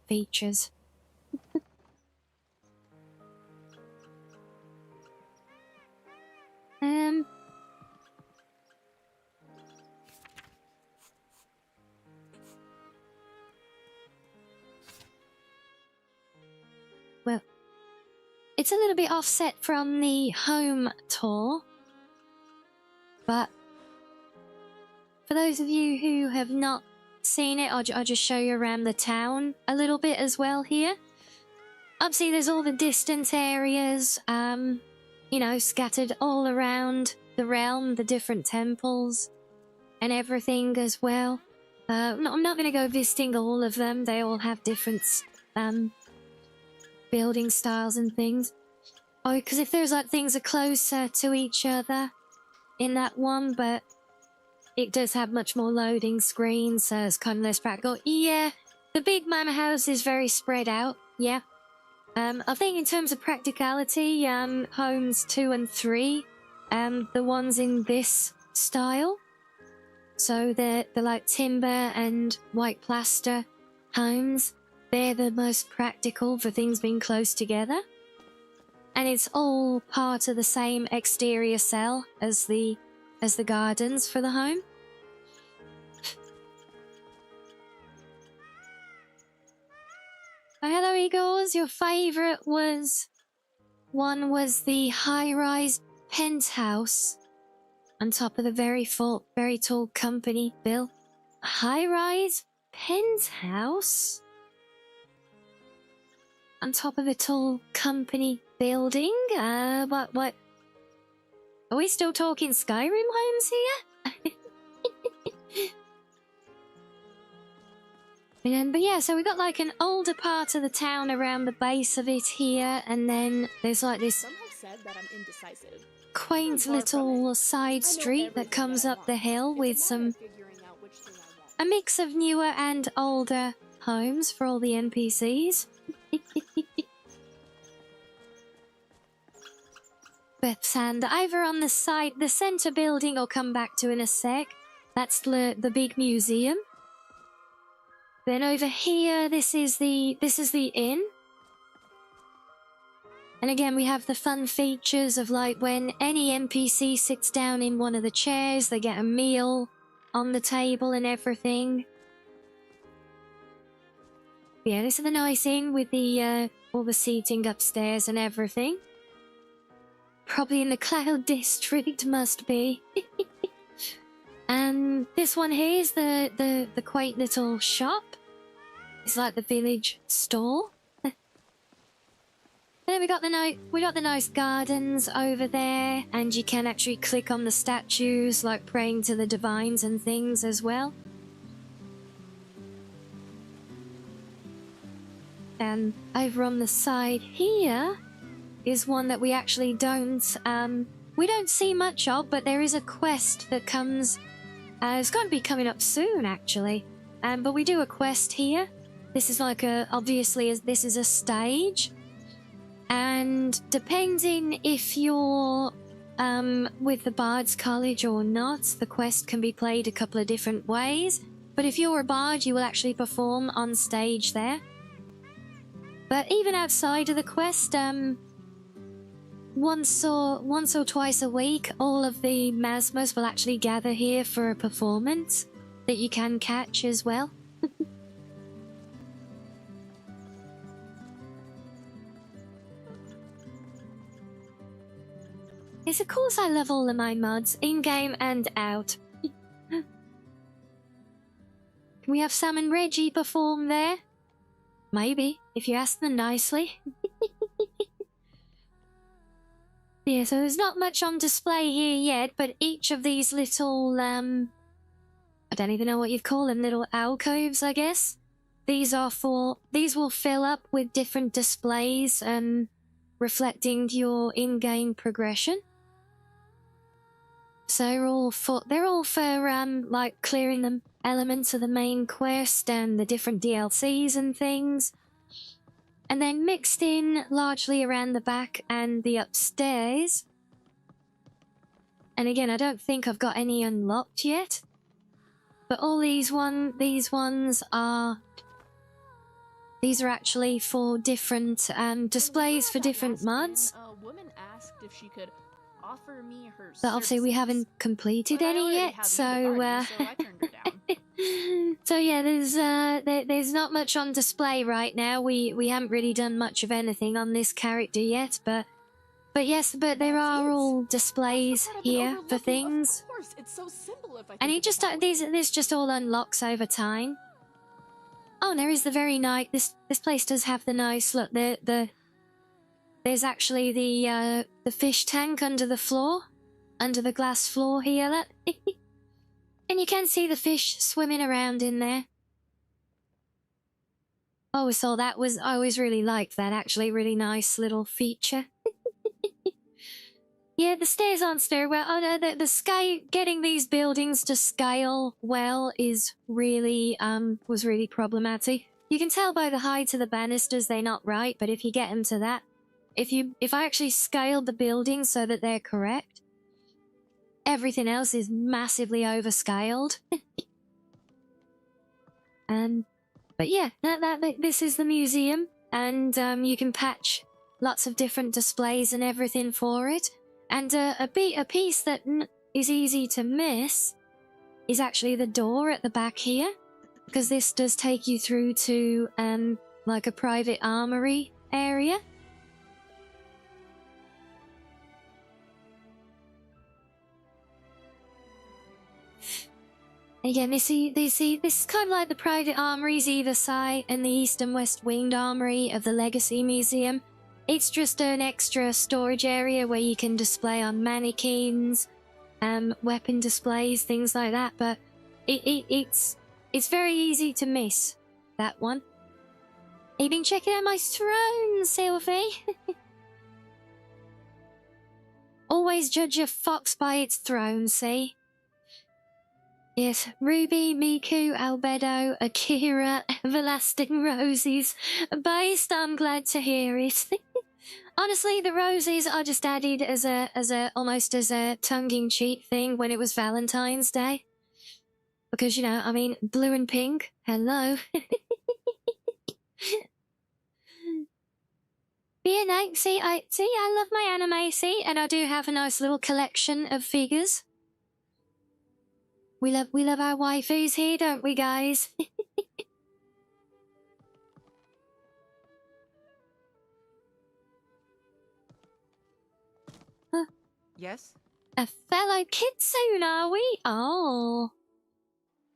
features. Well, it's a little bit offset from the home tour, but for those of you who have not seen it, I'll just show you around the town a little bit as well here. Obviously, there's all the distant areas, you know, scattered all around the realm, the different temples and everything as well. I'm not going to go visiting all of them. They all have different building styles and things. Oh, because if there's like things are closer to each other in that one, but it does have much more loading screens, so it's kind of less practical. Yeah, the big manor house is very spread out, yeah. I think in terms of practicality, homes 2 and 3, the ones in this style, so they're like timber and white plaster homes, they're the most practical for things being close together. And it's all part of the same exterior cell as the gardens for the home. Oh, hello, Eagles. Your favourite was the high-rise penthouse on top of the very tall company bill. A high-rise penthouse on top of a tall company building? What? Are we still talking Skyrim homes here? But yeah, so we got like an older part of the town around the base of it here, and then there's like this quaint little side street that comes up the hill with a mix of newer and older homes for all the NPCs. And over on the side, the center building I'll come back to in a sec. That's the big museum. Then over here, this is the inn. And again, we have the fun features of like when any NPC sits down in one of the chairs, they get a meal on the table and everything. Yeah, this is the nice inn with the all the seating upstairs and everything. Probably in the Cloud District, must be. And this one here is the quaint little shop. It's like the village store. And then we got the nice gardens over there, and you can actually click on the statues, like praying to the divines and things as well. And over on the side here is one that we actually don't we don't see much of, but there is a quest that comes. It's going to be coming up soon, actually. But we do a quest here. This is like obviously, this is a stage. And depending if you're with the Bard's College or not, the quest can be played a couple of different ways. But if you're a bard, you will actually perform on stage there. But even outside of the quest, once or twice a week, all of the Masmas will actually gather here for a performance that you can catch as well. Yes, of course I love all of my mods, in-game and out. Can we have Sam and Reggie perform there? Maybe, if you ask them nicely. Yeah, so there's not much on display here yet, but each of these little, I don't even know what you'd call them, little alcoves, I guess. These will fill up with different displays, reflecting your in-game progression. So they're all for, like, clearing the elements of the main quest and the different DLCs and things. And then mixed in largely around the back and the upstairs. And again, I don't think I've got any unlocked yet. But all these ones are... These are actually for different displays for different mods. A woman asked if she could offer me her but obviously we haven't completed any yet, so I turned her down. so yeah, there's not much on display right now. We haven't really done much of anything on this character yet, but yes, but there are all displays here for things. Of course, it's so simple if I And it just this just all unlocks over time. Oh, there is the very nice. This place does have the nice look. There's actually the fish tank under the floor, under the glass floor here. Look. And you can see the fish swimming around in there. Oh, so I always really liked that. Actually, really nice little feature. Yeah, the stairs aren't stairwell. Oh no, the sky, getting these buildings to scale well is really was really problematic. You can tell by the height of the banisters they're not right, but if you get them to that, if I actually scaled the buildings so that they're correct, everything else is massively overscaled. But yeah, this is the museum, and you can patch lots of different displays and everything for it. And a piece that is easy to miss is actually the door at the back here, because this does take you through to like a private armory area. Again, this is kind of like the private armories either side, and the east and west winged armory of the Legacy Museum. It's just an extra storage area where you can display on mannequins, weapon displays, things like that. But it's very easy to miss that one. You've been checking out my throne, Sylvie. Always judge a fox by its throne, see? Yes, Ruby, Miku, Albedo, Akira, Everlasting Roses. Based, I'm glad to hear it. Honestly, the roses are just added as almost as a tongue-in-cheek thing when it was Valentine's Day. Because, you know, I mean, blue and pink, hello. Yeah, no, see, I love my anime, see, and I do have a nice little collection of figures. We love our waifus here, don't we, guys? Huh. Yes? A fellow kitsune, are we? Oh.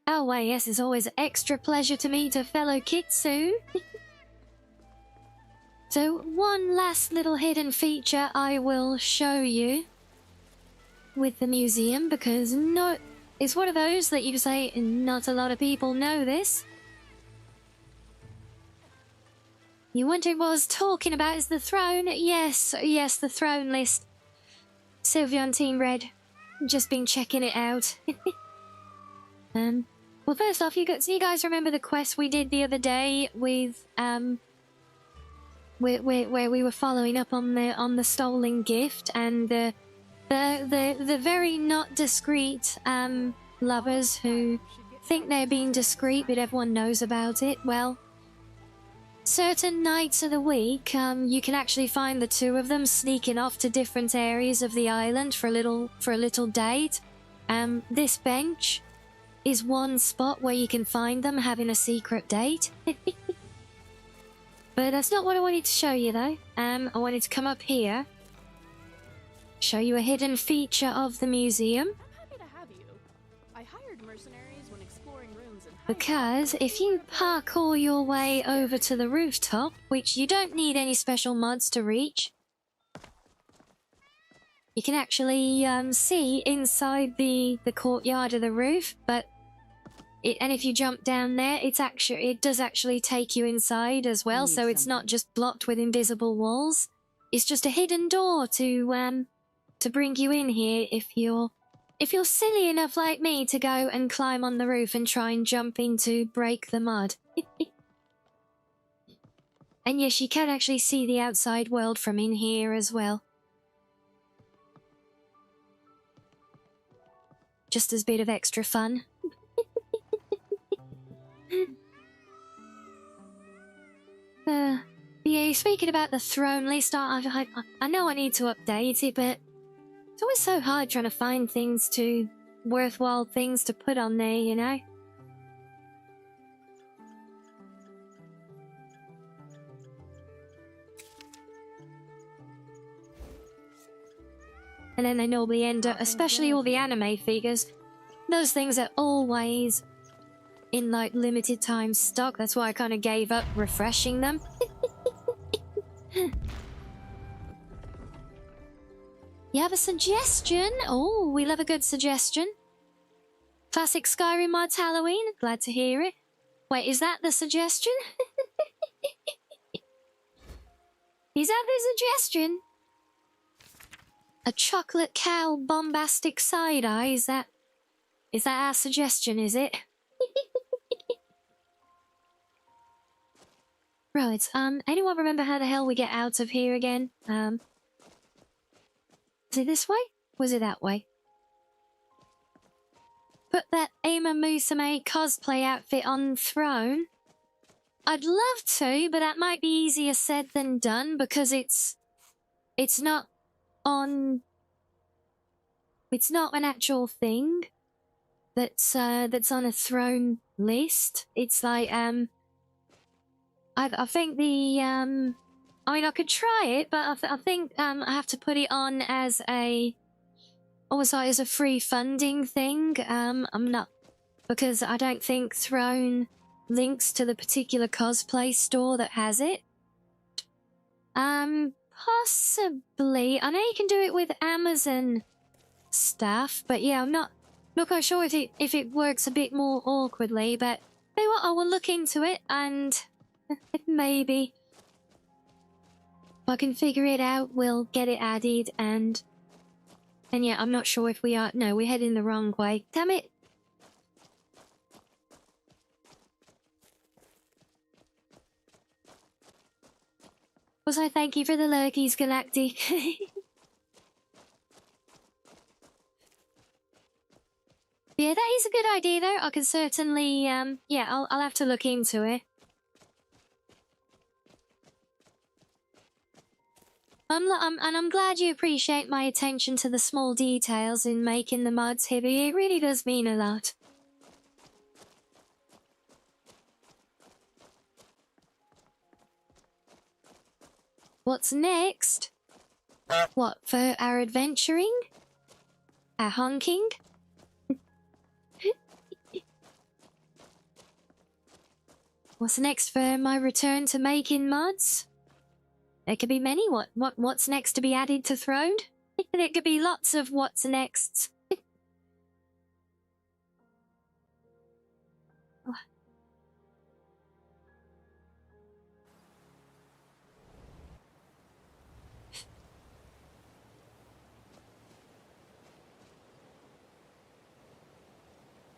Oh, well, yes, it's always an extra pleasure to meet a fellow kitsune. So, one last little hidden feature I will show you with the museum, because it's one of those that you say not a lot of people know this. You wondered what I was talking about is the throne? Yes, the throne list. Sylvia on Team Red. Just been checking it out. Well, first off, you guys remember the quest we did the other day with where we were following up on the stolen gift and the very not discreet lovers who think they're being discreet, but everyone knows about it. Well, certain nights of the week, you can actually find the two of them sneaking off to different areas of the island for a little date. This bench is one spot where you can find them having a secret date. But that's not what I wanted to show you, though. I wanted to come up here, show you a hidden feature of the museum. I'm happy to have you. I hired mercenaries when exploring ruins and Because if you parkour your way over to the rooftop, which you don't need any special mods to reach, you can actually see inside the courtyard of the roof, and if you jump down there, it does actually take you inside as well, so it's not just blocked with invisible walls. It's just a hidden door to bring you in here if you're silly enough like me to go and climb on the roof and try and jump in to break the mud. And yes, you can actually see the outside world from in here as well. Just as a bit of extra fun. Yeah, speaking about the throne list, I know I need to update it, but it's always so hard trying to find worthwhile things to put on there, you know? And then they normally end up, especially all the anime figures, those things are always in like limited time stock. That's why I kind of gave up refreshing them. You have a suggestion? Oh, we love a good suggestion. Classic Skyrim mods Halloween? Glad to hear it. Wait, is that the suggestion? Is that the suggestion? A chocolate cow bombastic side-eye? Is that our suggestion, is it? Right, anyone remember how the hell we get out of here again? Is it this way? Was it that way? Put that Ama Musume cosplay outfit on throne? I'd love to, but that might be easier said than done because it's not an actual thing that's on a throne list. It's like I think I mean, I could try it, but I think I have to put it on as almost like as a free funding thing. I'm not, because I don't think Throne links to the particular cosplay store that has it. Possibly. I know you can do it with Amazon stuff, but yeah, I'm not quite sure if it works a bit more awkwardly. But you know what? I will look into it and. Maybe. If I can figure it out, we'll get it added and yeah, I'm not sure if we are. No, we're heading the wrong way. Damn it. Was I thank you for the lurkies, Galactic? Yeah, that is a good idea though. I can certainly yeah, I'll have to look into it. I'm glad you appreciate my attention to the small details in making the mods, Hibby. It really does mean a lot. What's next? What, for our adventuring? Our honking? What's next for my return to making mods? There could be many. What's next to be added to Throne? There could be lots of what's next.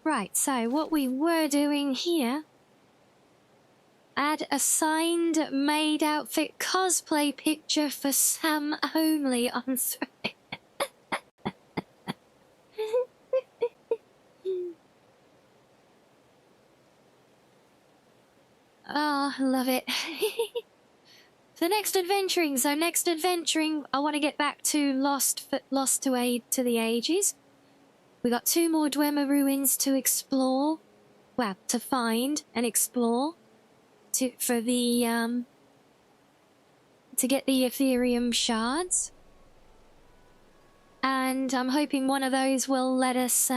Right, so what we were doing here... Add a signed maid outfit cosplay picture for Sam only on Thread. Oh, love it. So next adventuring, I want to get back to Lost to Aid to the Ages. We got 2 more Dwemer ruins to explore. Well, to find and explore. To get the Ethereum shards. And I'm hoping one of those will let us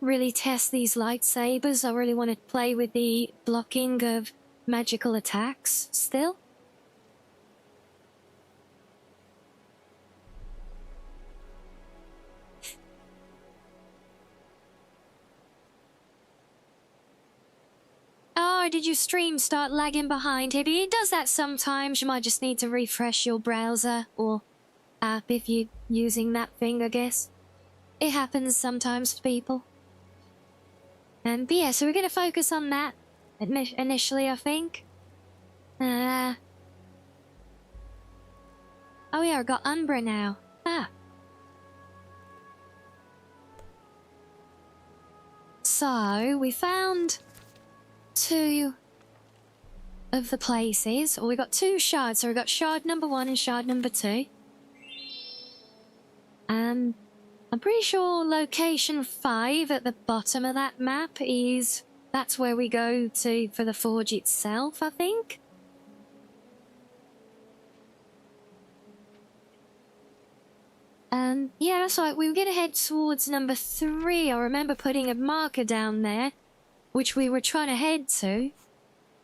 really test these lightsabers. I really want to play with the blocking of magical attacks still. Oh, did your stream start lagging behind, Hibby? It does that sometimes. You might just need to refresh your browser or app if you're using that thing, I guess. It happens sometimes to people. But yeah, so we're going to focus on that initially, I think. Oh yeah, I got Umbra now. Ah. So, we found 2 of the places, or we got 2 shards. So we got shard number 1 and shard number 2. I'm pretty sure location 5 at the bottom of that map that's where we go to for the forge itself, I think. Yeah, that's right. We were gonna head towards number 3. I remember putting a marker down there, which we were trying to head to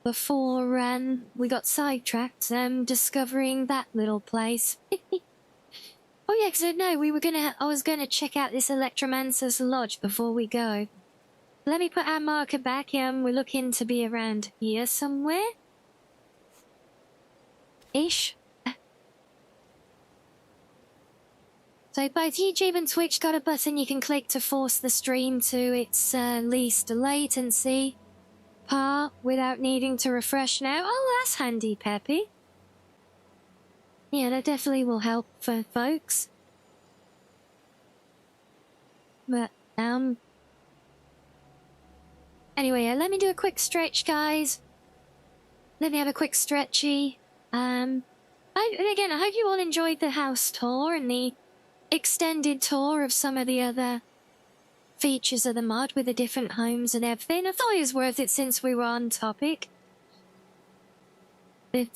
before we got sidetracked, discovering that little place. Oh yeah, because I was gonna check out this Electromancer's Lodge before we go. Let me put our marker back. We're looking to be around here somewhere. Ish. So both YouTube and Twitch got a button you can click to force the stream to its least latency part without needing to refresh now. Oh, that's handy, Peppy. Yeah, that definitely will help for folks. But, anyway, let me do a quick stretch, guys. Let me have a quick stretchy. Again, I hope you all enjoyed the house tour and the extended tour of some of the other features of the mod with the different homes and everything. I thought it was worth it since we were on topic. But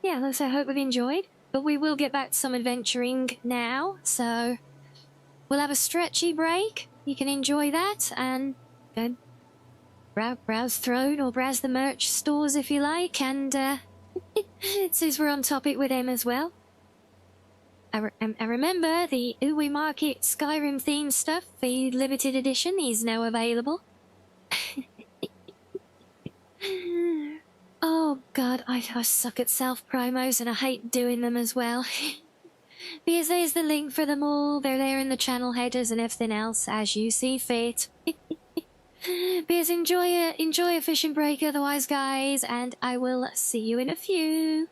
yeah, so I hope we've enjoyed. But we will get back to some adventuring now, so we'll have a stretchy break. You can enjoy that and go browse Throne or browse the merch stores if you like, and since we're on topic with them as well. I remember the Uwe Market Skyrim themed stuff, the limited edition, is now available. Oh god, I suck at self-promos and I hate doing them as well. Because there's the link for them all, they're there in the channel headers and everything else, as you see fit. Because enjoy a fishing break otherwise, guys, and I will see you in a few.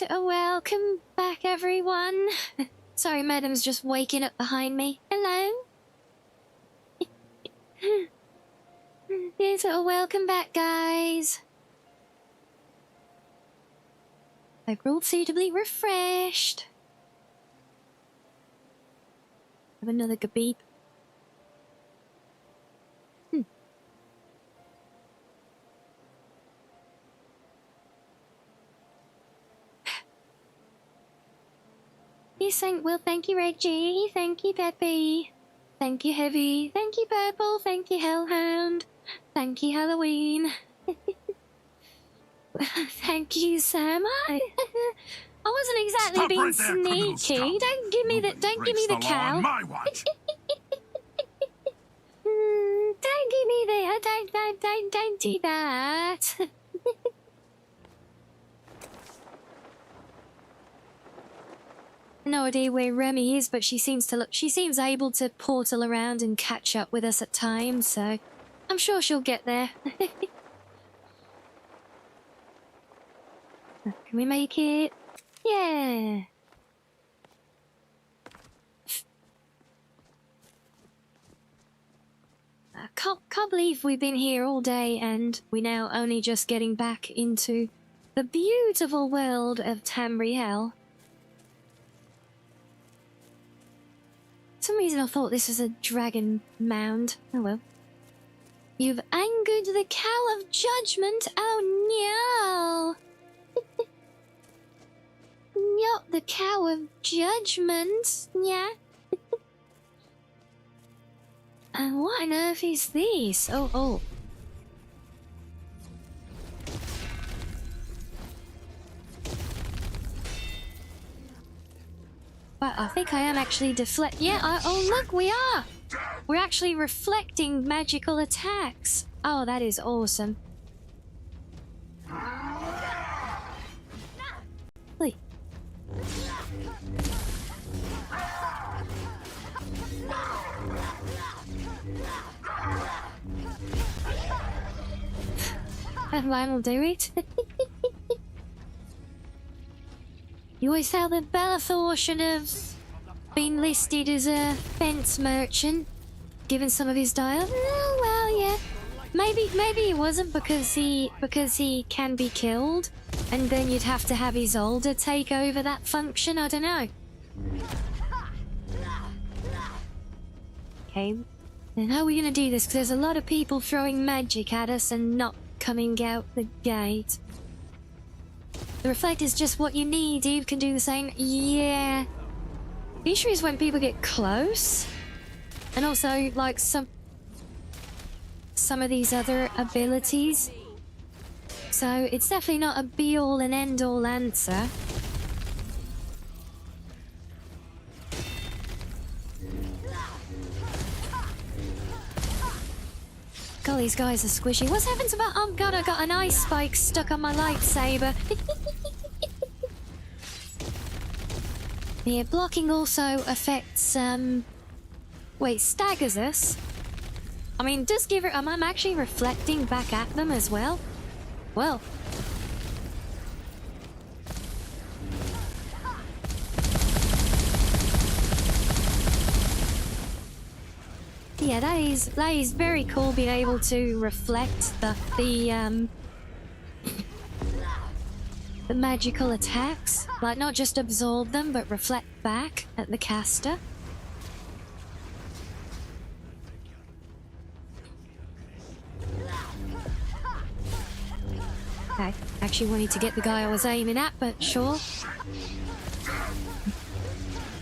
Right, welcome back, everyone. Sorry, madam's just waking up behind me. Hello? Yes, welcome back, guys. Hope you're all suitably refreshed. Have another good beep. Yes, thank you, Reggie. Thank you, Peppy. Thank you, Heavy. Thank you, Purple. Thank you, Hellhound. Thank you, Halloween. Thank you, Sam. I wasn't exactly being sneaky. Don't give me the cow. Don't give me the don't do that. No idea where Remy is, but she seems able to portal around and catch up with us at times, so I'm sure she'll get there. Can we make it? Yeah. I can't believe we've been here all day and we're now only just getting back into the beautiful world of Tamriel. For some reason I thought this was a dragon mound. Oh well. You've angered the cow of judgment. Oh no! Not the cow of judgment. Yeah. And what on earth is this? Oh. Well, I think I am actually oh look, we are! We're actually reflecting magical attacks. Oh, that is awesome. Wait. That'll do it. You always thought that Bellathor should have been listed as a fence merchant, given some of his dialogue. Oh, well, yeah. Maybe he wasn't because he can be killed, and then you'd have to have Isolde take over that function. I don't know. Okay, then how are we gonna do this? Because there's a lot of people throwing magic at us and not coming out the gate. The reflect is just what you need. Eve can do the same. Yeah. The issue is when people get close. And also, like, some of these other abilities. So, it's definitely not a be-all and end-all answer. God, these guys are squishy. What's happened to my... Oh god, I got an ice spike stuck on my lightsaber. Yeah, blocking also affects, wait, staggers us? I mean, does give her... I'm actually reflecting back at them as well? Well... Yeah, that is very cool being able to reflect the magical attacks. Like, not just absorb them, but reflect back at the caster. I actually wanted to get the guy I was aiming at, but sure.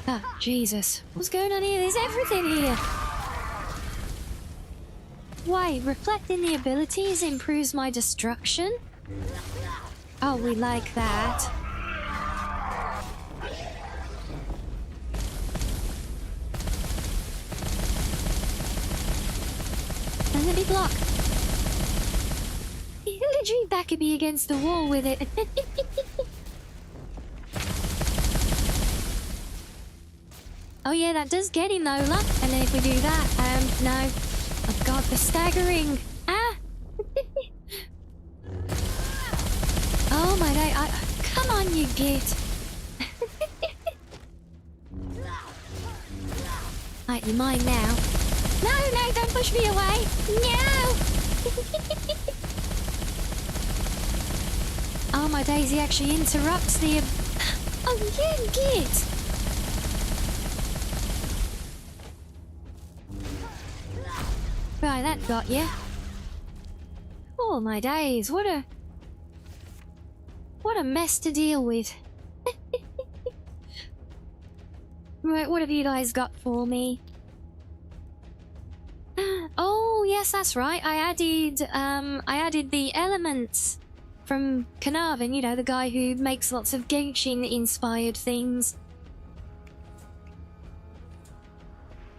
Oh, Jesus. What's going on here? There's everything here! Why, reflecting the abilities improves my destruction? Oh, we like that. And let me block. He literally backed me against the wall with it. Oh yeah, that does get him, Lola. And then if we do that, no. Oh god, the staggering! Ah! Oh my god, come on, can you get? Right, you're mine now. No, no, don't push me away. No! Oh, my days, he actually interrupts the... Oh, you git! Right, that got you. Oh, my days, what a mess to deal with. Right, what have you guys got for me? Oh, yes, that's right. I added the elements from Carnarvon, you know, the guy who makes lots of Genshin-inspired things.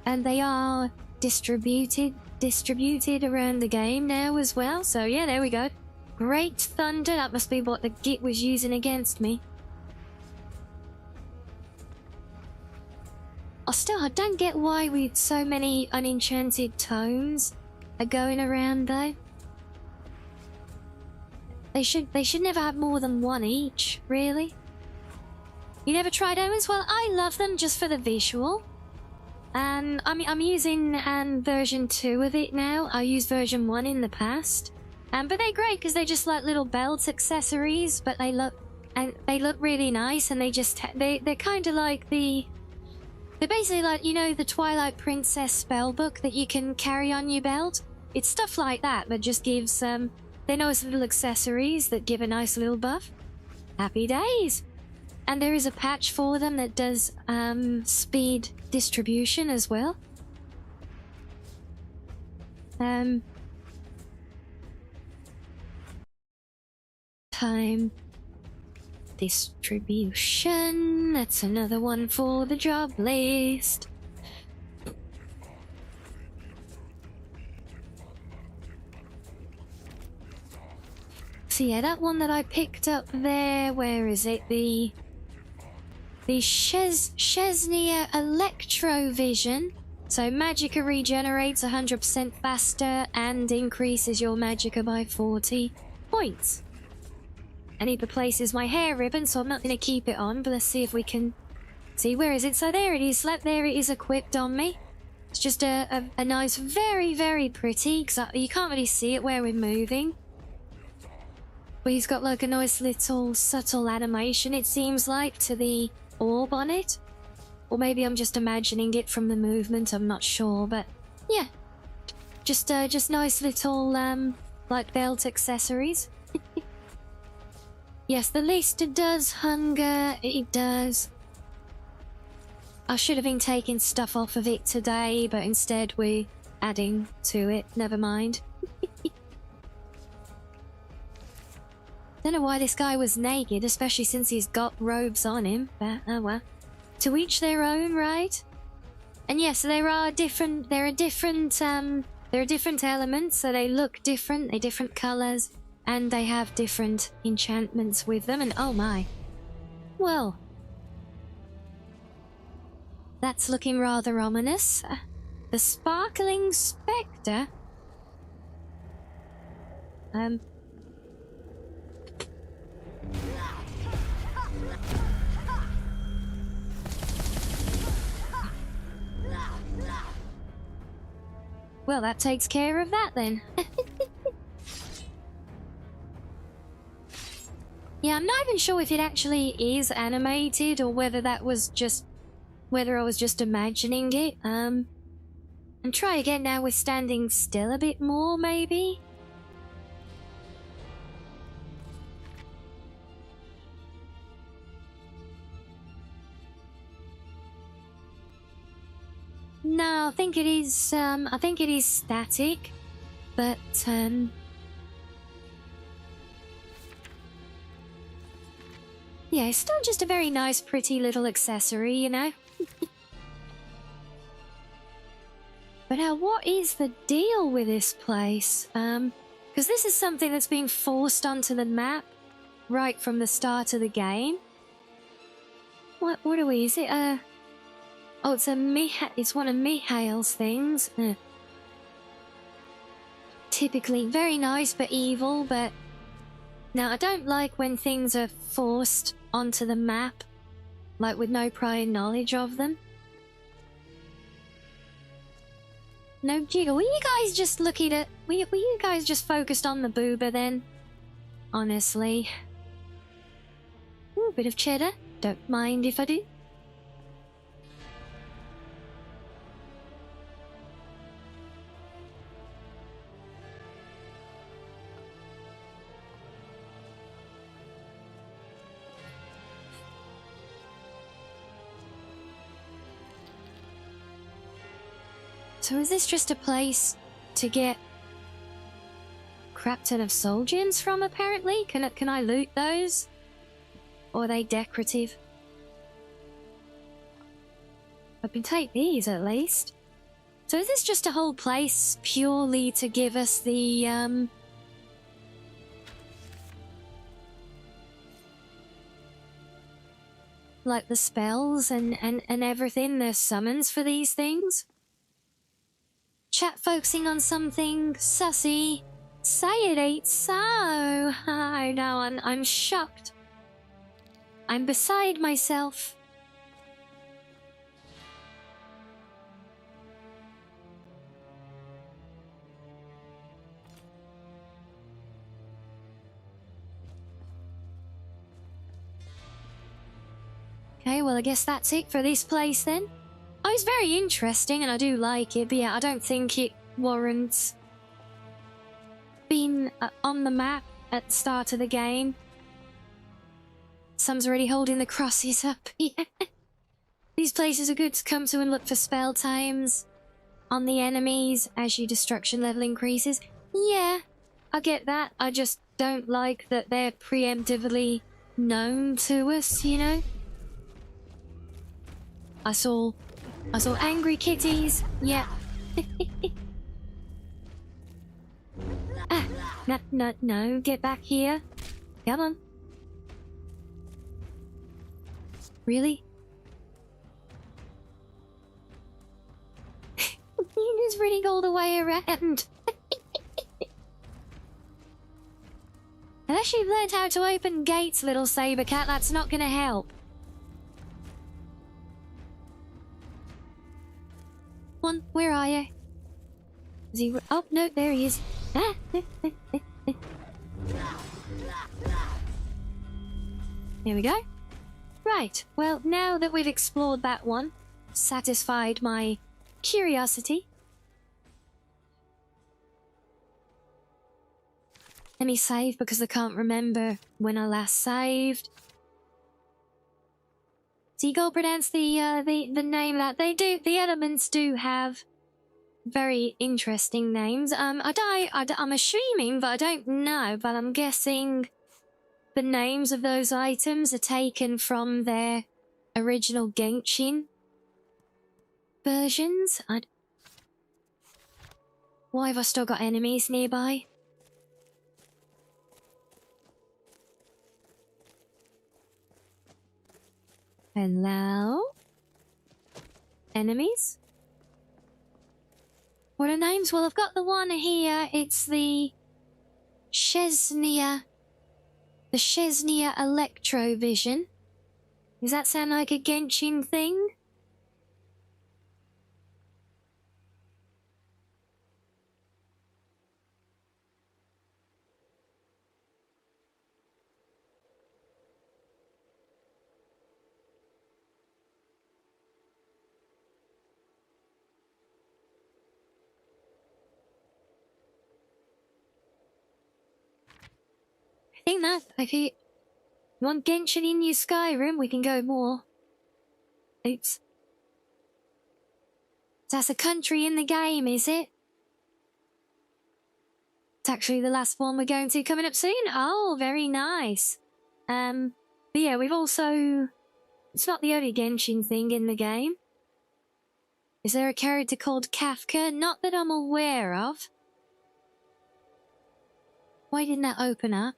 And they are distributed around the game now as well. So yeah, there we go. Great thunder. That must be what the Git was using against me. I don't get why with so many unenchanted tomes are going around though. They should never have more than one each, really. You never tried omens? Well, I love them just for the visual. And I'm using version 2 of it now. I used version 1 in the past. But they're great because they're just like little belt accessories, but they look really nice, and they're kind of like they're basically like, you know, the Twilight Princess spellbook that you can carry on your belt. It's stuff like that, but just gives they're nice little accessories that give a nice little buff. Happy days. And there is a patch for them that does speed distribution as well. Time distribution. That's another one for the job list. So yeah, that one that I picked up there, where is it? The Chesnea Electrovision. So magicka regenerates 100% faster and increases your magicka by 40 points. And it replaces my hair ribbon, so I'm not going to keep it on, but let's see if we can see. Where is it? So there it is. There it is equipped on me. It's just a nice, very, very pretty, because you can't really see it where we're moving. But he's got like a nice little subtle animation, it seems like, to the orb on it. Or maybe I'm just imagining it from the movement, I'm not sure, but yeah. Just nice little, like belt accessories. Yes, the list does hunger, it does. I should have been taking stuff off of it today, but instead we're adding to it, never mind. Don't know why this guy was naked, especially since he's got robes on him, but oh well. To each their own, right? And yes, there are different elements, so they look different, they're different colours. And they have different enchantments with them, and oh my. Well. That's looking rather ominous. The Sparkling Spectre? Well, that takes care of that then. Yeah, I'm not even sure if it actually is animated or whether that was just... whether I was just imagining it. And try again now with standing still a bit more, maybe? No, I think it is static, but, yeah, it's still just a very nice, pretty little accessory, you know? But now, what is the deal with this place? Because this is something that's been forced onto the map right from the start of the game. What are we? Is it a... Oh, it's one of Mihail's things. Typically very nice but evil, but Now, I don't like when things are forced onto the map, like with no prior knowledge of them. No jiggle. Were you guys just looking at... Were you guys just focused on the boober then? Honestly. Ooh, bit of cheddar. Don't mind if I do. So is this just a place to get crap ton of soul gems from, apparently? Can I loot those? Or are they decorative? I can take these at least. So is this just a whole place purely to give us the, like the spells and everything, the summons for these things? Chat focusing on something sussy. Say it ain't so. I know, I'm shocked. I'm beside myself. Okay, well I guess that's it for this place then. Oh, it's very interesting and I do like it, but yeah, I don't think it warrants being on the map at the start of the game. Some's already holding the crosses up. Yeah. These places are good to come to and look for spell times on the enemies as your destruction level increases. Yeah, I get that. I just don't like that they're preemptively known to us, you know? I saw angry kitties. Yeah. No, get back here. Come on. Really? You just running all the way around. Unless you've learned how to open gates, little saber cat, that's not gonna help. One, where are you? Is he? Oh no, there he is. Ah. Here we go. Right, well, now that we've explored that one, satisfied my curiosity. Let me save because I can't remember when I last saved. Seagull pronounce the name that they do. The elements do have very interesting names. I'm assuming, but I don't know. But I'm guessing the names of those items are taken from their original Genshin versions. Why have I still got enemies nearby? Hello? Enemies? What are names? Well, I've got the one here. It's the Chesnia. The Chesnia Electrovision. Does that sound like a Genshin thing? I think that, if you want Genshin in your Skyrim, we can go more. Oops. That's a country in the game, is it? It's actually the last one we're going to coming up soon. Oh, very nice. But yeah, we've also... It's not the only Genshin thing in the game. Is there a character called Kafka? Not that I'm aware of. Why didn't that open up?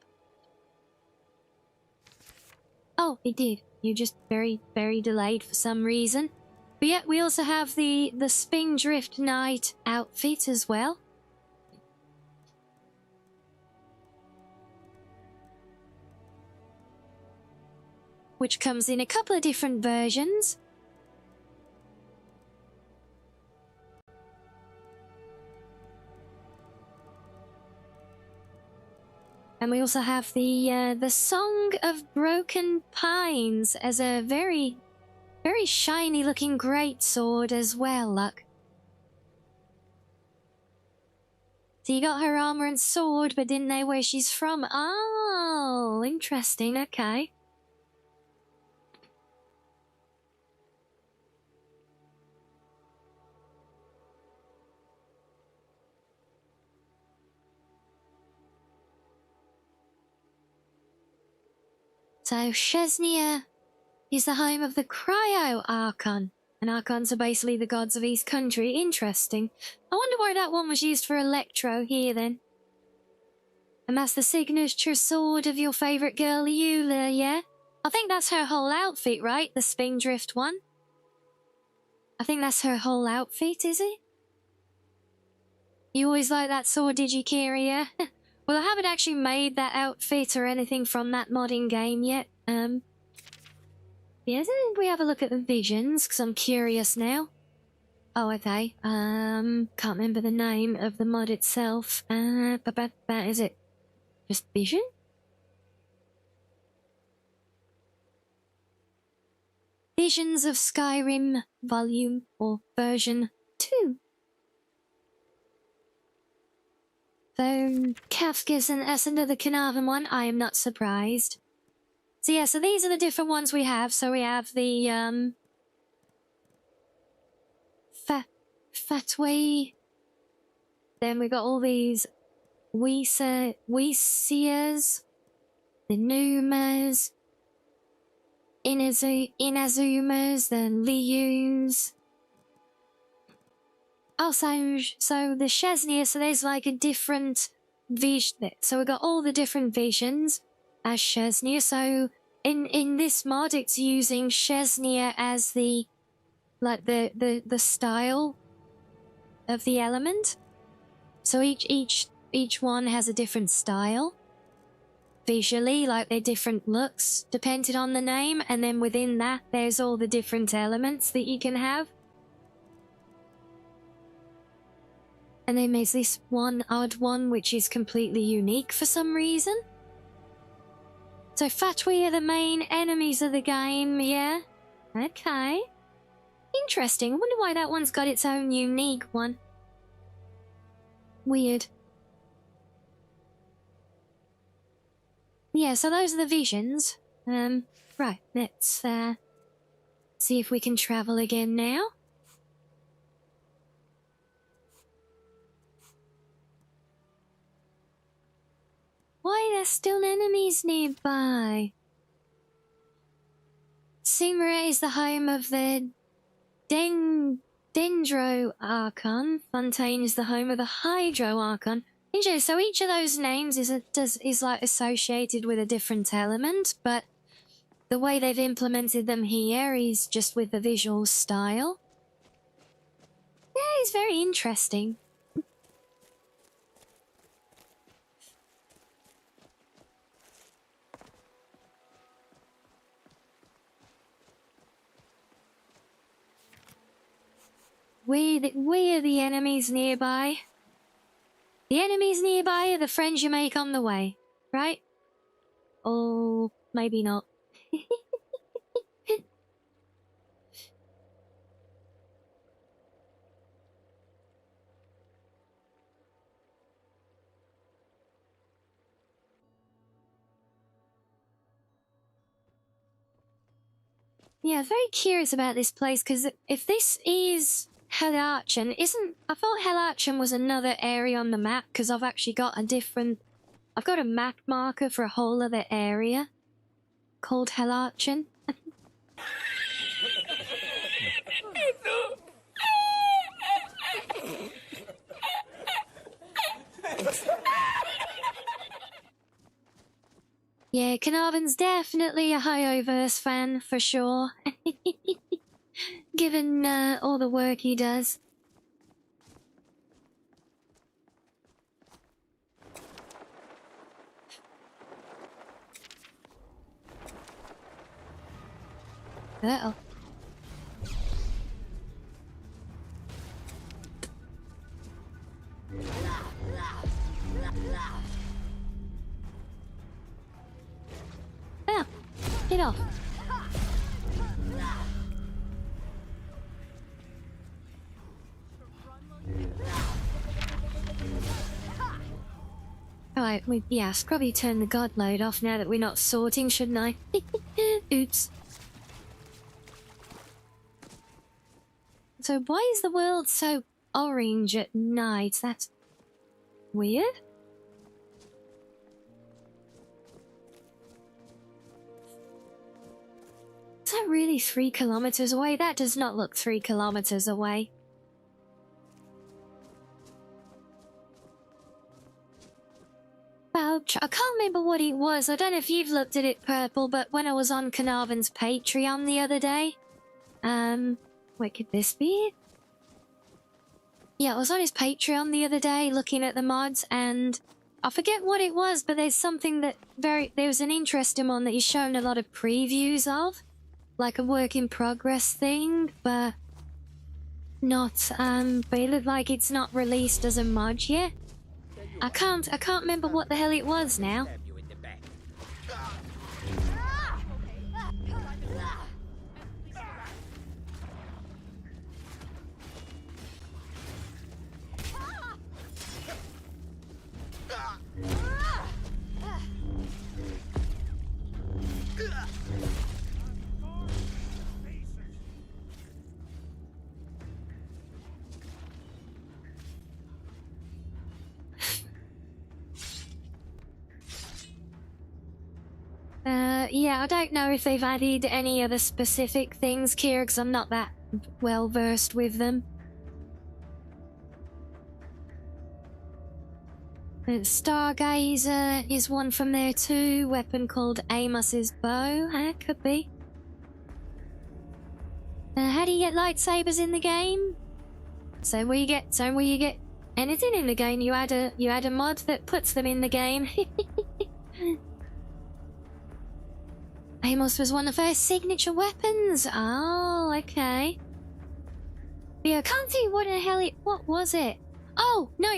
Oh, it did. You're just very, very delayed for some reason. But yeah, we also have the Spindrift Knight outfit as well. which comes in a couple of different versions. And we also have the Song of Broken Pines as a very, very shiny looking great sword as well, look. So you got her armor and sword, but didn't know where she's from. Oh, interesting, okay. So Chesnia is the home of the Cryo Archon. And Archons are basically the gods of East Country. Interesting. I wonder why that one was used for Electro here then. And that's the signature sword of your favourite girl, Eula, yeah? I think that's her whole outfit, right? The Spindrift one? I think that's her whole outfit, is it? You always like that sword, did you, Kyria? Well, I haven't actually made that outfit or anything from that modding game yet. Yeah, did we have a look at the visions? Because I'm curious now. Oh, okay. Can't remember the name of the mod itself. Is it just vision? Visions of Skyrim Volume or Version 2. So, Kaf gives us another Carnarvon one. I am not surprised. So yeah, so these are the different ones we have. So we have the, Fatway. Then we got all these Weesiers, the Numas, Inazumas, the Lius. Oh, so the Chesnia, so there's like a different vision. So we got all the different visions as Chesnia. So in this mod, it's using Chesnia as the the style of the element. So each one has a different style visually, like they're different looks depending on the name, and then within that there's all the different elements that you can have. And then there's this one odd one which is completely unique for some reason. So Fatwi are the main enemies of the game, yeah? Okay. Interesting. I wonder why that one's got its own unique one. Weird. Yeah, so those are the visions. Right, let's see if we can travel again now. Why, there's still enemies nearby. Simra is the home of the Dendro Archon. Fontaine is the home of the Hydro Archon. Interesting. So each of those names is like associated with a different element, but the way they've implemented them here is just with the visual style. Yeah, it's very interesting. We are the enemies nearby. The enemies nearby are the friends you make on the way, right? Or maybe not. Yeah, very curious about this place, because if this is Hellarchen, I thought Hellarchen was another area on the map, because I've actually got I've got a map marker for a whole other area called Hellarchen. Yeah, Carnarvon's definitely a Hyoverse fan, for sure. Given all the work he does. Uh-oh. Ah, get off. Alright, yeah, I should probably turn the god mode off now that we're not sorting, shouldn't I? Oops. So why is the world so orange at night? That's weird. Is that really 3 kilometers away? That does not look 3 kilometers away. I can't remember what it was. I don't know if you've looked at it, Purple, but when I was on Carnarvon's Patreon the other day, what could this be? Yeah, I was on his Patreon the other day looking at the mods, and I forget what it was, but there's something that there was an interesting one that he's shown a lot of previews of, like a work in progress thing, but not, but it looked like it's not released as a mod yet. I can't remember what the hell it was now. Yeah, I don't know if they've added any other specific things, Kira, because I'm not that well versed with them. Stargazer is one from there too. Weapon called Amos's bow. Could be. How do you get lightsabers in the game? So where you get anything in the game, you add a mod that puts them in the game. Amos was one of her signature weapons. Oh, okay. Yeah, I can't see what the hell what was it? Oh, no,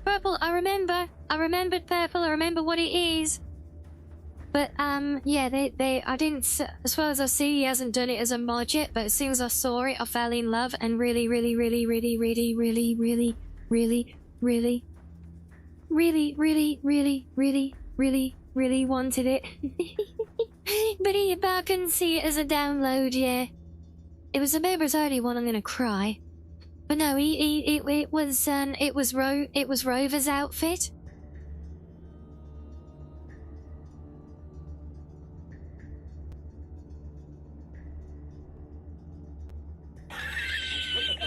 Purple, I remembered Purple, I remember what it is. But, yeah, I didn't, as far as I see, he hasn't done it as a mod yet, but as soon as I saw it, I fell in love and really wanted it. But I couldn't see it as a download, yeah. It was a members only one, I'm gonna cry. But no, it was Rover's outfit.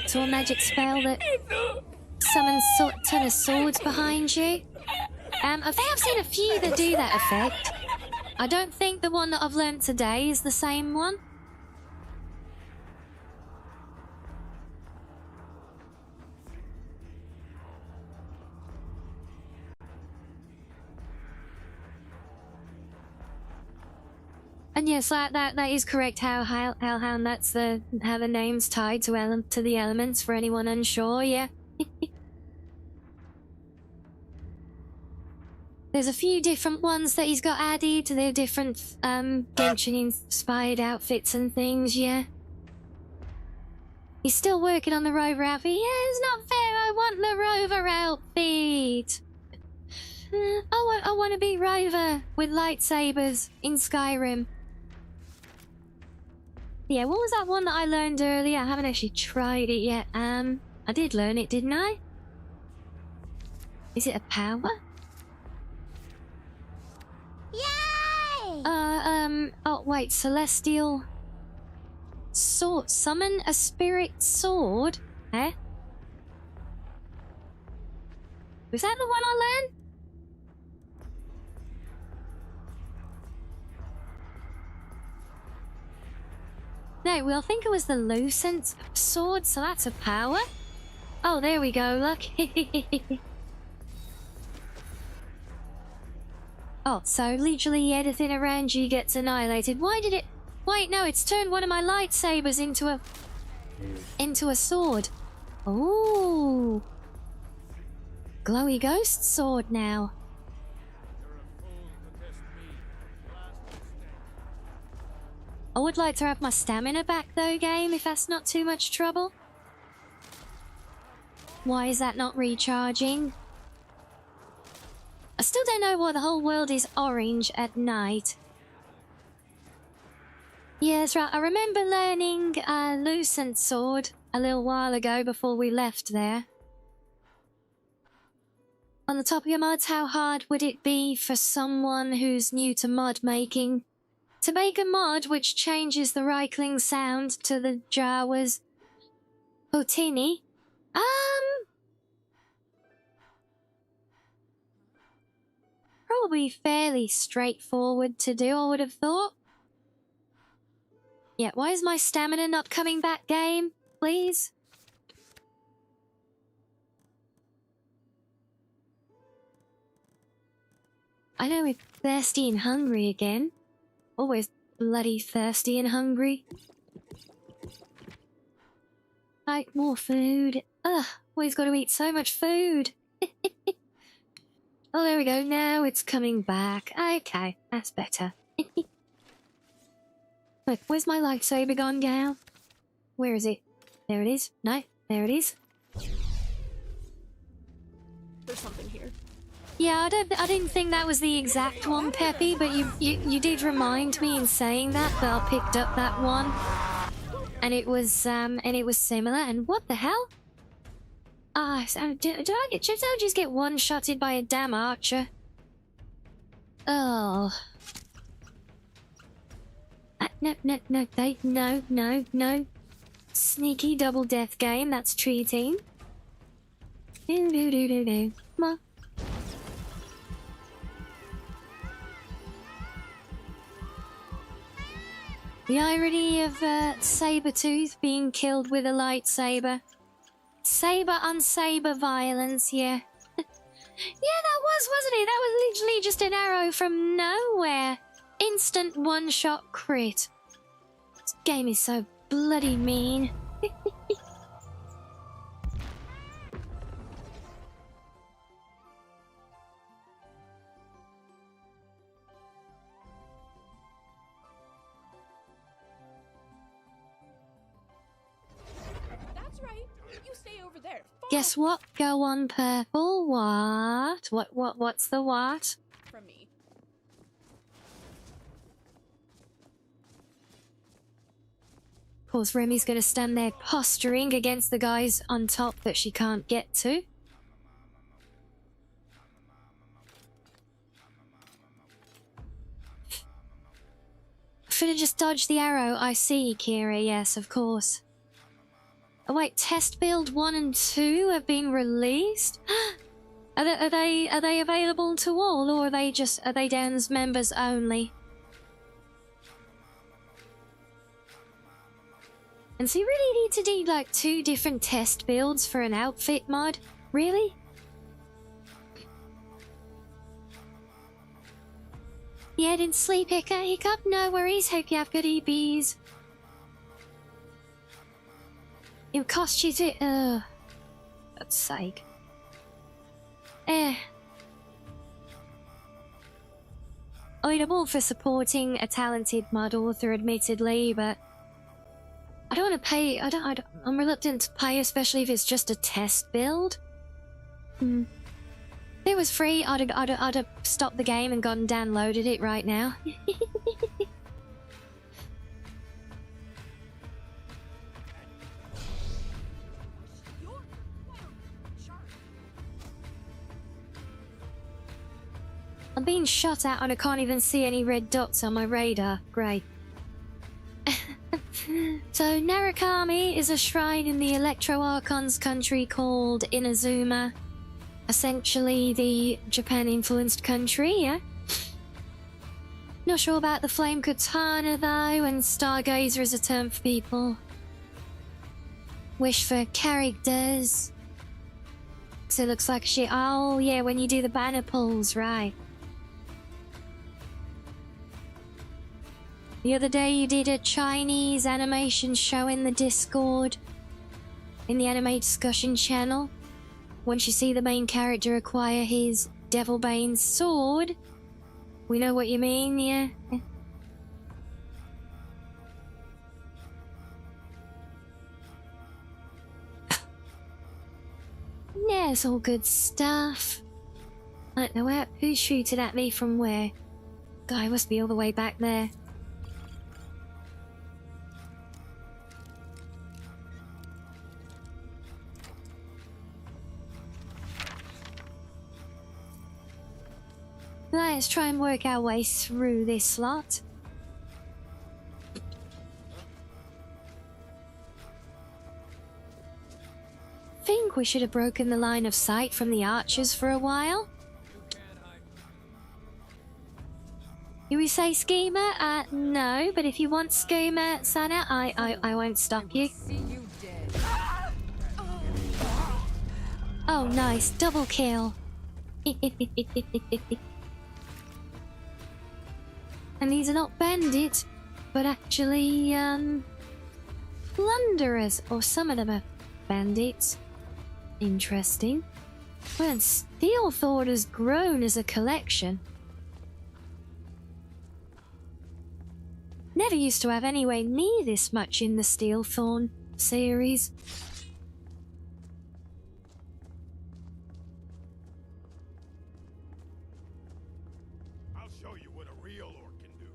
So a magic spell that summons a ton of swords behind you. I think I've seen a few that do that effect. I don't think the one that I've learnt today is the same one. And yes, that is correct. Hellhound. That's how the name's tied to the elements for anyone unsure. Yeah. There's a few different ones that he's got added to their different Genshin-inspired outfits and things. Yeah. He's still working on the Rover outfit. Yeah, it's not fair. I want the Rover outfit. I want to be Rover with lightsabers in Skyrim. Yeah, what was that one that I learned earlier? I haven't actually tried it yet. I did learn it, didn't I? Is it a power? Yay! Oh wait, celestial sword. Summon a spirit sword? Eh? Was that the one I learned? No, well, I think it was the Lucent sword, so that's a power. Oh, there we go, look. Oh, so literally anything around you gets annihilated. Why did it... Wait, no, it's turned one of my lightsabers into a sword. Ooh. Glowy ghost sword now. I would like to have my stamina back though, game, if that's not too much trouble. Why is that not recharging? I still don't know why the whole world is orange at night. Yeah, that's right. I remember learning Lucent Sword a little while ago before we left there. On the top of your mods, how hard would it be for someone who's new to mod making to make a mod which changes the Reichling sound to the Jawas Hotini? Probably fairly straightforward to do, I would have thought. Yeah, why is my stamina not coming back, game? Please? I know we're thirsty and hungry again. Always bloody thirsty and hungry. Like more food. Ugh, always got to eat so much food. Oh, there we go. Now it's coming back. Okay, that's better. Look, where's my lightsaber gone, gal? Where is it? There it is. No, there it is. There's something here. Yeah, I didn't think that was the exact one, Peppy, but you did remind me in saying that I picked up that one, and it was similar. And what the hell? Did I just get one-shotted by a damn archer? Oh. No. Sneaky double death game, that's cheating. Do. Come on. The irony of Sabretooth being killed with a lightsaber. Saber on saber violence, yeah. Yeah, that wasn't it? That was literally just an arrow from nowhere. Instant one-shot crit. This game is so bloody mean. That's right. You stay over there. Guess what? Go on purple. What? What's the what? From me. Of course, Remy's gonna stand there posturing against the guys on top that she can't get to. Should have just dodged the arrow. I see, Kira. Yes, of course. Oh wait, test build 1 and 2 have been released. Are they available to all, or are they Dan's members only? And so you really need to do like 2 different test builds for an outfit mod? Really? Yeah, didn't sleep, hiccup? No worries, hope you have good EBs. It cost you to... God's sake. I mean, I'm all for supporting a talented mod author, admittedly, but... I don't want to pay... I'm reluctant to pay, especially if it's just a test build. If it was free, I'd have stopped the game and gone and downloaded it right now. I'm being shot at and I can't even see any red dots on my radar. Great. So, Narukami is a shrine in the Electro Archon's country called Inazuma. Essentially the Japan-influenced country, yeah? Not sure about the Flame Katana though, and Stargazer is a term for people. Wish for characters. So it looks like shit. Oh yeah, when you do the banner pulls, right. The other day you did a Chinese animation show in the Discord, in the anime discussion channel. Once you see the main character acquire his Devilbane sword, we know what you mean, yeah? Yeah, it's all good stuff. I don't know who's shooting at me from where. Guy must be all the way back there. Let's try and work our way through this lot. Think we should have broken the line of sight from the archers for a while. Do we say schemer? No, but if you want schemer, Sana, I won't stop you. Oh, nice. Double kill. And these are not bandits, but actually, plunderers, or some of them are bandits. Interesting. Well, Steelthorn has grown as a collection. Never used to have anywhere near this much in the Steelthorn series. I'll show you what a real orc can do.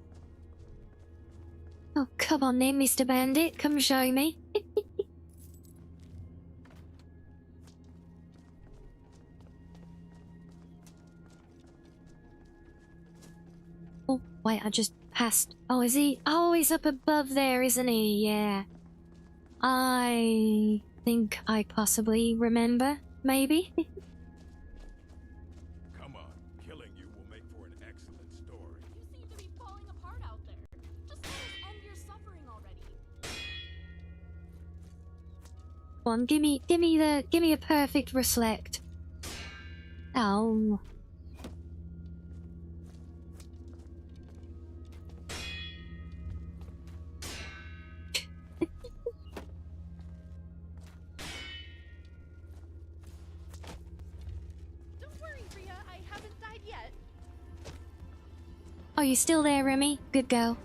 Oh, come on then, Mr. Bandit. Come show me. Oh, wait, I just passed. Oh, is he? Oh, he's up above there, isn't he? Yeah. I think I possibly remember, maybe. Come on, killing you will make for an excellent story. You seem to be falling apart out there. Just let us end your suffering already. Come on, give me a perfect reflect. Oh. Oh, you still there, Remy? Good girl.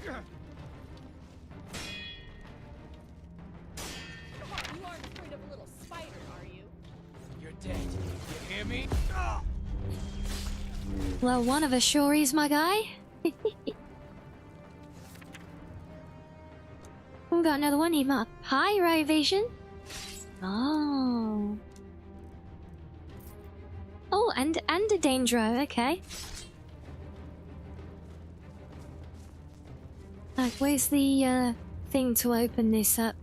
Come on, you aren't afraid of a little spider, are you? You're dead. You hear me? Well, one of us sure is, my guy. We got another one. He got pyro vision. Oh. Oh, and a Dendro. Okay. Like, where's the thing to open this up?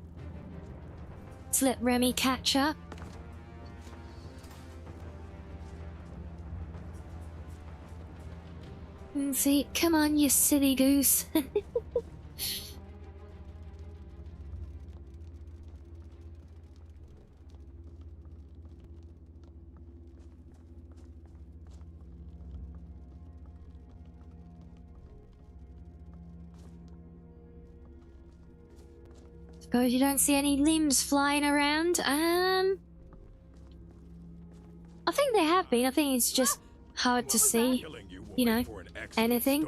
Let's let Remy catch up. And see, come on, you silly goose. Suppose you don't see any limbs flying around. I think there have been. I think it's just hard to see, you know, anything.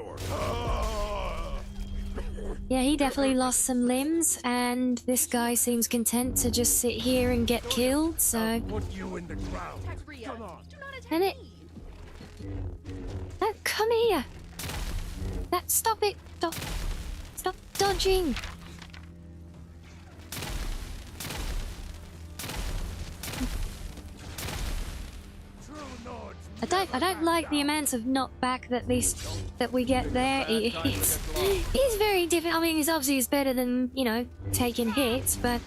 Yeah, he definitely lost some limbs, and this guy seems content to just sit here and get killed, so... Put you in the ground. Come on. And it... Oh, come here! Stop it! Stop dodging! I don't like the amount of knockback that we get there. It's very different. I mean, it's obviously better than, you know, taking hits, but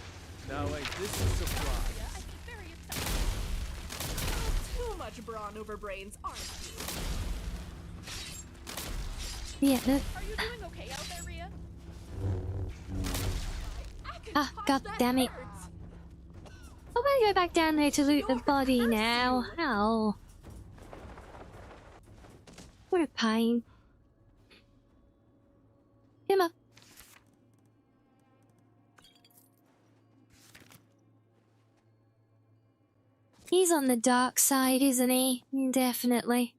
Now wait, this is a surprise. Too much brawn over brains, aren't you? yeah. Are you doing okay out there, Rhea? Ah, god damn it! I'm gonna go back down there to loot the body now. Oh. What a pain. He's on the dark side, isn't he? Definitely.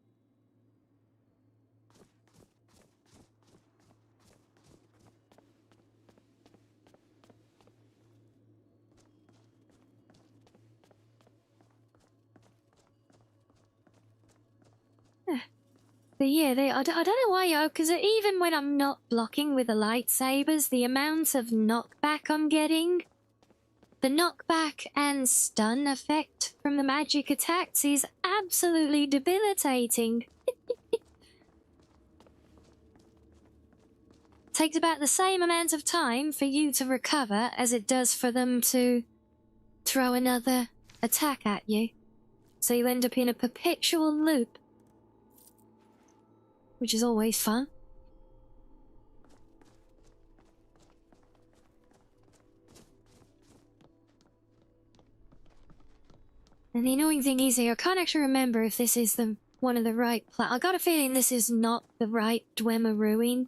But yeah, I don't know why, because even when I'm not blocking with the lightsabers, the amount of knockback I'm getting, the knockback and stun effect from the magic attacks is absolutely debilitating. Takes about the same amount of time for you to recover as it does for them to throw another attack at you. So you end up in a perpetual loop, which is always fun. And the annoying thing is here, I can't actually remember if this is one of the right I got a feeling this is not the right Dwemer ruin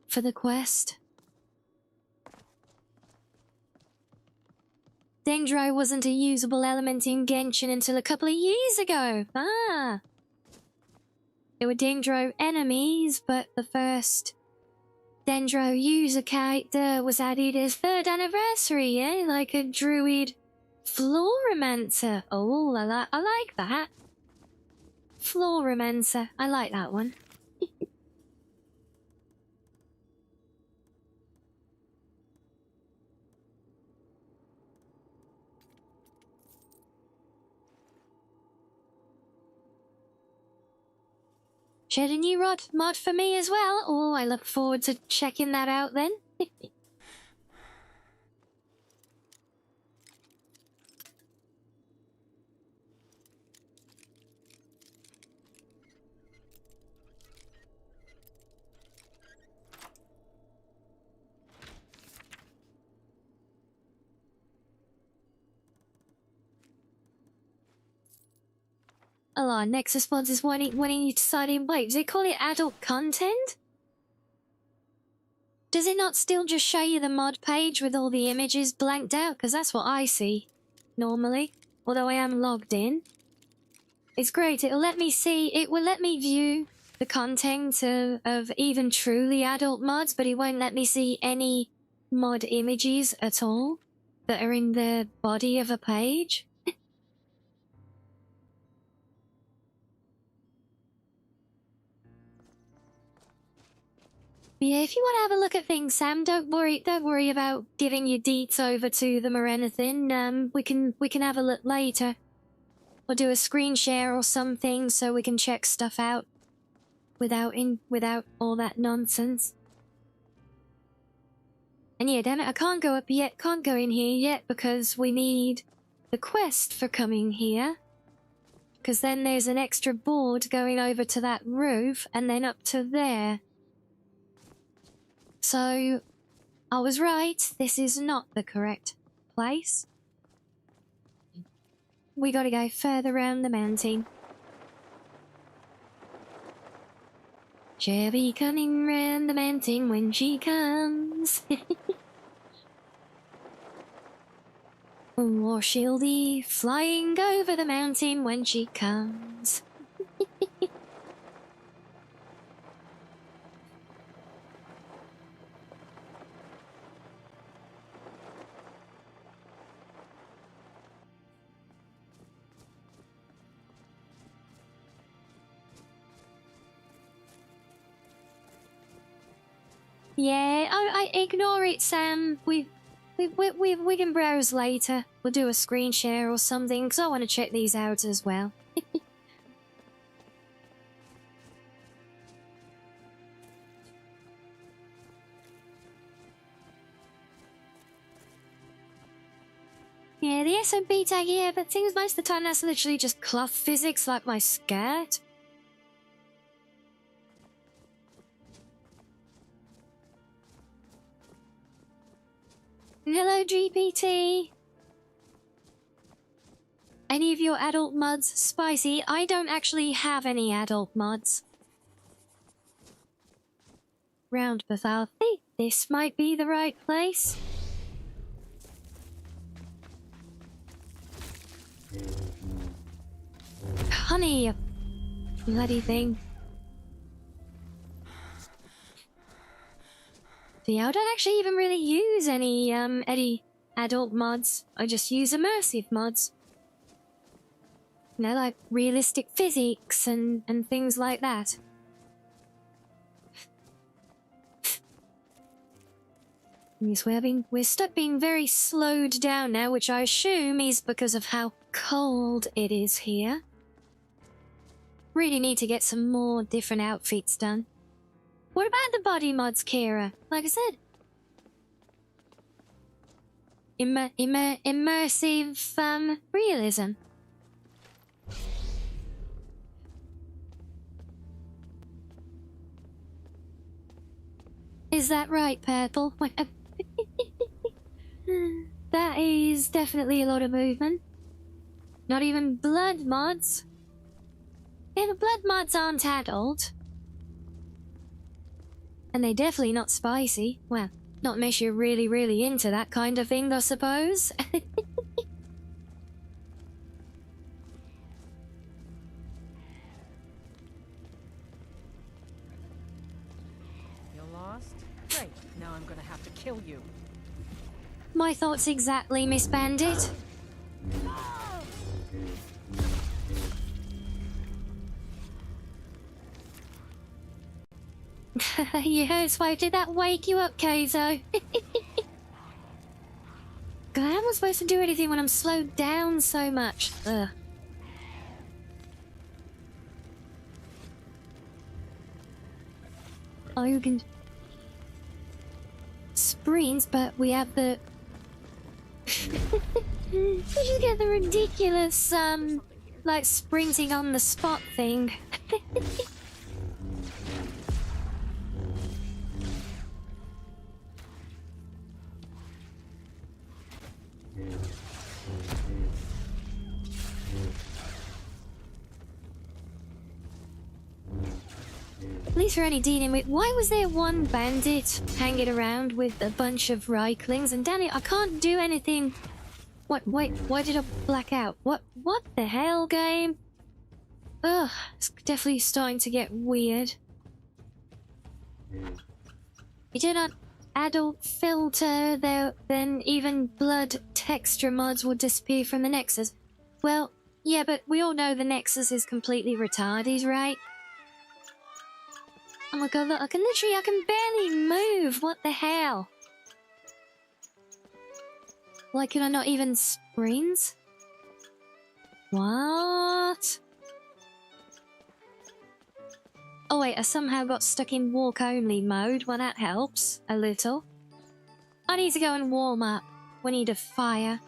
for the quest. Dendro wasn't a usable element in Genshin until a couple of years ago. There were Dendro enemies, but the first Dendro user character was added as 3rd anniversary, yeah? Like a druid Floromancer. Oh, I like that. Floromancer. I like that one. Shed a new mod for me as well. Oh, I look forward to checking that out then. Oh, Nexus Mods is wanting you to sign in. Wait, do they call it adult content? Does it not still just show you the mod page with all the images blanked out? Because that's what I see, normally. Although I am logged in. It's great, it will let me view the content of even truly adult mods, but it won't let me see any mod images at all that are in the body of a page. Yeah, if you want to have a look at things, Sam, don't worry about giving your deets over to them or anything. We can have a look later. Or do a screen share or something so we can check stuff out without all that nonsense. And yeah, damn it, I can't go up yet, can't go in here yet because we need the quest for coming here. Because then there's an extra board going over to that roof and then up to there. So, I was right, this is not the correct place. We gotta go further around the mountain. She'll be coming round the mountain when she comes. Or she'll be flying over the mountain when she comes. Yeah, I ignore it, Sam. We can browse later. We'll do a screen share or something, because I want to check these out as well. Yeah, the SMP tag, yeah, but things most of the time that's literally just cloth physics like my skirt. Hello, GPT. Any of your adult mods spicy? I don't actually have any adult mods. Round Bethal. Hey, this might be the right place. Honey, you bloody thing. Yeah, I don't actually even really use any adult mods. I just use immersive mods. You know, like realistic physics and things like that. Yes, we're stuck being very slowed down now, which I assume is because of how cold it is here. Really need to get some more different outfits done. What about the body mods, Kira? Like I said, immersive realism. Is that right, Purple? That is definitely a lot of movement. Not even blood mods. Yeah, the blood mods aren't adult. And they're definitely not spicy. Well, not unless you're really, really into that kind of thing, I suppose. You're lost? Great. Now I'm gonna have to kill you. My thoughts exactly, Miss Bandit. You heard Swipe, did that wake you up, Keizo? God, how am I supposed to do anything when I'm slowed down so much? Ugh. Oh, you can sprint, but we have the we should get the ridiculous like sprinting on the spot thing. At least we're only dealing with... Why was there one bandit hanging around with a bunch of Reiklings? And Danny, I can't do anything... What? Wait, why did I black out? What the hell, game? Ugh, it's definitely starting to get weird. You do not adult filter, then even blood texture mods will disappear from the Nexus. Well, yeah, but we all know the Nexus is completely retarded, right? Oh my god, look, I can barely move. What the hell? Why can I not even sprint? What? Oh wait, I somehow got stuck in walk only mode. Well, that helps a little. I need to go and warm up. We need a fire.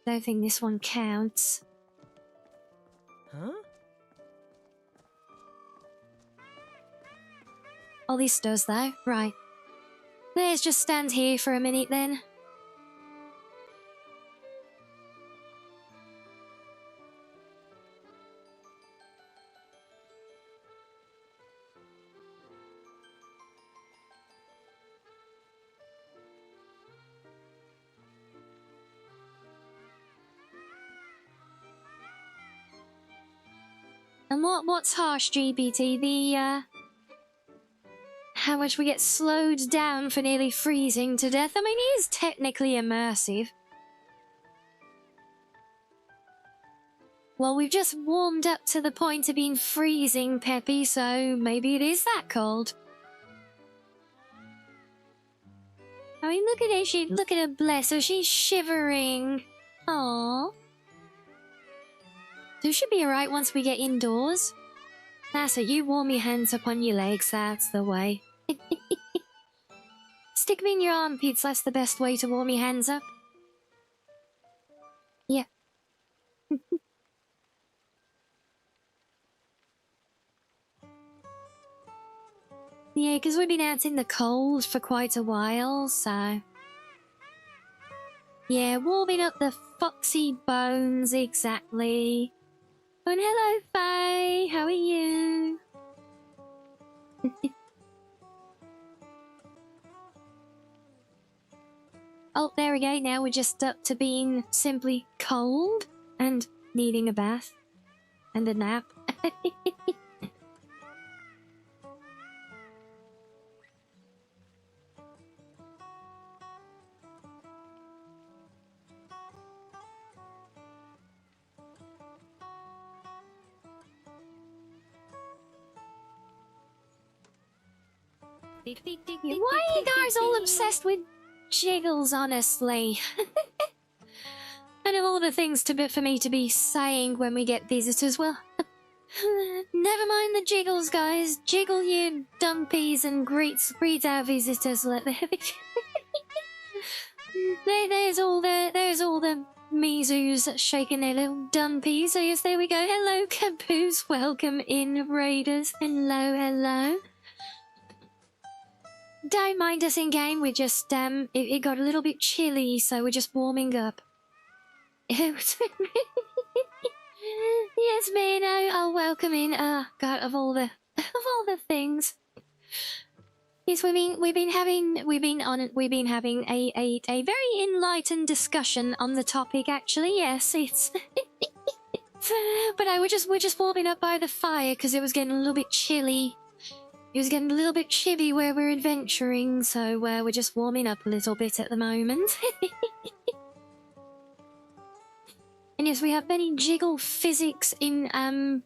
Don't think this one counts. Huh? Oh, this does though. Right. Let's just stand here for a minute then. And what's harsh, GPT? The, how much we get slowed down for nearly freezing to death? I mean, it is technically immersive. Well, we've just warmed up to the point of being freezing, Peppy, so maybe it is that cold. I mean, look at her, look at her, bless her, she's shivering. Aww. So it should be alright once we get indoors. That's it, you warm your hands up on your legs, that's the way. Stick them in your armpits, that's the best way to warm your hands up. Yeah. Yeah, because we've been out in the cold for quite a while, so... Yeah, warming up the foxy bones, exactly. And hello, Faye. How are you? Oh, there we go. Now we're just up to being simply cold and needing a bath and a nap. Why are you guys all obsessed with jiggles, honestly? And of all the things for me to be saying when we get visitors, well, never mind the jiggles, guys. Jiggle your dumpies and greet our visitors. There's all the Mizus shaking their little dumpies. So yes, there we go. Hello, Caboose. Welcome in, Raiders. Hello, hello. Don't mind us in game. We're just it got a little bit chilly, so we're just warming up. Yes, Mano. I'll welcome in. God, of all the things. Yes, we've been having a very enlightened discussion on the topic. Actually, yes, it's. But we're just warming up by the fire because it was getting a little bit chilly. It was getting a little bit chilly where we're adventuring, so we're just warming up a little bit at the moment. And yes, we have many jiggle physics in and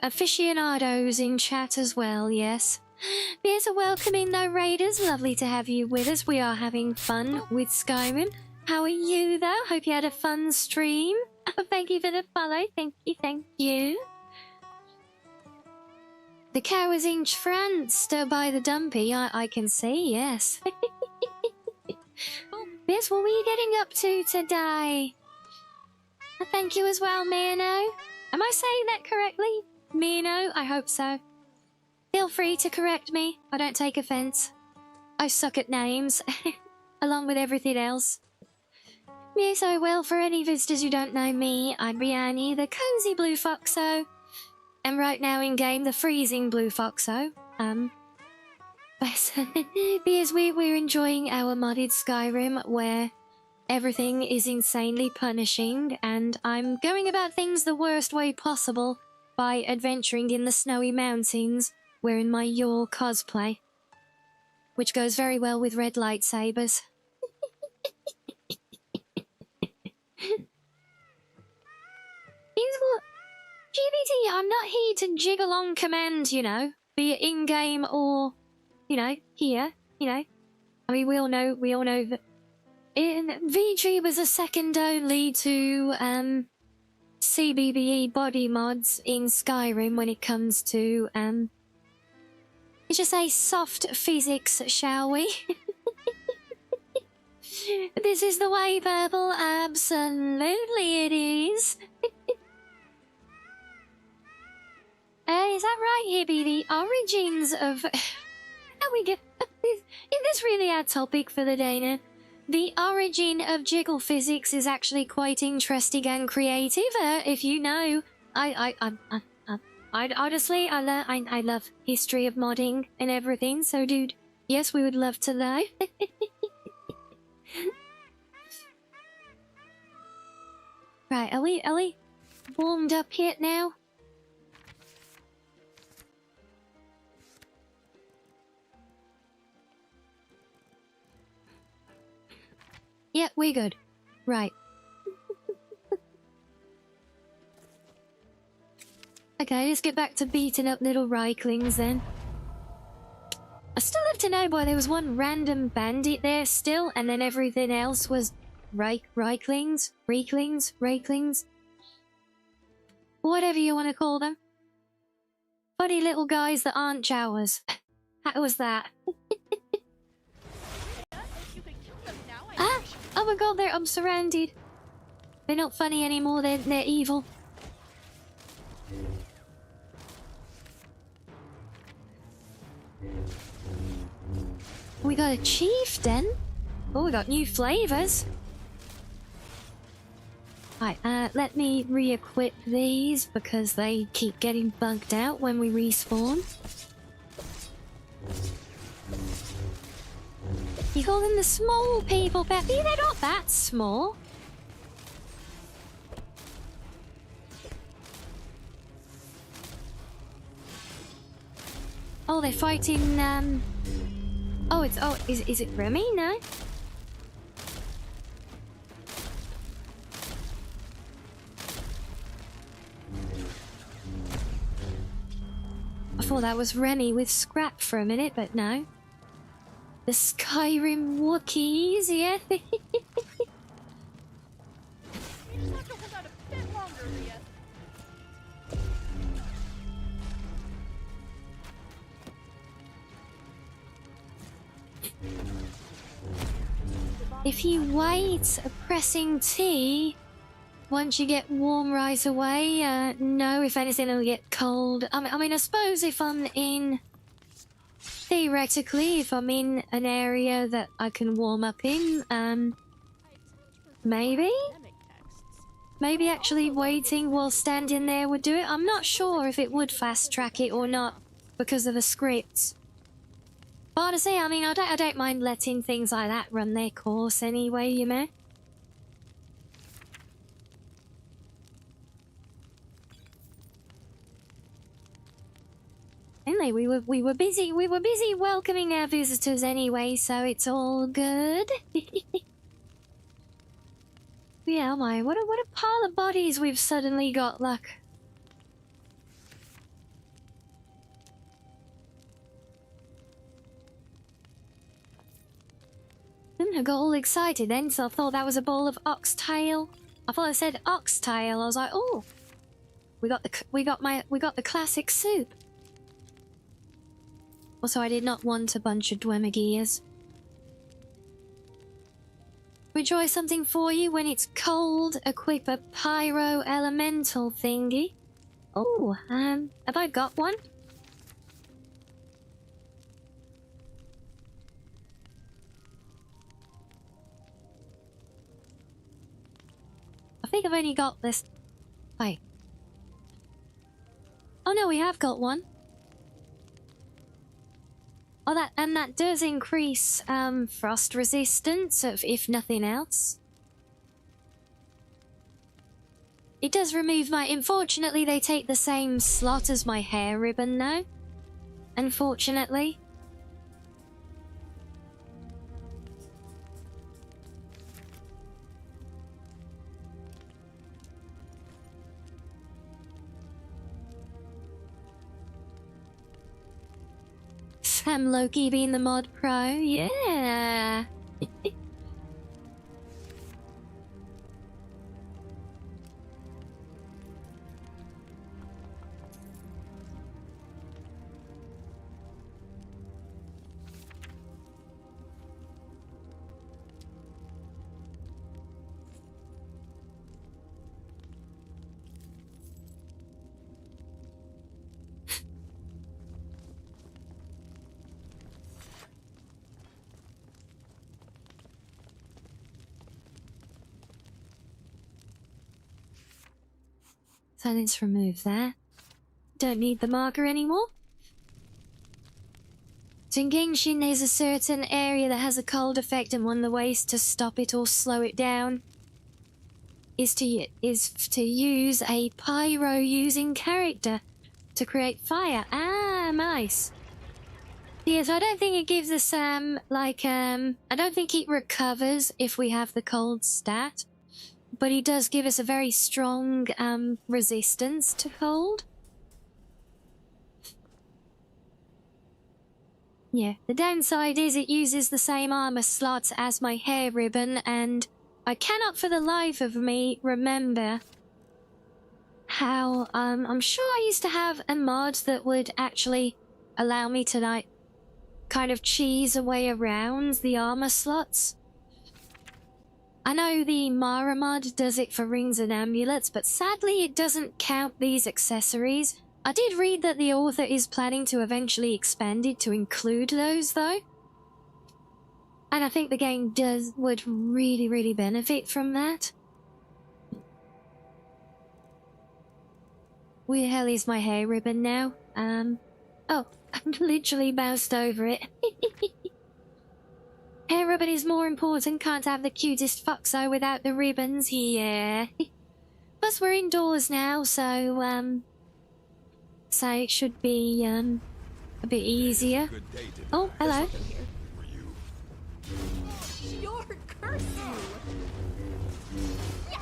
aficionados in chat as well. Yes. Yes, a welcoming though, Raiders. Lovely to have you with us. We are having fun with Skyrim. How are you though? Hope you had a fun stream. Thank you for the follow. Thank you. The cow is in France by the dumpy, I can see, yes. Yes, what were you getting up to today? Thank you as well, Mano. Am I saying that correctly? Mano, I hope so. Feel free to correct me. I don't take offense. I suck at names, along with everything else. Yes, oh well, for any visitors who don't know me, I'm Rianni, the cozy blue foxo. And right now in game, the freezing blue foxo. Because we're enjoying our modded Skyrim, where everything is insanely punishing, and I'm going about things the worst way possible by adventuring in the snowy mountains, wearing my Yule cosplay, which goes very well with red lightsabers. GBT, I'm not here to jiggle on command, you know, be it in-game or, you know, here, you know. I mean, we all know that VTubers are second only to, CBBE body mods in Skyrim when it comes to, let's just say soft physics, shall we? This is the way, Purple, absolutely it is. Is that right, Hippie? The origins of... How we get... Is this really our topic for the day now? The origin of jiggle physics is actually quite interesting and creative, if you know. I honestly, I love history of modding and everything, so dude, yes, we would love to know. Right, are we warmed up yet now? Yeah, we're good. Right. Okay, let's get back to beating up little Reiklings then. I still have to know why there was one random bandit there still, and then everything else was Reiklings? Whatever you want to call them. Funny little guys that aren't Jawas. How was that? Ah! Oh my god, I'm surrounded. They're not funny anymore, they're evil. We got a chieftain. Oh, we got new flavors. Right, let me re-equip these because they keep getting bugged out when we respawn. You call them the small people, Peppy? They're not that small. Oh, they're fighting, Oh, is it Remy? No? I thought that was Remy with Scrap for a minute, but no. The Skyrim Wookiees, yeah? You just have to hold out a bit longer, Ria. If you wait, pressing T, once you get warm right away, no, if anything it'll get cold. I mean, I suppose if I'm in... Theoretically, if I'm in an area that I can warm up in, maybe? Maybe actually waiting while standing there would do it. I'm not sure if it would fast track it or not because of the script. But honestly, I mean, I don't mind letting things like that run their course anyway, you know? Anyway, we were busy welcoming our visitors anyway, so it's all good. Yeah, oh my, what a pile of bodies we've suddenly got, look. I got all excited then, so I thought that was a bowl of oxtail. I thought I said oxtail. I was like, oh, we got the classic soup. Also, I did not want a bunch of Dwemegears. Enjoy something for you when it's cold. Equip a pyro elemental thingy. Oh, have I got one? I think I've only got this. Wait. Oh no, we have got one. Oh, that does increase frost resistance, if nothing else. It does remove my... Unfortunately, they take the same slot as my hair ribbon now. Unfortunately. Sam Loki being the mod pro, yeah. So let's remove that. Don't need the marker anymore. So in Genshin there's a certain area that has a cold effect, and one of the ways to stop it or slow it down is to use a pyro using character to create fire. Ah, nice. Yeah, so I don't think it gives us I don't think it recovers if we have the cold stat. But he does give us a very strong resistance to cold. Yeah, the downside is it uses the same armor slots as my hair ribbon, and I cannot for the life of me remember how... I'm sure I used to have a mod that would actually allow me to, like, kind of cheese a way around the armor slots. I know the Mara mod does it for rings and amulets, but sadly it doesn't count these accessories. I did read that the author is planning to eventually expand it to include those, though. And I think the game would really, really benefit from that. where the hell is my hair ribbon now? Oh, I'm literally bounced over it. Hair ribbon is more important, can't have the cutest foxo without the ribbons, yeah. Plus we're indoors now, so it should be, a bit easier. Oh, hello. You're cursed. Yes.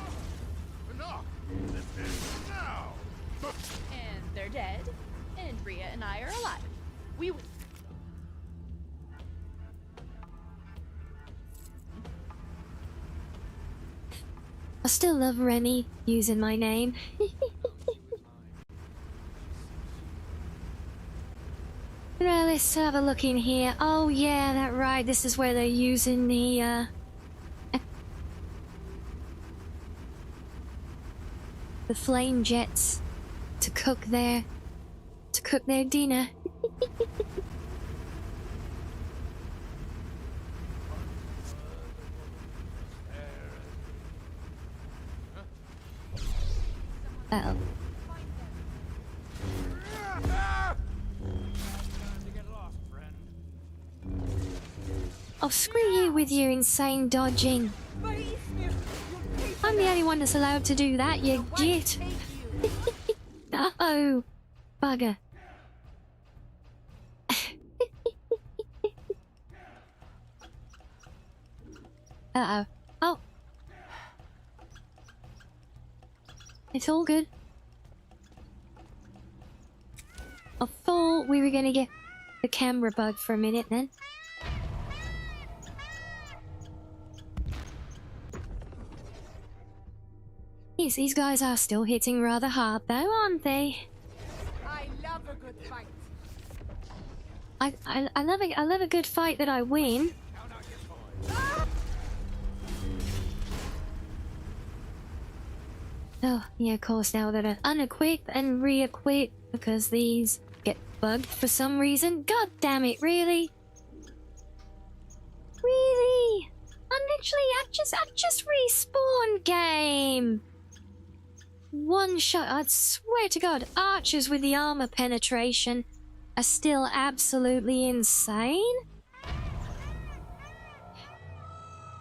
Enough! Now! And they're dead, and Rhea and I are alive. We. I still love Remy using my name. Well, let's have a look in here. Oh yeah, that right. This is where they're using the flame jets to cook their dinner. Uh-oh. Oh, screw you with your insane dodging. I'm the only one that's allowed to do that, you git. Uh-oh. Bugger. Uh-oh. Oh. It's all good. I thought we were gonna get the camera bug for a minute then. Yes, these guys are still hitting rather hard though, aren't they? I love a good fight. I love a good fight that I win. Oh, yeah, of course, now that I unequip and re-equip because these get bugged for some reason. God damn it, really? Really? I just respawned, game. One shot, I'd swear to God, archers with the armor penetration are still absolutely insane.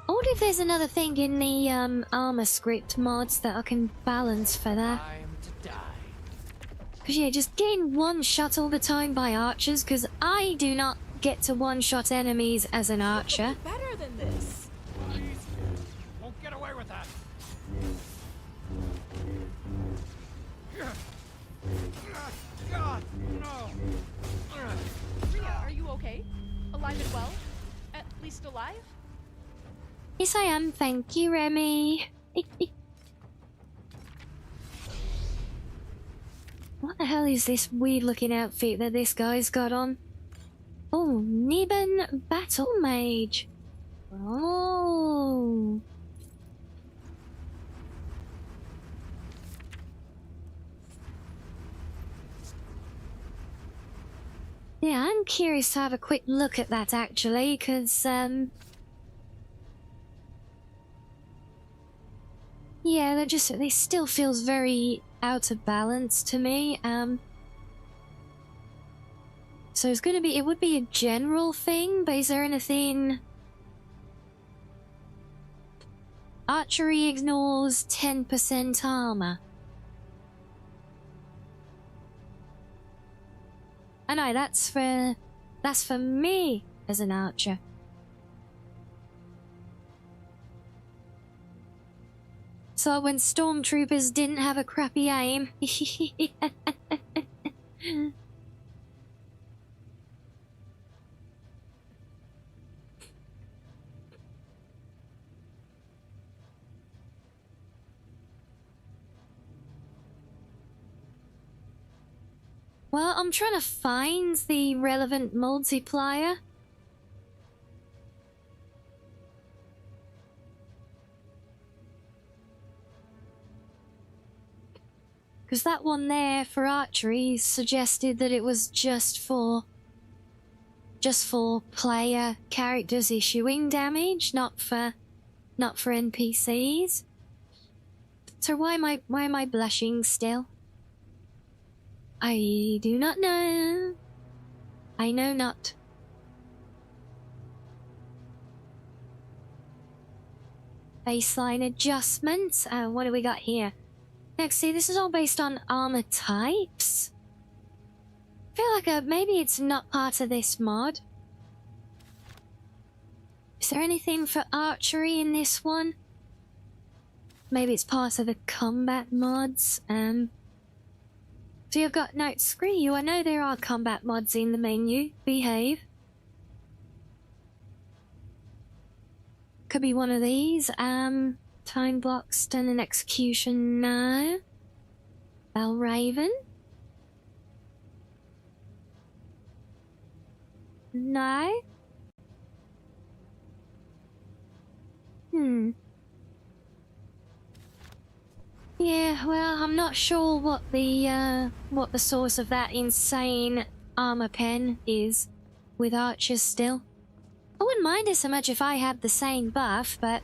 I wonder if there's another thing in the armor script mods that I can balance for that. Because yeah, just getting one shot all the time by archers, because I do not get to one-shot enemies as an archer. Better than this. Won't get away with that. God, no. Rhea, are you okay? Alive and well? At least alive? Yes, I am. Thank you, Remy. What the hell is this weird-looking outfit that this guy's got on? Oh, Niben Battle Mage. Oh. Yeah, I'm curious to have a quick look at that actually, because yeah, they still feels very out of balance to me. So it would be a general thing, but is there anything? Archery ignores 10% armor. I know, that's for me as an archer. So when stormtroopers didn't have a crappy aim. Well, I'm trying to find the relevant multiplier. Because that one there for archery suggested that it was just for player characters issuing damage, not for NPCs. So why am I blushing still? I do not know. I know not. Baseline adjustments. What do we got here? Next, see, this is all based on armor types. I feel like maybe it's not part of this mod. Is there anything for archery in this one? Maybe it's part of the combat mods. So you've got, no, screw you, I know there are combat mods in the menu. Behave. Could be one of these. Time block, stun and execution, no. Belraven? No. Yeah, well, I'm not sure what the source of that insane armor pen is with archers still. I wouldn't mind it so much if I had the same buff, but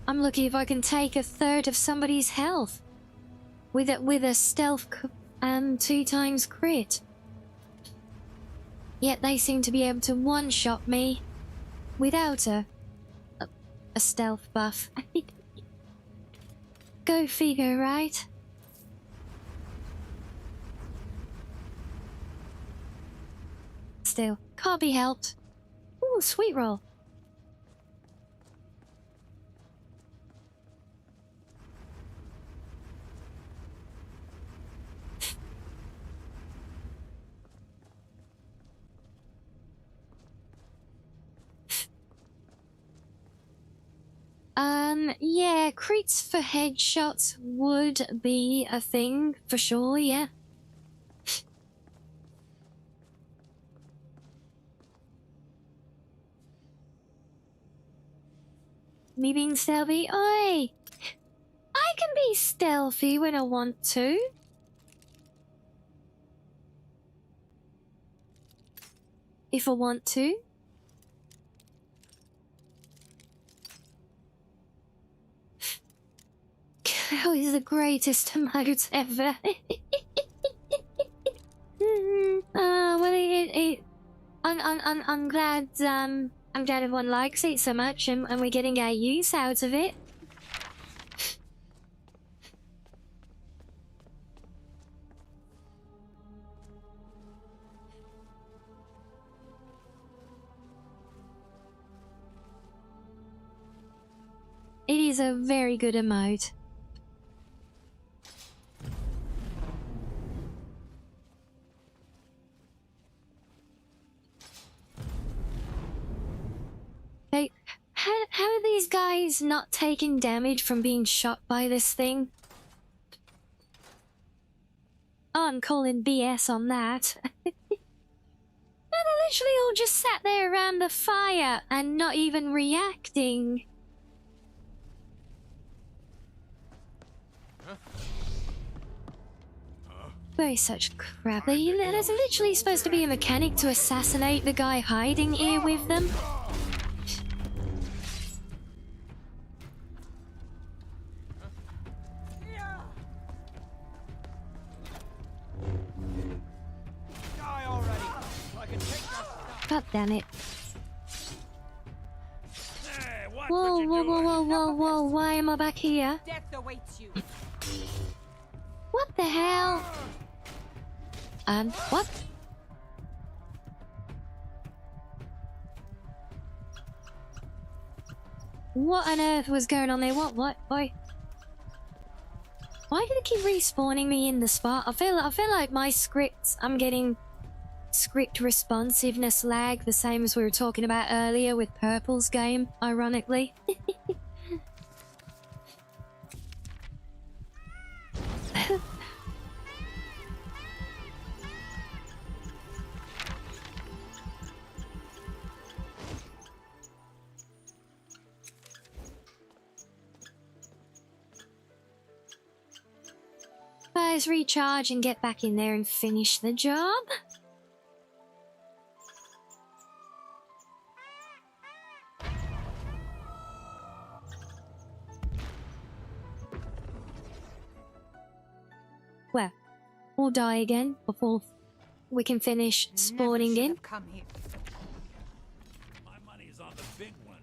I'm lucky if I can take a third of somebody's health with a stealth 2 times crit. Yet they seem to be able to one-shot me without a stealth buff. Go figure, right? Still, can't be helped. Ooh, sweet roll. Yeah, crits for headshots would be a thing for sure, yeah. Me being stealthy? Oi! I can be stealthy when I want to. If I want to. That is the greatest emote ever. Well, I'm glad, I'm glad everyone likes it so much and we're getting our use out of it. It is a very good emote. How are these guys not taking damage from being shot by this thing? Oh, I'm calling BS on that. No, they literally all just sat there around the fire and not even reacting. Very such crap. There's literally supposed to be a mechanic to assassinate the guy hiding here with them. God damn it. Whoa, whoa, whoa, whoa, whoa, whoa, why am I back here? Death awaits you. What the hell? What? What on earth was going on there? What? Why? Why did it keep respawning me in the spot? I feel like my scripts, I'm getting script responsiveness lag, the same as we were talking about earlier with Purple's game, ironically. Guys, recharge and get back in there and finish the job. Well, or die again before we can finish spawning in. Come here. My money's on the big one.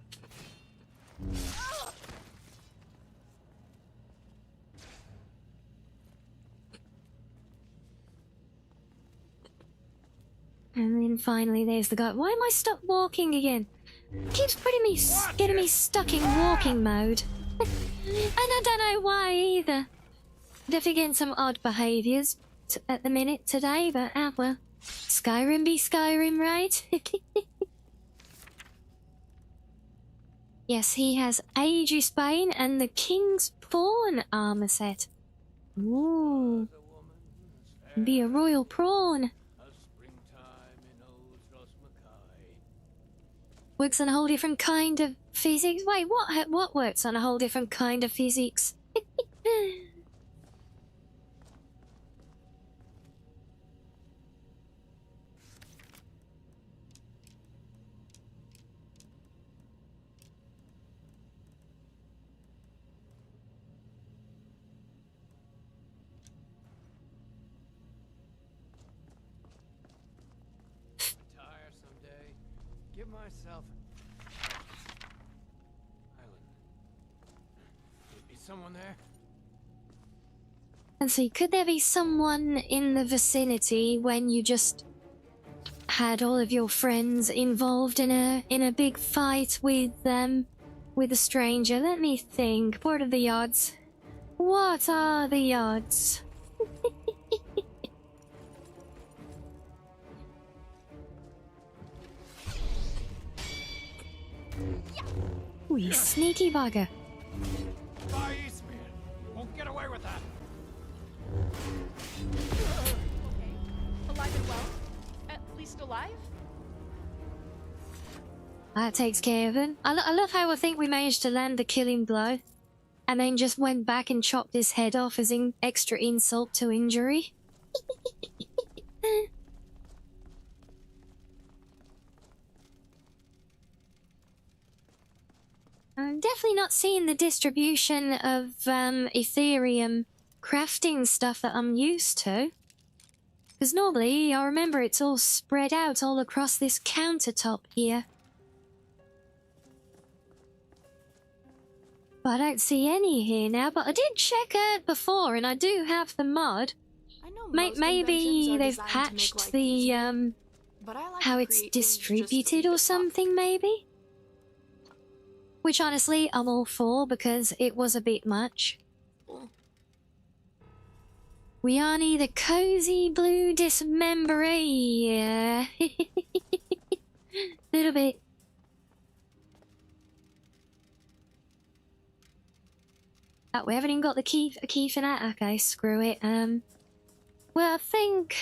And then finally there's the guy. Why am I stuck walking again? It keeps putting me, getting me stuck in walking mode. And I don't know why either. Definitely getting some odd behaviours at the minute today, but well. Skyrim be Skyrim, right? Yes, he has Aegis Bane and the King's Pawn armor set. Ooh. Be a royal prawn. Works on a whole different kind of physics. Wait, what works on a whole different kind of physics? Tiresome day. Give myself island. Could be someone there. And see, could there be someone in the vicinity when you just had all of your friends involved in a big fight with a stranger? Let me think. What are the odds? What are the odds? You sneaky bugger. Far east, man. You won't get away with that. Okay. Alive and well? At least alive? That takes care of it. I love how I think we managed to land the killing blow and then just went back and chopped his head off as an extra insult to injury. I'm definitely not seeing the distribution of Ethereum crafting stuff that I'm used to. Because normally, I remember it's all spread out all across this countertop here. But I don't see any here now, but I did check it before, and I do have the mod. I know Maybe they've patched the, how it's distributed or something, maybe? Which, honestly, I'm all for, because it was a bit much. Rianni, the cozy blue dismemberer, yeah. Little bit. Oh, we haven't even got the key for that. Okay, screw it. Well, I think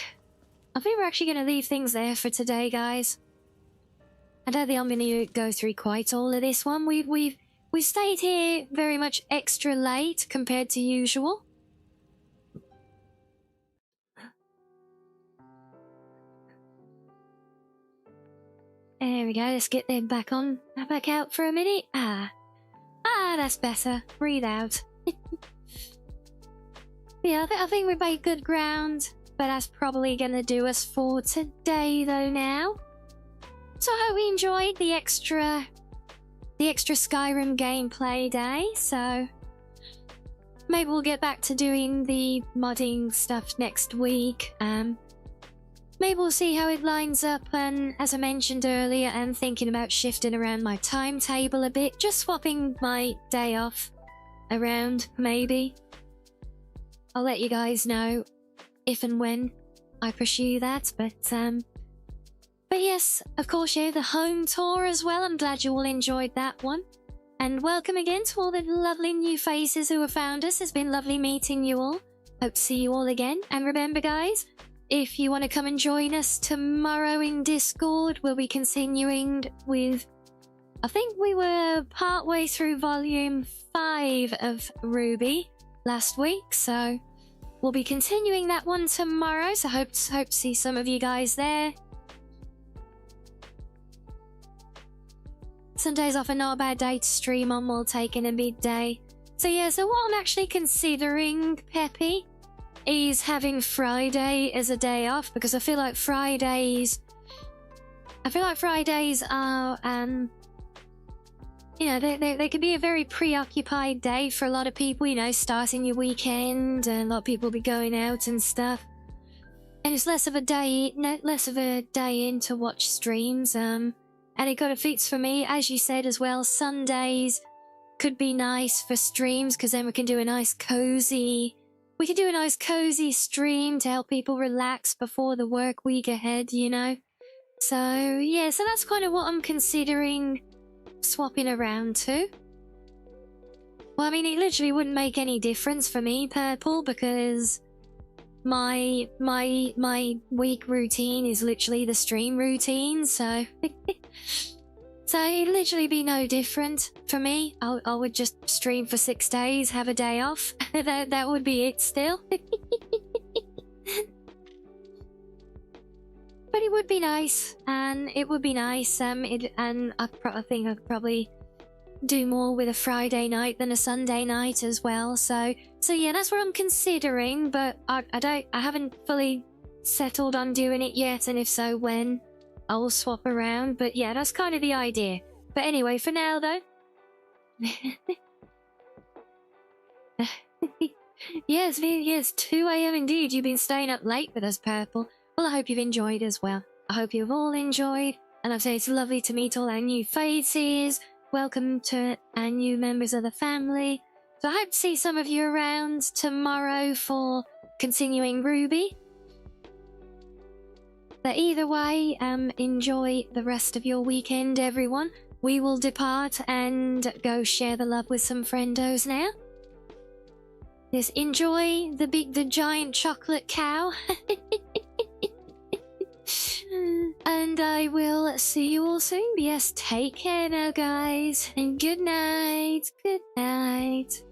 we're actually going to leave things there for today, guys. I don't think I'm going to go through quite all of this one. We've stayed here very much extra late compared to usual. There we go. Let's get them back out for a minute. That's better. Breathe out. Yeah, I think we've made good ground, but that's probably gonna do us for today, though. Now, so I hope you enjoyed the extra Skyrim gameplay day. So maybe we'll get back to doing the modding stuff next week. Maybe we'll see how it lines up, and as I mentioned earlier, I'm thinking about shifting around my timetable a bit, just swapping my day off around, maybe. I'll let you guys know if and when I pursue that, but yes, of course, yeah, the home tour as well. I'm glad you all enjoyed that one. And welcome again to all the lovely new faces who have found us. It's been lovely meeting you all. Hope to see you all again. And remember, guys, if you want to come and join us tomorrow in Discord, we'll be continuing with... I think we were partway through Volume 5 of Ruby last week, so we'll be continuing that one tomorrow, so hope to see some of you guys there. Sunday's often not a bad day to stream on while taking a midday. So yeah, so what I'm actually considering, Peppy, is having Friday as a day off, because I feel like Fridays are, you know, they can be a very preoccupied day for a lot of people, you know, starting your weekend, and a lot of people will be going out and stuff. And it's less of a day in to watch streams, and it kind of fits for me, as you said as well. Sundays could be nice for streams, because then we can do a nice cozy stream to help people relax before the work week ahead, you know. So yeah, so that's kind of what I'm considering swapping around to. Well, I mean, it literally wouldn't make any difference for me, Purple, because my week routine is literally the stream routine, so so it'd literally be no different for me. I would just stream for 6 days, have a day off. that would be it still. But it would be nice, and it would be nice. And I think I'd probably do more with a Friday night than a Sunday night as well. So yeah, that's what I'm considering. But I haven't fully settled on doing it yet, and if so, when I'll swap around. But yeah, that's kind of the idea. But anyway, for now though, yes, 2 a.m. indeed. You've been staying up late with us, Purple. Well, I hope you've enjoyed as well. I hope you've all enjoyed, and I've said it's lovely to meet all our new faces. Welcome to our new members of the family. So I hope to see some of you around tomorrow for continuing Ruby. But either way, enjoy the rest of your weekend, everyone. We will depart and go share the love with some friendos now. Yes, enjoy the giant chocolate cow. And I will see you all soon. Yes, take care now, guys. And good night. Good night.